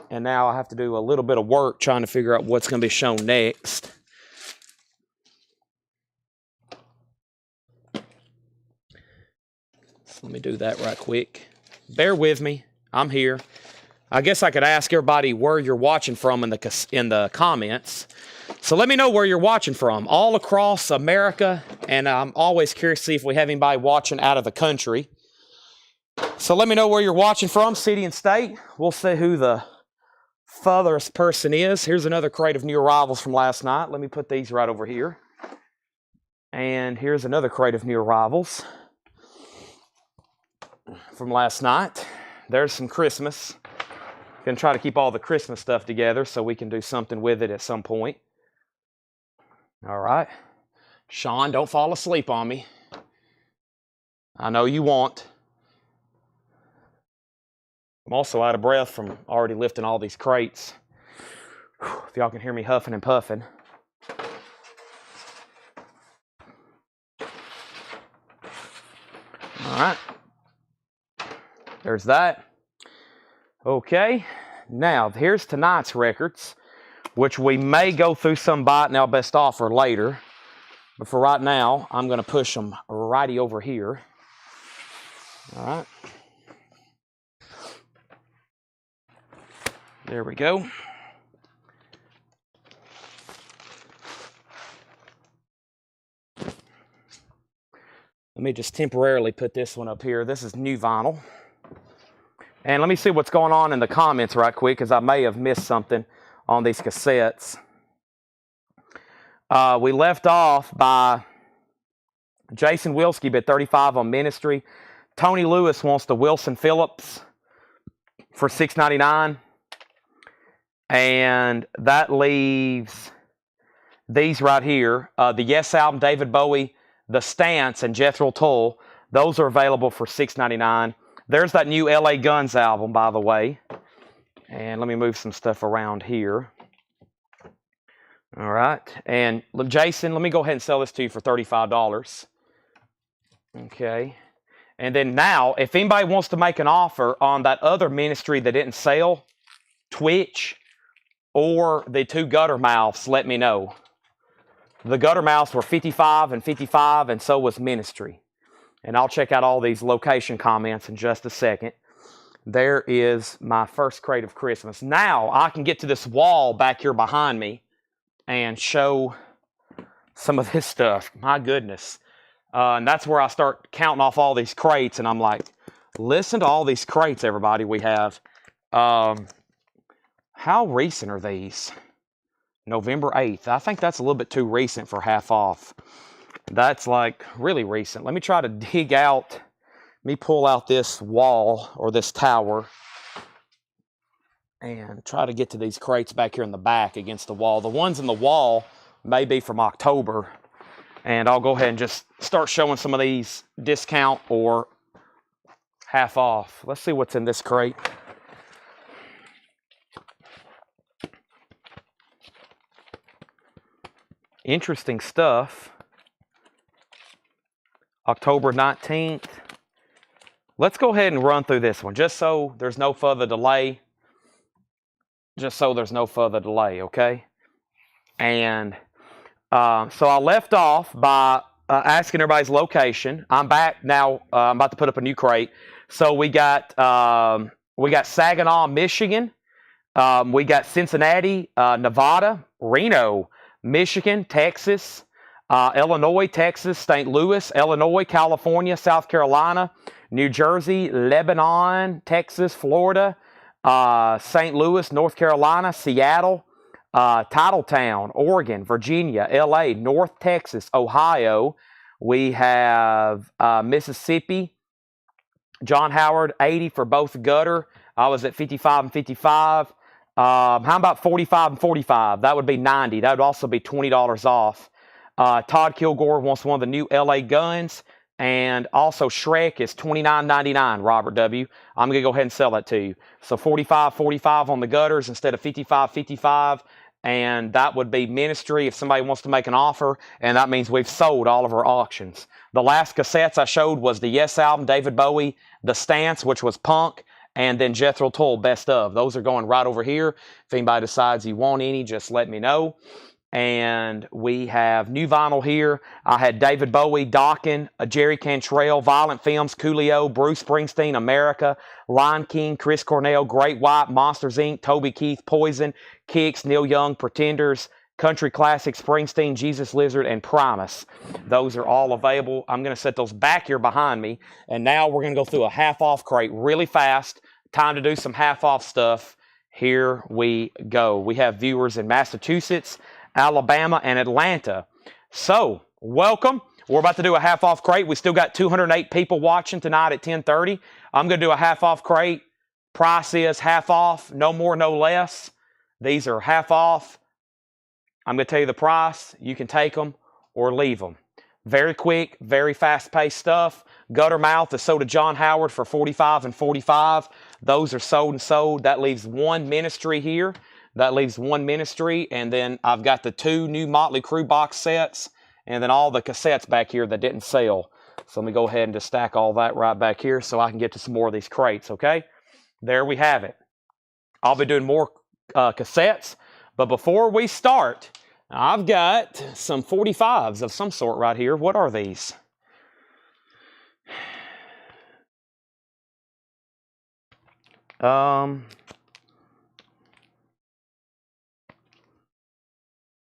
And now I have to do a little bit of work trying to figure out what's going to be shown next. So let me do that right quick. Bear with me. I'm here. I guess I could ask everybody where you're watching from in the comments. So let me know where you're watching from. All across America. And I'm always curious to see if we have anybody watching out of the country. So let me know where you're watching from, city and state. We'll see who the furthest person is. Here's another crate of new arrivals from last night. Let me put these right over here. And here's another crate of new arrivals from last night. There's some Christmas. Gonna try to keep all the Christmas stuff together so we can do something with it at some point. All right. Sean, don't fall asleep on me. I know you won't. I'm also out of breath from already lifting all these crates. If y'all can hear me huffing and puffing. All right. There's that. Okay. Now, here's tonight's records, which we may go through some buy it now best offer later. But for right now, I'm going to push them righty over here. All right. There we go. Let me just temporarily put this one up here. This is new vinyl. And let me see what's going on in the comments right quick, because I may have missed something on these cassettes. We left off by Jason Wilski bid 35 on Ministry. Tony Lewis wants the Wilson Phillips for $6.99. And that leaves these right here. The Yes album, David Bowie, The Stance, and Jethro Tull. Those are available for $6.99. There's that new LA Guns album, by the way. And let me move some stuff around here. All right. And Jason, let me go ahead and sell this to you for $35. Okay. And then now, if anybody wants to make an offer on that other Ministry that didn't sell, Twitch, or the two gutter mouths, let me know. The gutter mouths were 55 and 55, and so was Ministry. And I'll check out all these location comments in just a second. There is my first crate of Christmas. Now I can get to this wall back here behind me and show some of this stuff. My goodness. And that's where I start counting off all these crates, and I'm like, listen to all these crates, everybody, we have. How recent are these? November 8th. I think that's a little bit too recent for half off. That's like really recent. Let me try to dig out, let me pull out this wall or this tower and try to get to these crates back here in the back against the wall. The ones in the wall may be from October, and I'll go ahead and just start showing some of these discount or half off. Let's see what's in this crate. Interesting stuff. October 19th. Let's go ahead and run through this one, just so there's no further delay. Okay? And so I left off by asking everybody's location. I'm back now. I'm about to put up a new crate. So we got Saginaw, Michigan. We got Cincinnati, Nevada, Reno, Michigan, Texas, Illinois, Texas, St. Louis, Illinois, California, South Carolina, New Jersey, Lebanon, Texas, Florida, St. Louis, North Carolina, Seattle, Titletown, Oregon, Virginia, LA, North Texas, Ohio. We have Mississippi, John Howard, 80 for both gutter. I was at 55 and 55. How about 45 and 45? That would be 90. That would also be $20 off. Todd Kilgore wants one of the new LA Guns. And also Shrek is $29.99, Robert W. I'm going to go ahead and sell that to you. So 45 on the gutters instead of 55. And that would be Ministry if somebody wants to make an offer. And that means we've sold all of our auctions. The last cassettes I showed was the Yes album, David Bowie, The Stance, which was Punk, and then Jethro Tull, Best Of. Those are going right over here. If anybody decides you want any, just let me know. And we have new vinyl here. I had David Bowie, Dokken, Jerry Cantrell, Violent Films, Coolio, Bruce Springsteen, America, Lion King, Chris Cornell, Great White, Monsters Inc., Toby Keith, Poison, Kicks, Neil Young, Pretenders, Country Classics, Springsteen, Jesus Lizard, and Primus. Those are all available. I'm going to set those back here behind me. And now we're going to go through a half-off crate really fast. Time to do some half-off stuff. Here we go. We have viewers in Massachusetts, Alabama, and Atlanta. So, welcome. We're about to do a half-off crate. We still got 208 people watching tonight at 10:30. I'm going to do a half-off crate. Price is half off, no more, no less. These are half off. I'm going to tell you the price. You can take them or leave them. Very quick, very fast-paced stuff. Gutter Mouth is sold to John Howard for 45 and 45. Those are sold and sold. That leaves one Ministry here. That leaves one Ministry, and then I've got the two new Motley Crue box sets, and then all the cassettes back here that didn't sell. So let me go ahead and just stack all that right back here so I can get to some more of these crates, okay? There we have it. I'll be doing more cassettes, but before we start, I've got some 45s of some sort right here. What are these?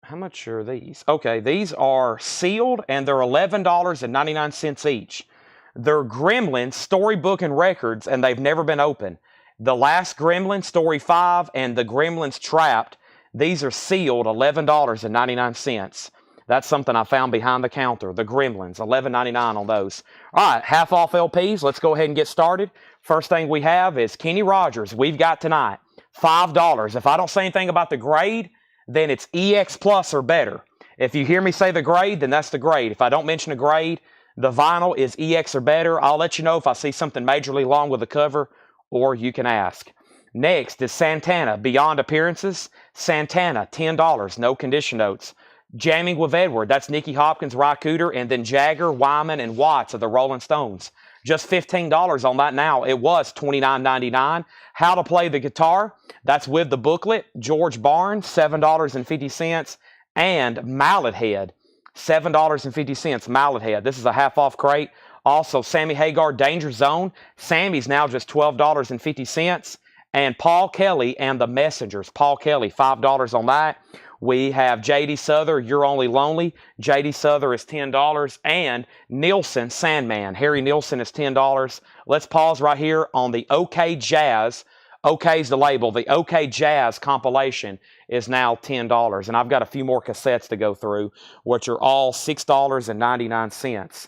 how much are these? Okay, these are sealed and they're $11.99 each. They're Gremlins, Storybook and Records, and they've never been opened. The Last Gremlin, Story 5, and The Gremlins Trapped, these are sealed $11.99. That's something I found behind the counter. The Gremlins, $11.99 on those. All right, half off LPs. Let's go ahead and get started. First thing we have is Kenny Rogers. We've got tonight $5. If I don't say anything about the grade, then it's EX Plus or better. If you hear me say the grade, then that's the grade. If I don't mention a grade, the vinyl is EX or better. I'll let you know if I see something majorly wrong with the cover, or you can ask. Next is Santana, Beyond Appearances. Santana, $10, no condition notes. Jamming with Edward, that's Nicky Hopkins, Ry Cooder, and then Jagger, Wyman, and Watts of the Rolling Stones. Just $15 on that now. It was $29.99. How to Play the Guitar, that's with the booklet. George Barnes, $7.50. And Mallet Head, $7.50. Mallet Head. This is a half off crate. Also, Sammy Hagar, Danger Zone. Sammy's now just $12.50. And Paul Kelly and the Messengers. Paul Kelly, $5 on that. We have J.D. Souther, You're Only Lonely. J.D. Souther is $10. And Nielsen, Sandman. Harry Nielsen is $10. Let's pause right here on the OK Jazz. OK's the label. The OK Jazz compilation is now $10. And I've got a few more cassettes to go through, which are all $6.99.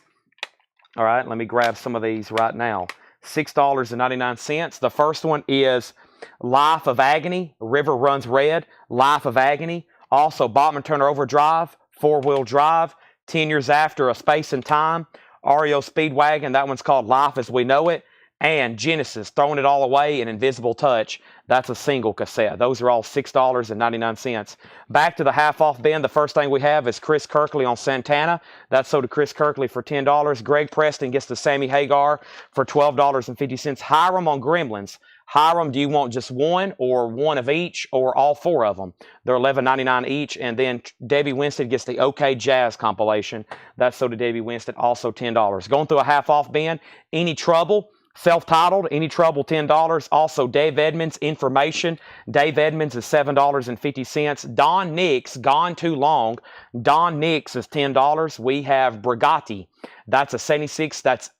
All right, let me grab some of these right now. $6.99. The first one is Life of Agony, River Runs Red, Life of Agony. Also, Bachman Turner Overdrive, Four Wheel Drive, 10 Years After, A Space and Time, REO Speedwagon, that one's called Life as We Know It, and Genesis, Throwing It All Away, and Invisible Touch. That's a single cassette. Those are all $6.99. Back to the half-off bin. The first thing we have is Chris Kirkley on Santana. That's sold to Chris Kirkley for $10. Greg Preston gets the Sammy Hagar for $12.50. Hiram on Gremlins. Hiram, do you want just one or one of each or all four of them? They're $11.99 each. And then Debbie Winston gets the OK Jazz compilation. That's sold to Debbie Winston, also $10. Going through a half-off bin, Any Trouble, self-titled, Any Trouble, $10. Also, Dave Edmonds, Information. Dave Edmonds is $7.50. Don Nix, Gone Too Long. Don Nix is $10. We have Brigatti. That's a 76. That's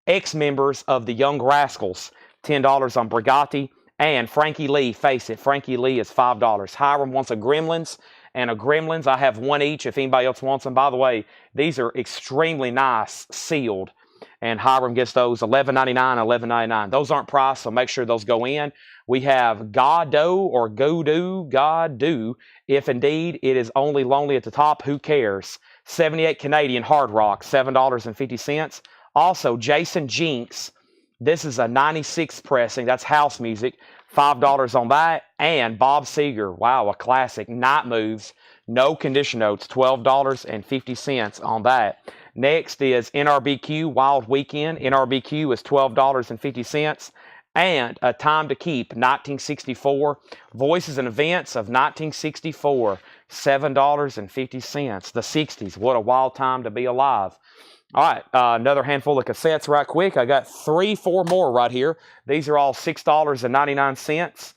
ex-members of the Young Rascals. $10 on Brigatti. And Frankie Lee, Face It. Frankie Lee is $5. Hiram wants a Gremlins and a Gremlins. I have one each if anybody else wants them. By the way, these are extremely nice, sealed. And Hiram gets those $11.99, $11.99. Those aren't priced, so make sure those go in. We have Goddo or Goddo, If Indeed It Is Only Lonely at the Top, Who Cares? 78 Canadian Hard Rock, $7.50. Also, Jason Jinks. This is a 96 pressing. That's house music. $5 on that. And Bob Seger. Wow, a classic. Night Moves. No condition notes. $12.50 on that. Next is NRBQ Wild Weekend. NRBQ is $12.50. And A Time to Keep, 1964. Voices and Events of 1964. $7.50. The 60s. What a wild time to be alive. All right, another handful of cassettes right quick. I got 4 more right here. These are all $6.99.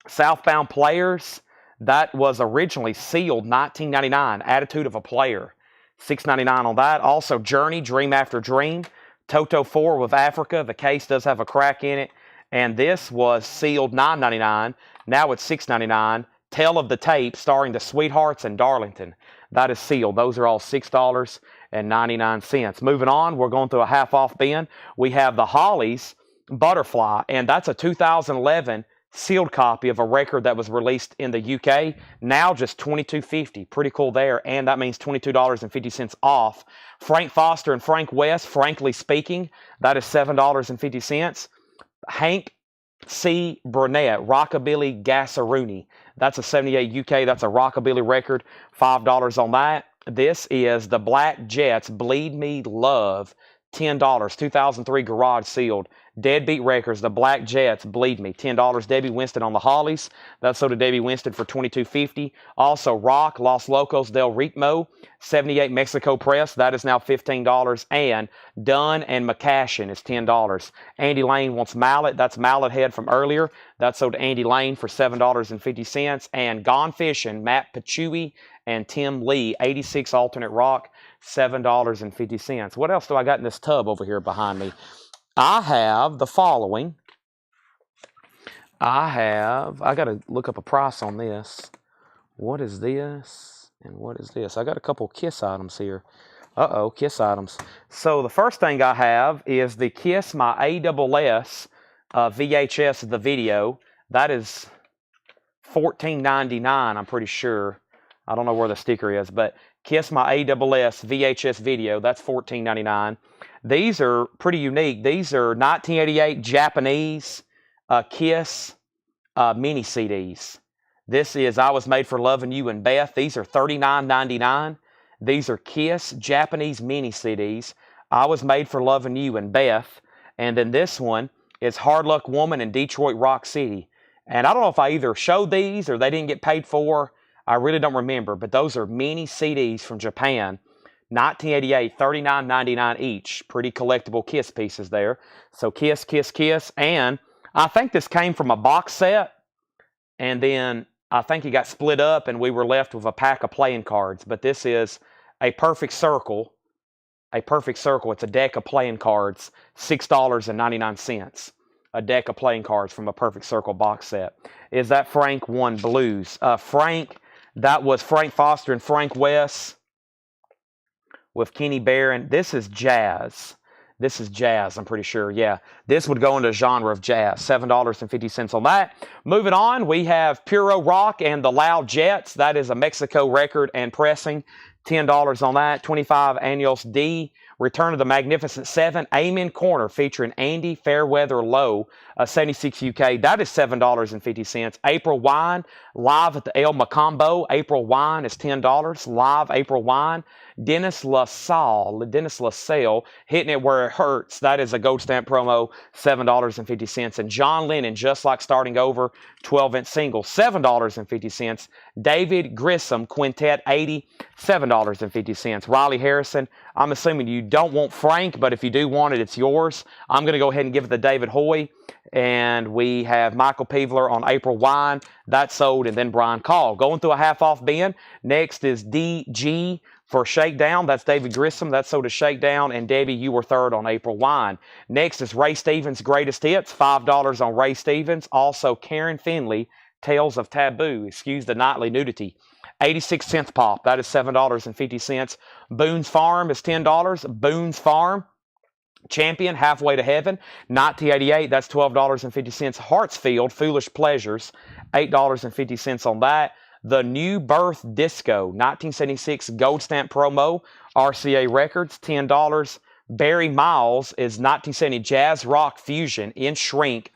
Southbound Players, that was originally sealed $19.99. Attitude of a Player, $6.99 on that. Also, Journey, Dream After Dream. Toto 4 with Africa. The case does have a crack in it. And this was sealed $9.99. Now it's $6.99. Tale of the Tape, starring the Sweethearts and Darlington. That is sealed. Those are all $6.99. Moving on, we're going through a half-off bin. We have the Hollies Butterfly, and that's a 2011 sealed copy of a record that was released in the UK. Now just $22.50. Pretty cool there, and that means $22.50 off. Frank Foster and Frank West, Frankly Speaking, that is $7.50. Hank C. Burnett, Rockabilly Gassarooney. That's a 78 UK. That's a Rockabilly record. $5 on that. This is the Black Jets, Bleed Me Love, $10. 2003 Garage Sealed. Deadbeat Records, The Black Jets, Bleed Me, $10. Debbie Winston on the Hollies. That's sold to Debbie Winston for $22.50. Also, Rock, Los Locos del Ritmo, 78 Mexico Press. That is now $15. And Dunn and McCashin is $10. Andy Lane wants Mallet. That's Mallet Head from earlier. That's sold to Andy Lane for $7.50. And Gone Fishing, Matt Pachui and Tim Lee, 86 Alternate Rock, $7.50. What else do I got in this tub over here behind me? I have the following. I got to look up a price on this. What is this? And what is this? I got a couple Kiss items here. Uh-oh, Kiss items. So the first thing I have is the Kiss My ASS VHS of the video. That is $14.99, I'm pretty sure. I don't know where the sticker is, but Kiss My ASS VHS video, that's $14.99. These are pretty unique. These are 1988 Japanese Kiss mini CDs. This is I Was Made for Loving You and Beth. These are $39.99. These are Kiss Japanese mini CDs. I Was Made for Loving You and Beth. And then this one is Hard Luck Woman in Detroit Rock City. And I don't know if I either showed these or they didn't get paid for. I really don't remember. But those are mini CDs from Japan. 1988, $39.99 each. Pretty collectible Kiss pieces there. So Kiss, Kiss, Kiss. And I think this came from a box set. And then I think it got split up and we were left with a pack of playing cards. But this is a perfect circle. A perfect circle. It's a deck of playing cards. $6.99. A deck of playing cards from a perfect circle box set. Is that Frank One Blues? Frank, that was Frank Foster and Frank West with Kenny Barron. This is jazz. This is jazz, I'm pretty sure. Yeah, this would go into the genre of jazz. $7.50 on that. Moving on, we have Puro Rock and the Loud Jets. That is a Mexico record and pressing. $10 on that. 25 Años D. Return of the Magnificent Seven. Amen Corner featuring Andy Fairweather Lowe, 76 UK. That is $7.50. April Wine, live at the El Macombo. April Wine is $10. Live April Wine. Dennis LaSalle, Hitting It Where It Hurts. That is a gold stamp promo, $7.50. And John Lennon, Just Like Starting Over, 12-inch single, $7.50. David Grissom, Quintet 80, $7.50. Riley Harrison, I'm assuming you don't want Frank, but if you do want it, it's yours. I'm going to go ahead and give it to David Hoy. And we have Michael Peevler on April Wine. That's sold. And then Brian Call. Going through a half-off bin. Next is DG for Shakedown. That's David Grissom. That's sold to Shakedown. And Debbie, you were third on April Wine. Next is Ray Stevens' Greatest Hits. $5 on Ray Stevens. Also Karen Finley, Tales of Taboo. Excuse the nightly nudity. 86 cents pop. That is $7.50. Boone's Farm is $10. Boone's Farm. Champion, Halfway to Heaven, 1988, that's $12.50. Hartsfield, Foolish Pleasures, $8.50 on that. The New Birth Disco, 1976 Gold Stamp Promo, RCA Records, $10. Barry Miles is 1970 Jazz Rock Fusion in Shrink.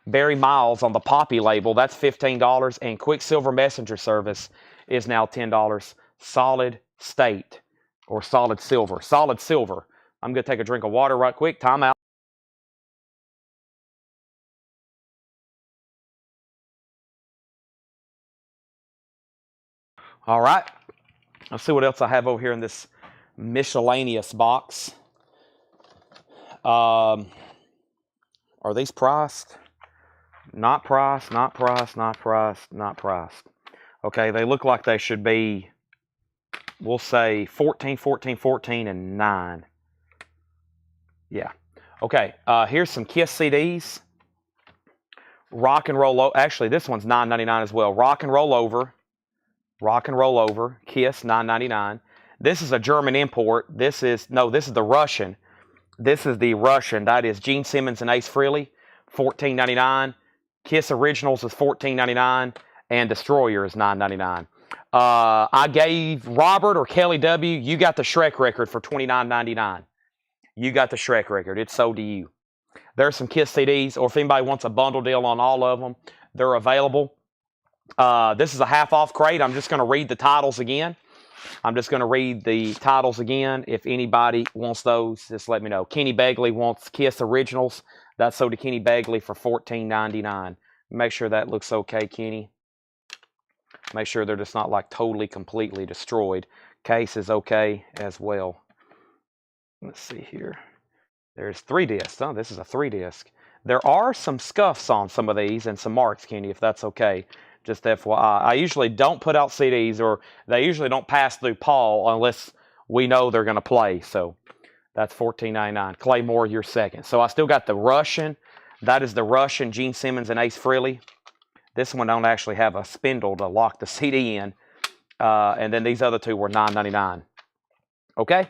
Barry Miles on the Poppy label, that's $15. And Quicksilver Messenger Service is now $10. Solid State, or Solid Silver. Solid Silver. I'm going to take a drink of water right quick. Time out. All right. Let's see what else I have over here in this miscellaneous box. Are these priced? Not priced, not priced, not priced, not priced. Okay, they look like they should be, we'll say 14, 14, 14, and 9. Yeah. Okay, here's some Kiss CDs. Rock and Roll, actually this one's $9.99 as well. Rock and Roll Over, Kiss, $9.99. This is a German import. This is the Russian. This is the Russian. That is Gene Simmons and Ace Frehley, $14.99. Kiss Originals is $14.99. And Destroyer is $9.99. I gave Robert or Kelly W., you got the Shrek record for $29.99. You got the Shrek record. It's sold to you. There's some Kiss CDs, or if anybody wants a bundle deal on all of them, they're available. This is a half-off crate. I'm just going to read the titles again. I'm just going to read the titles again. If anybody wants those, just let me know. Kenny Begley wants Kiss Originals. That's sold to Kenny Begley for $14.99. Make sure that looks okay, Kenny. Make sure they're just not like totally, completely destroyed. Case is okay as well. Let's see here. There's 3 discs. Oh, this is a 3 disc. There are some scuffs on some of these and some marks, Kenny, if that's okay. Just FYI. I usually don't put out CDs, or they usually don't pass through Paul unless we know they're going to play. So that's $14.99. Clay Moore, you're second. So I still got the Russian. That is the Russian, Gene Simmons and Ace Frehley. This one don't actually have a spindle to lock the CD in. And then these other 2 were $9.99. Okay?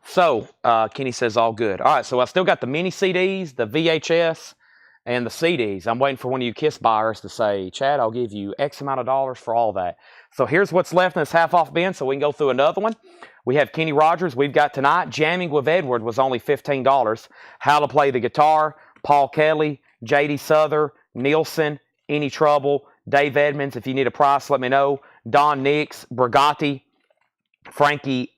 So, Kenny says all good. All right, so I still got the mini CDs, the VHS, and the CDs. I'm waiting for one of you Kiss buyers to say, Chad, I'll give you X amount of dollars for all that. So here's what's left in this half-off bin, so we can go through another one. We have Kenny Rogers. We've got tonight. Jamming with Edward was only $15. How to Play the Guitar, Paul Kelly, J.D. Souther, Nielsen, Any Trouble, Dave Edmonds. If you need a price, let me know. Don Nix, Brigatti, Frankie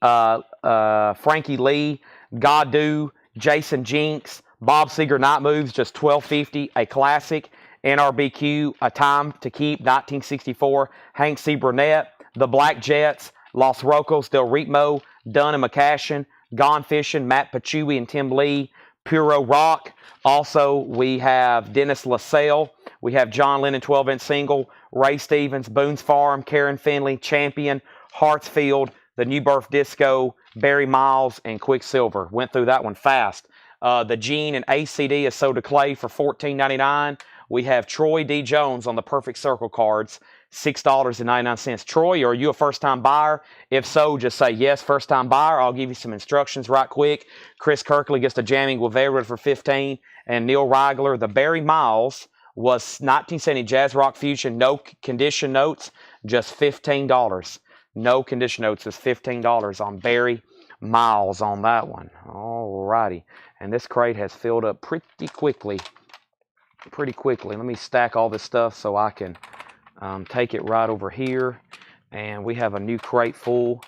Lee, Gadu, Jason Jinks, Bob Seger Night Moves, just $12.50, a classic. NRBQ, A Time to Keep, 1964. Hank C. Burnett, The Black Jets, Los Rocos del Ritmo, Dunn and McCashin, Gone Fishing, Matt Pachui and Tim Lee, Puro Rock. Also, we have Dennis LaSalle. We have John Lennon 12-inch single, Ray Stevens, Boone's Farm, Karen Finley, Champion, Hartsfield, The New Birth Disco, Barry Miles, and Quicksilver. Went through that one fast. The Gene and ACD is sold to Clay for $14.99. We have Troy D. Jones on the Perfect Circle cards, $6.99. Troy, are you a first-time buyer? If so, just say yes, first-time buyer. I'll give you some instructions right quick. Chris Kirkley gets the Jamming with Edward for $15. And Neil Reigler, the Barry Miles, was 1970 Jazz Rock Fusion, no condition notes, just $15. No condition notes is $15 on Barry Miles on that one. All righty. And this crate has filled up pretty quickly. Let me stack all this stuff so I can take it right over here. And we have a new crate full.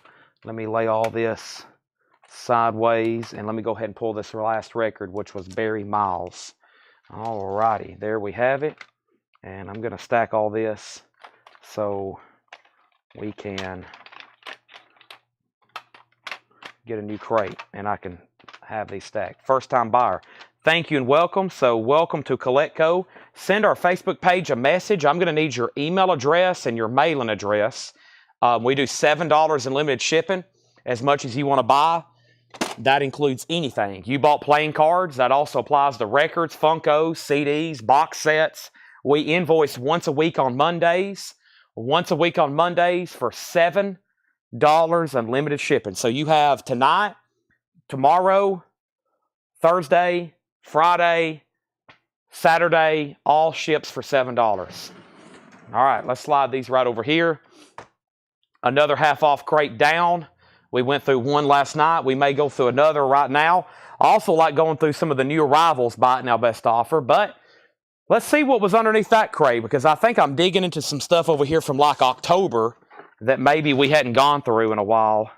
Let me lay all this sideways. And let me go ahead and pull this last record, which was Barry Miles. All righty. There we have it. And I'm going to stack all this so we can get a new crate and I can have these stacked. First time buyer, thank you and welcome. So welcome to Collectco. Send our Facebook page a message. I'm going to need your email address and your mailing address. We do $7 in limited shipping, as much as you want to buy. That includes anything. You bought playing cards. That also applies to records, Funkos, CDs, box sets. We invoice once a week on Mondays. Once a week on Mondays for $7 unlimited shipping. So you have tonight, tomorrow, Thursday, Friday, Saturday, all ships for $7. All right, let's slide these right over here. Another half-off crate down. We went through one last night. We may go through another right now. I also like going through some of the new arrivals Buy It Now Best Offer, but let's see what was underneath that crate, because I think I'm digging into some stuff over here from like October that maybe we hadn't gone through in a while.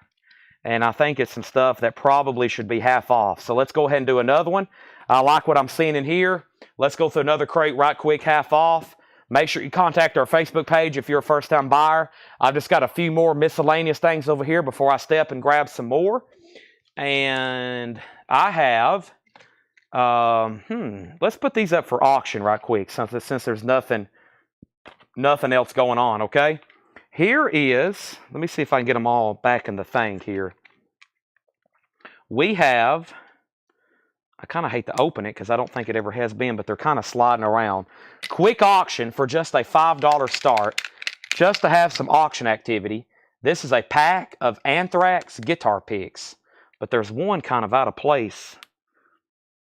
And I think it's some stuff that probably should be half off. So let's go ahead and do another one. I like what I'm seeing in here. Let's go through another crate right quick, half off. Make sure you contact our Facebook page if you're a first-time buyer. I've just got a few more miscellaneous things over here before I step and grab some more. And I have, let's put these up for auction right quick since there's nothing else going on, okay? Here is, let me see if I can get them all back in the thing here. We have, I kind of hate to open it because I don't think it ever has been, but they're kind of sliding around. Quick auction for just a $5 start, just to have some auction activity. This is a pack of Anthrax guitar picks, but there's one kind of out of place.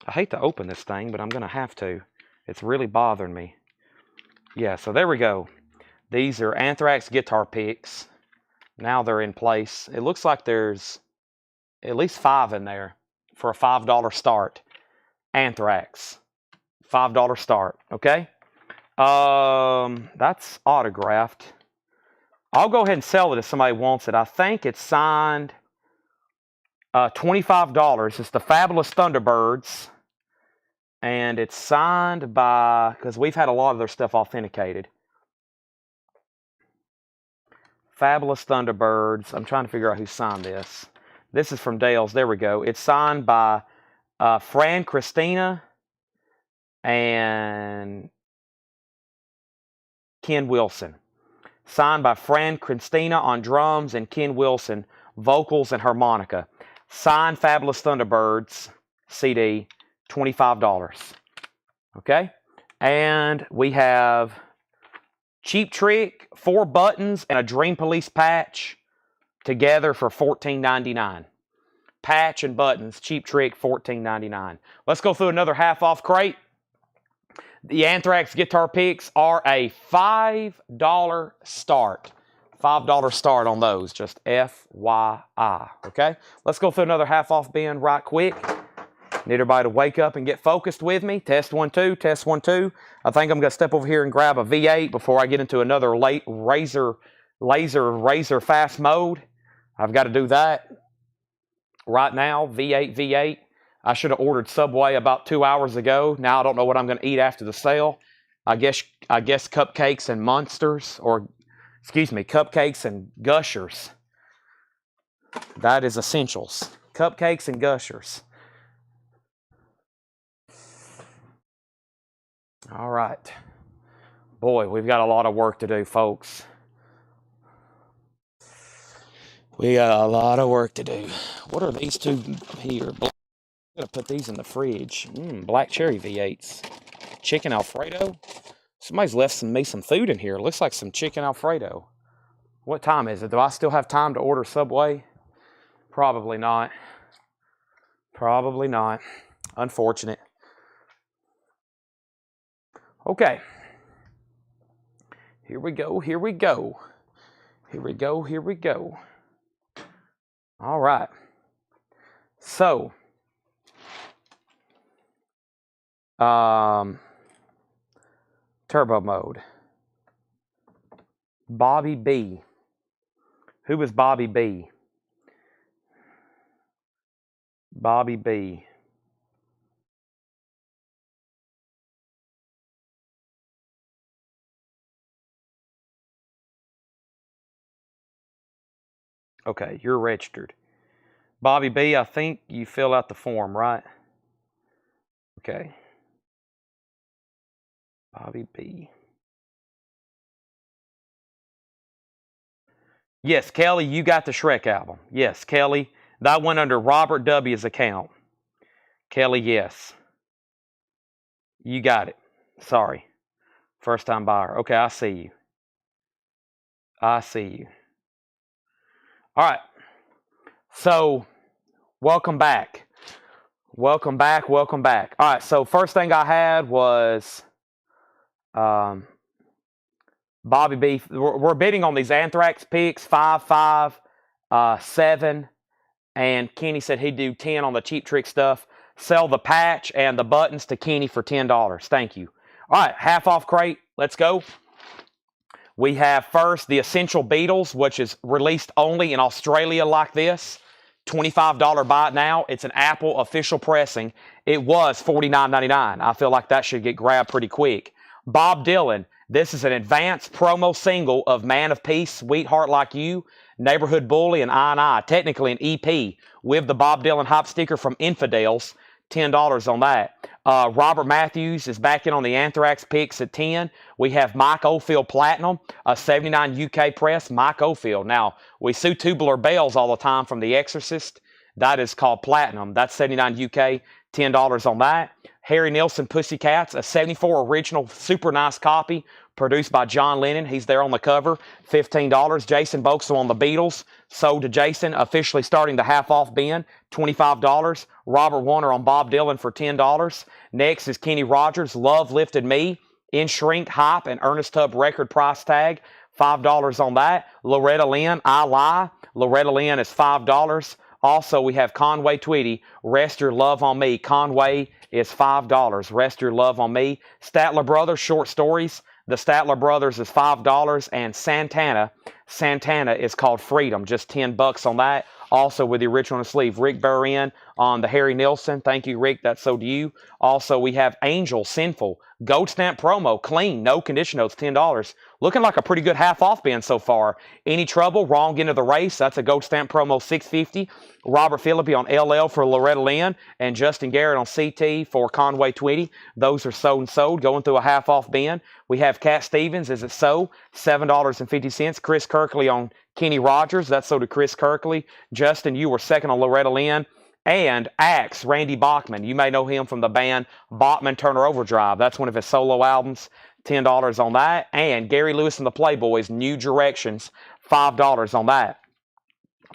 I hate to open this thing, but I'm going to have to. It's really bothering me. Yeah, so there we go. These are Anthrax guitar picks. Now they're in place. It looks like there's at least 5 in there for a $5 start. Anthrax. $5 start, okay? That's autographed. I'll go ahead and sell it if somebody wants it. I think it's signed $25. It's the Fabulous Thunderbirds. And it's signed by, because we've had a lot of their stuff authenticated. Fabulous Thunderbirds. I'm trying to figure out who signed this. This is from Dale's. There we go. It's signed by Fran Christina and Ken Wilson. Signed by Fran Christina on drums and Ken Wilson, vocals and harmonica. Signed Fabulous Thunderbirds CD, $25. Okay? And we have Cheap Trick, 4 buttons, and a Dream Police patch together for $14.99. Patch and buttons, Cheap Trick, $14.99. Let's go through another half-off crate. The Anthrax guitar picks are a $5 start. $5 start on those, just FYI, okay? Let's go through another half-off bin right quick. Need everybody to wake up and get focused with me. Test 1, 2, test 1, 2. I think I'm going to step over here and grab a V8 before I get into another laser fast mode. I've got to do that right now. V8. I should have ordered Subway about 2 hours ago. Now I don't know what I'm going to eat after the sale. I guess cupcakes and Monsters, or excuse me, cupcakes and Gushers. That is essentials. Cupcakes and Gushers. All right. Boy, we've got a lot of work to do, folks. We got a lot of work to do. What are these two here? I'm going to put these in the fridge. Black cherry V8s. Chicken Alfredo. Somebody's left me some food in here. Looks like some chicken Alfredo. What time is it? Do I still have time to order Subway? Probably not. Probably not. Unfortunate. Okay. Here we go. All right. So, turbo mode. Bobby B. Who is Bobby B? Bobby B. Okay, you're registered. Bobby B, I think you fill out the form, right? Okay. Bobby B. Yes, Kelly, you got the Shrek album. Yes, Kelly. That went under Robert W.'s account. Kelly, yes. You got it. Sorry. First time buyer. Okay, I see you. All right. So, welcome back. All right, so first thing I had was Bobby B. We're bidding on these Anthrax picks, 5, 5, 7, and Kenny said he'd do 10 on the Cheap Trick stuff. Sell the patch and the buttons to Kenny for $10. Thank you. All right, half off crate. Let's go. We have first the Essential Beatles, which is released only in Australia like this. $25 buy it now. It's an Apple official pressing. It was $49.99. I feel like that should get grabbed pretty quick. Bob Dylan. This is an advanced promo single of Man of Peace, Sweetheart Like You, Neighborhood Bully, and I. Technically an EP with the Bob Dylan hype sticker from Infidels. $10 on that. Robert Matthews is back in on the Anthrax picks at 10. We have Mike Oldfield Platinum, a 79 UK press, Mike Oldfield. Now, we sue Tubular Bells all the time from The Exorcist. That is called Platinum. That's 79 UK, $10 on that. Harry Nilsson Pussycats, a 74 original, super nice copy, produced by John Lennon. He's there on the cover, $15. Jason Boxell on the Beatles, sold to Jason, officially starting the half-off bin, $25. Robert Warner on Bob Dylan for $10. Next is Kenny Rogers, Love Lifted Me, In Shrink, Hype, and Ernest Tubb record price tag, $5 on that. Loretta Lynn, I Lie. Loretta Lynn is $5. Also, we have Conway Twitty, Rest Your Love on Me. Conway is $5. Rest Your Love on Me. Statler Brothers, Short Stories. The Statler Brothers is $5, and Santana is called Freedom, just $10 on that. Also with the original sleeve, Rick Barron on the Harry Nilsson. Thank you, Rick. That's so to you. Also, we have Angel Sinful Gold Stamp promo, clean, no condition notes, $10. Looking like a pretty good half off bin so far. Any trouble? Wrong end of the race. That's a Gold Stamp promo, $6.50. Robert Philippi on LL for Loretta Lynn, and Justin Garrett on CT for Conway 20. Those are sold and sold, going through a half off bin. We have Cat Stevens, is it so? $7.50. Chris Kirkley on Kenny Rogers. That's so to Chris Kirkley. Justin, you were second on Loretta Lynn. And Axe, Randy Bachman. You may know him from the band Bachman Turner Overdrive. That's one of his solo albums. $10 on that. And Gary Lewis and the Playboys, New Directions. $5 on that.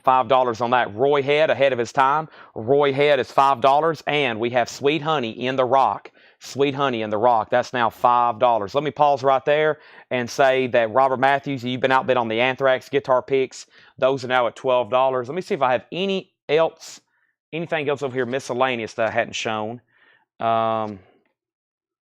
$5 on that. Roy Head, ahead of his time. Roy Head is $5. And we have Sweet Honey in the Rock. Sweet Honey in the Rock. That's now $5. Let me pause right there and say that Robert Matthews, you've been outbid on the Anthrax guitar picks. Those are now at $12. Let me see if I have anything else over here miscellaneous that I hadn't shown.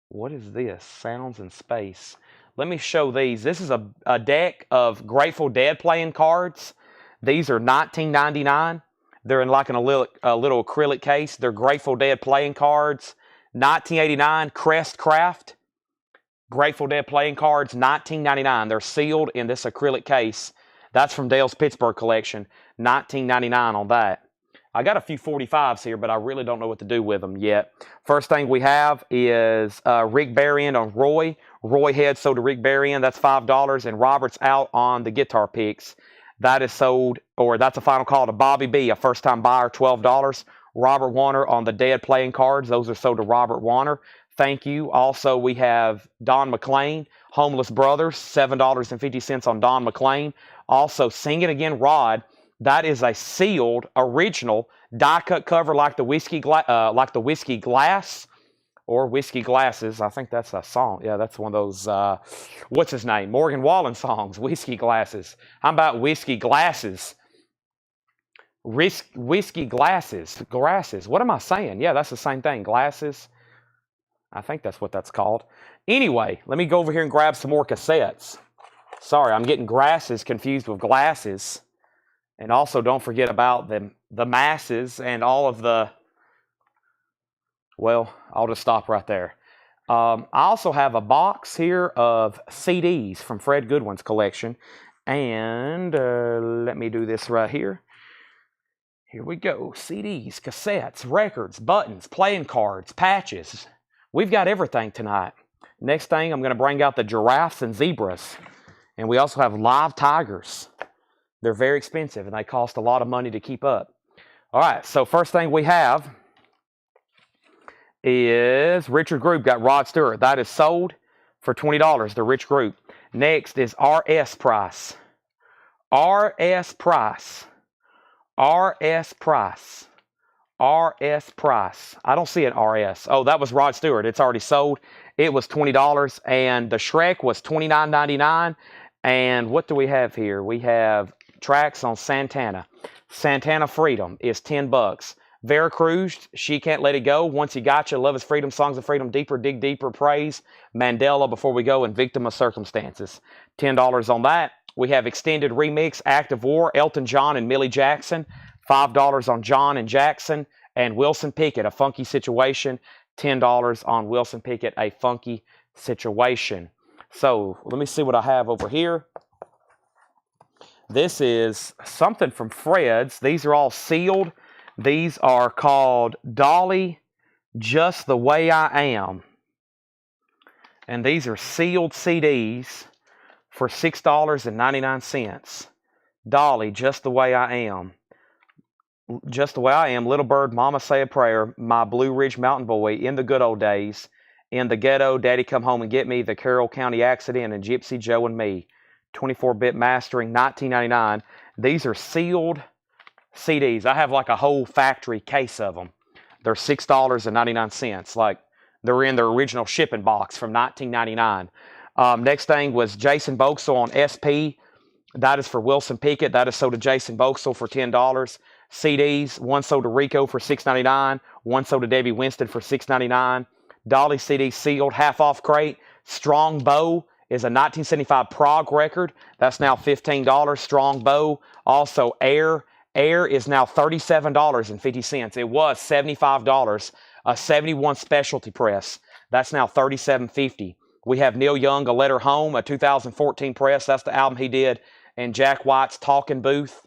What is this? Sounds in Space. Let me show these. This is a deck of Grateful Dead playing cards. These are $19.99. They're in like a little acrylic case. They're Grateful Dead playing cards. $19.89. Crest Craft. Grateful Dead playing cards. $19.99. They're sealed in this acrylic case. That's from Dale's Pittsburgh collection. $19.99 on that. I got a few 45s here, but I really don't know what to do with them yet. First thing we have is Rick Barron on Roy. Roy Head sold to Rick Barron. That's $5. And Robert's out on the guitar picks. That is sold, or that's a final call to Bobby B, a first-time buyer, $12. Robert Warner on the Dead playing cards. Those are sold to Robert Warner. Thank you. Also, we have Don McLean, Homeless Brothers, $7.50 on Don McLean. Also, Sing It Again Rod. That is a sealed, original, die-cut cover like the whiskey glass or whiskey glasses. I think that's a song. Yeah, that's one of those, what's his name? Morgan Wallen songs, whiskey glasses. How about whiskey glasses? Whiskey glasses. What am I saying? Yeah, that's the same thing. Glasses. I think that's what that's called. Anyway, let me go over here and grab some more cassettes. Sorry, I'm getting grasses confused with glasses. And also, don't forget about the masses and all of the, well, I'll just stop right there. I also have a box here of CDs from Fred Goodwin's collection. And let me do this right here. Here we go. CDs, cassettes, records, buttons, playing cards, patches. We've got everything tonight. Next thing, I'm going to bring out the giraffes and zebras. And we also have live tigers. They're very expensive, and they cost a lot of money to keep up. All right, so first thing we have is Richard Group got Rod Stewart. That is sold for $20, the Rich Group. Next is RS Price. RS Price. RS Price. RS Price. I don't see an RS. Oh, that was Rod Stewart. It's already sold. It was $20, and the Shrek was $29.99. And what do we have here? We have tracks on Santana. Santana Freedom is $10. Veracruz, She Can't Let It Go. Once You Got You, Love Is Freedom, Songs of Freedom, Deeper, Dig Deeper, Praise, Mandela, Before We Go, and Victim of Circumstances. $10 on that. We have Extended Remix, Act of War, Elton John and Millie Jackson. $5 on John and Jackson. And Wilson Pickett, A Funky Situation. $10 on Wilson Pickett, A Funky Situation. So let me see what I have over here. This is something from Fred's. These are all sealed. These are called Dolly, Just the Way I Am. And these are sealed CDs for $6.99. Dolly, Just the Way I Am. Just the Way I Am, Little Bird, Mama Say a Prayer, My Blue Ridge Mountain Boy, In the Good Old Days, In the Ghetto, Daddy Come Home and Get Me, The Carroll County Accident, and Gypsy Joe and Me. 24-bit mastering, $19.99. These are sealed CDs. I have like a whole factory case of them. They're $6.99. Like they're in their original shipping box from $19.99. Next thing was Jason Boxell on SP. That is for Wilson Pickett. That is sold to Jason Boxell for $10. CDs, one sold to Rico for $6.99. One sold to Debbie Winston for $6.99. Dolly CD sealed, half off crate. Strong Bow is a 1975 Prague record. That's now $15. Strong Bow. Also, Air. Air is now $37.50. It was $75. A 71 specialty press. That's now $37.50. We have Neil Young, A Letter Home, a 2014 press. That's the album he did. And Jack White's Talking Booth,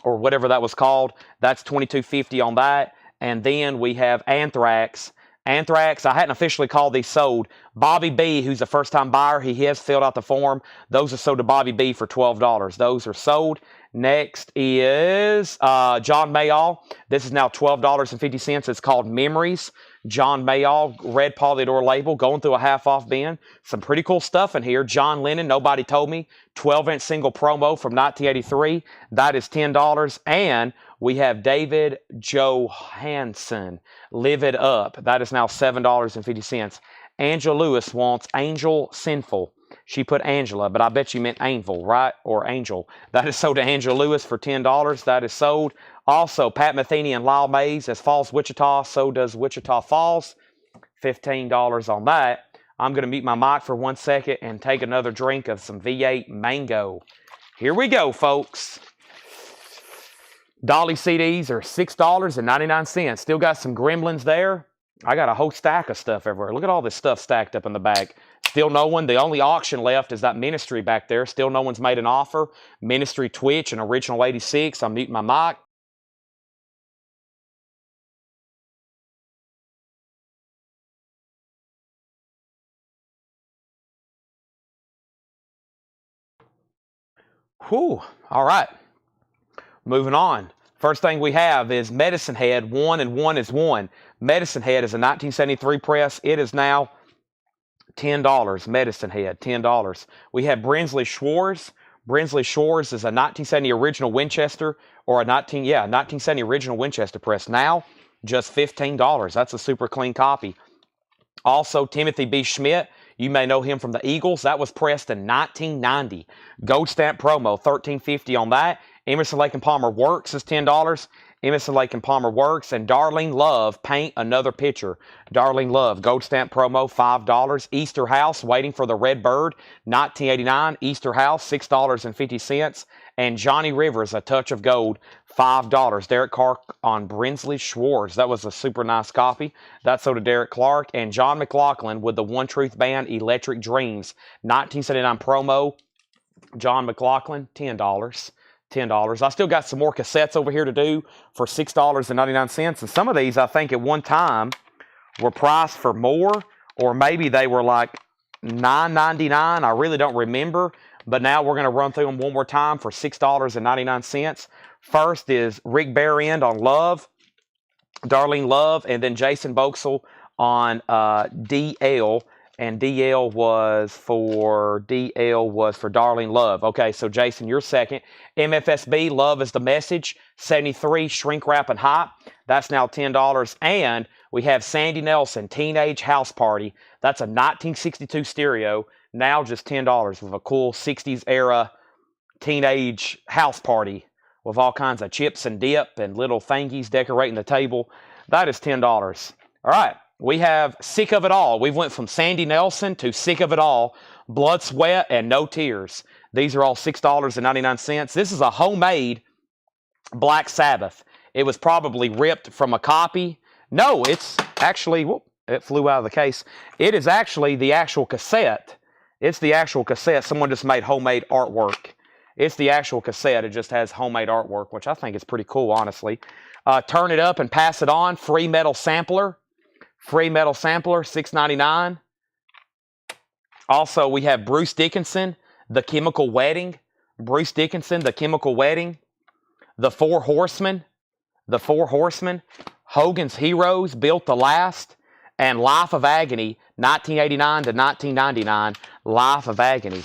or whatever that was called. That's $22.50 on that. And then we have Anthrax. Anthrax, I hadn't officially called these sold. Bobby B, who's a first-time buyer, he has filled out the form. Those are sold to Bobby B for $12. Those are sold. Next is John Mayall. This is now $12.50. It's called Memories. John Mayall, red polydor label, going through a half-off bin. Some pretty cool stuff in here. John Lennon, Nobody Told Me, 12-inch single promo from 1983. That is $10. And we have David Johansen, Live It Up. That is now $7.50. Angela Lewis wants Angel Sinful. She put Angela, but I bet you meant Angel, right? Or Angel. That is sold to Angela Lewis for $10. That is sold. Also, Pat Metheny and Lyle Mays as Falls Wichita. So does Wichita Falls. $15 on that. I'm going to mute my mic for 1 second and take another drink of some V8 Mango. Here we go, folks. Dolly CDs are $6.99. Still got some Gremlins there. I got a whole stack of stuff everywhere. Look at all this stuff stacked up in the bag. Still no one. The only auction left is that Ministry back there. Still no one's made an offer. Ministry Twitch and Original 86. I'm muting my mic. Whew. All right. Moving on. First thing we have is Medicine Head. 1 and 1 is 1. Medicine Head is a 1973 press. It is now $10. Medicine Head, $10. We have Brinsley Schwarz. Brinsley Schwarz is a 1970 original Winchester, or a 1970 original Winchester press. Now, just $15. That's a super clean copy. Also, Timothy B. Schmidt. You may know him from the Eagles. That was pressed in 1990. Gold stamp promo, $13.50 on that. Emerson, Lake and Palmer Works is $10. Emerson, Lake and Palmer Works. And Darlene Love, Paint Another Picture. Darlene Love, gold stamp promo, $5. Easter House, Waiting for the Red Bird, 1989. Easter House, $6.50. And Johnny Rivers, A Touch of Gold, $5. Derek Clark on Brinsley Schwarz. That was a super nice copy. That's sold to Derek Clark. And John McLaughlin with the One Truth Band, Electric Dreams, 1979 promo. John McLaughlin, $10. $10. I still got some more cassettes over here to do for $6.99. And some of these, I think, at one time were priced for more, or maybe they were like $9.99. I really don't remember. But now we're going to run through them one more time for $6.99. First is Rick Barrend on Love, Darlene Love, and then Jason Boxell on DL. And DL was for Darlene Love. Okay, so Jason, you're second. MFSB, Love is the Message, 73, Shrink Wrap and Hot. That's now $10. And we have Sandy Nelson, Teenage House Party. That's a 1962 stereo, now just $10 with a cool 60s era teenage house party with all kinds of chips and dip and little thingies decorating the table. That is $10. All right. We have Sick of It All. We've went from Sandy Nelson to Sick of It All, Blood, Sweat, and No Tears. These are all $6.99. This is a homemade Black Sabbath. It was probably ripped from a copy. No, it's actually, whoop, it flew out of the case. It is actually the actual cassette. It's the actual cassette. Someone just made homemade artwork. It's the actual cassette. It just has homemade artwork, which I think is pretty cool, honestly. Turn It Up and Pass It On, Free Metal Sampler. Free Metal Sampler, $6.99. Also, we have Bruce Dickinson, The Chemical Wedding. Bruce Dickinson, The Chemical Wedding. The Four Horsemen. The Four Horsemen. Hogan's Heroes, Built to Last. And Life of Agony, 1989 to 1999. Life of Agony.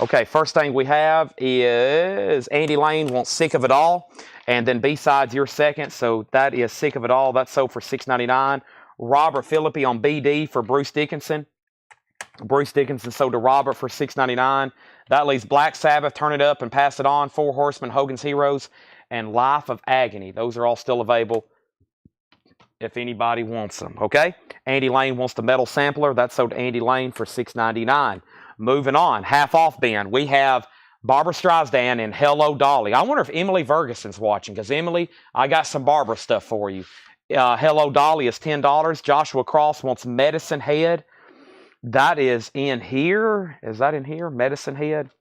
Okay, first thing we have is Andy Lane wants Sick of It All. And then B-Sides, you're second. So that is Sick of It All. That's sold for $6.99. Robert Philippi on BD for Bruce Dickinson. Bruce Dickinson sold to Robert for $6.99. That leaves Black Sabbath, Turn It Up and Pass It On, Four Horsemen, Hogan's Heroes, and Life of Agony. Those are all still available if anybody wants them, okay? Andy Lane wants the Metal Sampler. That's sold to Andy Lane for $6.99. Moving on, half off bin. We have Barbara Streisand and Hello Dolly. I wonder if Emily Ferguson's watching, because Emily, I got some Barbara stuff for you. Hello Dolly is $10. Joshua Cross wants Medicine Head. That is in here. Is that in here? Medicine Head?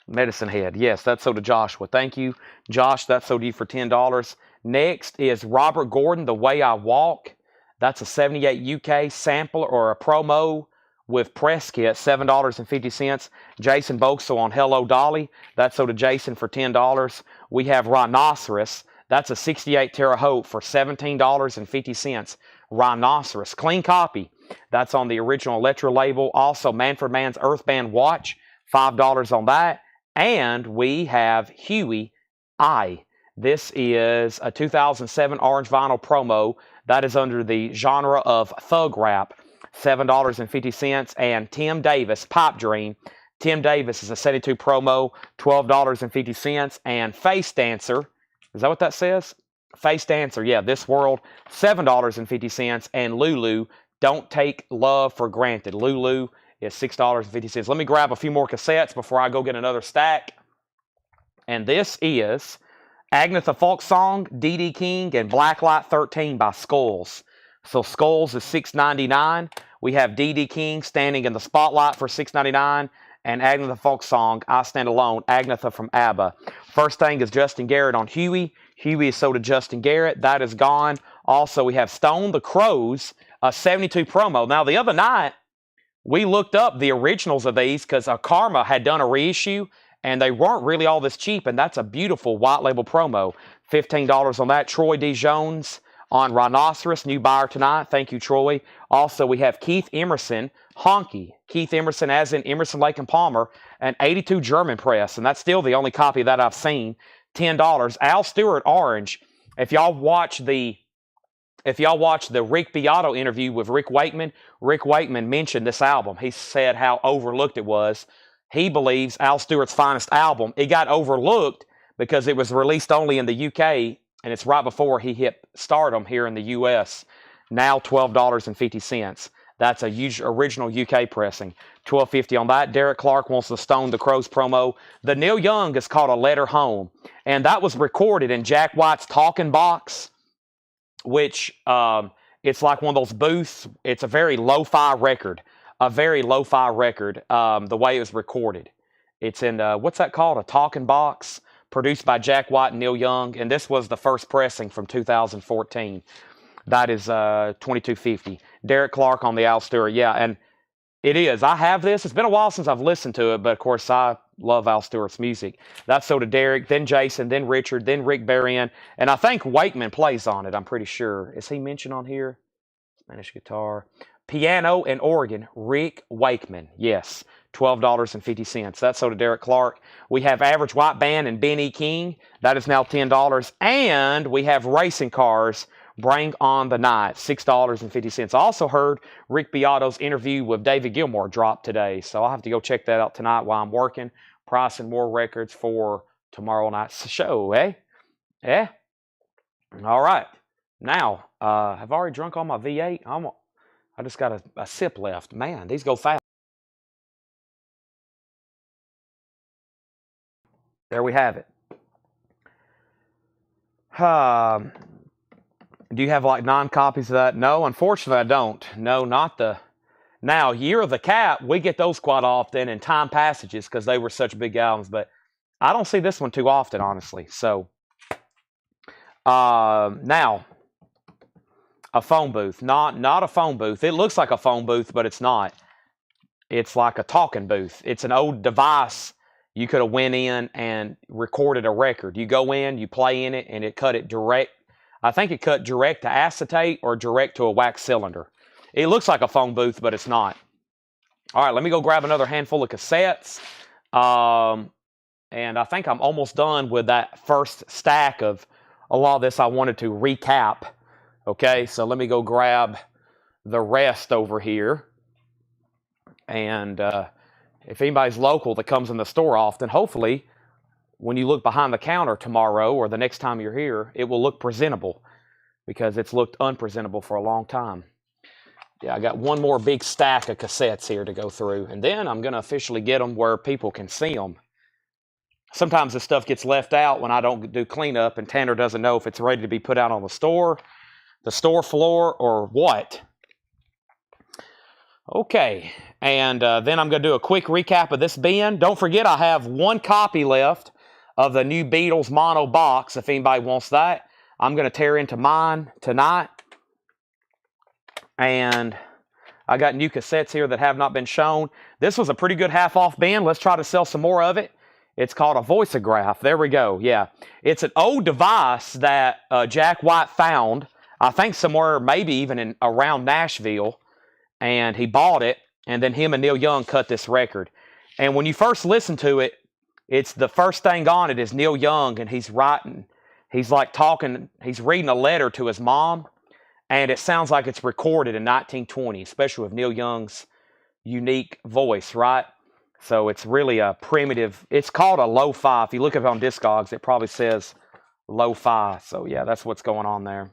Medicine Head. Yes, that's sold to Joshua. Thank you, Josh. That's sold to you for $10. Next is Robert Gordon, The Way I Walk. That's a 78 UK sample or a promo with press kit, $7.50. Jason Boxel on Hello Dolly. That's sold to Jason for $10. We have Rhinoceros. That's a 68 Terre Haute for $17.50. Rhinoceros. Clean copy. That's on the original Electra label. Also, Manfred Mann's Earthband watch, $5 on that. And we have Huey I. This is a 2007 orange vinyl promo. That is under the genre of thug rap, $7.50. And Tim Davis, Pipe Dream. Tim Davis is a 72 promo, $12.50. And Face Dancer, is that what that says? Face Dancer, yeah, This World, $7.50. And Lulu, Don't Take Love for Granted. Lulu is $6.50. Let me grab a few more cassettes before I go get another stack. And this is Agnetha Folk Song, D.D. King, and Blacklight 13 by Skulls. So Skulls is $6.99. We have D.D. King standing in the spotlight for $6.99. And Agnetha Folk Song, I Stand Alone, Agnetha from ABBA. First thing is Justin Garrett on Huey. Huey is sold to Justin Garrett. That is gone. Also, we have Stone the Crows, a 72 promo. Now, the other night, we looked up the originals of these because Karma had done a reissue, and they weren't really all this cheap, and that's a beautiful white label promo. $15 on that. Troy D. Jones on Rhinoceros, new buyer tonight. Thank you, Troy. Also, we have Keith Emerson, Honky. Keith Emerson, as in Emerson, Lake and Palmer, an 82 German press, and that's still the only copy that I've seen. $10. Al Stewart, Orange. If y'all watch the Rick Beato interview with Rick Wakeman mentioned this album. He said how overlooked it was. He believes Al Stewart's finest album. It got overlooked because it was released only in the UK, and it's right before he hit stardom here in the US. Now $12.50. That's a huge original UK pressing. $12.50 on that. Derek Clark wants the Stone the Crows promo. The Neil Young is called A Letter Home, and that was recorded in Jack White's Talking Box, which it's like one of those booths. It's a very lo-fi record. The way it was recorded. It's in, what's that called? A Talking Box, produced by Jack White and Neil Young, and this was the first pressing from 2014. That is $22.50. Derek Clark on the Al Stewart. Yeah, and it is. I have this. It's been a while since I've listened to it, but of course I love Al Stewart's music. That's so to Derek, then Jason, then Richard, then Rick Berrien, and I think Wakeman plays on it, I'm pretty sure. Is he mentioned on here? Spanish guitar. Piano and organ, Rick Wakeman. Yes, $12.50. That's so to Derek Clark. We have Average White Band and Ben E. King. That is now $10. And we have Racing Cars, Bring on the Night, $6.50. I also heard Rick Beato's interview with David Gilmour drop today, so I'll have to go check that out tonight while I'm working, pricing more records for tomorrow night's show, eh? Yeah? All right. Now, I've already drunk all my V8. I just got a sip left. Man, these go fast. There we have it. Do you have like 9 copies of that? No, unfortunately I don't. No, not the... Now, Year of the Cat, we get those quite often, and Time Passages, because they were such big albums, but I don't see this one too often, honestly. So, now, a phone booth. Not a phone booth. It looks like a phone booth, but it's not. It's like a talking booth. It's an old device. You could have went in and recorded a record. You go in, you play in it, and it cut it direct. I think it cut direct to acetate or direct to a wax cylinder. It looks like a phone booth, but it's not. All right, let me go grab another handful of cassettes. And I think I'm almost done with that first stack of a lot of this I wanted to recap. Okay, so let me go grab the rest over here. And if anybody's local that comes in the store often, hopefully when you look behind the counter tomorrow or the next time you're here, it will look presentable, because it's looked unpresentable for a long time. Yeah, I got one more big stack of cassettes here to go through, and then I'm going to officially get them where people can see them. Sometimes this stuff gets left out when I don't do cleanup, and Tanner doesn't know if it's ready to be put out on the store floor, or what. Okay, and then I'm going to do a quick recap of this bin. Don't forget, I have one copy left of the new Beatles mono box, if anybody wants that. I'm going to tear into mine tonight. And I got new cassettes here that have not been shown. This was a pretty good half-off bin. Let's try to sell some more of it. It's called a voiceograph. There we go. Yeah. It's an old device that Jack White found, I think somewhere maybe even around Nashville. And he bought it. And then him and Neil Young cut this record. And when you first listen to it, it's the first thing on it is Neil Young. And he's writing. He's like talking. He's reading a letter to his mom. And it sounds like it's recorded in 1920, especially with Neil Young's unique voice, right? So it's really a primitive. It's called a lo-fi. If you look up on Discogs, it probably says lo-fi. So yeah, that's what's going on there.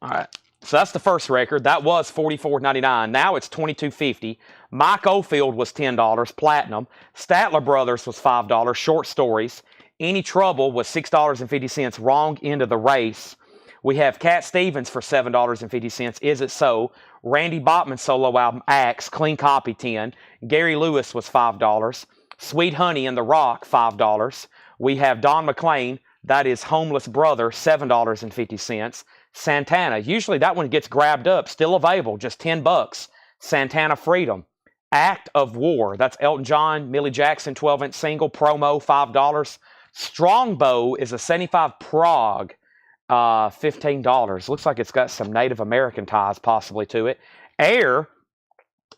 All right. So that's the first record. That was $44.99. Now it's $22.50. Mike Oldfield was $10. Platinum. Statler Brothers was $5. Short Stories. Any Trouble was $6.50. Wrong End of the Race. We have Cat Stevens for $7.50. Is It So? Randy Bachman's solo album, Axe, clean copy, 10. Gary Lewis was $5. Sweet Honey and the Rock, $5. We have Don McLean, that is Homeless Brother, $7.50. Santana, usually that one gets grabbed up, still available, just $10. Santana Freedom. Act of War, that's Elton John, Millie Jackson, 12-inch single, promo, $5. Strongbow is a 75 Prague, $15. Looks like it's got some Native American ties possibly to it. Air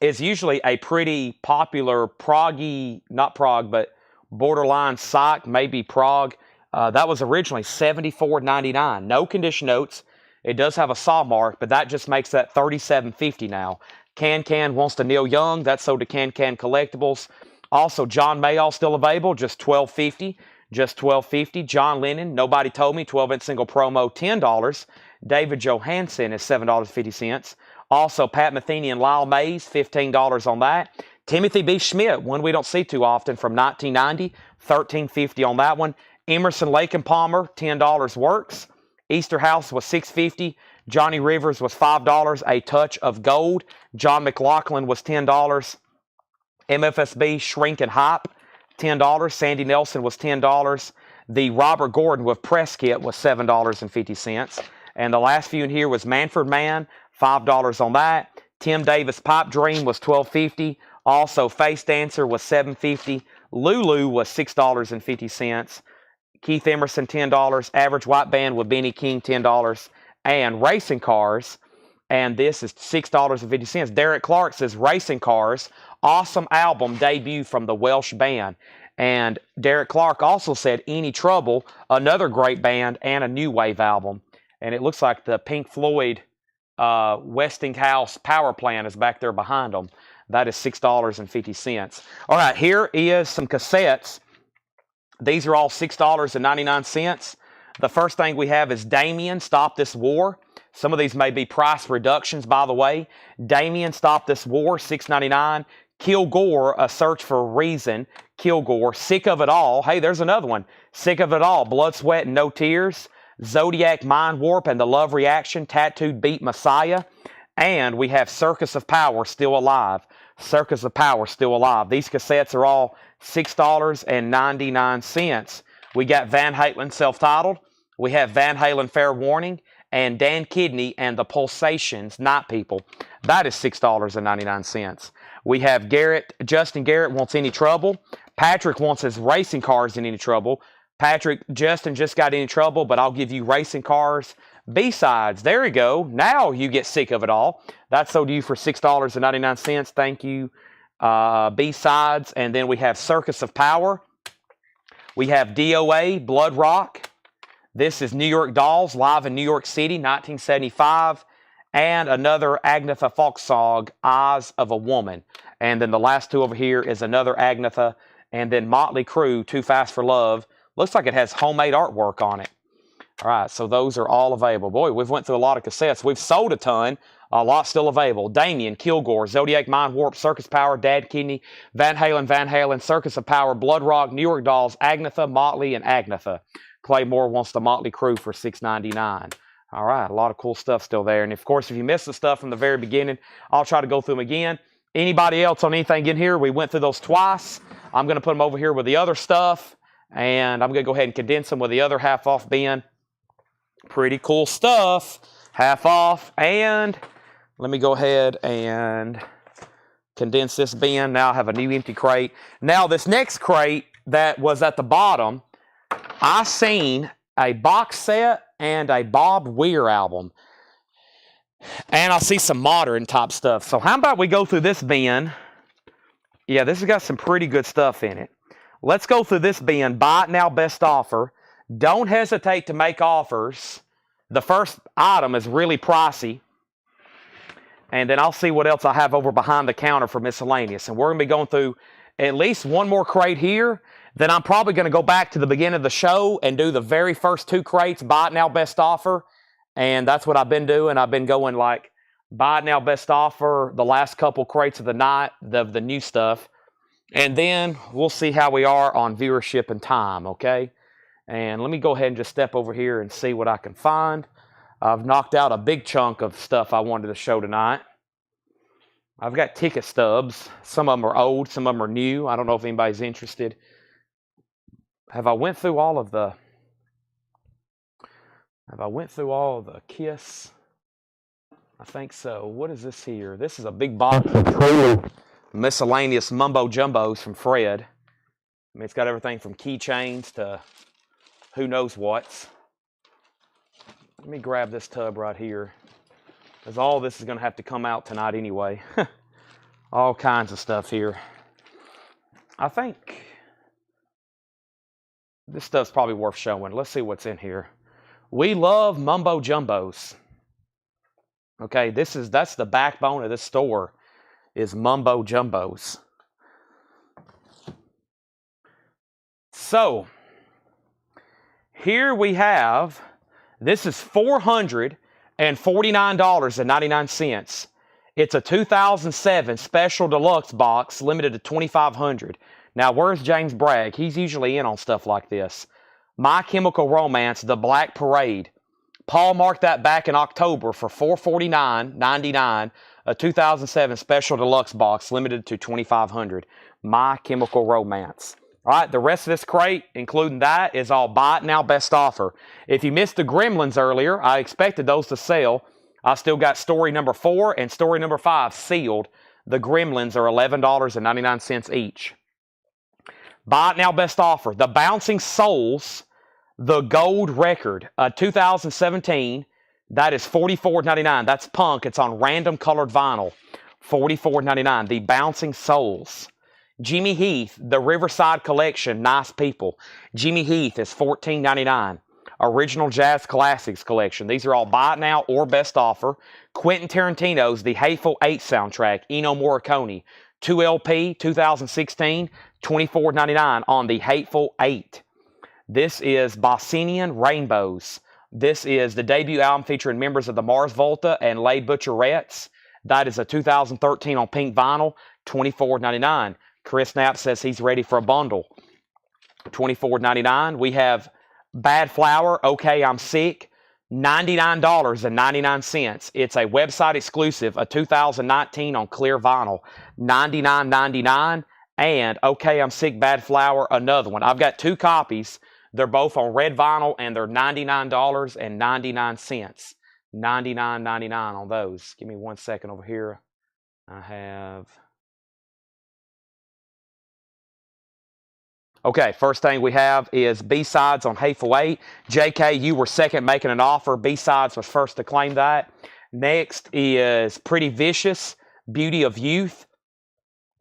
is usually a pretty popular proggy, not Prague, but borderline psych, maybe Prague. That was originally $74.99. No condition notes. It does have a saw mark, but that just makes that $37.50 now. Can wants to Neil Young. That's sold to Can Collectibles. Also, John Mayall still available, just $12.50. Just $12.50. John Lennon, Nobody Told Me, 12-inch single promo, $10. David Johansen is $7.50. Also, Pat Metheny and Lyle Mays, $15 on that. Timothy B. Schmidt, one we don't see too often, from 1990, $13.50 on that one. Emerson, Lake and Palmer, $10 works. Easterhouse was $6.50. Johnny Rivers was $5. A Touch of Gold. John McLaughlin was $10. MFSB, Shrink and Hype, $10. Sandy Nelson was $10. The Robert Gordon with Press Kit was $7.50. And the last few in here was Manfred Mann, $5 on that. Tim Davis Pipe Dream was $12.50. Also, Face Dancer was $7.50. Lulu was $6.50. Keith Emerson, $10. Average White Band with Benny King, $10. And Racing Cars, and this is $6.50. Derek Clark says Racing Cars, awesome album debut from the Welsh band. And Derek Clark also said Any Trouble, another great band, and a new wave album. And it looks like the Pink Floyd Westinghouse power plant is back there behind them. That is $6.50. All right, here is some cassettes. These are all $6.99. The first thing we have is Damien, Stop This War. Some of these may be price reductions, by the way. Damien, Stop This War, $6.99. Kilgore, A Search for Reason. Kilgore, Sick of It All. Hey, there's another one. Sick of It All, Blood, Sweat, and No Tears. Zodiac, Mind Warp, and the Love Reaction. Tattooed Beat Messiah. And we have Circus of Power, Still Alive. Circus of Power, Still Alive. These cassettes are all $6.99. We got Van Halen self-titled. We have Van Halen Fair Warning. And Dan Kidney and the Pulsations, Night People. That is $6.99. We have Justin Garrett wants Any Trouble. Patrick wants his Racing Cars in Any Trouble. Justin just got Any Trouble, but I'll give you Racing Cars B-Sides. There you go. Now you get Sick of It All. That's sold to you for $6.99. Thank you. B-Sides. And then we have Circus of Power. We have DOA, Blood Rock. This is New York Dolls, live in New York City, 1975. And another Agnetha folk song, Eyes of a Woman. And then the last two over here is another Agnetha. And then Motley Crue, Too Fast for Love. Looks like it has homemade artwork on it. All right, so those are all available. Boy, we've went through a lot of cassettes. We've sold a ton. A lot still available. Damien, Kilgore, Zodiac, Mind Warp, Circus Power, Dad Kidney, Van Halen, Circus of Power, Blood Rock, New York Dolls, Agnetha, Motley, and Agnetha. Claymore wants the Motley Crew for $6.99. All right, a lot of cool stuff still there. And, of course, if you missed the stuff from the very beginning, I'll try to go through them again. Anybody else on anything in here? We went through those twice. I'm going to put them over here with the other stuff, and I'm going to go ahead and condense them with the other half-off bin. Pretty cool stuff. Half off. And let me go ahead and condense this bin. Now I have a new empty crate. Now this next crate that was at the bottom, I seen a box set and a Bob Weir album. And I see some modern type stuff. So how about we go through this bin? Yeah, this has got some pretty good stuff in it. Let's go through this bin. Buy it now, best offer. Don't hesitate to make offers. The first item is really pricey. And then I'll see what else I have over behind the counter for miscellaneous. And we're going to be going through at least one more crate here. Then I'm probably going to go back to the beginning of the show and do the very first 2 crates, buy it now, best offer. And that's what I've been doing. I've been going like buy it now, best offer, the last couple crates of the night, the new stuff. And then we'll see how we are on viewership and time, okay? And let me go ahead and just step over here and see what I can find. I've knocked out a big chunk of stuff I wanted to show tonight. I've got ticket stubs. Some of them are old, some of them are new. I don't know if anybody's interested. Have I went through all of the Kiss? I think so. What is this here? This is a big box of miscellaneous mumbo jumbos from Fred. I mean, it's got everything from keychains to who knows what's. Let me grab this tub right here, because all this is going to have to come out tonight anyway. All kinds of stuff here. I think this stuff's probably worth showing. Let's see what's in here. We love mumbo jumbos. Okay, that's the backbone of this store, is mumbo jumbos. So here we have, this is $449.99. It's a 2007 Special Deluxe box, limited to 2,500. Now, where's James Bragg? He's usually in on stuff like this. My Chemical Romance, The Black Parade. Paul marked that back in October for $449.99, a 2007 Special Deluxe box, limited to 2,500. My Chemical Romance. All right, the rest of this crate, including that, is all buy it now, best offer. If you missed the Gremlins earlier, I expected those to sell. I still got story number 4 and story number 5 sealed. The Gremlins are $11.99 each. Buy it now, best offer. The Bouncing Souls, the gold record, 2017, that is $44.99. That's punk. It's on random colored vinyl. $44.99. The Bouncing Souls. Jimmy Heath, the Riverside Collection, Nice People. Jimmy Heath is $14.99. Original Jazz Classics Collection. These are all buy it now or best offer. Quentin Tarantino's The Hateful Eight soundtrack, Ennio Morricone. 2LP, 2016, $24.99 on The Hateful Eight. This is Bossinian Rainbows. This is the debut album featuring members of the Mars Volta and Les Butcherettes. That is a 2013 on pink vinyl, $24.99. Chris Knapp says he's ready for a bundle. $24.99. We have Bad Flower, Okay, I'm Sick. $99.99. It's a website exclusive, a 2019 on clear vinyl. $99.99. And Okay, I'm Sick, Bad Flower, another one. I've got 2 copies. They're both on red vinyl, and they're $99.99. $99.99 on those. Give me 1 second over here. I have... Okay, first thing we have is B-Sides on Hateful Eight. JK, you were second making an offer. B-Sides was first to claim that. Next is Pretty Vicious, Beauty of Youth.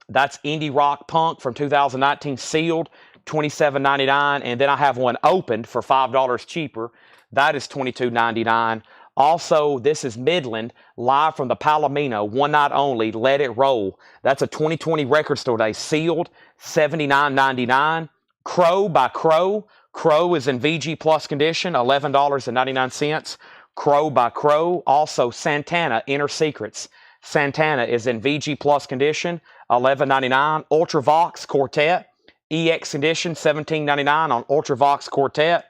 That's indie rock punk from 2019, sealed, $27.99. And then I have one opened for $5 cheaper. That is $22.99. Also, this is Midland, live from the Palomino, one night only, Let It Roll. That's a 2020 record store day, sealed, $79.99. Crow by Crow, Crow is in VG Plus condition, $11.99. Crow by Crow. Also, Santana Inner Secrets. Santana is in VG Plus condition, $11.99. Ultravox Quartet, EX condition, $17.99 on Ultravox Quartet.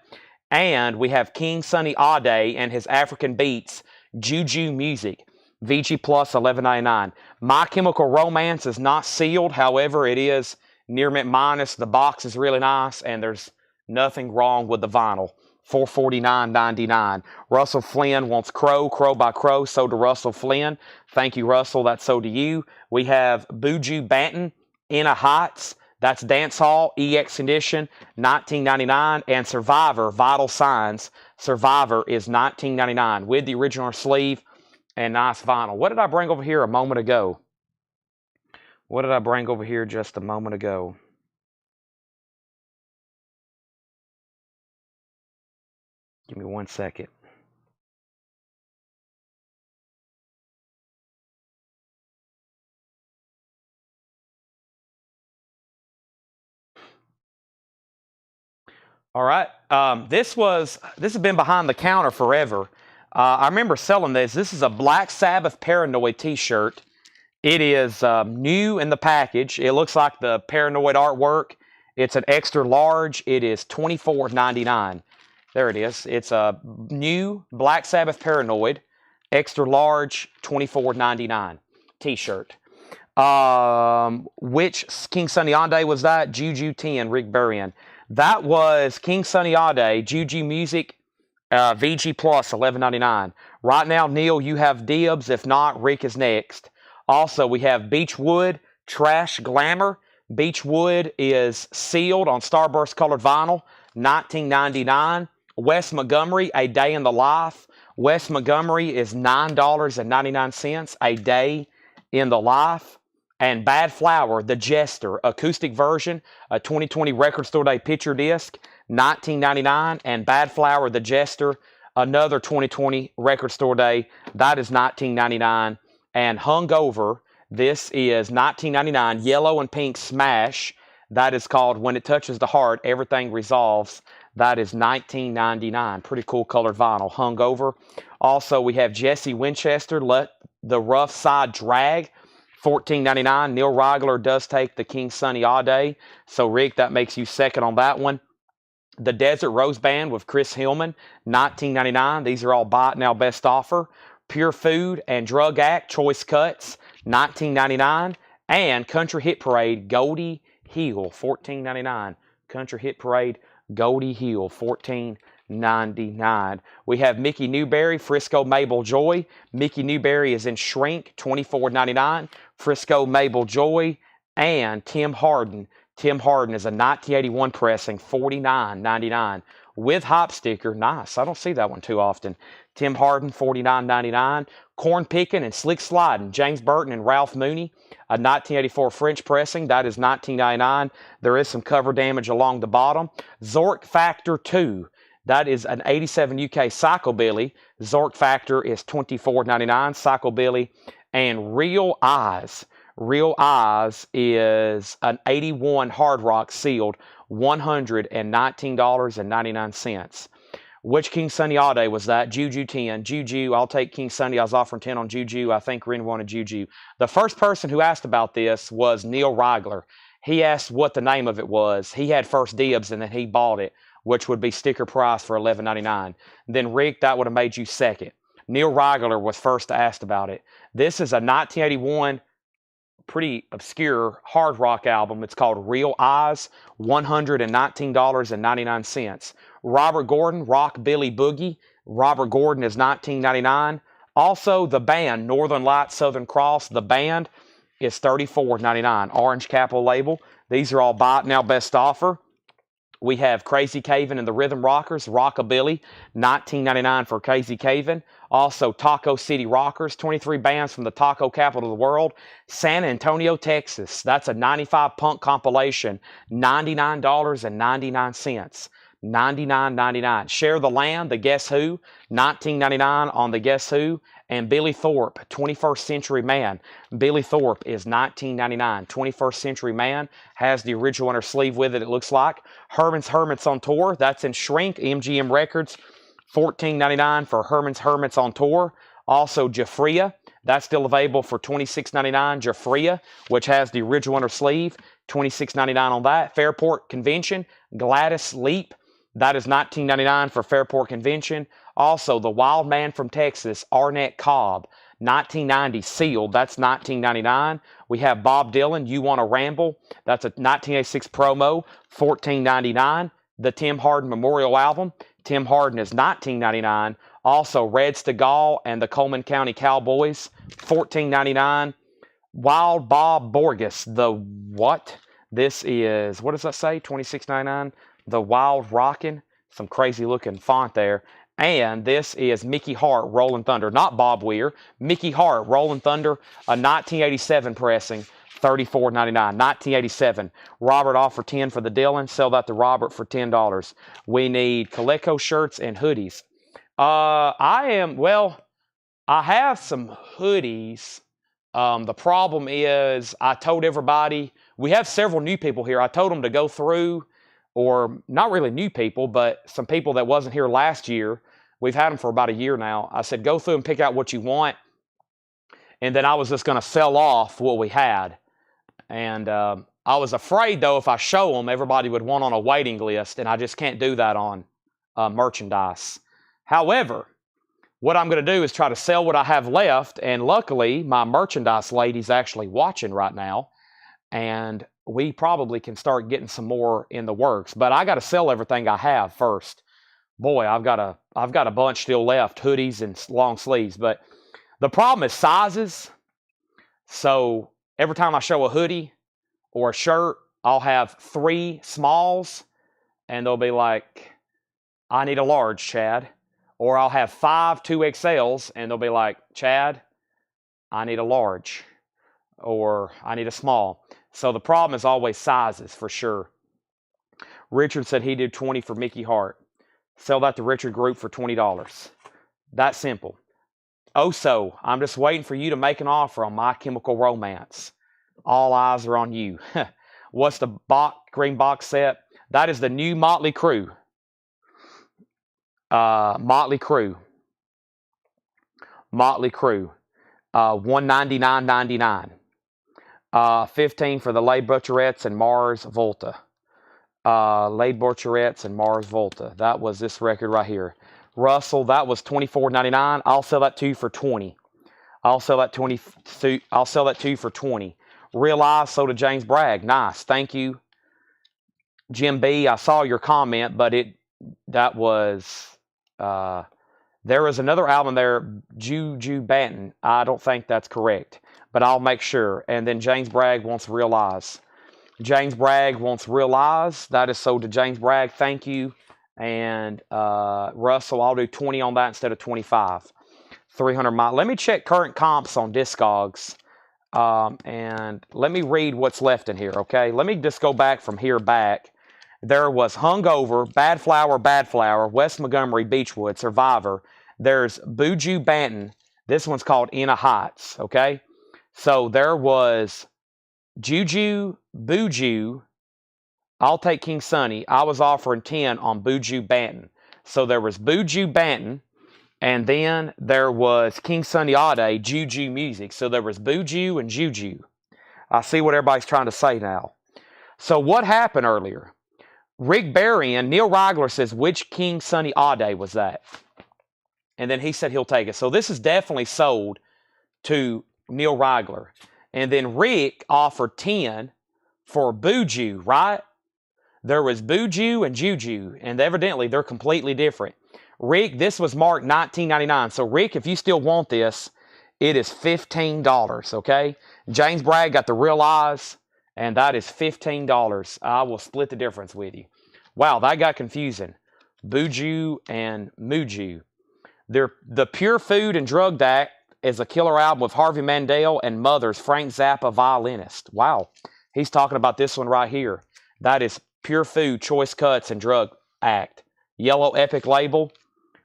And we have King Sunny Ade and his African Beats, Juju Music, VG Plus, $11.99. My Chemical Romance is not sealed. However, it is near mint minus. The box is really nice, and there's nothing wrong with the vinyl. $449.99. Russell Flynn wants Crow, Crow by Crow. So to Russell Flynn. Thank you, Russell. That's so to you. We have Buju Banton, Inna Heights. That's Dance Hall, EX condition, $19.99. And Survivor, Vital Signs. Survivor is $19.99 with the original sleeve and nice vinyl. What did I bring over here a moment ago? What did I bring over here just a moment ago? Give me 1 second. All right. This has been behind the counter forever. I remember selling this. This is a Black Sabbath Paranoid t-shirt. It is new in the package. It looks like the Paranoid artwork. It's an extra large. It is $24.99. There it is. It's a new Black Sabbath Paranoid, extra large, $24.99 t-shirt. Which King Sunny Ade was that? Juju 10, Rick Burrion. That was King Sunny Ade, Juju Music, VG Plus, $11.99. Right now, Neil, you have dibs. If not, Rick is next. Also, we have Beechwood, Trash Glamour. Beechwood is sealed on Starburst colored vinyl, $19.99. Wes Montgomery, A Day in the Life. Wes Montgomery is $9.99, A Day in the Life. And Bad Flower, The Jester, acoustic version, a 2020 Record Store Day picture disc, $19.99. And Bad Flower, The Jester, another 2020 Record Store Day, that is $19.99. And Hungover, this is $19.99, yellow and pink smash. That is called When It Touches the Heart, Everything Resolves. That is $19.99. Pretty cool colored vinyl. Hungover. Also, we have Jesse Winchester, Let the Rough Side Drag, $14.99. Neil Reigler does take the King Sunny Ade. So, Rick, that makes you second on that one. The Desert Rose Band with Chris Hillman, $19.99. These are all buy it now best offer. Pure Food and Drug Act Choice Cuts, $19.99. And Country Hit Parade Goldie Hill, $14.99. Country Hit Parade Goldie Hill, $14.99. We have Mickey Newberry, Frisco Mabel Joy. Mickey Newberry is in shrink, $24.99. Frisco Mabel Joy. And Tim Harden. Tim Harden is a 1981 pressing, $49.99. With hop sticker. Nice. I don't see that one too often. Tim Harden, $49.99. Corn Picking and Slick Sliding, James Burton and Ralph Mooney, a 1984 French pressing. That is $19.99. There is some cover damage along the bottom. Zork Factor 2. That is an 87 UK Psychobilly. Zork Factor is $24.99. Psychobilly. And Real Eyes. Real Eyes is an 81 Hard Rock sealed, $119.99. Which King Sunny Ade was that? Juju 10. Juju, I'll take King Sunny. I was offering 10 on Juju. I think Ren wanted Juju. The first person who asked about this was Neil Reigler. He asked what the name of it was. He had first dibs and then he bought it, which would be sticker price for $11.99. Then Rick, that would have made you second. Neil Reigler was first asked about it. This is a 1981 pretty obscure hard rock album. It's called Real Eyes, $119.99. Robert Gordon, Rock Billy Boogie. Robert Gordon is $19.99. Also, the band, Northern Lights, Southern Cross, the band is $34.99. Orange Capital label. These are all buy it now best offer. We have Crazy Caven and the Rhythm Rockers, Rockabilly, $19.99 for Crazy Caven. Also, Taco City Rockers, 23 bands from the taco capital of the world. San Antonio, Texas. That's a 95 punk compilation, $99.99. $99.99. Share the Land, the Guess Who, $19.99 on the Guess Who. And Billy Thorpe, 21st Century Man. Billy Thorpe is $19.99. 21st Century Man has the original inner sleeve with it, it looks like. Herman's Hermits on Tour, that's in shrink. MGM Records, $14.99 for Herman's Hermits on Tour. Also, Jafria, that's still available for $26.99. Jafria, which has the original inner sleeve, $26.99 on that. Fairport Convention, Gladys Leap, that is $19.99 for Fairport Convention. Also, The Wild Man from Texas, Arnett Cobb, 1990 sealed, that's $19.99. We have Bob Dylan, You Wanna Ramble, that's a 1986 promo, $14.99. The Tim Hardin Memorial Album, Tim Hardin is $19.99. Also, Red Stegall and the Coleman County Cowboys, $14.99. Wild Bob Borges, the what? This is, what does that say? $26.99. The Wild Rockin', some crazy looking font there. And this is Mickey Hart, Rolling Thunder. Not Bob Weir. Mickey Hart, Rolling Thunder, a 1987 pressing, $34.99. 1987. Robert offered $10 for the Dylan. Sell that to Robert for $10. We need Coleco shirts and hoodies. I have some hoodies. The problem is I told everybody, we have several new people here. I told them to go through, or not really new people, but some people that wasn't here last year. We've had them for about a year now. I said, go through and pick out what you want. And then I was just going to sell off what we had. And I was afraid, though, if I show them, everybody would want on a waiting list. And I just can't do that on merchandise. However, what I'm going to do is try to sell what I have left. And luckily, my merchandise lady's actually watching right now. And we probably can start getting some more in the works. But I got to sell everything I have first. Boy, I've got a bunch still left, hoodies and long sleeves. But the problem is sizes. So every time I show a hoodie or a shirt, I'll have 3 smalls. And they'll be like, I need a large, Chad. Or I'll have 5 2XLs. And they'll be like, Chad, I need a large. Or I need a small. So the problem is always sizes, for sure. Richard said he did 20 for Mickey Hart. Sell that to Richard Group for $20. That simple. Oso, I'm just waiting for you to make an offer on My Chemical Romance. All eyes are on you. What's the green box set? That is the new Motley Crue. Motley Crue. $199.99. 15 for the Lade Butcherettes and Mars Volta. Lade Butcherettes and Mars Volta. That was this record right here. Russell, that was $24.99. I'll sell that to you for $20. I'll sell that to you for $20. Realize, so to James Bragg. Nice. Thank you. Jim B, I saw your comment, but that was there was another album there, Juju Banton. I don't think that's correct, but I'll make sure. And then James Bragg wants Realize. James Bragg wants Realize. That is sold to James Bragg. Thank you. And Russell, I'll do 20 on that instead of 25. 300 miles. Let me check current comps on Discogs. And let me read what's left in here, okay? Let me just go back from here back. There was Hungover, Bad Flower, West Montgomery, Beechwood, Survivor. There's Buju Banton. This one's called Inna Heights, okay? So there was Juju, Buju. I'll take King Sunny. I was offering 10 on Buju Banton. So there was Buju Banton, and then there was King Sunny Ade, Juju Music. So there was Buju and Juju. I see what everybody's trying to say now. So what happened earlier? Rick Berrien, Neil Reigler says, which King Sunny Ade was that? And then he said he'll take it. So this is definitely sold to Neil Reigler. And then Rick offered 10 for Buju, right? There was Buju and Juju, and evidently they're completely different. Rick, this was marked $19.99. So Rick, if you still want this, it is $15, okay? James Bragg got the Realize, and that is $15. I will split the difference with you. Wow, that got confusing. Buju and Muju. The Pure Food and Drug Act is a killer album with Harvey Mandel and Mother's Frank Zappa, violinist. Wow, he's talking about this one right here. That is Pure Food, Choice Cuts, and Drug Act. Yellow Epic label.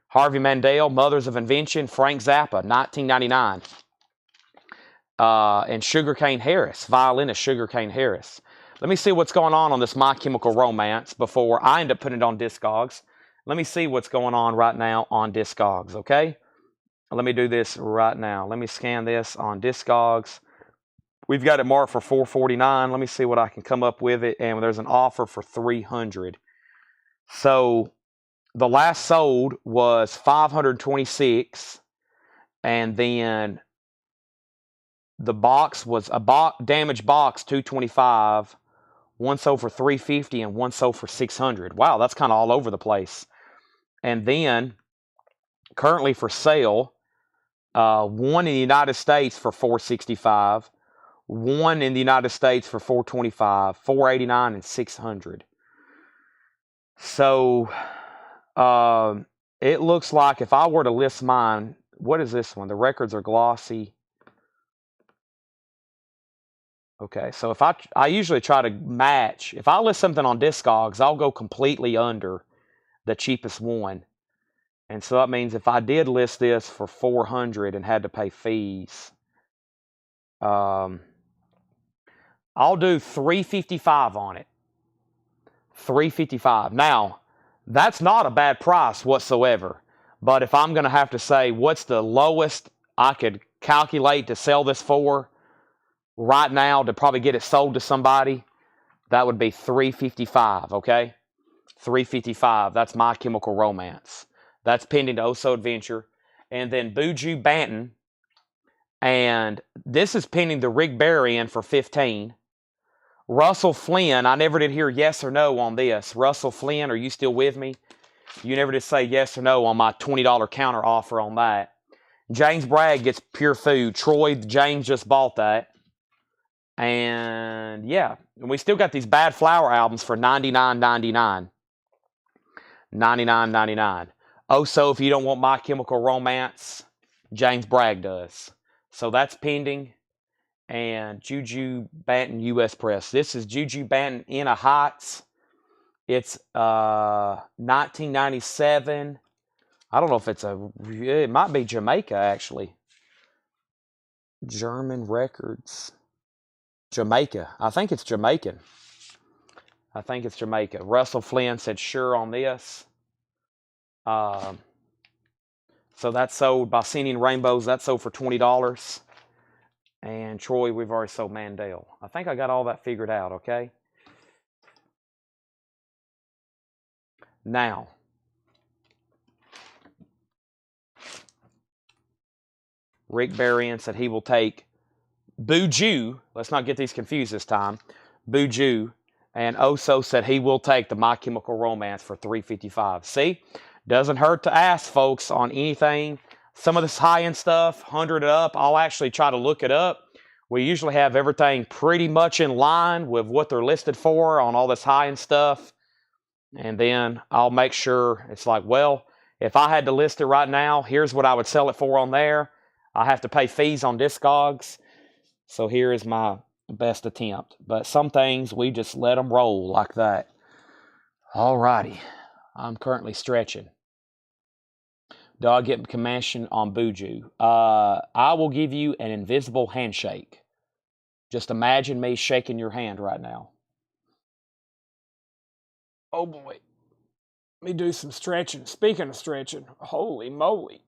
Harvey Mandel, Mothers of Invention. Frank Zappa, 1999. And Sugarcane Harris, violinist Sugarcane Harris. Let me see what's going on this My Chemical Romance before I end up putting it on Discogs. Let me see what's going on right now on Discogs, okay? Let me do this right now. Let me scan this on Discogs. We've got it marked for $4.49. Let me see what I can come up with it. And there's an offer for $300. So the last sold was $526. And then the box was a damaged box, $225. One sold for $350 and one sold for $600. Wow, that's kind of all over the place. And then currently for sale, one in the United States for $465, one in the United States for $425, $489, and $600. So it looks like if I were to list mine, what is this one? The records are glossy. Okay, so if I usually try to match, if I list something on Discogs, I'll go completely under the cheapest one. And so that means if I did list this for $400 and had to pay fees, I'll do $355 on it. $355. Now, that's not a bad price whatsoever. But if I'm going to have to say what's the lowest I could calculate to sell this for right now to probably get it sold to somebody, that would be $355, okay? $355. That's My Chemical Romance. That's pending to Oh So Adventure. And then Buju Banton. And this is pending the Rick Barry for $15. Russell Flynn. I never did hear yes or no on this. Russell Flynn, are you still with me? You never did say yes or no on my $20 counter offer on that. James Bragg gets Pure Food. Troy James just bought that. And yeah, we still got these Bad Flower albums for $99.99. $99.99. Oh, so if you don't want My Chemical Romance, James Bragg does. So that's pending. And Juju Banton US Press. This is Juju Banton in a Heights. It's 1997. I don't know if it might be Jamaica actually. German Records. Jamaica. I think it's Jamaican. I think it's Jamaica. Russell Flynn said sure on this. So that's sold by Singing Rainbows. That's sold for $20. And Troy, we've already sold Mandel. I think I got all that figured out, okay? Now, Rick Barry said he will take Buju. Let's not get these confused this time. Buju. And Oso said he will take the My Chemical Romance for $355. See? Doesn't hurt to ask, folks, on anything. Some of this high-end stuff, 100 up, I'll actually try to look it up. We usually have everything pretty much in line with what they're listed for on all this high-end stuff. And then I'll make sure it's like, well, if I had to list it right now, here's what I would sell it for on there. I have to pay fees on Discogs. So here is my best attempt. But some things, we just let them roll like that. Alrighty. I'm currently stretching. Do I get commission on Buju? I will give you an invisible handshake. Just imagine me shaking your hand right now. Oh boy. Let me do some stretching. Speaking of stretching, holy moly.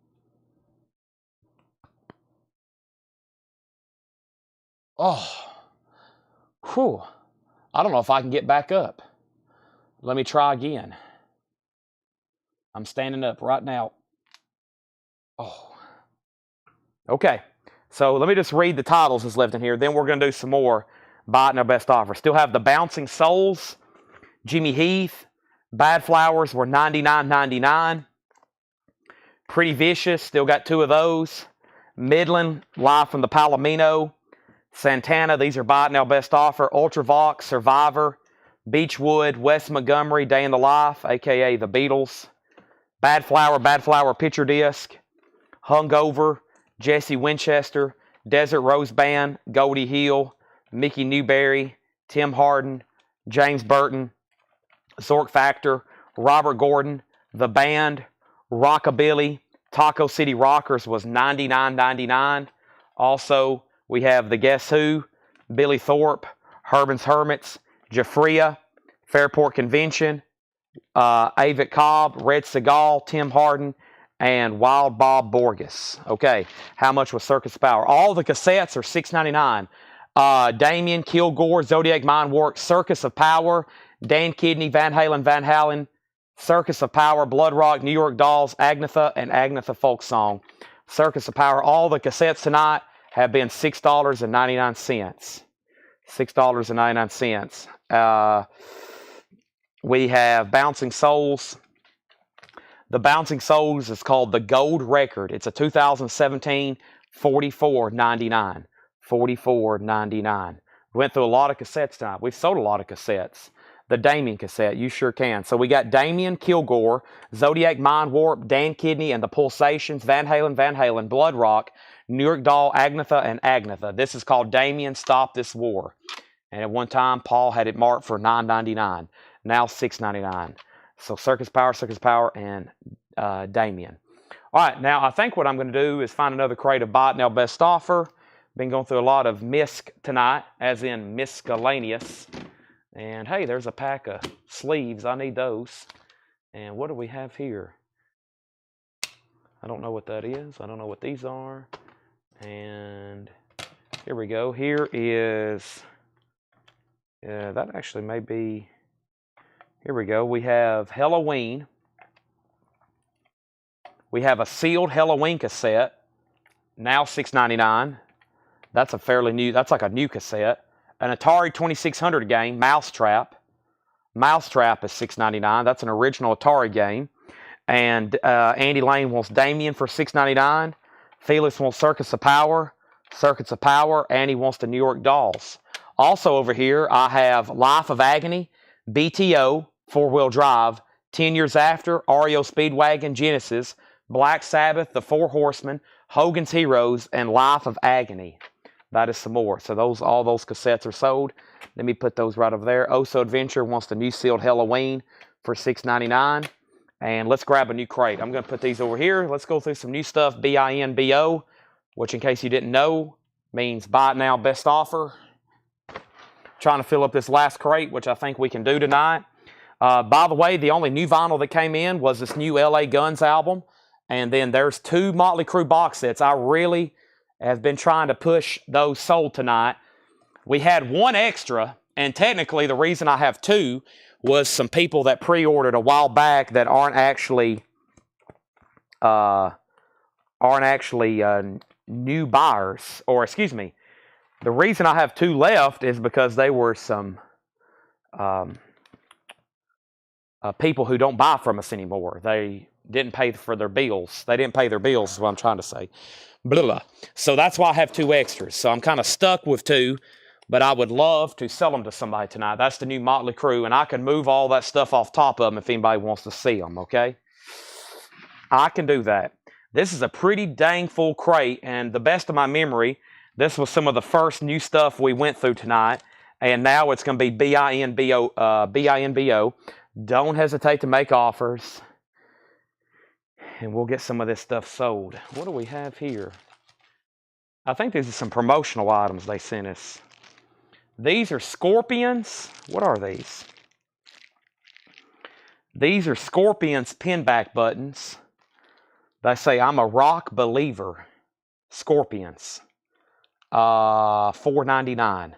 Oh. Whew. I don't know if I can get back up. Let me try again. I'm standing up right now. Oh. Okay. So let me just read the titles that's left in here. Then we're going to do some more Buy It in Our Best Offer. Still have the Bouncing Souls, Jimmy Heath, Bad Flowers were $99.99. Pretty Vicious, still got two of those. Midland, Live from the Palomino. Santana, these are Buy It in Our Best Offer. Ultravox, Survivor. Beechwood, Wes Montgomery, Day in the Life, a.k.a. the Beatles. Bad Flower Picture Disc. Hungover, Jesse Winchester, Desert Rose Band, Goldie Hill, Mickey Newberry, Tim Hardin, James Burton, Zork Factor, Robert Gordon. The Band, Rockabilly, Taco City Rockers was $99.99. Also, we have the Guess Who, Billy Thorpe, Herman's Hermits, Jafria, Fairport Convention, Avett Cobb, Red Seagal, Tim Harden, and Wild Bob Borges. Okay, how much was Circus Power? All the cassettes are $6.99. Damien, Kilgore, Zodiac Mindworks, Circus of Power, Dan Kidney, Van Halen, Circus of Power, Blood Rock, New York Dolls, Agnetha, and Agnetha Folk Song. Circus of Power. All the cassettes tonight have been $6.99. $6.99. We have Bouncing Souls. The Bouncing Souls is called the Gold Record. It's a 2017, $44.99. $44.99. We went through a lot of cassettes tonight. We've sold a lot of cassettes. The Damien cassette, you sure can. So we got Damien, Kilgore, Zodiac Mind Warp, Dan Kidney and the Pulsations, Van Halen, Blood Rock, New York Doll, Agnetha, and Agnetha. This is called Damien Stop This War. And at one time, Paul had it marked for $9.99. Now $6.99. So Circus Power, and Damien. All right, now I think what I'm going to do is find another crate of Bot Now Best Offer. Been going through a lot of MISC tonight, as in Miscellaneous. And hey, there's a pack of sleeves. I need those. And what do we have here? I don't know what that is. I don't know what these are. And here we go. Here is, that actually may be, here we go. We have Halloween. We have a sealed Halloween cassette, now $6.99. That's a fairly new, that's like a new cassette. An Atari 2600 game, Mousetrap. Mousetrap is $6.99. That's an original Atari game. And Andy Lane wants Damien for $6.99. Felix wants Circus of Power. Andy wants the New York Dolls. Also over here, I have Life of Agony, BTO, 4-wheel drive, 10 Years After, REO Speedwagon, Genesis, Black Sabbath, The Four Horsemen, Hogan's Heroes, and Life of Agony. That is some more. So all those cassettes are sold. Let me put those right over there. Oso Adventure wants the new sealed Halloween for $6.99. And let's grab a new crate. I'm going to put these over here. Let's go through some new stuff. BINBO, which in case you didn't know, means Buy It Now Best Offer. Trying to fill up this last crate, which I think we can do tonight. By the way, the only new vinyl that came in was this new LA Guns album. And then there's 2 Motley Crue box sets. I really have been trying to push those sold tonight. We had 1 extra, and technically the reason I have 2 was some people that pre-ordered a while back that aren't actually new buyers. Or excuse me, the reason I have 2 left is because they were some people who don't buy from us anymore. They didn't pay for their bills. They didn't pay their bills is what I'm trying to say. Blah, blah. So that's why I have 2 extras. So I'm kind of stuck with 2, but I would love to sell them to somebody tonight. That's the new Motley Crue, and I can move all that stuff off top of them if anybody wants to see them, okay? I can do that. This is a pretty dang full crate, and the best of my memory, this was some of the first new stuff we went through tonight, and now it's going to be BINBO. Don't hesitate to make offers. And we'll get some of this stuff sold. What do we have here? I think these are some promotional items they sent us. These are Scorpions. What are these? These are Scorpions pinback buttons. They say, I'm a rock believer. Scorpions. $4.99.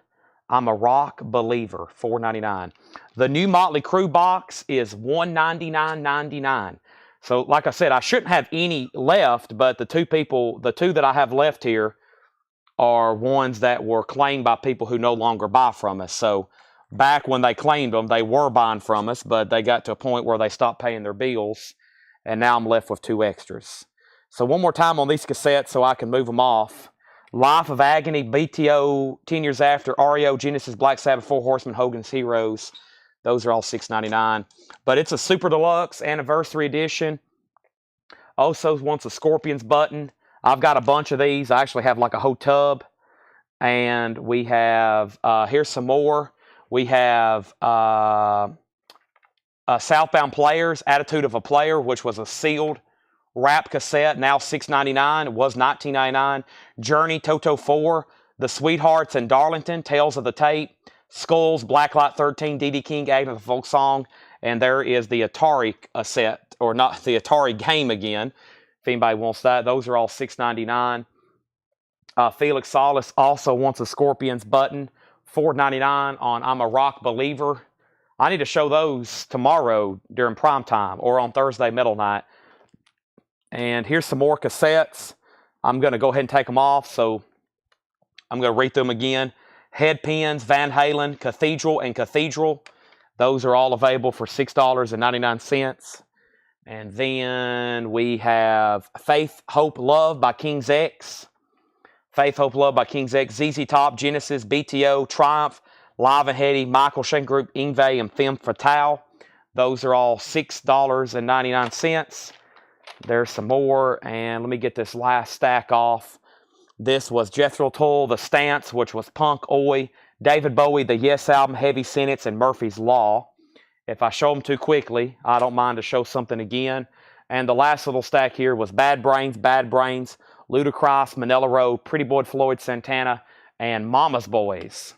I'm a rock believer. $4.99. The new Motley Crue box is $199.99. So, like I said, I shouldn't have any left, but the 2 that I have left here are ones that were claimed by people who no longer buy from us. So, back when they claimed them, they were buying from us, but they got to a point where they stopped paying their bills, and now I'm left with 2 extras. So, one more time on these cassettes so I can move them off. Life of Agony, BTO, 10 Years After, REO, Genesis, Black Sabbath, Four Horsemen, Hogan's Heroes. Those are all $6.99. But it's a Super Deluxe Anniversary Edition. Osos wants a Scorpions button. I've got a bunch of these. I actually have like a whole tub. And we have, here's some more. We have Southbound Players, Attitude of a Player, which was a sealed wrap cassette, now $6.99. It was $19.99. Journey, Toto 4, The Sweethearts and Darlington, Tales of the Tape, Skulls, Blacklight 13, D.D. King, Agnes the Folk Song, and there is the Atari cassette, or not the Atari game again, if anybody wants that. Those are all $6.99. Felix Salas also wants a Scorpions button, $4.99 on I'm a Rock Believer. I need to show those tomorrow during prime time or on Thursday middle night. And here's some more cassettes. I'm going to go ahead and take them off, so I'm going to read them again. Headpins, Van Halen, Cathedral, and Cathedral. Those are all available for $6.99. And then we have Faith, Hope, Love by King's X. Faith, Hope, Love by King's X. ZZ Top, Genesis, BTO, Triumph, Live and Heady, Michael Shank Group, Ingve, and Femme Fatale. Those are all $6.99. There's some more, and let me get this last stack off. This was Jethro Tull, The Stance, which was Punk, Oi, David Bowie, The Yes Album, Heavy Sentence, and Murphy's Law. If I show them too quickly, I don't mind to show something again. And the last little stack here was Bad Brains, Ludacris, Manila Road, Pretty Boy Floyd Santana, and Mama's Boys.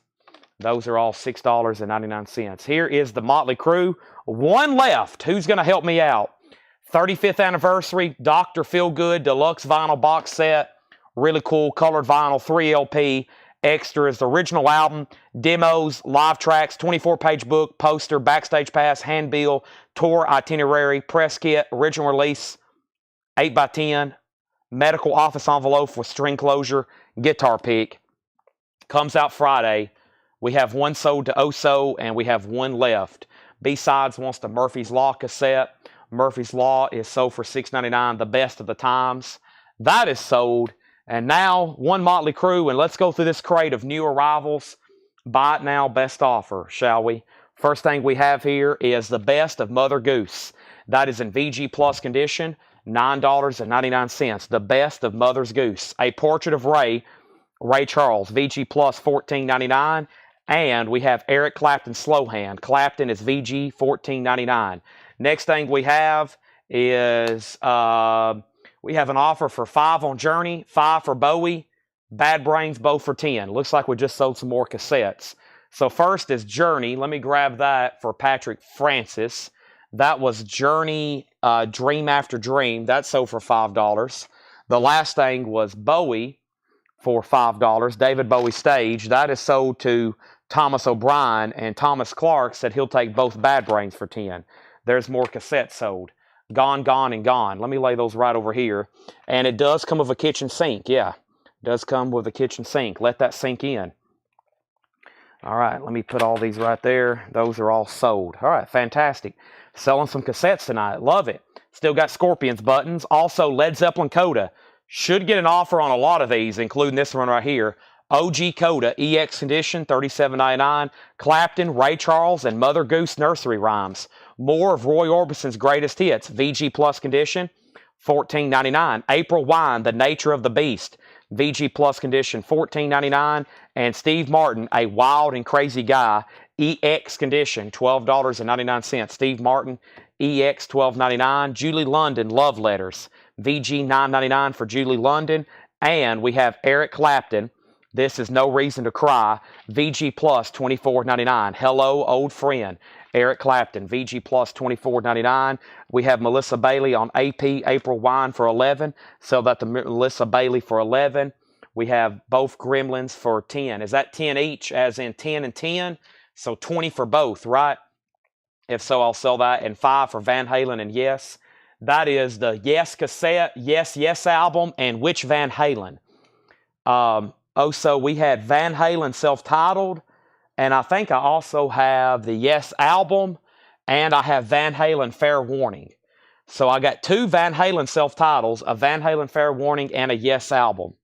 Those are all $6.99. Here is the Motley Crue. One left. Who's going to help me out? 35th anniversary, Dr. Feelgood, deluxe vinyl box set. Really cool, colored vinyl, 3 LP. Extras, the original album, demos, live tracks, 24-page book, poster, backstage pass, handbill, tour itinerary, press kit, original release, 8x10, medical office envelope with string closure, guitar pick. Comes out Friday. We have one sold to Oso, and we have one left. B-Sides wants the Murphy's Law cassette. Murphy's Law is sold for $6.99, the best of the times. That is sold. And now, one Motley Crue, and let's go through this crate of new arrivals. Buy it now, best offer, shall we? First thing we have here is the best of Mother Goose. That is in VG Plus condition, $9.99. The best of Mother's Goose. A portrait of Ray Charles, VG Plus, $14.99. And we have Eric Clapton Slow Hand. Clapton is VG, $14.99. Next thing we have is... we have an offer for 5 on Journey, 5 for Bowie, Bad Brains, both for 10. Looks like we just sold some more cassettes. So first is Journey. Let me grab that for Patrick Francis. That was Journey, Dream After Dream. That sold for $5. The last thing was Bowie for $5. David Bowie Stage. That is sold to Thomas O'Brien, and Thomas Clark said he'll take both Bad Brains for 10. There's more cassettes sold. Gone, Gone, and Gone. Let me lay those right over here. And it does come with a kitchen sink. Yeah, it does come with a kitchen sink. Let that sink in. All right, let me put all these right there. Those are all sold. All right, fantastic. Selling some cassettes tonight. Love it. Still got Scorpions buttons. Also, Led Zeppelin Coda. Should get an offer on a lot of these, including this one right here. OG Coda, EX condition, $37.99. Clapton, Ray Charles, and Mother Goose nursery rhymes. More of Roy Orbison's greatest hits, VG Plus condition, $14.99. April Wine, The Nature of the Beast, VG Plus condition, $14.99. And Steve Martin, A Wild and Crazy Guy, EX condition, $12.99. Steve Martin, EX, $12.99. Julie London, Love Letters, VG, $9.99 for Julie London. And we have Eric Clapton, This Is No Reason to Cry, VG Plus, $24.99. Hello, Old Friend, Eric Clapton, VG Plus, $24.99. We have Melissa Bailey on AP, April Wine for $11. Sell that to Melissa Bailey for $11. We have both Gremlins for $10. Is that 10 each, as in 10 and 10? So 20 for both, right? If so, I'll sell that. And 5 for Van Halen and Yes. That is the Yes cassette, Yes, Yes album, and Which Van Halen. So we had Van Halen self-titled, and I think I also have the Yes album, and I have Van Halen Fair Warning. So I got 2 Van Halen self-titles, a Van Halen Fair Warning, and a Yes album.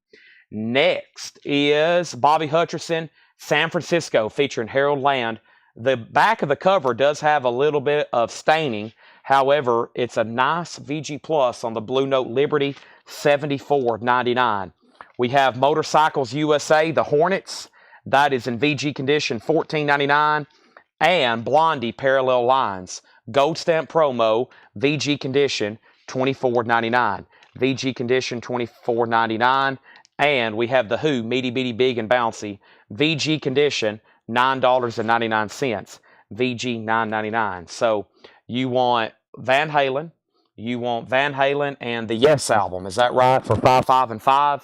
Next is Bobby Hutcherson, San Francisco, featuring Harold Land. The back of the cover does have a little bit of staining. However, it's a nice VG Plus on the Blue Note Liberty, $74.99. We have Motorcycles USA, the Hornets. That is in VG condition, $14.99. And Blondie Parallel Lines, Gold Stamp Promo, VG Condition, $24.99. VG Condition, $24.99. And we have the Who, Meaty Bitty Big and Bouncy, VG Condition, $9.99. VG $9.99. So you want Van Halen, and the Yes album. Is that right? For $5, $5, and $5.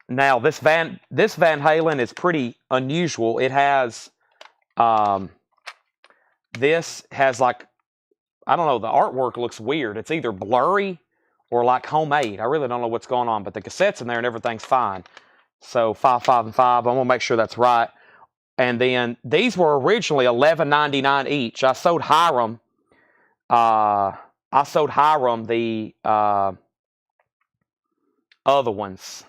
Now this Van Halen is pretty unusual. It has this has like, I don't know, the artwork looks weird. It's either blurry or like homemade. I really don't know what's going on, but the cassette's in there and everything's fine. So 5, 5, and 5. I'm gonna make sure that's right. And then these were originally $11.99 each. I sold Hiram. The other ones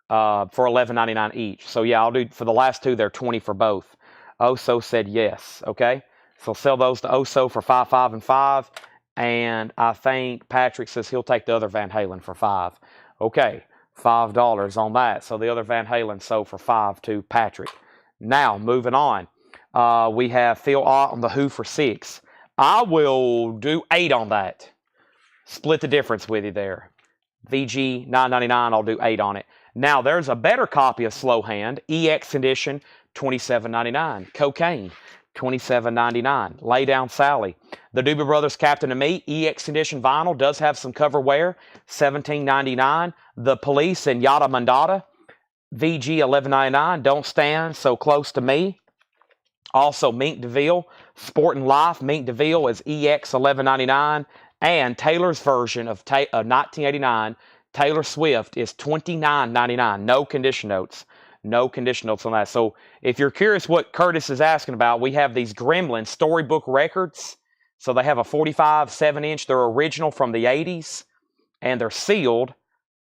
for $11.99 each. So yeah, I'll do for the last two. They're $20 for both. Oso said yes. Okay, so sell those to Oso for $5, $5, and $5. And I think Patrick says he'll take the other Van Halen for $5. Okay, $5 on that. So the other Van Halen sold for $5 to Patrick. Now, moving on. We have Phil Ott on the Who for $6. I will do $8 on that. Split the difference with you there. VG $9.99, I'll do $8 on it. Now, there's a better copy of Slow Hand. EX Condition, $27.99. Cocaine, $27.99. Lay Down Sally. The Doobie Brothers Captain and Me, EX Condition vinyl, does have some cover wear, $17.99. The Police and Yada Mandata, VG $11.99. Don't Stand So Close to Me. Also, Mink DeVille, Sport and Life. Mink DeVille is EX $11.99. And Taylor's version of 1989, Taylor Swift, is $29.99. No condition notes. No condition notes on that. So if you're curious what Curtis is asking about, we have these Gremlin Storybook records. So they have a 45 7-inch. They're original from the 80s. And they're sealed.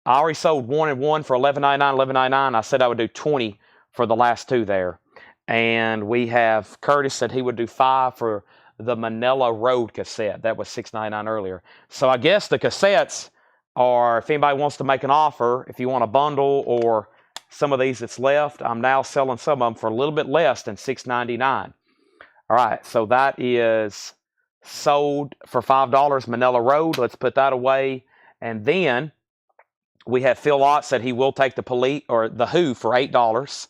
I already sold 1 and 1 for $11.99, $11.99. I said I would do $20 for the last two there. And we have Curtis said he would do $5 for the Manila Road cassette. That was $6.99 earlier. So I guess the cassettes are, if anybody wants to make an offer, if you want a bundle or some of these that's left, I'm now selling some of them for a little bit less than $6.99. All right, so that is sold for $5, Manila Road. Let's put that away. And then we have Phil Ott said he will take the Police or the Who for $8.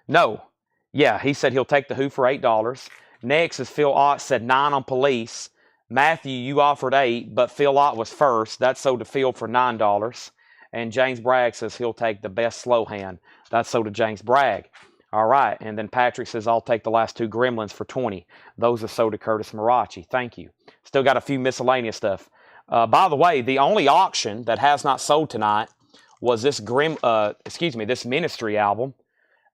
No. Yeah, he said he'll take the Who for $8. Next is Phil Ott said 9 on Police. Matthew, you offered 8, but Phil Ott was first. That sold to Phil for $9. And James Bragg says he'll take the Best Slow Hand. That's sold to James Bragg. All right, and then Patrick says I'll take the last two Gremlins for $20. Those are sold to Curtis Marachi. Thank you. Still got a few miscellaneous stuff. By the way, the only auction that has not sold tonight was this this Ministry album.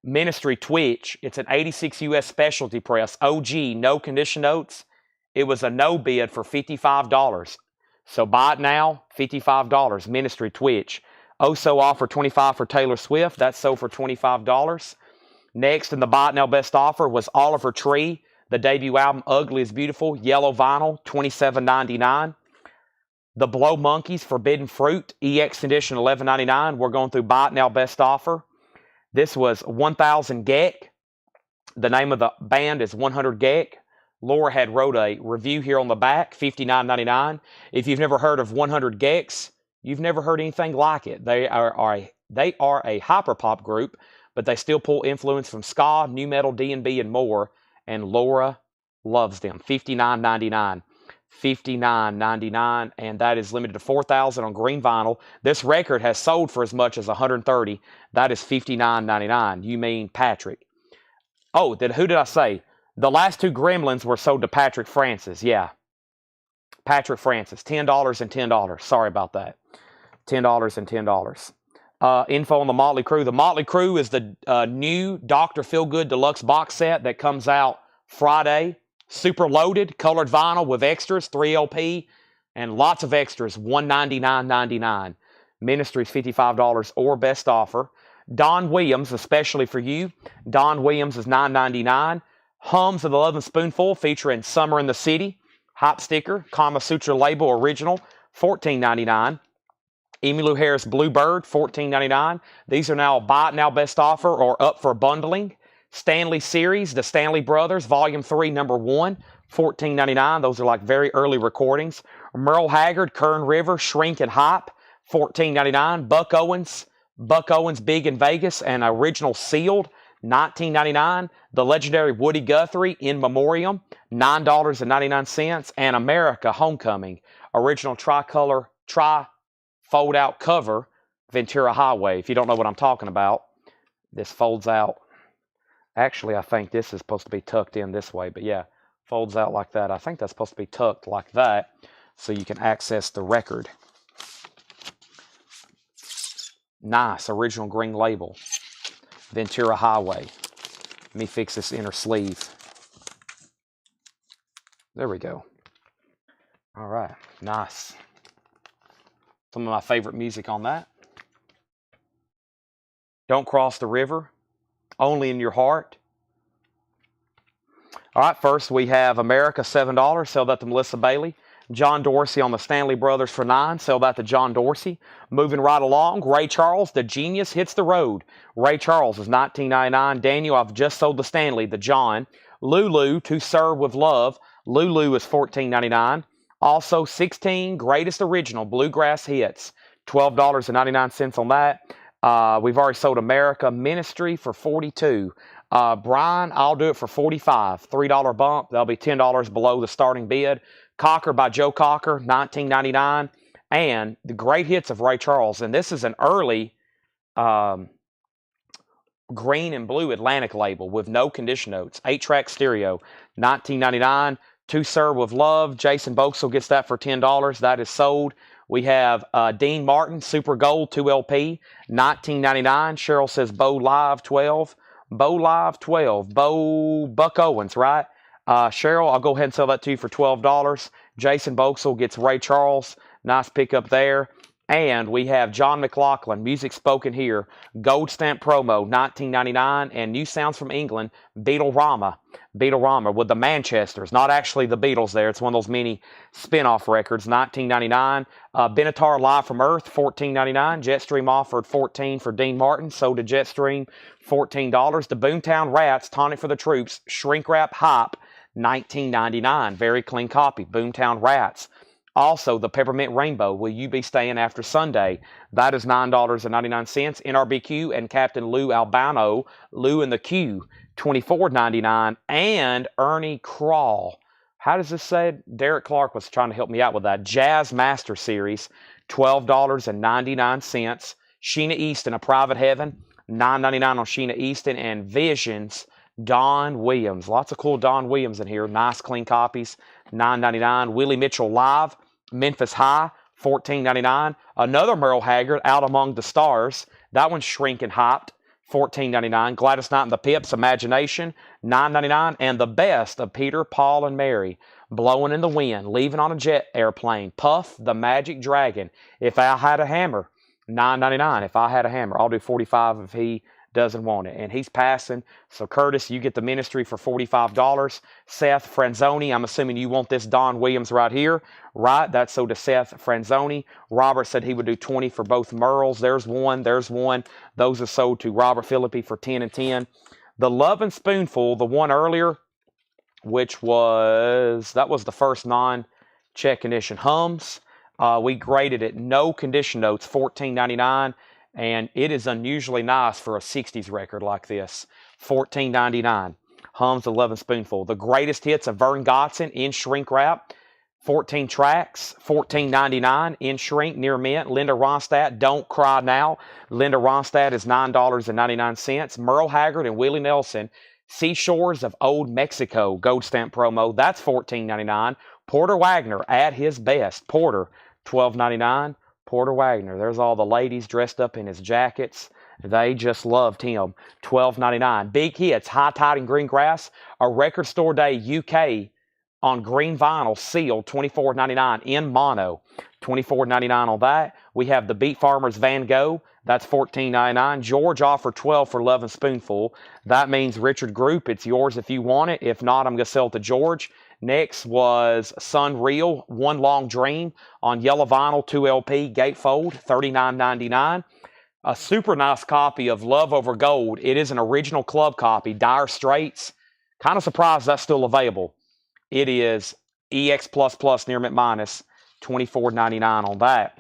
Ministry Twitch. It's an 86 US specialty press. OG, no condition notes. It was a no bid for $55. So buy it now, $55. Ministry Twitch. Oso offer $25 for Taylor Swift. That's sold for $25. Next in the buy it now best offer was Oliver Tree. The debut album, Ugly is Beautiful. Yellow vinyl, $27.99. The Blow Monkeys, Forbidden Fruit. EX Condition, $11.99. We're going through buy it now best offer. This was 1000 Geck. The name of the band is 100 Geck. Laura had wrote a review here on the back, $59.99. If you've never heard of 100 Gecks, you've never heard anything like it. They are a hyperpop group, but they still pull influence from ska, new metal, D&B, and more. And Laura loves them. $59.99. $59.99, and that is limited to 4,000 on green vinyl. This record has sold for as much as $130. That is $59.99. You mean Patrick? Oh, who did I say? The last two Gremlins were sold to Patrick Francis. Yeah, Patrick Francis. $10 and $10. Sorry about that. $10 and $10. Info on the Motley Crue. The Motley Crue is the new Dr. Feelgood Deluxe box set that comes out Friday. Super loaded, colored vinyl with extras, 3 LP, and lots of extras, $199.99. Ministry's $55 or best offer. Don Williams, especially for you. Don Williams is $9.99. Hums of the Lovin' Spoonful featuring Summer in the City. Hop sticker, Kama Sutra label original, $14.99. Emmylou Harris Bluebird, $14.99. These are now buy it now best offer or up for bundling. Stanley Series, The Stanley Brothers, Volume 3, Number 1, $14.99. Those are like very early recordings. Merle Haggard, Kern River, Shrink and Hop, $14.99. Buck Owens, Big in Vegas, and original sealed, $19.99. The legendary Woody Guthrie, In Memoriam, $9.99. And America Homecoming, original tricolor, fold-out cover, Ventura Highway. If you don't know what I'm talking about, this folds out. Actually, I think this is supposed to be tucked in this way, but yeah, folds out like that. I think that's supposed to be tucked like that so you can access the record. Nice, original green label, Ventura Highway. Let me fix this inner sleeve. There we go. All right, nice. Some of my favorite music on that. Don't Cross the River, Only in Your Heart. All right, first we have America, $7. Sell that to Melissa Bailey. John Dorsey on the Stanley Brothers for $9. Sell that to John Dorsey. Moving right along, Ray Charles, The Genius Hits the Road. Ray Charles is $19.99. Daniel, I've just sold the Stanley, the John. Lulu, To Serve with Love. Lulu is $14.99. Also, 16 Greatest Original Bluegrass Hits. $12.99 on that. We've already sold America Ministry for $42. Brian, I'll do it for $45. $3 bump. That'll be $10 below the starting bid. Cocker by Joe Cocker, $19.99. And the great hits of Ray Charles. And this is an early green and blue Atlantic label with no condition notes. 8-track stereo, $19.99. To Serve with Love. Jason Boxell gets that for $10. That is sold. We have Dean Martin, Super Gold 2LP, $19.99. Cheryl says Bo Live 12. Bo Live 12. Buck Owens, right? Cheryl, I'll go ahead and sell that to you for $12. Jason Boxell gets Ray Charles. Nice pickup there. And we have John McLaughlin, Music Spoken Here, Gold Stamp Promo, $19.99. And New Sounds from England, Beatle-Rama with the Manchesters. Not actually the Beatles there. It's one of those mini spin-off records, $19.99. Benatar Live from Earth, $14.99. Jetstream offered $14 for Dean Martin. Sold to Jetstream, $14. The Boomtown Rats, Tonic for the Troops, Shrink Wrap Hop, $19.99. Very clean copy, Boomtown Rats. Also, the Peppermint Rainbow, Will You Be Staying After Sunday? That is $9.99. NRBQ and Captain Lou Albano, Lou in the Q, $24.99. And Ernie Crawl. How does this say? Derek Clark was trying to help me out with that. Jazz Master Series, $12.99. Sheena Easton, A Private Heaven, $9.99 on Sheena Easton. And Visions, Don Williams. Lots of cool Don Williams in here. Nice, clean copies, $9.99. Willie Mitchell Live, Memphis High, $14.99. Another Merle Haggard, Out Among the Stars. That one's Shrink and Hopped, $14.99. Gladys Knight and the Pips, Imagination, $9.99. And the best of Peter, Paul, and Mary, Blowing in the Wind, Leaving on a Jet Airplane, Puff the Magic Dragon, If I Had a Hammer, $9.99. If I Had a Hammer, I'll do $45 if he doesn't want it. And he's passing. So, Curtis, you get the Ministry for $45. Seth Franzoni, I'm assuming you want this Don Williams right here, right? That's sold to Seth Franzoni. Robert said he would do $20 for both Merles. There's one. Those are sold to Robert Philippi for $10 and $10. The Love and Spoonful, the one earlier, which was, that was the first non-check condition. Hums, we graded it no condition notes, $14.99. And it is unusually nice for a 60s record like this. $14.99. Hums, 11 Spoonful. The Greatest Hits of Vern Gotson in Shrink Wrap. 14 tracks. $14.99 in Shrink, near mint. Linda Ronstadt, Don't Cry Now. Linda Ronstadt is $9.99. Merle Haggard and Willie Nelson, Seashores of Old Mexico. Gold Stamp Promo. That's $14.99. Porter Wagner, At His Best. Porter, $12.99. Porter Wagner. There's all the ladies dressed up in his jackets. They just loved him. $12.99. Big Hits, High Tide and Green Grass. A Record Store Day UK on green vinyl, sealed, $24.99 in mono. $24.99 on that. We have the Beat Farmers Van Gogh. That's $14.99. George offered $12 for Love and Spoonful. That means Richard Group, it's yours if you want it. If not, I'm going to sell it to George. Next was Sun Real, One Long Dream on yellow vinyl, 2LP, gatefold, $39.99. A super nice copy of Love Over Gold. It is an original club copy, Dire Straits. Kind of surprised that's still available. it is EX++ near mint minus, $24.99 on that.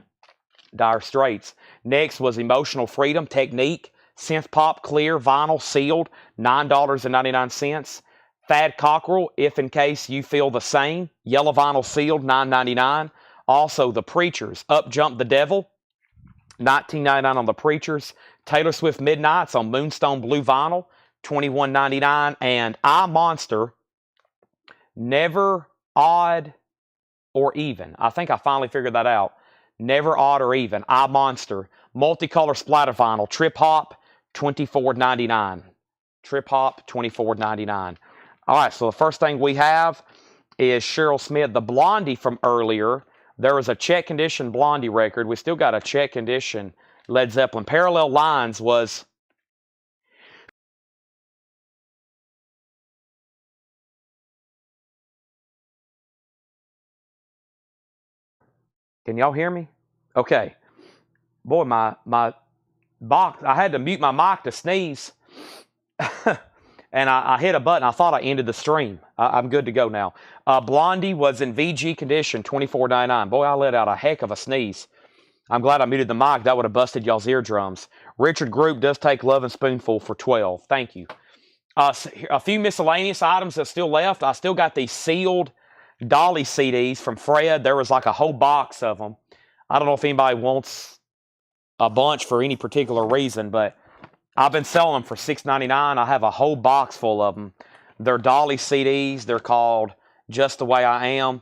Dire Straits. Next was Emotional Freedom Technique, synth pop, clear, vinyl, sealed, $9.99. Thad Cockrell, if in case you feel the same, yellow vinyl sealed, $9.99. Also, The Preachers, Up Jump the Devil, $19.99 on The Preachers. Taylor Swift Midnights on Moonstone Blue Vinyl, $21.99. And I Monster, Never Odd or Even. I think I finally figured that out. Never Odd or Even. I Monster, multicolor splatter vinyl, Trip Hop, $24.99. Trip Hop, $24.99. All right, so the first thing we have is Cheryl Smith, the Blondie from earlier. There was a check condition Blondie record. We still got a check condition Led Zeppelin. Parallel Lines was... Can y'all hear me? Okay. Boy, my box, I had to mute my mic to sneeze. And I hit a button. I thought I ended the stream. I'm good to go now. Blondie was in VG condition, $24.99. Boy, I let out a heck of a sneeze. I'm glad I muted the mic. That would have busted y'all's eardrums. Richard Group does take Love and Spoonful for $12. Thank you. A few miscellaneous items that still left. I still got these sealed Dolly CDs from Fred. There was like a whole box of them. I don't know if anybody wants a bunch for any particular reason, but I've been selling them for $6.99. I have a whole box full of them. They're Dolly CDs. They're called Just the Way I Am.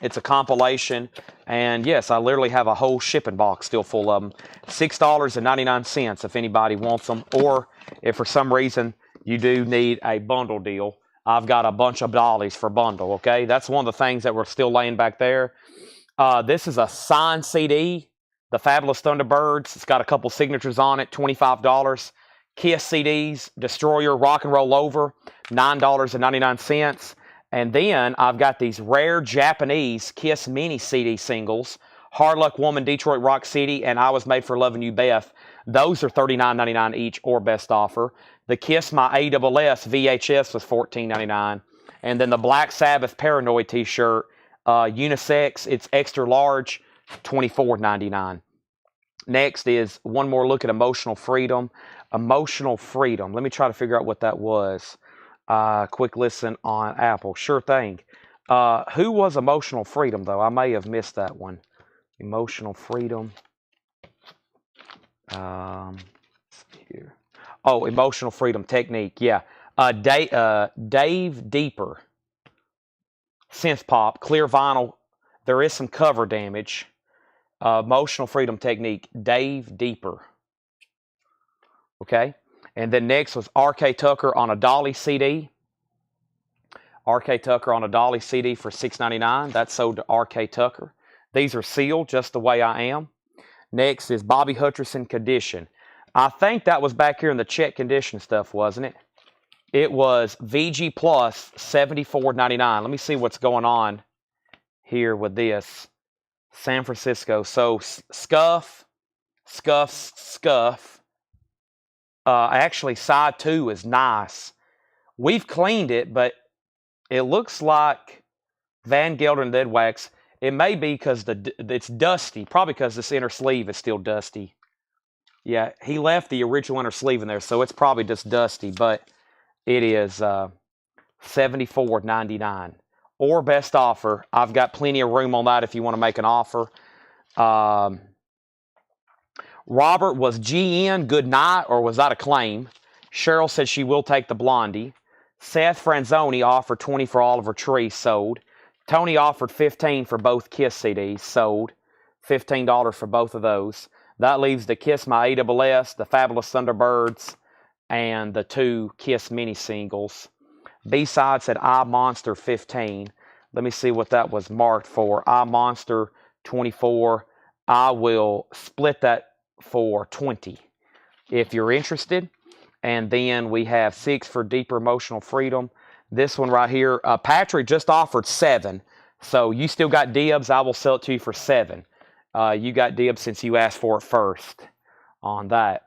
It's a compilation. And yes, I literally have a whole shipping box still full of them. $6.99 if anybody wants them. Or if for some reason you do need a bundle deal, I've got a bunch of Dollies for bundle, okay? That's one of the things that we're still laying back there. This is a signed CD. The Fabulous Thunderbirds. It's got a couple signatures on it, $25. Kiss CDs, Destroyer, Rock and Roll Over, $9.99. And then I've got these rare Japanese Kiss mini CD singles, Hard Luck Woman, Detroit Rock City, and I Was Made for Loving You, Beth. Those are $39.99 each or best offer. The Kiss My ASS VHS was $14.99. And then the Black Sabbath Paranoid t-shirt, unisex, it's extra large, $24.99. Next is one more look at Emotional Freedom. Emotional Freedom. Let me try to figure out what that was. Quick listen on Apple. Sure thing. Who was Emotional Freedom, though? I may have missed that one. Emotional Freedom. Here. Oh, Emotional Freedom Technique. Yeah. Dave Deeper. Synth Pop. Clear vinyl. There is some cover damage. Emotional Freedom Technique, Dave Deeper. Okay. And then next was R.K. Tucker on a Dolly CD. R.K. Tucker on a Dolly CD for $6.99. That's sold to R.K. Tucker. These are sealed, Just the Way I Am. Next is Bobby Hutcherson Condition. I think that was back here in the check condition stuff, wasn't it? It was VG Plus, $74.99. Let me see what's going on here with this. San Francisco. So Scuff. Actually, side 2 is nice. We've cleaned it, but it looks like Van Gelder and Dead Wax. It may be because it's dusty. Probably because this inner sleeve is still dusty. Yeah, he left the original inner sleeve in there, so it's probably just dusty. But it is $74.99. Or best offer. I've got plenty of room on that if you want to make an offer. Robert, was GN good night or was that a claim? Cheryl said she will take the Blondie. Seth Franzoni offered $20 for Oliver Tree, sold. Tony offered $15 for both Kiss CDs, sold. $15 for both of those. That leaves the Kiss My ASS, the Fabulous Thunderbirds, and the 2 Kiss mini singles. B-side said I Monster 15. Let me see what that was marked for. I Monster 24. I will split that for 20 if you're interested. And then we have 6 for Deeper Emotional Freedom. This one right here, Patrick just offered 7. So you still got dibs. I will sell it to you for 7. You got dibs since you asked for it first on that.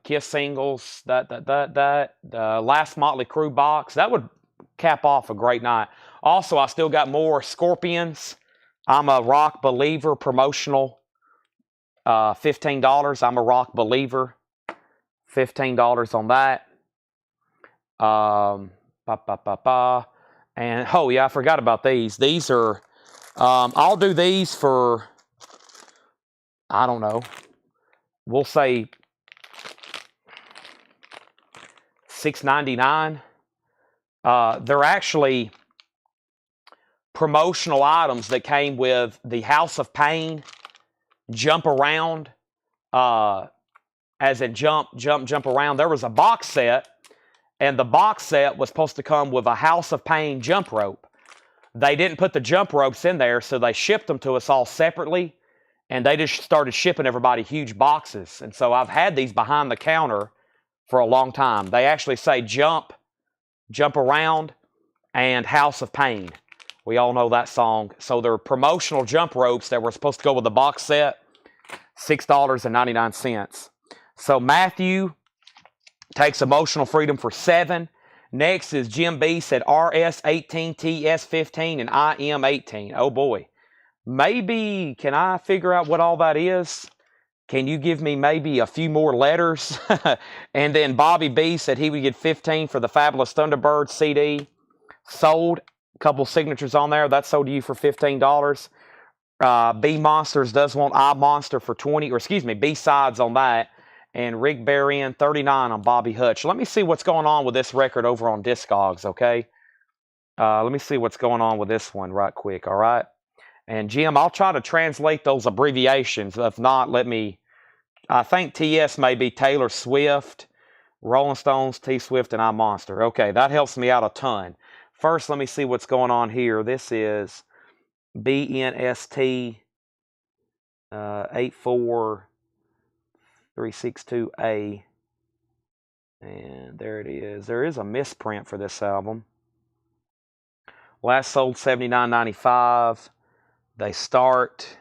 Kiss singles, last Motley Crue box. That would cap off a great night. Also, I still got more Scorpions. I'm a Rock Believer promotional. $15. I'm a Rock Believer. $15 on that. And oh yeah, I forgot about these. These are, I'll do these for, I don't know, we'll say $6.99. They're actually promotional items that came with the House of Pain Jump Around, as in jump around. There was a box set, and the box set was supposed to come with a House of Pain jump rope. They didn't put the jump ropes in there, so they shipped them to us all separately, and they just started shipping everybody huge boxes. And so I've had these behind the counter for a long time. They actually say jump around, and House of Pain. We all know that song. So they're promotional jump ropes that were supposed to go with the box set. $6.99. So Matthew takes Emotional Freedom for $7. Next is Jim B said RS18, TS15, and IM18. Oh boy. Maybe, can I figure out what all that is? Can you give me maybe a few more letters? And then Bobby B said he would get 15 for the Fabulous Thunderbird CD. Sold. A couple signatures on there. That sold to you for $15. B Monsters does want I Monster for 20, or excuse me, B Sides on that. And Rick Berrien, 39 on Bobby Hutch. Let me see what's going on with this record over on Discogs, okay? Let me see what's going on with this one right quick, all right? And Jim, I'll try to translate those abbreviations. If not, I think TS may be Taylor Swift, Rolling Stones, T Swift, and I Monster. Okay, that helps me out a ton. First, let me see what's going on here. This is BNST 84362A. And there it is. There is a misprint for this album. Last sold $79.95. They start,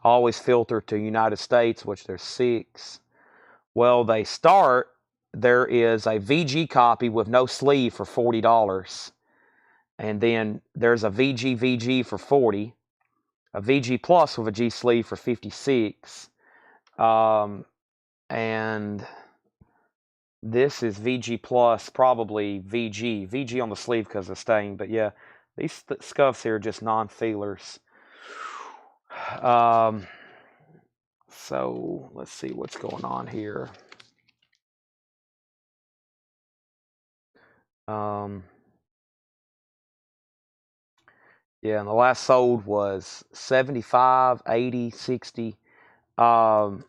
always filter to United States, which there's 6. Well, they start, there is a VG copy with no sleeve for $40. And then there's a VG for $40. A VG Plus with a G sleeve for $56. And this is VG Plus, probably VG. VG on the sleeve because of stain. But yeah, these scuffs here are just non-feelers. So let's see what's going on here. Yeah, and the last sold was 75, 80, 60. I'll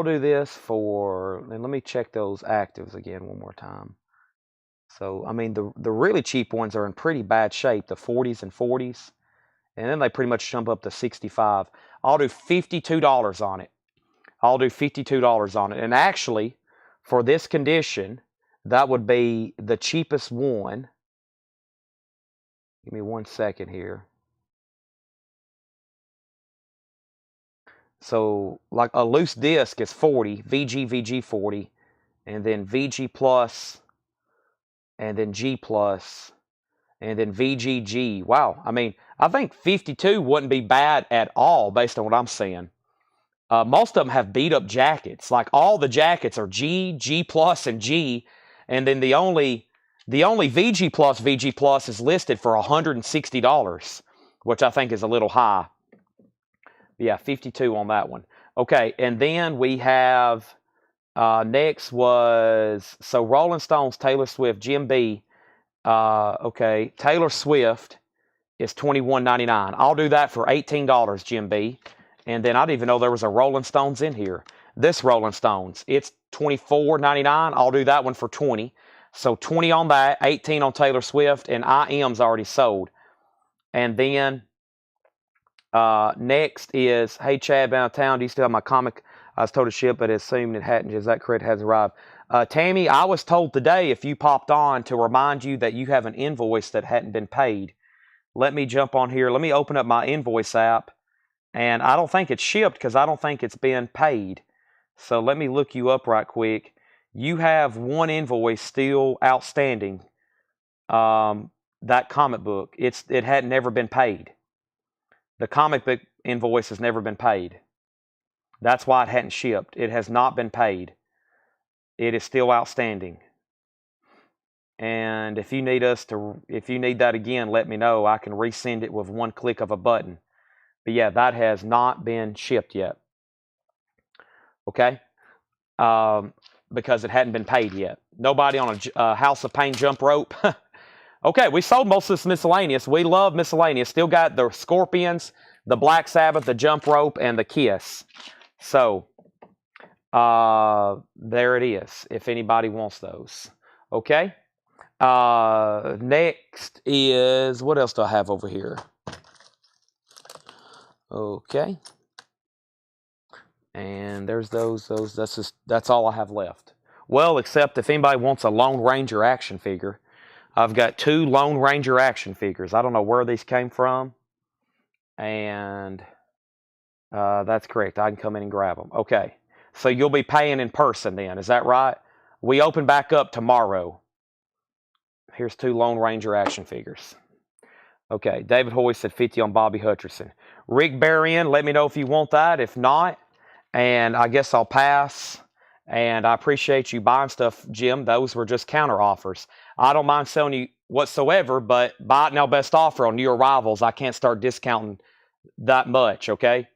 do this for, and let me check those actives again one more time. So, I mean, the really cheap ones are in pretty bad shape, the 40s and 40s. And then they pretty much jump up to 65. I'll do $52 on it. I'll do $52 on it. And actually, for this condition, that would be the cheapest one. Give me 1 second here. So, like a loose disc is 40, VG 40, and then VG Plus, and then G Plus, and then VGG. Wow, I mean, I think 52 wouldn't be bad at all based on what I'm seeing. Most of them have beat up jackets. Like all the jackets are G, G Plus, and G, and then the only VG Plus is listed for $160, which I think is a little high. Yeah, 52 on that one. Okay, and then we have next was so Rolling Stones, Taylor Swift, Jim B. Okay, Taylor Swift is $21.99. I'll do that for $18, Jim B. And then I didn't even know there was a Rolling Stones in here. This Rolling Stones, it's $24.99. I'll do that one for $20. So 20 on that, 18 on Taylor Swift, and IM's already sold. And then next is, hey Chad, bound town, do you still have my comic? I was told to ship, but assumed it hadn't. Is that correct? Has arrived. Tammy, I was told today, if you popped on, to remind you that you have an invoice that hadn't been paid. Let me jump on here. Let me open up my invoice app. And I don't think it's shipped because I don't think it's been paid. So let me look you up right quick. You have one invoice still outstanding. that comic book. It had never been paid. The comic book invoice has never been paid. That's why it hadn't shipped. It has not been paid. It is still outstanding. And if you need that again, let me know. I can resend it with one click of a button. But yeah, that has not been shipped yet. Okay? Because it hadn't been paid yet. Nobody on a House of Pain jump rope. Okay, we sold most of this miscellaneous. We love miscellaneous. Still got the Scorpions, the Black Sabbath, the jump rope, and the Kiss. So, there it is, if anybody wants those. Okay? Next is, what else do I have over here? Okay. And there's those, that's all I have left. Well, except if anybody wants a Lone Ranger action figure. I've got 2 Lone Ranger action figures. I don't know where these came from. And that's correct. I can come in and grab them. Okay. So you'll be paying in person then. Is that right? We open back up tomorrow. Here's 2 Lone Ranger action figures. Okay. David Hoy said 50 on Bobby Hutcherson. Rick Berrien, let me know if you want that. If not, and I guess I'll pass. And I appreciate you buying stuff, Jim. Those were just counter offers. I don't mind selling you whatsoever, but buy it now best offer on new arrivals. I can't start discounting that much, okay?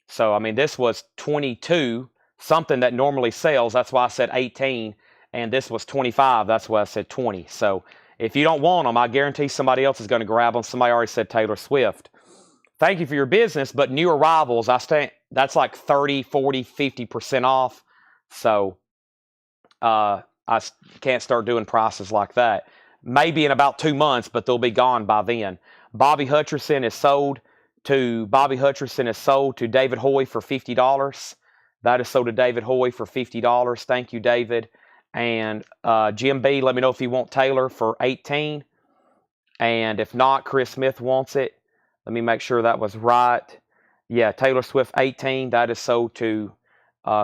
So, I mean, this was 22, something that normally sells. That's why I said 18. And this was 25. That's why I said 20. So, if you don't want them, I guarantee somebody else is going to grab them. Somebody already said Taylor Swift. Thank you for your business, but new arrivals, that's like 30, 40, 50% off. So, I can't start doing prices like that. Maybe in about 2 months, but they'll be gone by then. Bobby Hutcherson is sold to David Hoy for $50. That is sold to David Hoy for $50. Thank you, David. And Jim B, let me know if you want Taylor for $18. And if not, Chris Smith wants it. Let me make sure that was right. Yeah, Taylor Swift 18. That is sold to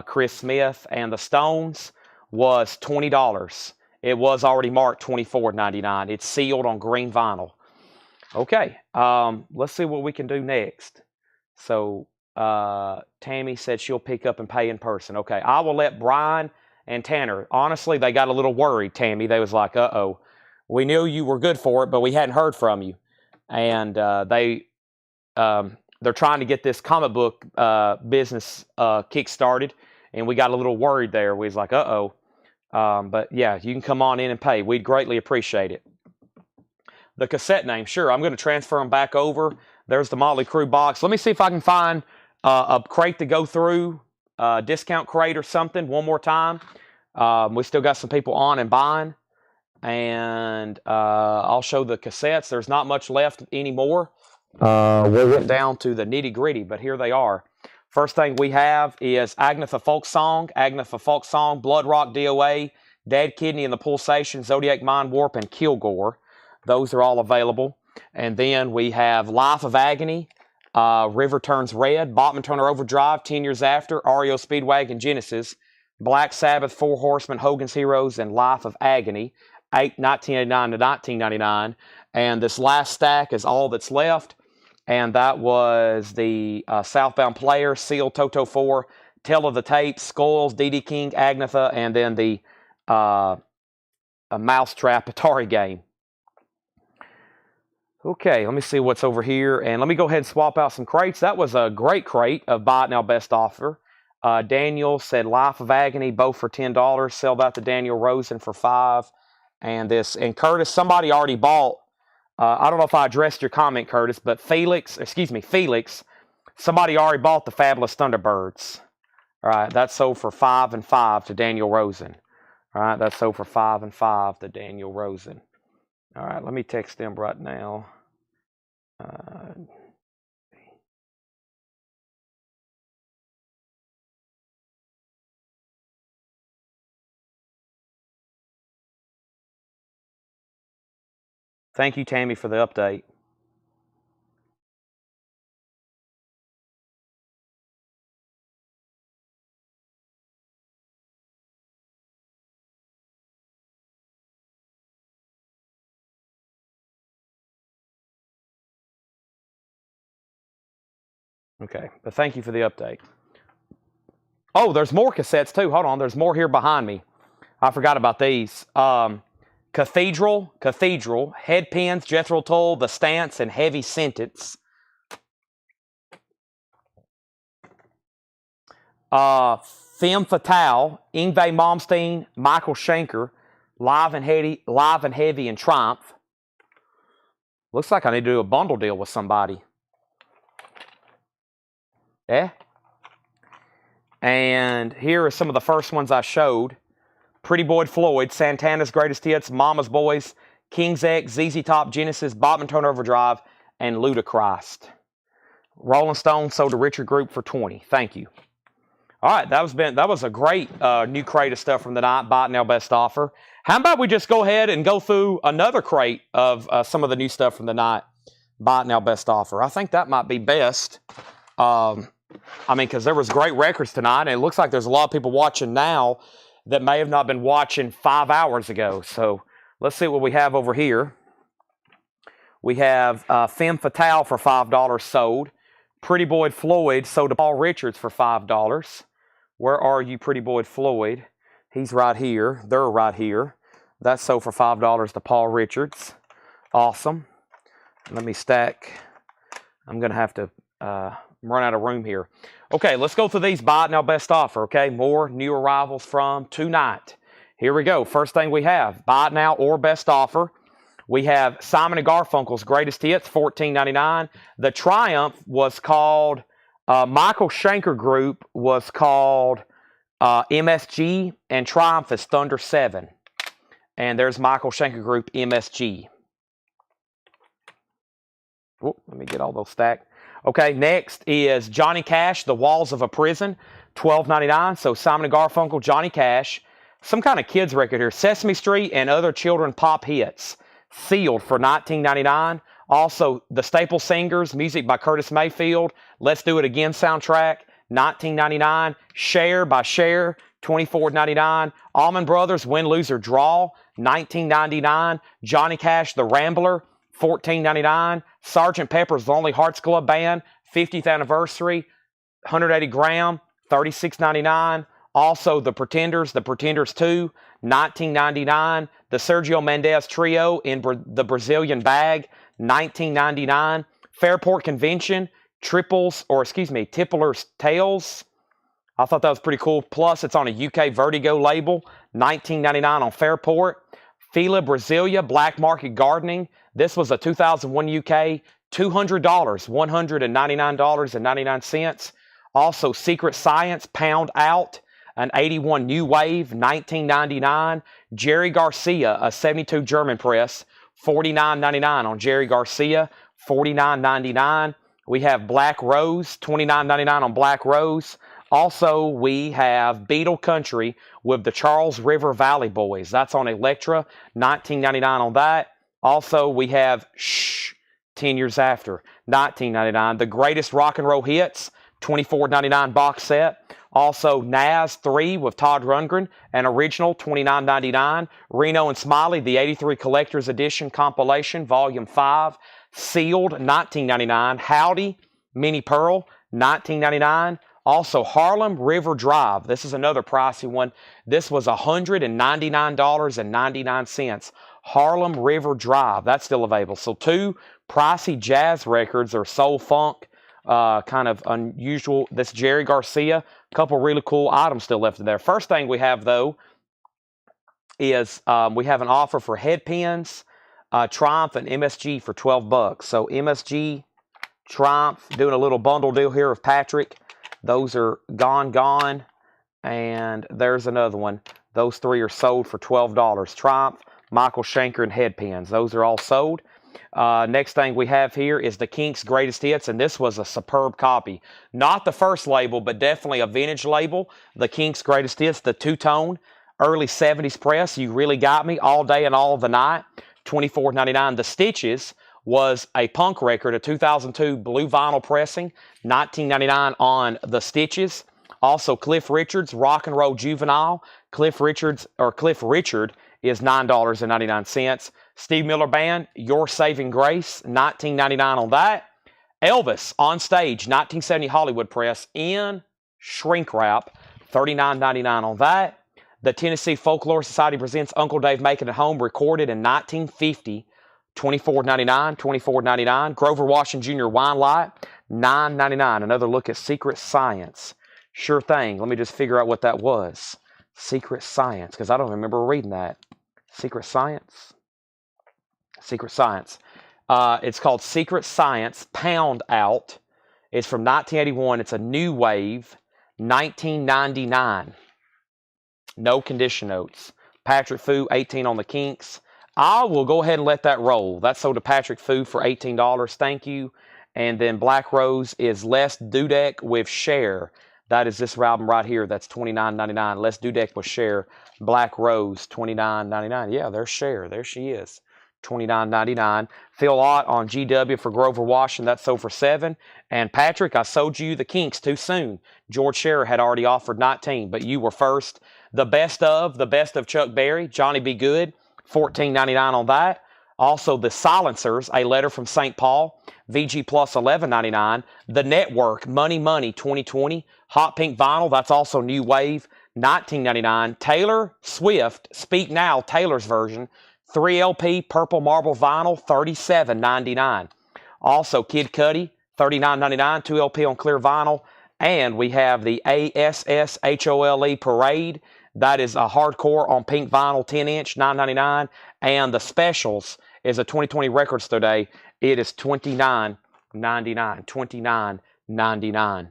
Chris Smith. And the Stones was $20. It was already marked $24.99. It's sealed on green vinyl. Okay, let's see what we can do next. So Tammy said she'll pick up and pay in person. Okay, I will let Brian and Tanner. Honestly, they got a little worried, Tammy. They was like, uh-oh. We knew you were good for it, but we hadn't heard from you. And they're trying to get this comic book business kick-started, and we got a little worried there. We was like, uh-oh. But yeah, you can come on in and pay. We'd greatly appreciate it. The cassette name, sure. I'm going to transfer them back over. There's the Motley Crue box. Let me see if I can find a crate to go through, discount crate or something one more time. We still got some people on and buying. And I'll show the cassettes. There's not much left anymore. We went down to the nitty gritty, but here they are. First thing we have is Agnetha Folk Song, Blood Rock DOA, Dead Kidney and the Pulsation, Zodiac Mind Warp, and Kilgore. Those are all available. And then we have Life of Agony, River Turns Red, Bachman Turner Overdrive, 10 Years After, REO Speedwagon, Genesis, Black Sabbath, Four Horsemen, Hogan's Heroes, and Life of Agony, 1989 to 1999. And this last stack is all that's left. And that was the Southbound Player, Seal, Toto 4, Tale of the Tape, Skulls, D.D. King, Agnetha, and then the Mousetrap Atari game. Okay, let me see what's over here. And let me go ahead and swap out some crates. That was a great crate of Buy It Now Best Offer. Daniel said Life of Agony, both for $10. Sell that to Daniel Rosen for $5. And Curtis, somebody already bought. I don't know if I addressed your comment, Curtis, but Felix, somebody already bought the Fabulous Thunderbirds. All right, that's sold for $5 and $5 to Daniel Rosen. All right, that's sold for $5 and $5 to Daniel Rosen. All right, let me text them right now. Thank you, Tammy, for the update. Okay, but thank you for the update. Oh, there's more cassettes too. Hold on, there's more here behind me. I forgot about these. Cathedral, Headpins, Jethro Tull, The Stance, and Heavy Sentence. Femme Fatale, Yngwie Malmsteen, Michael Schenker, Live and Heavy, and Triumph. Looks like I need to do a bundle deal with somebody. Yeah. And here are some of the first ones I showed. Pretty Boy Floyd, Santana's Greatest Hits, Mama's Boys, King's X, ZZ Top, Genesis, Bob and Turner Overdrive, and Ludacris. Rolling Stone sold to Richard Group for $20. Thank you. All right, that was a great new crate of stuff from the night. Buy it now, best offer. How about we just go ahead and go through another crate of some of the new stuff from the night? Buy it now, best offer. I think that might be best. I mean, because there was great records tonight, and it looks like there's a lot of people watching now that may have not been watching 5 hours ago. So let's see what we have over here. We have Femme Fatale for $5 sold. Pretty Boy Floyd sold to Paul Richards for $5. Where are you, Pretty Boy Floyd? He's right here. They're right here. That's sold for $5 to Paul Richards. Awesome. Let me stack. I'm going to have to run out of room here. Okay, let's go through these buy it now best offer, okay? More new arrivals from tonight. Here we go. First thing we have, buy it now or best offer. We have Simon & Garfunkel's Greatest Hits, $14.99. The Triumph was called, Michael Schenker Group was called MSG, and Triumph is Thunder 7. And there's Michael Schenker Group MSG. Oh, let me get all those stacked. Okay, next is Johnny Cash, The Walls of a Prison, $12.99. So Simon & Garfunkel, Johnny Cash. Some kind of kids record here. Sesame Street and Other Children Pop Hits. Sealed for $19.99. Also, The Staple Singers, music by Curtis Mayfield. Let's Do It Again soundtrack, $19.99. Cher by Cher, $24.99. Allman Brothers, Win, Lose, or Draw, $19.99. Johnny Cash, The Rambler, $14.99. Sgt. Pepper's Lonely Hearts Club Band, 50th anniversary, 180 gram, $36.99. Also, The Pretenders 2, $19.99. The Sergio Mendes Trio in the Brazilian Bag, $19.99. Fairport Convention, Tippler's Tales. I thought that was pretty cool. Plus, it's on a UK Vertigo label, $19.99 on Fairport. Fila Brasilia, Black Market Gardening. This was a 2001 UK, $200, $199.99. Also, Secret Science, Pound Out, an 81 New Wave, $19.99. Jerry Garcia, a 72 German press, $49.99 on Jerry Garcia, $49.99. We have Black Rose, $29.99 on Black Rose. Also, we have Beetle Country with the Charles River Valley Boys. That's on Elektra, $19.99 on that. Also, we have 10 Years After, $19.99. The Greatest Rock and Roll Hits, $24.99 box set. Also, Nas 3 with Todd Rundgren, an original, $29.99. Reno and Smiley, the 83 Collector's Edition compilation, Volume 5, sealed, $19.99. Howdy, Mini Pearl, $19.99. Also, Harlem River Drive. This is another pricey one. This was $199.99. Harlem River Drive. That's still available. So, two pricey jazz records or soul funk, kind of unusual. This Jerry Garcia. A couple really cool items still left in there. First thing we have, though, is we have an offer for Headpins, Triumph, and MSG for $12. So, MSG, Triumph, doing a little bundle deal here with Patrick. Those are gone, and there's another one. Those three are sold for $12. Triumph, Michael Schenker, and Headpins. Those are all sold. Next thing we have here is the Kinks Greatest Hits, and this was a superb copy. Not the first label, but definitely a vintage label. The Kinks Greatest Hits, the two-tone, early 70s press. You Really Got Me, All Day and All of the Night, $24.99. The Stitches was a punk record, a 2002 blue vinyl pressing, $19.99 on the Stitches. Also, Cliff Richard's Rock and Roll Juvenile. Cliff Richard is $9.99. Steve Miller Band, Your Saving Grace, $19.99 on that. Elvis on stage, 1970 Hollywood press in shrink wrap, $39.99 on that. The Tennessee Folklore Society presents Uncle Dave Making It Home, recorded in 1950, $24.99, $24.99. Grover Washington Jr. Wine Light, $9.99. Another look at Secret Science. Sure thing. Let me just figure out what that was. Secret Science, because I don't remember reading that. Secret Science? Secret Science. It's called Secret Science Pound Out. It's from 1981. It's a new wave, 1999. No condition notes. Patrick Fu, 18 on the Kinks. I will go ahead and let that roll. That's sold to Patrick Fu for $18. Thank you. And then Black Rose is Les Dudek with Cher. That is this album right here. That's $29.99. Les Dudek with Cher. Black Rose, $29.99. Yeah, there's Cher. There she is. $29.99. Phil Ott on GW for Grover Washington. That's sold for $7. And Patrick, I sold you the Kinks too soon. George Scherer had already offered $19, but you were first. The best of Chuck Berry, Johnny B. Good, $14.99 on that. Also, the Silencers, A Letter from St. Paul, VG Plus, $11.99. The Network, Money Money 2020, Hot Pink Vinyl, that's also New Wave, $19.99. Taylor Swift, Speak Now, Taylor's version, 3LP Purple Marble Vinyl, $37.99. Also, Kid Cudi, $39.99, 2LP on clear vinyl. And we have the ASSHOLE Parade. That is a hardcore on pink vinyl, 10-inch, $9.99. And the Specials is a 2020 Record Store Day. It is $29.99. $29.99.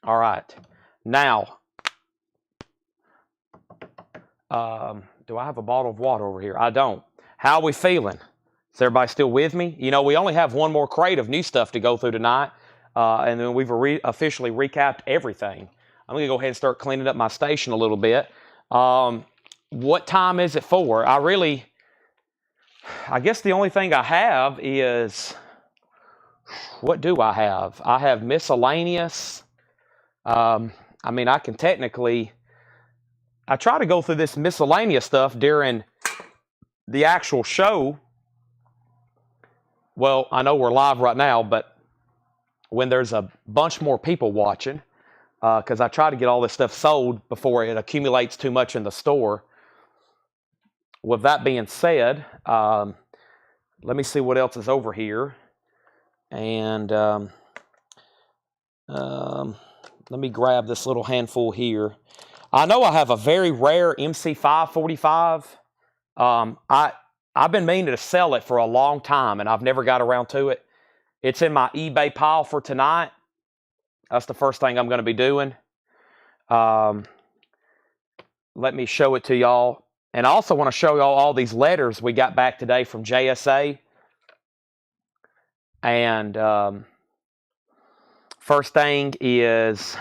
All right. Now, do I have a bottle of water over here? I don't. How are we feeling? Is everybody still with me? You know, we only have one more crate of new stuff to go through tonight. And then we've officially recapped everything. I'm going to go ahead and start cleaning up my station a little bit. What time is it for? I guess the only thing I have is, what do I have? I have Miscellaneous. I mean, I can technically, I try to go through this Miscellaneous stuff during the actual show. Well, I know we're live right now, but when there's a bunch more people watching, because I try to get all this stuff sold before it accumulates too much in the store. With that being said, let me see what else is over here. And let me grab this little handful here. I know I have a very rare MC545. I've been meaning to sell it for a long time, and I've never got around to it. It's in my eBay pile for tonight. That's the first thing I'm going to be doing. Let me show it to y'all. And I also want to show y'all all these letters we got back today from JSA. And first thing is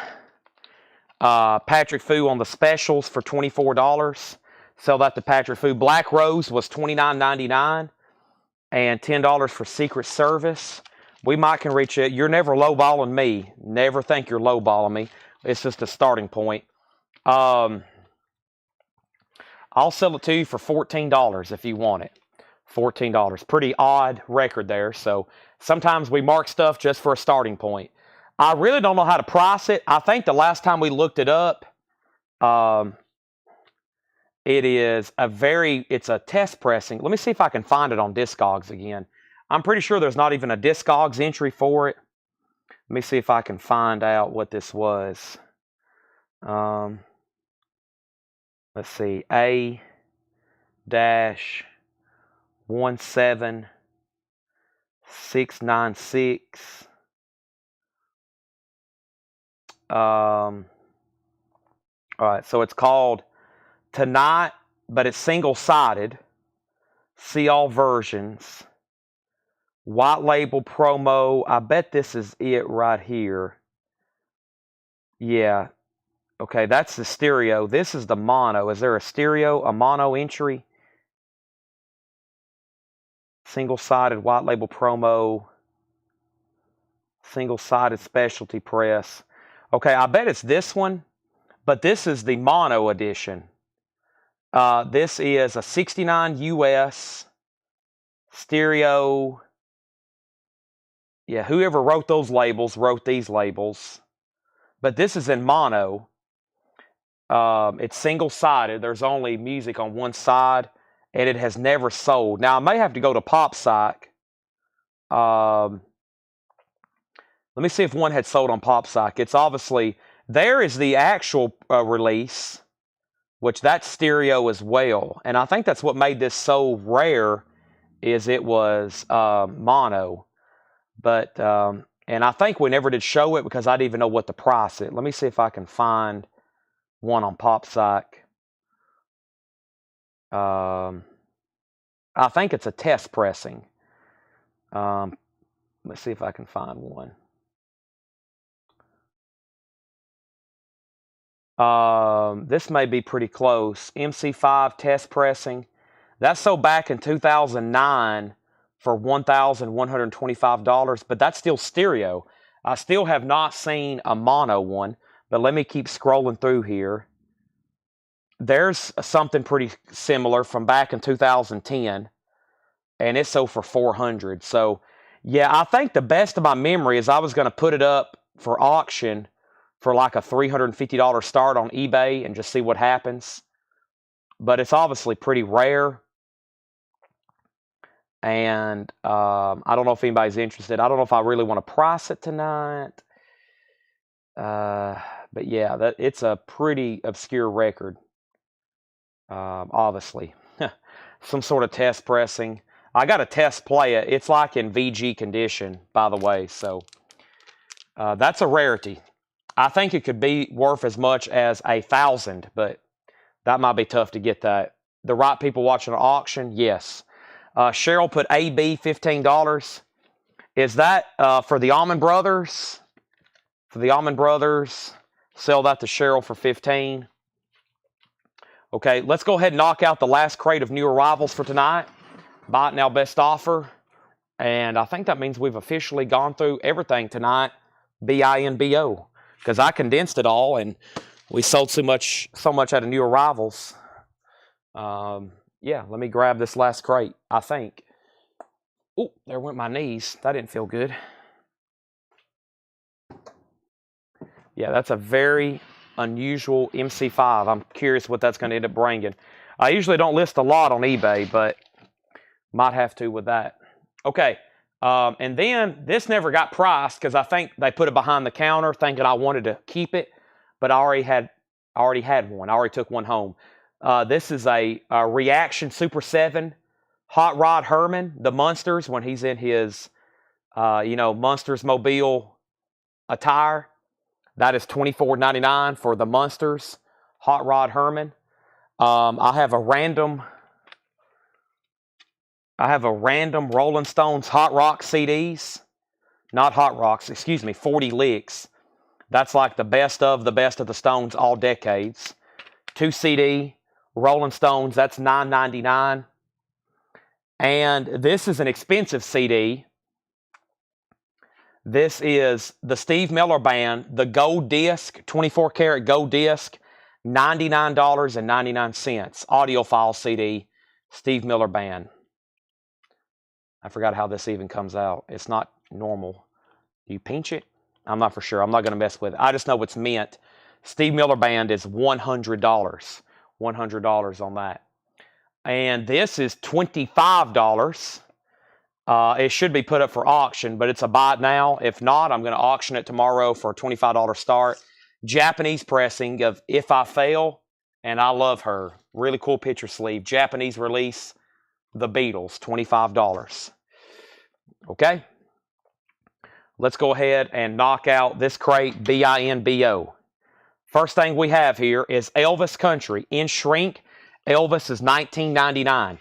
Patrick Fu on the Specials for $24. Sell that to Patrick Fu. Black Rose was $29.99 and $10 for Secret Service. We might can reach it. You're never lowballing me. Never think you're lowballing me. It's just a starting point. I'll sell it to you for $14 if you want it. $14. Pretty odd record there. So sometimes we mark stuff just for a starting point. I really don't know how to price it. I think the last time we looked it up, it's a test pressing. Let me see if I can find it on Discogs again. I'm pretty sure there's not even a Discogs entry for it. Let me see if I can find out what this was. Let's see. A-17696. All right, so it's called Tonight, but it's single-sided. See all versions. White label promo. I bet this is it right here. Yeah. Okay, that's the stereo. This is the mono. Is there a mono entry? Single-sided white label promo. Single-sided specialty press. Okay, I bet it's this one, but this is the mono edition. This is a 69 US stereo Yeah, whoever wrote those labels wrote these labels. But this is in mono. It's single-sided. There's only music on one side, and it has never sold. Now, I may have to go to PopPsych. Let me see if one had sold on PopPsych. It's obviously, there is the actual release, which that's stereo as well. And I think that's what made this so rare, is it was mono. But, and I think we never did show it because I didn't even know what the price is. Let me see if I can find one on PopPsych. I think it's a test pressing. Let's see if I can find one. This may be pretty close. MC5 test pressing. That's sold back in 2009 for $1,125, but that's still stereo. I still have not seen a mono one, but let me keep scrolling through here. There's something pretty similar from back in 2010, and it sold for $400. So, yeah, I think the best of my memory is I was going to put it up for auction for like a $350 start on eBay and just see what happens. But it's obviously pretty rare. And I don't know if anybody's interested. I don't know if I really want to price it tonight. But yeah, it's a pretty obscure record. Obviously. Some sort of test pressing. I got to test play it. It's like in VG condition, by the way. So that's a rarity. I think it could be worth as much as $1,000, but that might be tough to get that. The right people watching an auction, yes. Cheryl put AB $15. Is that for the Allman Brothers? For the Allman Brothers, sell that to Cheryl for $15. Okay, let's go ahead and knock out the last crate of new arrivals for tonight. Buy it now, best offer. And I think that means we've officially gone through everything tonight, BINBO. Because I condensed it all, and we sold so much out of new arrivals. Yeah, let me grab this last crate, I think. Oh, there went my knees. That didn't feel good. Yeah, that's a very unusual MC5. I'm curious what that's going to end up bringing. I usually don't list a lot on eBay, but might have to with that. Okay. And then this never got priced because I think they put it behind the counter thinking I wanted to keep it, but I already had one. I already took one home. This is a Reaction Super 7 Hot Rod Herman, the Munsters, when he's in his, Munsters Mobile attire. That is $24.99 for the Munsters Hot Rod Herman. I have a random Rolling Stones Hot Rock CDs. Not Hot Rocks, excuse me, 40 licks. That's like the best of the Stones all decades. 2 CD, Rolling Stones, that's $9.99. And this is an expensive CD. This is the Steve Miller Band, the gold disc, 24 karat gold disc, $99.99. Audiophile CD, Steve Miller Band. I forgot how this even comes out. It's not normal. Do you pinch it? I'm not for sure. I'm not going to mess with it. I just know what's meant. Steve Miller Band is $100. $100 on that. And this is $25. It should be put up for auction, but it's a buy it now. If not, I'm going to auction it tomorrow for a $25 start. Japanese pressing of If I Fail, and I Love Her. Really cool picture sleeve. Japanese release. The Beatles, $25. Okay? Let's go ahead and knock out this crate, BINBO. First thing we have here is Elvis Country. In shrink, Elvis is $19.99.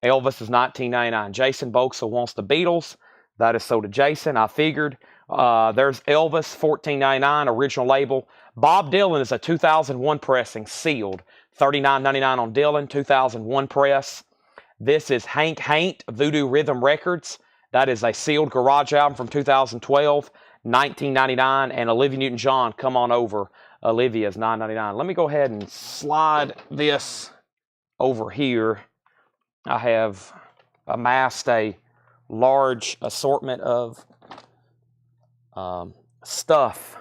Elvis is $19.99. Jason Boxel wants the Beatles. That is so to Jason. I figured. There's Elvis, $14.99, original label. Bob Dylan is a 2001 pressing, sealed. $39.99 on Dylan, 2001 press. This is Hank Haint, Voodoo Rhythm Records. That is a sealed garage album from 2012, $19.99. And Olivia Newton-John, Come On Over. Olivia is $9.99. Let me go ahead and slide this over here. I have amassed a large assortment of stuff.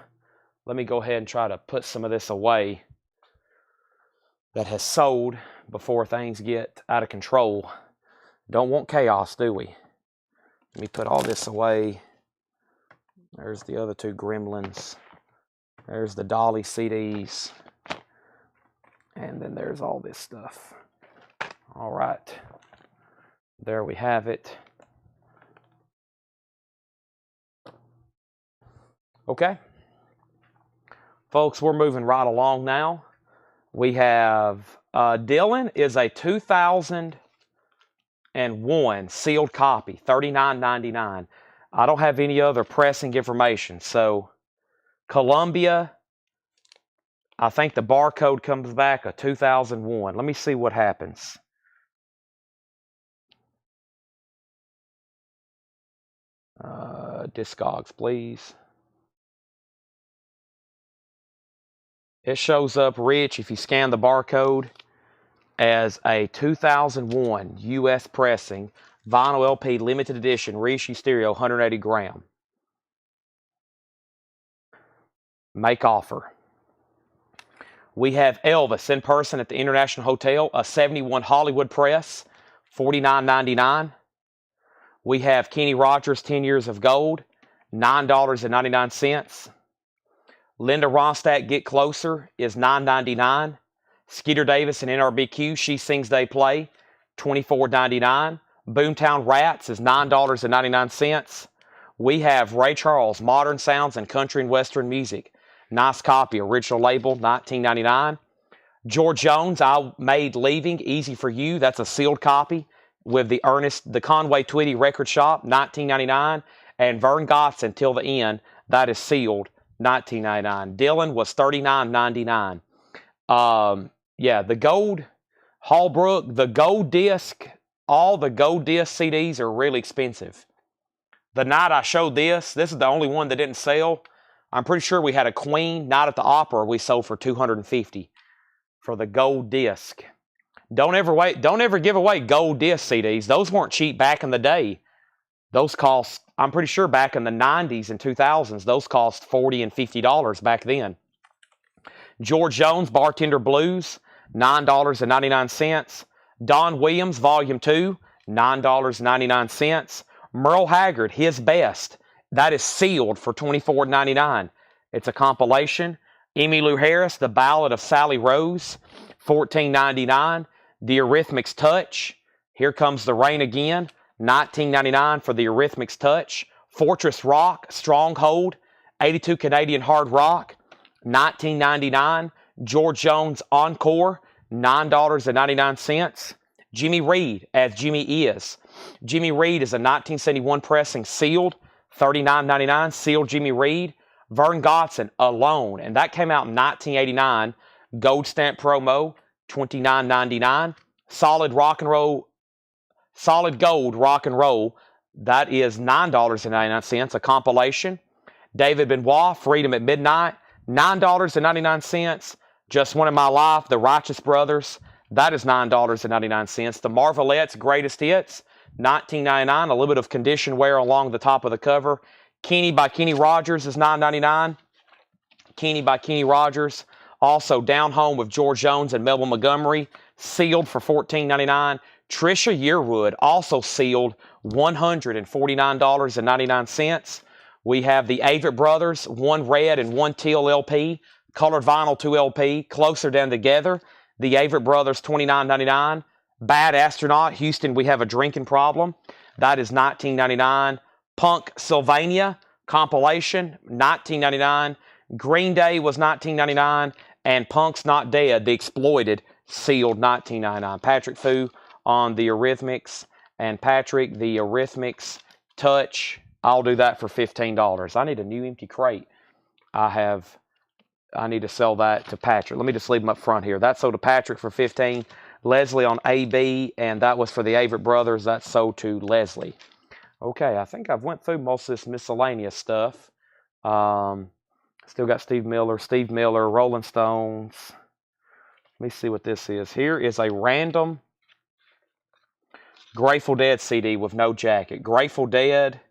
Let me go ahead and try to put some of this away that has sold before things get out of control. Don't want chaos, do we? Let me put all this away. There's the other two gremlins. There's the Dolly CDs. And then there's all this stuff. All right. There we have it. Okay. Folks, we're moving right along now. We have Dylan is a 2001 sealed copy, $39.99. I don't have any other pressing information. So Columbia, I think the barcode comes back a 2001. Let me see what happens. Discogs, please. It shows up rich if you scan the barcode as a 2001 U.S. pressing vinyl LP limited edition reissue stereo 180 gram. Make offer. We have Elvis in person at the International Hotel, a 71 Hollywood press, $49.99. We have Kenny Rogers 10 Years of Gold, $9.99. Linda Ronstadt, Get Closer, is $9.99. Skeeter Davis and NRBQ, She Sings They Play, $24.99. Boomtown Rats is $9.99. We have Ray Charles, Modern Sounds and Country and Western Music. Nice copy, original label, $19.99. George Jones, I Made Leaving, Easy for You. That's a sealed copy with the Conway Twitty Record Shop, $19.99. And Vern Gotts, Until the End, that is sealed, $19.99. Dylan was $39.99. Yeah, the gold Hallbrook, the gold disc, all the gold disc CDs are really expensive. The night I showed this is the only one that didn't sell. I'm pretty sure we had a Queen Night at the Opera we sold for $250 for the gold disc. Don't ever give away gold disc CDs. Those weren't cheap back in the day. Those cost, I'm pretty sure back in the 90s and 2000s, those cost $40 and $50 back then. George Jones, Bartender Blues, $9.99. Don Williams, Volume 2, $9.99. Merle Haggard, His Best, that is sealed for $24.99. It's a compilation. Emmylou Harris, The Ballad of Sally Rose, $14.99. The Eurythmics Touch, Here Comes the Rain Again, $19.99 for the Eurythmics Touch. Fortress Rock, Stronghold, 82 Canadian Hard Rock, $19.99. George Jones Encore, $9.99. Jimmy Reed, As Jimmy Is. Jimmy Reed is a 1971 pressing sealed, $39.99. Sealed Jimmy Reed. Vern Gotts, Alone, and that came out in 1989. Gold stamp promo, $29.99. Solid Gold Rock and Roll, that is $9.99. A compilation. David Benoit, Freedom at Midnight, $9.99. Just One in My Life, The Righteous Brothers, that is $9.99. The Marvelettes Greatest Hits, $19.99. A little bit of condition wear along the top of the cover. Kenny by Kenny Rogers is $9.99. Kenny by Kenny Rogers. Also, Down Home with George Jones and Melvin Montgomery, sealed for $14.99. Trisha Yearwood, also sealed, $149.99. We have the Avett Brothers, one red and one teal LP, colored vinyl 2 LP, Closer Than Together. The Avett Brothers, $29.99. Bad Astronaut, Houston, We Have a Drinking Problem. That is $19.99. Punk Sylvania, compilation, $19.99. Green Day was $19.99. And Punk's Not Dead, The Exploited, sealed, $19.99. Patrick Fu on the Eurythmics. And Patrick, the Eurythmics Touch, I'll do that for $15. I need a new empty crate. I need to sell that to Patrick. Let me just leave them up front here. That sold to Patrick for $15. Leslie on AB, and that was for the Avett Brothers. That sold to Leslie. Okay, I think I've went through most of this miscellaneous stuff. Still got Steve Miller, Rolling Stones. Let me see what this is. Here is a random Grateful Dead CD with no jacket. Grateful Dead,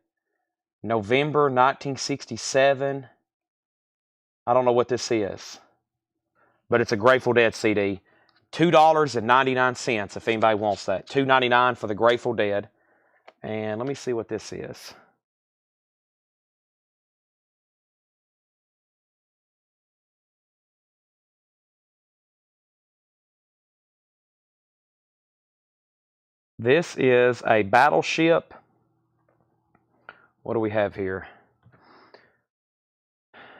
November 1967. I don't know what this is, but it's a Grateful Dead CD. $2.99 if anybody wants that. $2.99 for the Grateful Dead. And let me see what this is. This is a battleship. What do we have here?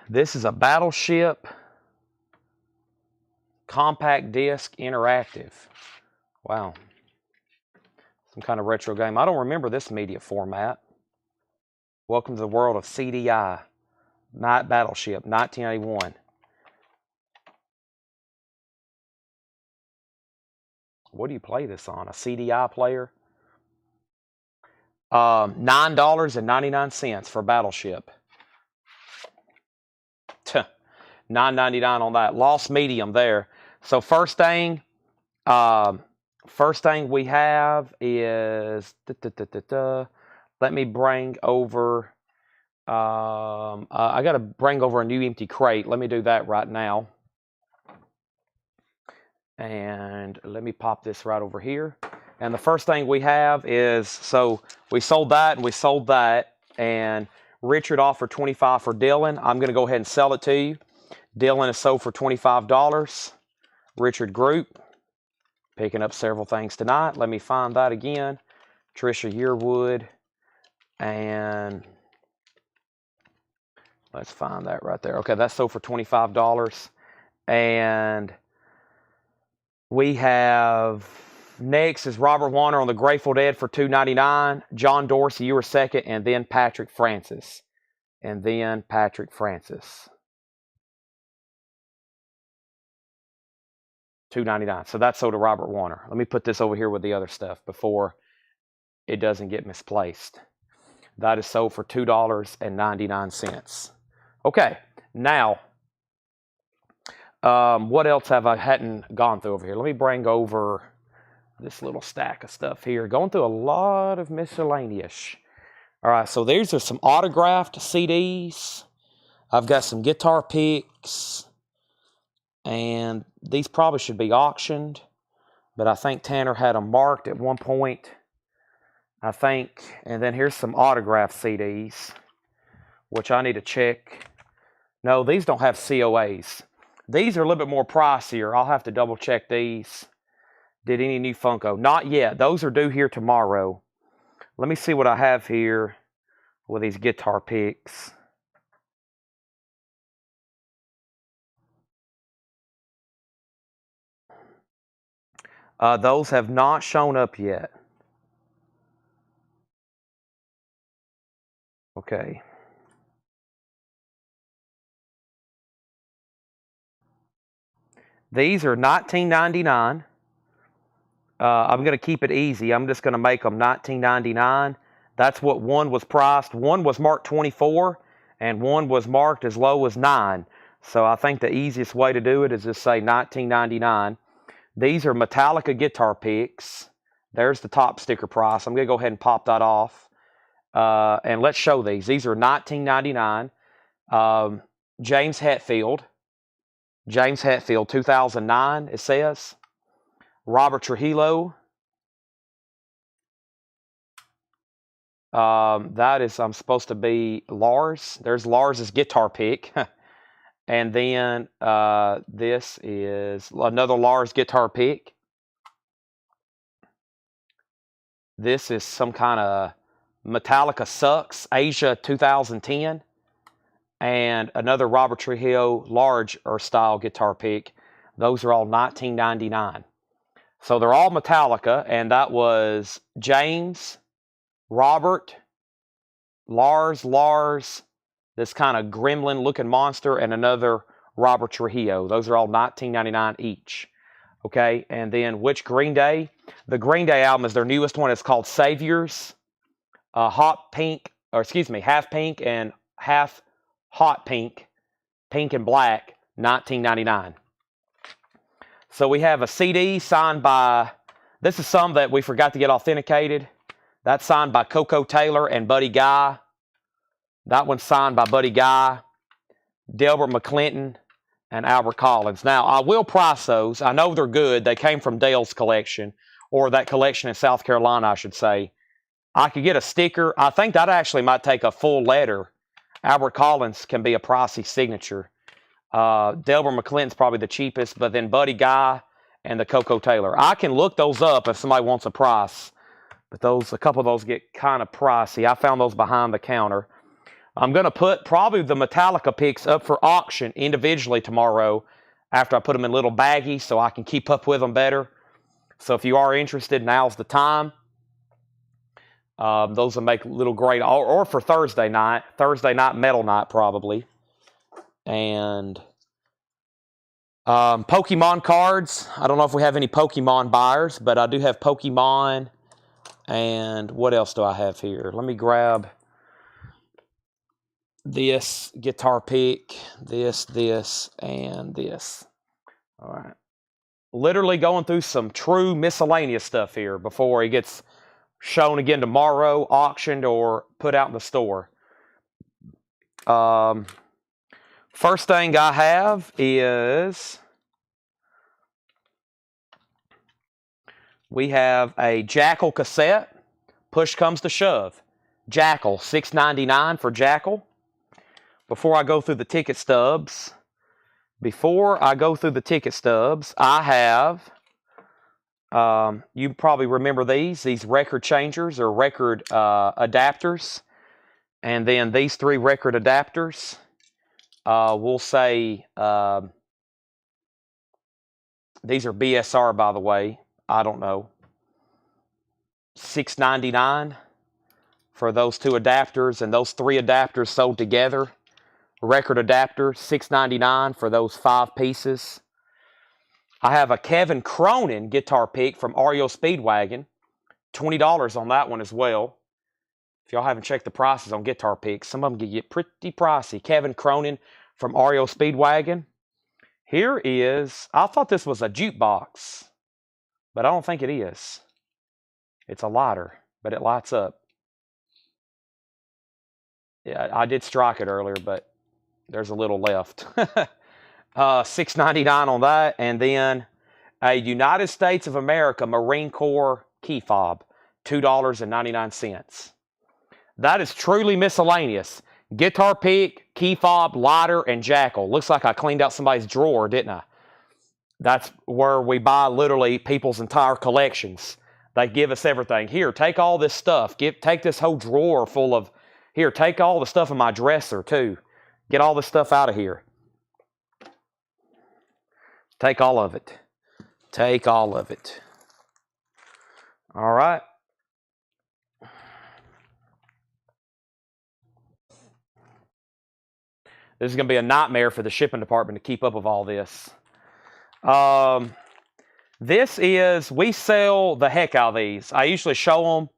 This is a battleship compact disc interactive. Wow. Some kind of retro game. I don't remember this media format. Welcome to the world of CDI. Night Battleship, 1981. What do you play this on? A CDI player? $9.99 for Battleship. $9.99 on that. Lost medium there. So first thing we have is let me bring over. I got to bring over a new empty crate. Let me do that right now. And let me pop this right over here. And the first thing we have is, so we sold that and we sold that. And Richard offered $25 for Dylan. I'm going to go ahead and sell it to you. Dylan is sold for $25. Richard Group. Picking up several things tonight. Let me find that again. Trisha Yearwood. And let's find that right there. Okay, that's sold for $25. And we have, next is Robert Warner on the Grateful Dead for $2.99. John Dorsey, you were second. And then Patrick Francis. $2.99. So that's sold to Robert Warner. Let me put this over here with the other stuff before it doesn't get misplaced. That is sold for $2.99. Okay, now, what else have I hadn't gone through over here? Let me bring over this little stack of stuff here. Going through a lot of miscellaneous. All right, so these are some autographed CDs. I've got some guitar picks. And these probably should be auctioned. But I think Tanner had them marked at one point. I think. And then here's some autographed CDs, which I need to check. No, these don't have COAs. These are a little bit more pricier. I'll have to double check these. Did any new Funko? Not yet. Those are due here tomorrow. Let me see what I have here with these guitar picks. Those have not shown up yet. Okay. These are $19.99. I'm going to keep it easy. I'm just going to make them $19.99. That's what one was priced. One was marked 24 and one was marked as low as 9. So I think the easiest way to do it is just say $19.99. These are Metallica guitar picks. There's the top sticker price. I'm going to go ahead and pop that off. And let's show these. These are $19.99. James Hetfield, 2009, it says. Robert Trujillo. That is, I'm supposed to be Lars. There's Lars's guitar pick. And then this is another Lars guitar pick. This is some kind of Metallica Sucks, Asia 2010. And another Robert Trujillo large or style guitar pick. Those are all $19.99. So they're all Metallica, and that was James, Robert, Lars, this kind of gremlin-looking monster, and another Robert Trujillo. Those are all $19.99 each. Okay, and then which Green Day? The Green Day album is their newest one. It's called Saviors. Half pink and half hot pink, pink and black, $19.99. So we have a CD signed by, this is some that we forgot to get authenticated. That's signed by Coco Taylor and Buddy Guy. That one's signed by Buddy Guy, Delbert McClinton, and Albert Collins. Now, I will price those. I know they're good. They came from Dale's collection, or that collection in South Carolina, I should say. I could get a sticker. I think that actually might take a full letter. Albert Collins can be a pricey signature. Delbert McClinton's probably the cheapest, but then Buddy Guy and the Coco Taylor. I can look those up if somebody wants a price, but a couple of those get kind of pricey. I found those behind the counter. I'm going to put probably the Metallica picks up for auction individually tomorrow after I put them in little baggies so I can keep up with them better. So if you are interested, now's the time. Those will make little great, or for Thursday night metal night probably. And Pokemon cards. I don't know if we have any Pokemon buyers, but I do have Pokemon. And what else do I have here? Let me grab this guitar pick, this, and this. All right. Literally going through some true miscellaneous stuff here before it gets shown again tomorrow, auctioned, or put out in the store. First thing I have is we have a Jackal cassette. Push comes to shove. Jackal, $6.99 for Jackal. Before I go through the ticket stubs, I have, you probably remember these record changers or record adapters. And then these 3 record adapters, we'll say, these are BSR, by the way. I don't know. $6.99 for those 2 adapters, and those 3 adapters sold together. Record adapter, $6.99 for those 5 pieces. I have a Kevin Cronin guitar pick from REO Speedwagon. $20 on that one as well. If y'all haven't checked the prices on guitar picks, some of them can get pretty pricey. Kevin Cronin from REO Speedwagon. Here is, I thought this was a jukebox, but I don't think it is. It's a lighter, but it lights up. Yeah, I did strike it earlier, but there's a little left. $6.99 on that. And then a United States of America Marine Corps key fob, $2.99. That is truly miscellaneous. Guitar pick, key fob, lighter, and Jackal. Looks like I cleaned out somebody's drawer, didn't I? That's where we buy literally people's entire collections. They give us everything. Here, take all this stuff. Take this whole drawer full of... Here, take all the stuff in my dresser, too. Get all this stuff out of here. Take all of it. Take all of it. All right. This is going to be a nightmare for the shipping department to keep up with all this. We sell the heck out of these. I usually show them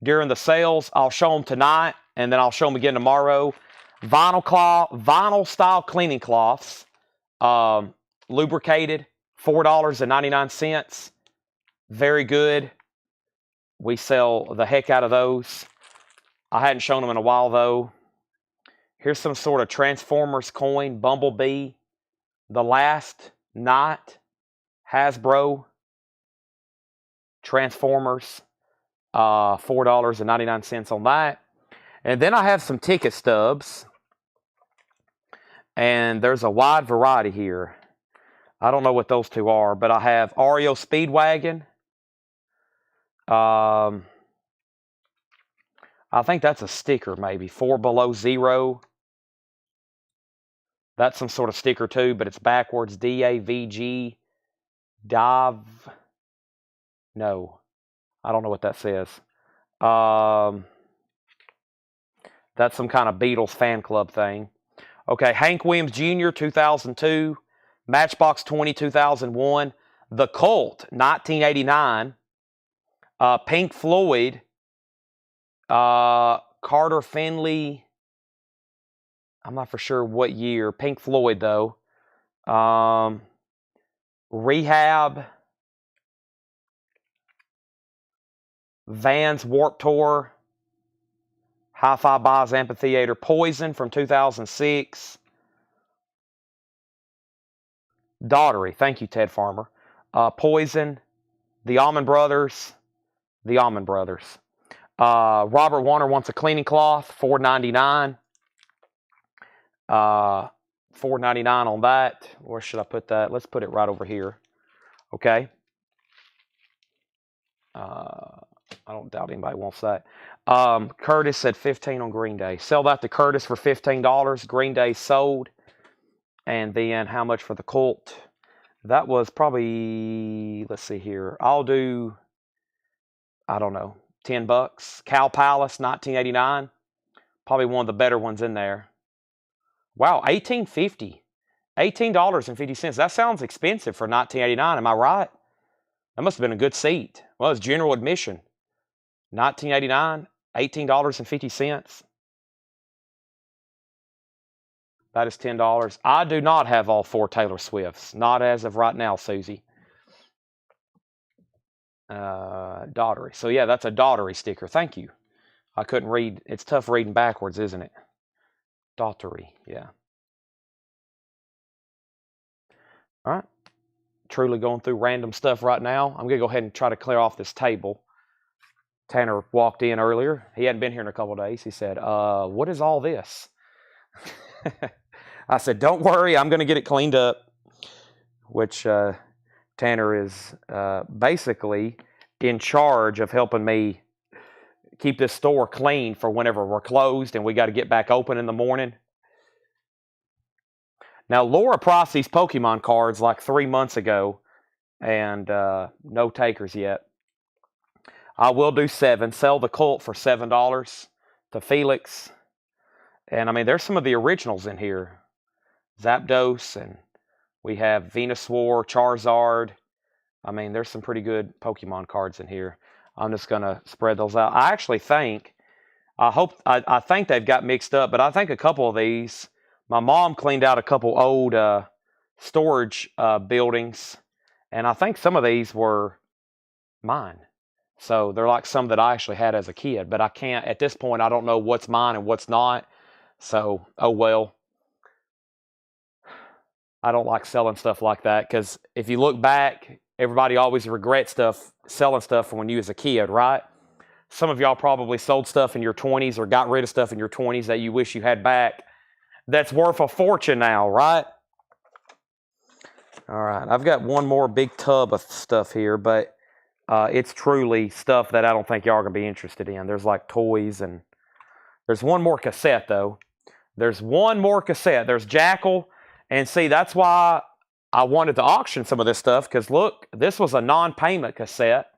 during the sales. I'll show them tonight, and then I'll show them again tomorrow. Vinyl style cleaning cloths, lubricated, $4.99. Very good. We sell the heck out of those. I hadn't shown them in a while, though. Here's some sort of Transformers coin, Bumblebee, The Last Night, Hasbro, Transformers, $4.99 on that. And then I have some ticket stubs, and there's a wide variety here. I don't know what those 2 are, but I have REO Speedwagon. I think that's a sticker, maybe. 4 Below Zero. That's some sort of sticker, too, but it's backwards. DAVG. Dive. No. I don't know what that says. That's some kind of Beatles fan club thing. Okay, Hank Williams Jr., 2002. Matchbox 20, 2001. The Cult, 1989. Pink Floyd. Carter Finley. I'm not for sure what year. Pink Floyd, though. Rehab. Vans Warped Tour. Hi-Fi Buys Amphitheater. Poison from 2006. Daughtery. Thank you, Ted Farmer. Poison. The Allman Brothers. The Allman Brothers. Robert Warner Wants a Cleaning Cloth. $4.99. $4.99 on that. Where should I put that? Let's put it right over here. Okay. I don't doubt anybody wants that. Curtis said 15 on Green Day. Sell that to Curtis for $15. Green Day sold. And then how much for the Cult? That was probably, let's see here. I'll do, I don't know, $10. Cow Palace, 1989. Probably one of the better ones in there. Wow, $18.50. $18.50. That sounds expensive for 1989. Am I right? That must have been a good seat. Well, it's general admission. 1989, $18.50. That is $10. I do not have all 4 Taylor Swifts. Not as of right now, Susie. Daughtery. So yeah, that's a Daughtery sticker. Thank you. I couldn't read. It's tough reading backwards, isn't it? Daughtery. Yeah. All right. Truly going through random stuff right now. I'm going to go ahead and try to clear off this table. Tanner walked in earlier. He hadn't been here in a couple of days. He said, what is all this? I said, don't worry. I'm going to get it cleaned up. Which Tanner is basically in charge of helping me keep this store clean for whenever we're closed and we got to get back open in the morning. Now, Laura priced these Pokemon cards like 3 months ago, and no takers yet. I will do 7. Sell the Cult for $7 to Felix. And, I mean, there's some of the originals in here. Zapdos, and we have Venusaur, Charizard. I mean, there's some pretty good Pokemon cards in here. I'm just going to spread those out. I actually think, I think they've got mixed up, but I think a couple of these, my mom cleaned out a couple old storage buildings, and I think some of these were mine. So they're like some that I actually had as a kid, but I can't, at this point, I don't know what's mine and what's not. So, oh well. I don't like selling stuff like that because if you look back, everybody always regrets selling stuff from when you was a kid, right? Some of y'all probably sold stuff in your 20s or got rid of stuff in your 20s that you wish you had back. That's worth a fortune now, right? All right, I've got one more big tub of stuff here, but it's truly stuff that I don't think y'all are going to be interested in. There's like toys, and there's one more cassette, though. There's one more cassette. There's Jackal, and see, that's why I wanted to auction some of this stuff, because look, this was a non-payment cassette.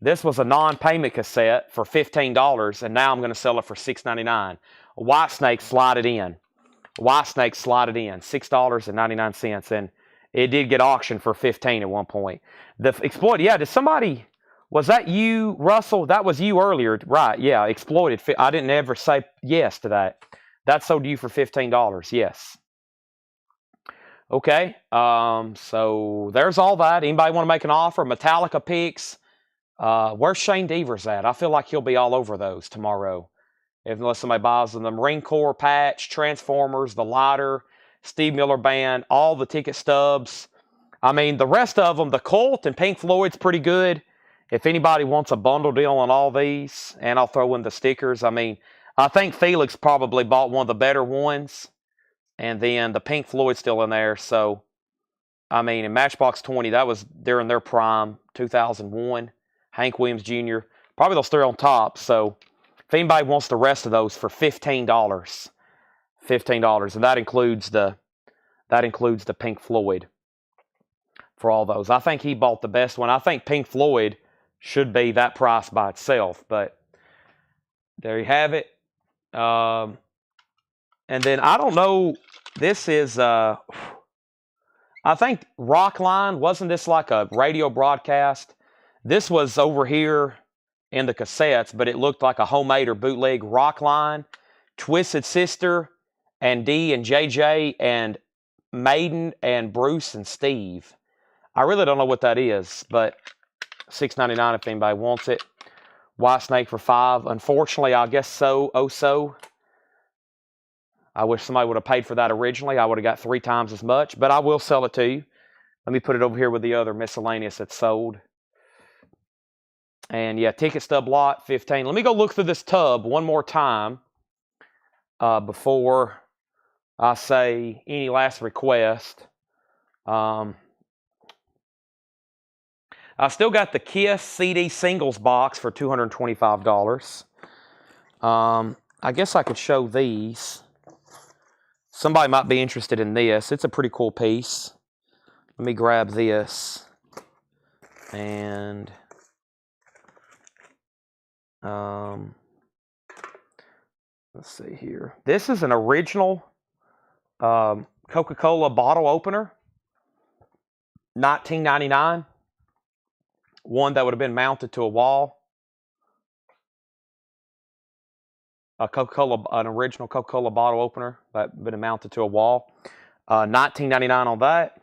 This was a non-payment cassette for $15, and now I'm going to sell it for $6.99. White Snake slide it in. White Snake slide it in. $6.99, and it did get auctioned for $15 at one point. The Exploited, yeah, did somebody, was that you, Russell? That was you earlier, right? Yeah, Exploited. I didn't ever say yes to that. That sold to you for $15, yes. Okay, so there's all that. Anybody want to make an offer? Metallica picks. Where's Shane Devers at? I feel like he'll be all over those tomorrow, unless somebody buys them. The Marine Corps patch, Transformers, the lighter, Steve Miller Band, all the ticket stubs. I mean, the rest of them, the Cult and Pink Floyd's pretty good. If anybody wants a bundle deal on all these, and I'll throw in the stickers. I mean, I think Felix probably bought one of the better ones. And then the Pink Floyd's still in there. So, I mean, in Matchbox 20, that was during their prime, 2001. Hank Williams Jr. Probably those 3 on top. So, if anybody wants the rest of those for $15, $15, and that includes the Pink Floyd for all those. I think he bought the best one. I think Pink Floyd should be that price by itself. But there you have it. And then, I don't know, this is, I think Rockline, wasn't this like a radio broadcast? This was over here in the cassettes, but it looked like a homemade or bootleg Rockline, Twisted Sister, and D and JJ, and Maiden, and Bruce, and Steve. I really don't know what that is, but $6.99 if anybody wants it. White Snake for $5. Unfortunately, I guess so. I wish somebody would have paid for that originally. I would have got 3 times as much, but I will sell it to you. Let me put it over here with the other miscellaneous that's sold. And yeah, ticket stub lot, 15. Let me go look through this tub one more time before I say any last request. I still got the Kiss CD singles box for $225. I guess I could show these. Somebody might be interested in this. It's a pretty cool piece. Let me grab this. And let's see here. This is an original Coca-Cola bottle opener. $19.99. One that would have been mounted to a wall. An original Coca-Cola bottle opener that would have been mounted to a wall. $19.99 on that.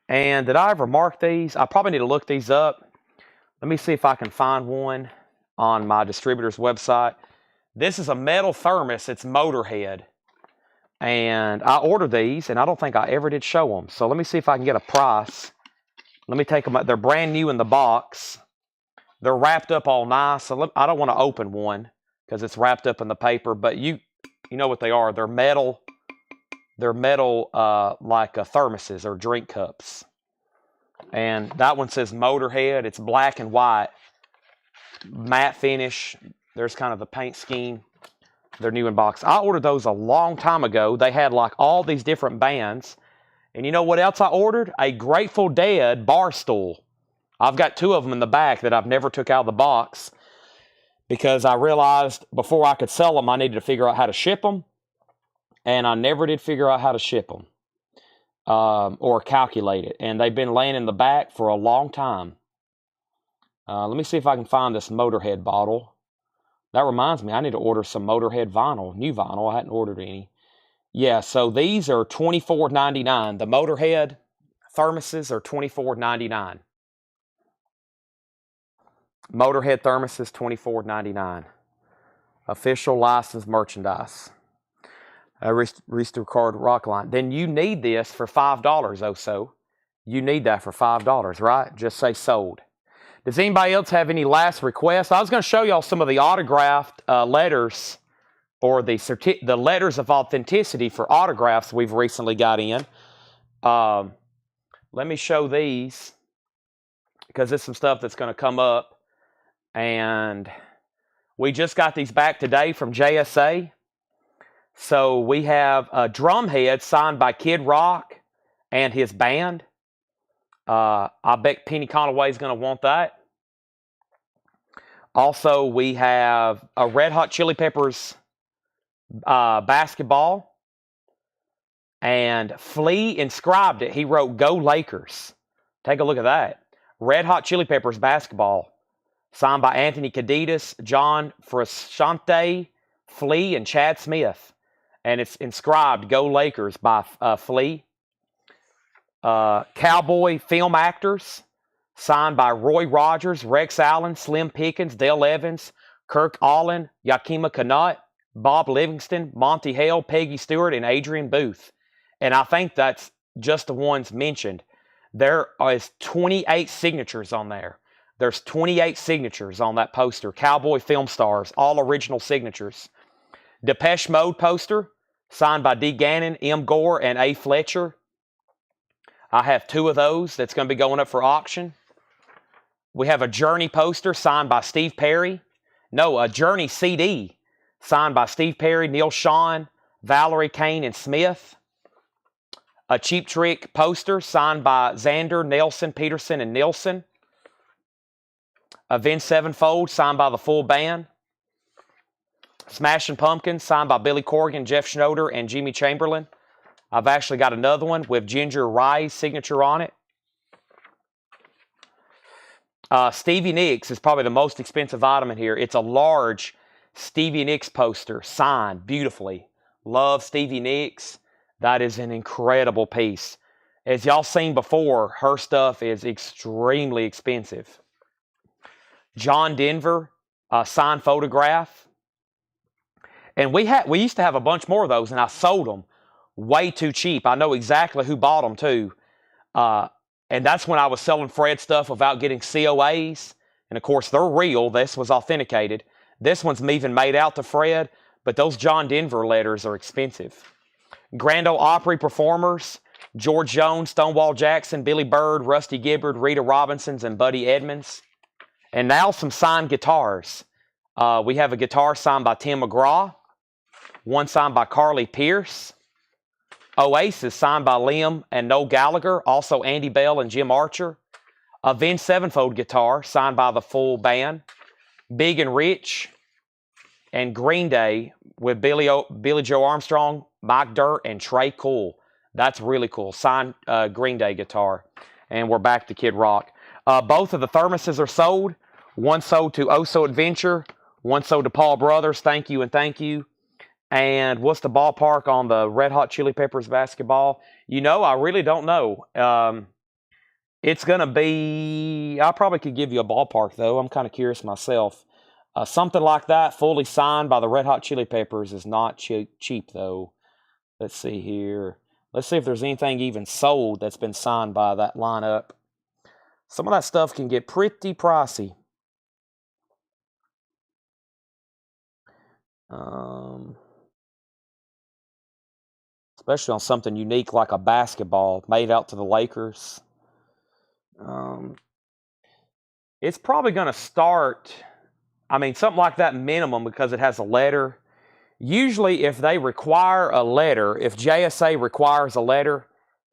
And did I ever mark these? I probably need to look these up. Let me see if I can find one on my distributor's website. This is a metal thermos. It's Motorhead. And I ordered these, and I don't think I ever did show them. So let me see if I can get a price. Let me take them. They're brand new in the box. They're wrapped up all nice. So I don't want to open one because it's wrapped up in the paper. But you know what they are. They're metal. They're metal like thermoses or drink cups. And that one says Motorhead. It's black and white. Matte finish. There's kind of the paint scheme. They're new in box. I ordered those a long time ago. They had like all these different bands. And you know what else I ordered? A Grateful Dead bar stool. I've got 2 of them in the back that I've never took out of the box because I realized before I could sell them, I needed to figure out how to ship them. And I never did figure out how to ship them or calculate it. And they've been laying in the back for a long time. Let me see if I can find this Motorhead bottle. That reminds me, I need to order some Motorhead vinyl, new vinyl. I hadn't ordered any. Yeah, so these are $24.99. The Motorhead thermoses are $24.99. Motorhead thermoses, $24.99. Official licensed merchandise. Rooster Card Rock Line. Then you need this for $5 or so. You need that for $5, right? Just say sold. Does anybody else have any last requests? I was going to show y'all some of the autographed letters or the letters of authenticity for autographs we've recently got in. Let me show these because it's some stuff that's going to come up. And we just got these back today from JSA. So we have a drum head signed by Kid Rock and his band. I bet Penny Conaway is going to want that. Also, we have a Red Hot Chili Peppers basketball. And Flea inscribed it. He wrote, "Go Lakers." Take a look at that. Red Hot Chili Peppers basketball. Signed by Anthony Kiedis, John Frusciante, Flea, and Chad Smith. And it's inscribed, "Go Lakers" by Flea. Cowboy film actors, signed by Roy Rogers, Rex Allen, Slim Pickens, Dale Evans, Kirk Allen, Yakima Canutt, Bob Livingston, Monty Hale, Peggy Stewart, and Adrian Booth. And I think that's just the ones mentioned. There is 28 signatures on there. There's 28 signatures on that poster. Cowboy film stars, all original signatures. Depeche Mode poster, signed by D. Gannon, M. Gore, and A. Fletcher. I have 2 of those that's going to be going up for auction. We have a Journey poster signed by Steve Perry. No, a Journey CD signed by Steve Perry, Neil Schon, Valerie Kane, and Smith. A Cheap Trick poster signed by Xander, Nelson, Peterson, and Nilsson. A Avenged Sevenfold signed by the full band. Smashing Pumpkins signed by Billy Corgan, Jeff Schnoder, and Jimmy Chamberlain. I've actually got another one with Ginger Rye's signature on it. Stevie Nicks is probably the most expensive item in here. It's a large Stevie Nicks poster, signed beautifully. Love Stevie Nicks. That is an incredible piece. As y'all seen before, her stuff is extremely expensive. John Denver signed photograph. And we used to have a bunch more of those, and I sold them way too cheap. I know exactly who bought them too. And that's when I was selling Fred stuff without getting COAs. And of course, they're real. This was authenticated. This one's even made out to Fred, but those John Denver letters are expensive. Grand Ole Opry performers: George Jones, Stonewall Jackson, Billy Bird, Rusty Gibbard, Rita Robinsons, and Buddy Edmonds. And now some signed guitars. We have a guitar signed by Tim McGraw, one signed by Carly Pierce. Oasis signed by Liam and Noel Gallagher, also Andy Bell and Jim Archer. A Avenged Sevenfold guitar signed by the full band. Big and Rich and Green Day with Billy Joe Armstrong, Mike Dirt, and Trey Cool. That's really cool. Signed Green Day guitar. And we're back to Kid Rock. Both of the thermoses are sold. One sold to Oso Adventure. One sold to Paul Brothers. Thank you and thank you. And what's the ballpark on the Red Hot Chili Peppers basketball? You know, I really don't know. It's going to be, I probably could give you a ballpark, though. I'm kind of curious myself. Something like that, fully signed by the Red Hot Chili Peppers, is not cheap, though. Let's see here. Let's see if there's anything even sold that's been signed by that lineup. Some of that stuff can get pretty pricey. Especially on something unique like a basketball made out to the Lakers. It's probably going to start, I mean, something like that minimum, because it has a letter. Usually if they require a letter, if JSA requires a letter,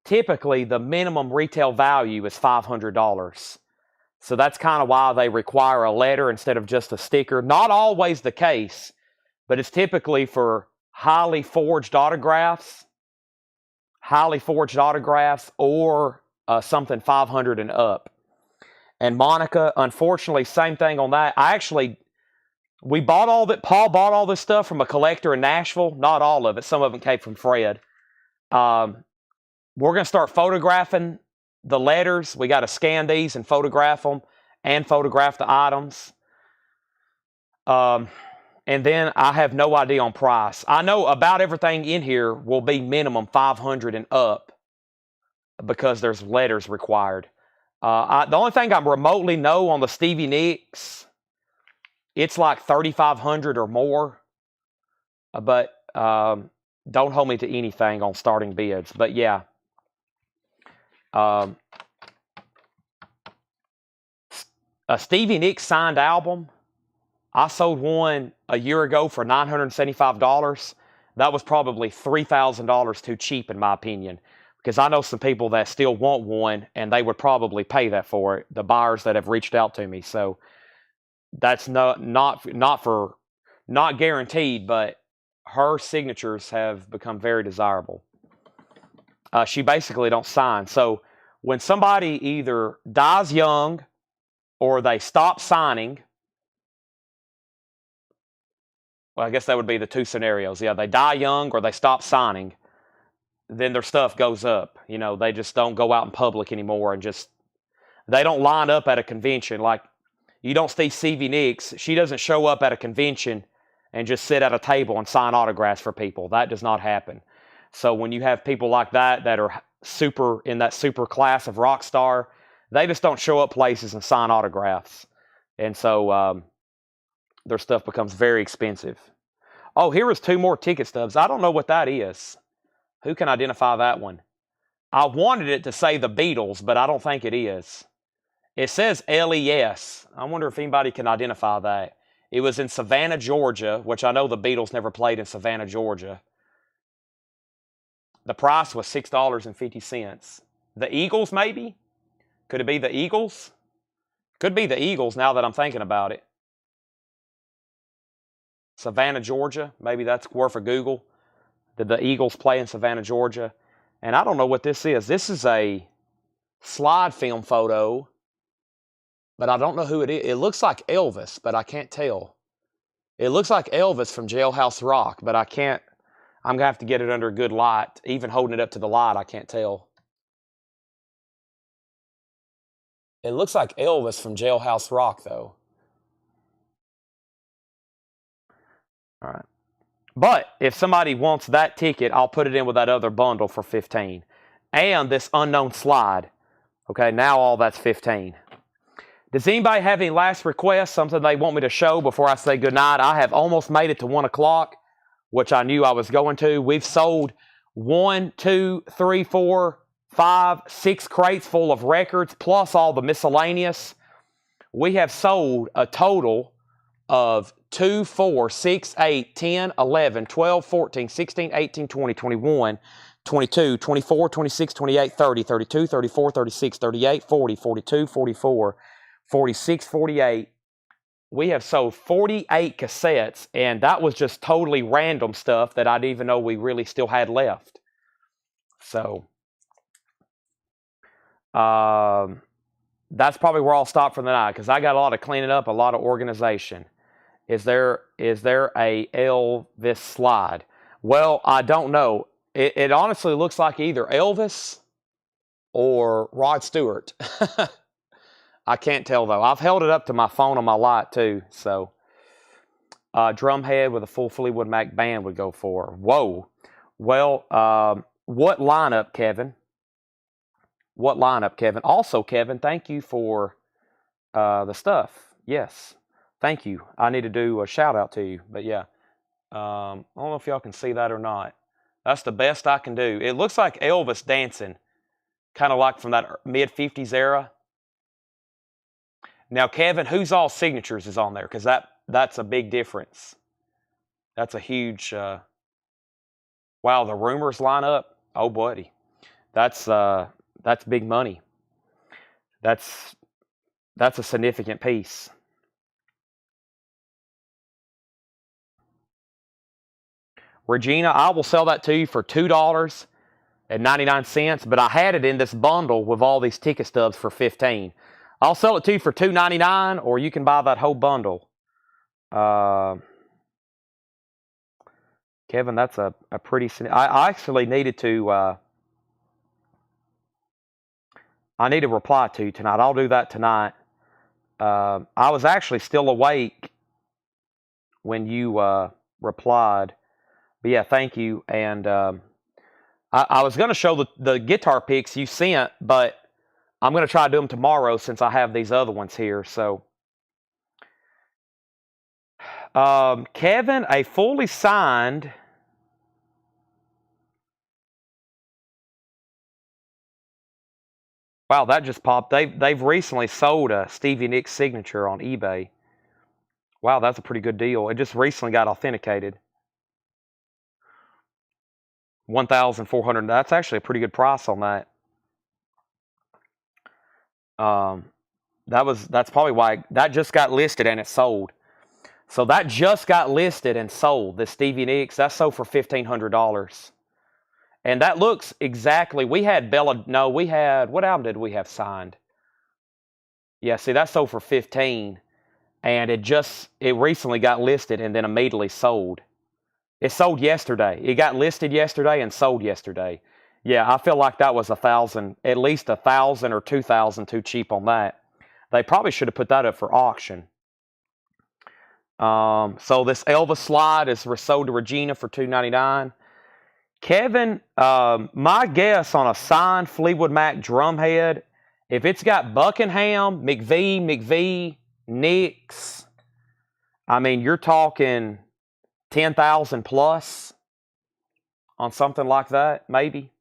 typically the minimum retail value is $500. So that's kind of why they require a letter instead of just a sticker. Not always the case, but it's typically for highly forged autographs, or something 500 and up. And Monica, unfortunately, same thing on that. We bought Paul bought all this stuff from a collector in Nashville. Not all of it. Some of it came from Fred. We're going to start photographing the letters. We got to scan these and photograph them and photograph the items. And then I have no idea on price. I know about everything in here will be minimum 500 and up because there's letters required. The only thing I remotely know on the Stevie Nicks, it's like 3,500 or more. But don't hold me to anything on starting bids. But yeah. A Stevie Nicks signed album. I sold one a year ago for $975. That was probably $3,000 too cheap, in my opinion, because I know some people that still want one, and they would probably pay that for it, the buyers that have reached out to me. So that's not guaranteed, but her signatures have become very desirable. She basically don't sign. So when somebody either dies young or they stop signing, well, I guess that would be the two scenarios. Yeah, they die young or they stop signing, then their stuff goes up. You know, they just don't go out in public anymore and they don't line up at a convention. Like, you don't see Stevie Nicks. She doesn't show up at a convention and just sit at a table and sign autographs for people. That does not happen. So when you have people like that are in that super class of rock star, they just don't show up places and sign autographs. And so their stuff becomes very expensive. Oh, here is two more ticket stubs. I don't know what that is. Who can identify that one? I wanted it to say the Beatles, but I don't think it is. It says LES. I wonder if anybody can identify that. It was in Savannah, Georgia, which I know the Beatles never played in Savannah, Georgia. The price was $6.50. The Eagles, maybe? Could it be the Eagles? Could be the Eagles now that I'm thinking about it. Savannah, Georgia. Maybe that's worth a Google. Did the Eagles play in Savannah, Georgia? And I don't know what this is. This is a slide film photo, but I don't know who it is. It looks like Elvis, but I can't tell. It looks like Elvis from Jailhouse Rock, but I can't. I'm going to have to get it under a good light. Even holding it up to the light, I can't tell. It looks like Elvis from Jailhouse Rock, though. All right. But if somebody wants that ticket, I'll put it in with that other bundle for 15. And this unknown slide. Okay, now all that's 15. Does anybody have any last requests, something they want me to show before I say goodnight? I have almost made it to 1 o'clock, which I knew I was going to. We've sold 1, 2, 3, 4, 5, 6 crates full of records, plus all the miscellaneous. We have sold a total of 2, 4, 6, 8, 10, 11, 12, 14, 16, 18, 20, 21, 22, 24, 26, 28, 30, 32, 34, 36, 38, 40, 42, 44, 46, 48. We have sold 48 cassettes, and that was just totally random stuff that I didn't even know we really still had left. So, that's probably where I'll stop for the night, because I got a lot of cleaning up, a lot of organization. Is there a Elvis slide? Well, I don't know. It honestly looks like either Elvis or Rod Stewart. I can't tell, though. I've held it up to my phone on my light, too. So, drumhead with a full Fleetwood Mac band would go for. Whoa. Well, what lineup, Kevin? What lineup, Kevin? Also, Kevin, thank you for the stuff. Yes. Thank you. I need to do a shout out to you. But yeah, I don't know if y'all can see that or not. That's the best I can do. It looks like Elvis dancing, kind of like from that mid-50s era. Now, Kevin, whose all signatures is on there? Because that's a big difference. That's a huge. Wow, the rumors line up. Oh, buddy, that's big money. That's a significant piece. Regina, I will sell that to you for $2.99, but I had it in this bundle with all these ticket stubs for 15. I'll sell it to you for $2.99, or you can buy that whole bundle. Kevin, that's a pretty... I actually needed to... I need to reply to you tonight. I'll do that tonight. I was actually still awake when you replied. But yeah, thank you. And I was going to show the guitar picks you sent, but I'm going to try to do them tomorrow since I have these other ones here. So, Kevin, a fully signed... Wow, that just popped. They've recently sold a Stevie Nicks signature on eBay. Wow, that's a pretty good deal. It just recently got authenticated. 1,400. That's actually a pretty good price on that. That's probably why that just got listed and it sold. So that just got listed and sold. This Stevie Nicks, that sold for $1,500. And that looks exactly, we had what album did we have signed? Yeah, see, that sold for 15, and it recently got listed and then immediately sold. It sold yesterday. It got listed yesterday and sold yesterday. Yeah, I feel like that was at least 1,000 or 2,000 too cheap on that. They probably should have put that up for auction. So this Elvis slide is sold to Regina for $2.99. Kevin, my guess on a signed Fleetwood Mac drumhead, if it's got Buckingham, McVie, Nicks, I mean, you're talking 10,000 plus on something like that, maybe.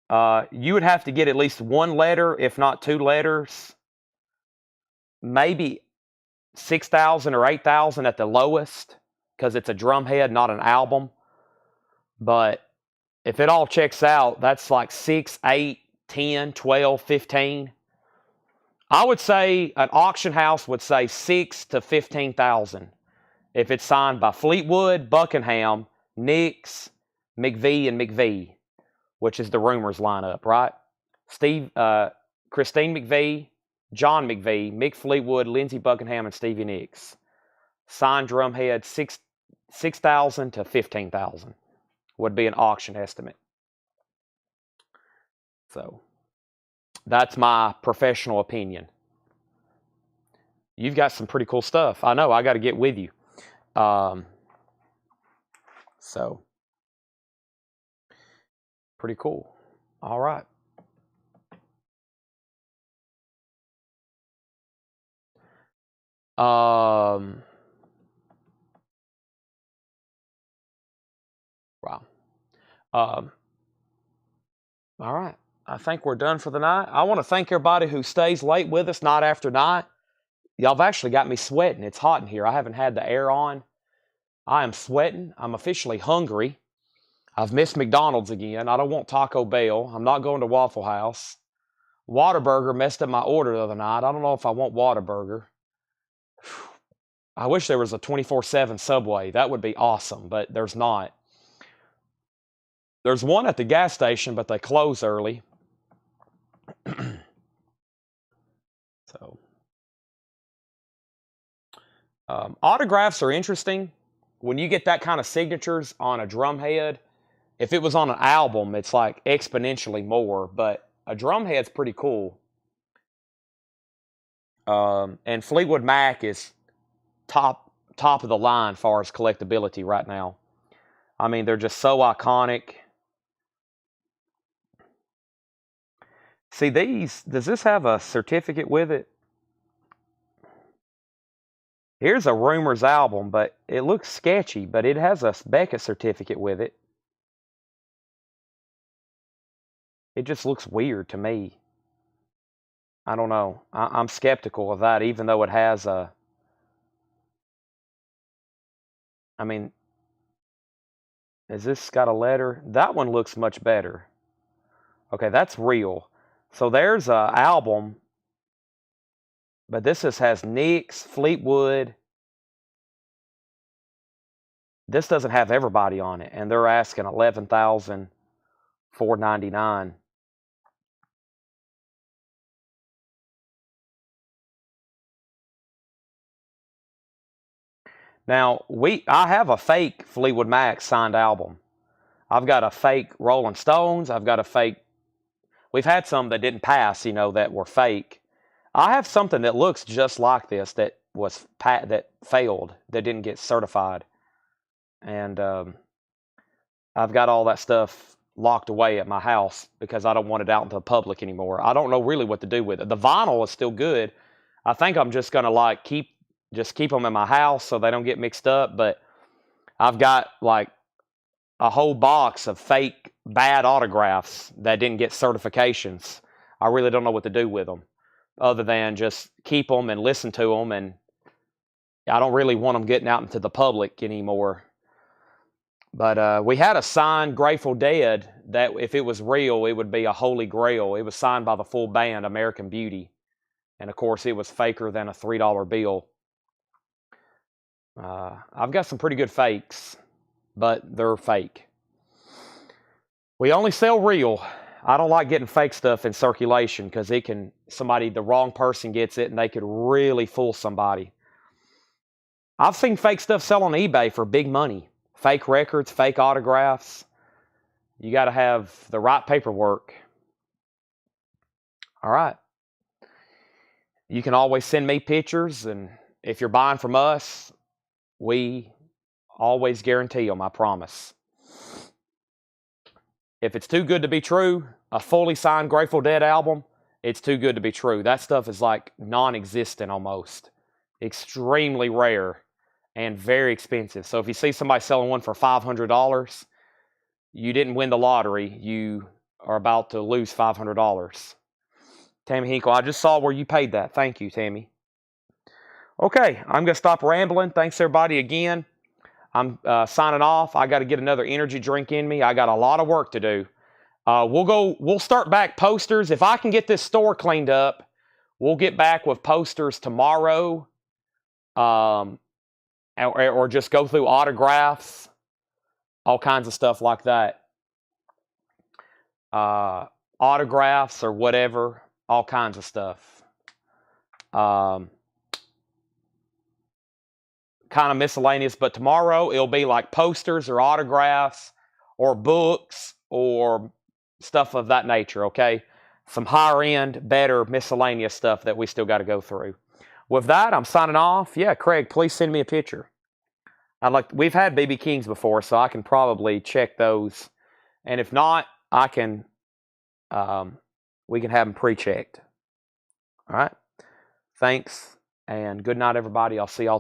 You would have to get at least one letter, if not 2 letters, maybe 6,000 or 8,000 at the lowest, because it's a drumhead, not an album. But if it all checks out, that's like 6, 8, 10, 12, 15. I would say an auction house would say 6,000 to 15,000 if it's signed by Fleetwood, Buckingham, Nicks, McVie, which is the rumors lineup, right? Christine McVie, John McVie, Mick Fleetwood, Lindsey Buckingham, and Stevie Nicks. Signed drumhead, 6,000 to 15,000 would be an auction estimate. So that's my professional opinion. You've got some pretty cool stuff. I know. I got to get with you. So, pretty cool. All right. Wow. All right. I think we're done for the night. I want to thank everybody who stays late with us night after night. Y'all have actually got me sweating. It's hot in here. I haven't had the air on. I am sweating. I'm officially hungry. I've missed McDonald's again. I don't want Taco Bell. I'm not going to Waffle House. Whataburger messed up my order the other night. I don't know if I want Whataburger. I wish there was a 24/7 Subway. That would be awesome, but there's not. There's one at the gas station, but they close early. So, autographs are interesting. When you get that kind of signatures on a drum head, if it was on an album, it's like exponentially more, but a drum head's pretty cool. And Fleetwood Mac is top of the line as far as collectability right now. I mean, they're just so iconic. See these, does this have a certificate with it? Here's a Rumors album, but it looks sketchy, but it has a Beckett certificate with it. It just looks weird to me. I don't know. I'm skeptical of that, even though it has a... I mean, has this got a letter? That one looks much better. Okay, that's real. So there's a album, but this just has Nicks, Fleetwood. This doesn't have everybody on it, and they're asking $11,499. Now, I have a fake Fleetwood Mac signed album. I've got a fake Rolling Stones. I've got a fake... We've had some that didn't pass, that were fake. I have something that looks just like this that failed, that didn't get certified. And I've got all that stuff locked away at my house because I don't want it out into the public anymore. I don't know really what to do with it. The vinyl is still good. I think I'm just going to keep them in my house so they don't get mixed up. But I've got like a whole box of fake bad autographs that didn't get certifications. I really don't know what to do with them other than just keep them and listen to them. And I don't really want them getting out into the public anymore. But we had a signed Grateful Dead that if it was real, it would be a holy grail. It was signed by the full band, American Beauty. And, of course, it was faker than a $3 bill. I've got some pretty good fakes, but they're fake. We only sell real. I don't like getting fake stuff in circulation because the wrong person gets it and they could really fool somebody. I've seen fake stuff sell on eBay for big money. Fake records, fake autographs. You got to have the right paperwork. All right. You can always send me pictures, and if you're buying from us, we always guarantee them, I promise. If it's too good to be true, a fully signed Grateful Dead album, it's too good to be true. That stuff is like non-existent almost. Extremely rare and very expensive. So if you see somebody selling one for $500, you didn't win the lottery. You are about to lose $500. Tammy Hinkle, I just saw where you paid that. Thank you, Tammy. Okay, I'm going to stop rambling. Thanks, everybody, again. I'm signing off. I got to get another energy drink in me. I got a lot of work to do. We'll start back posters. If I can get this store cleaned up, we'll get back with posters tomorrow. Or just go through autographs, all kinds of stuff like that. Autographs or whatever, all kinds of stuff. Kind of miscellaneous, but tomorrow it'll be like posters or autographs or books or stuff of that nature, okay? Some higher end, better miscellaneous stuff that we still got to go through. With that, I'm signing off. Yeah, Craig, please send me a picture. We've had BB Kings before, so I can probably check those. And if not, I can, we can have them pre-checked. All right. Thanks, and good night, everybody. I'll see y'all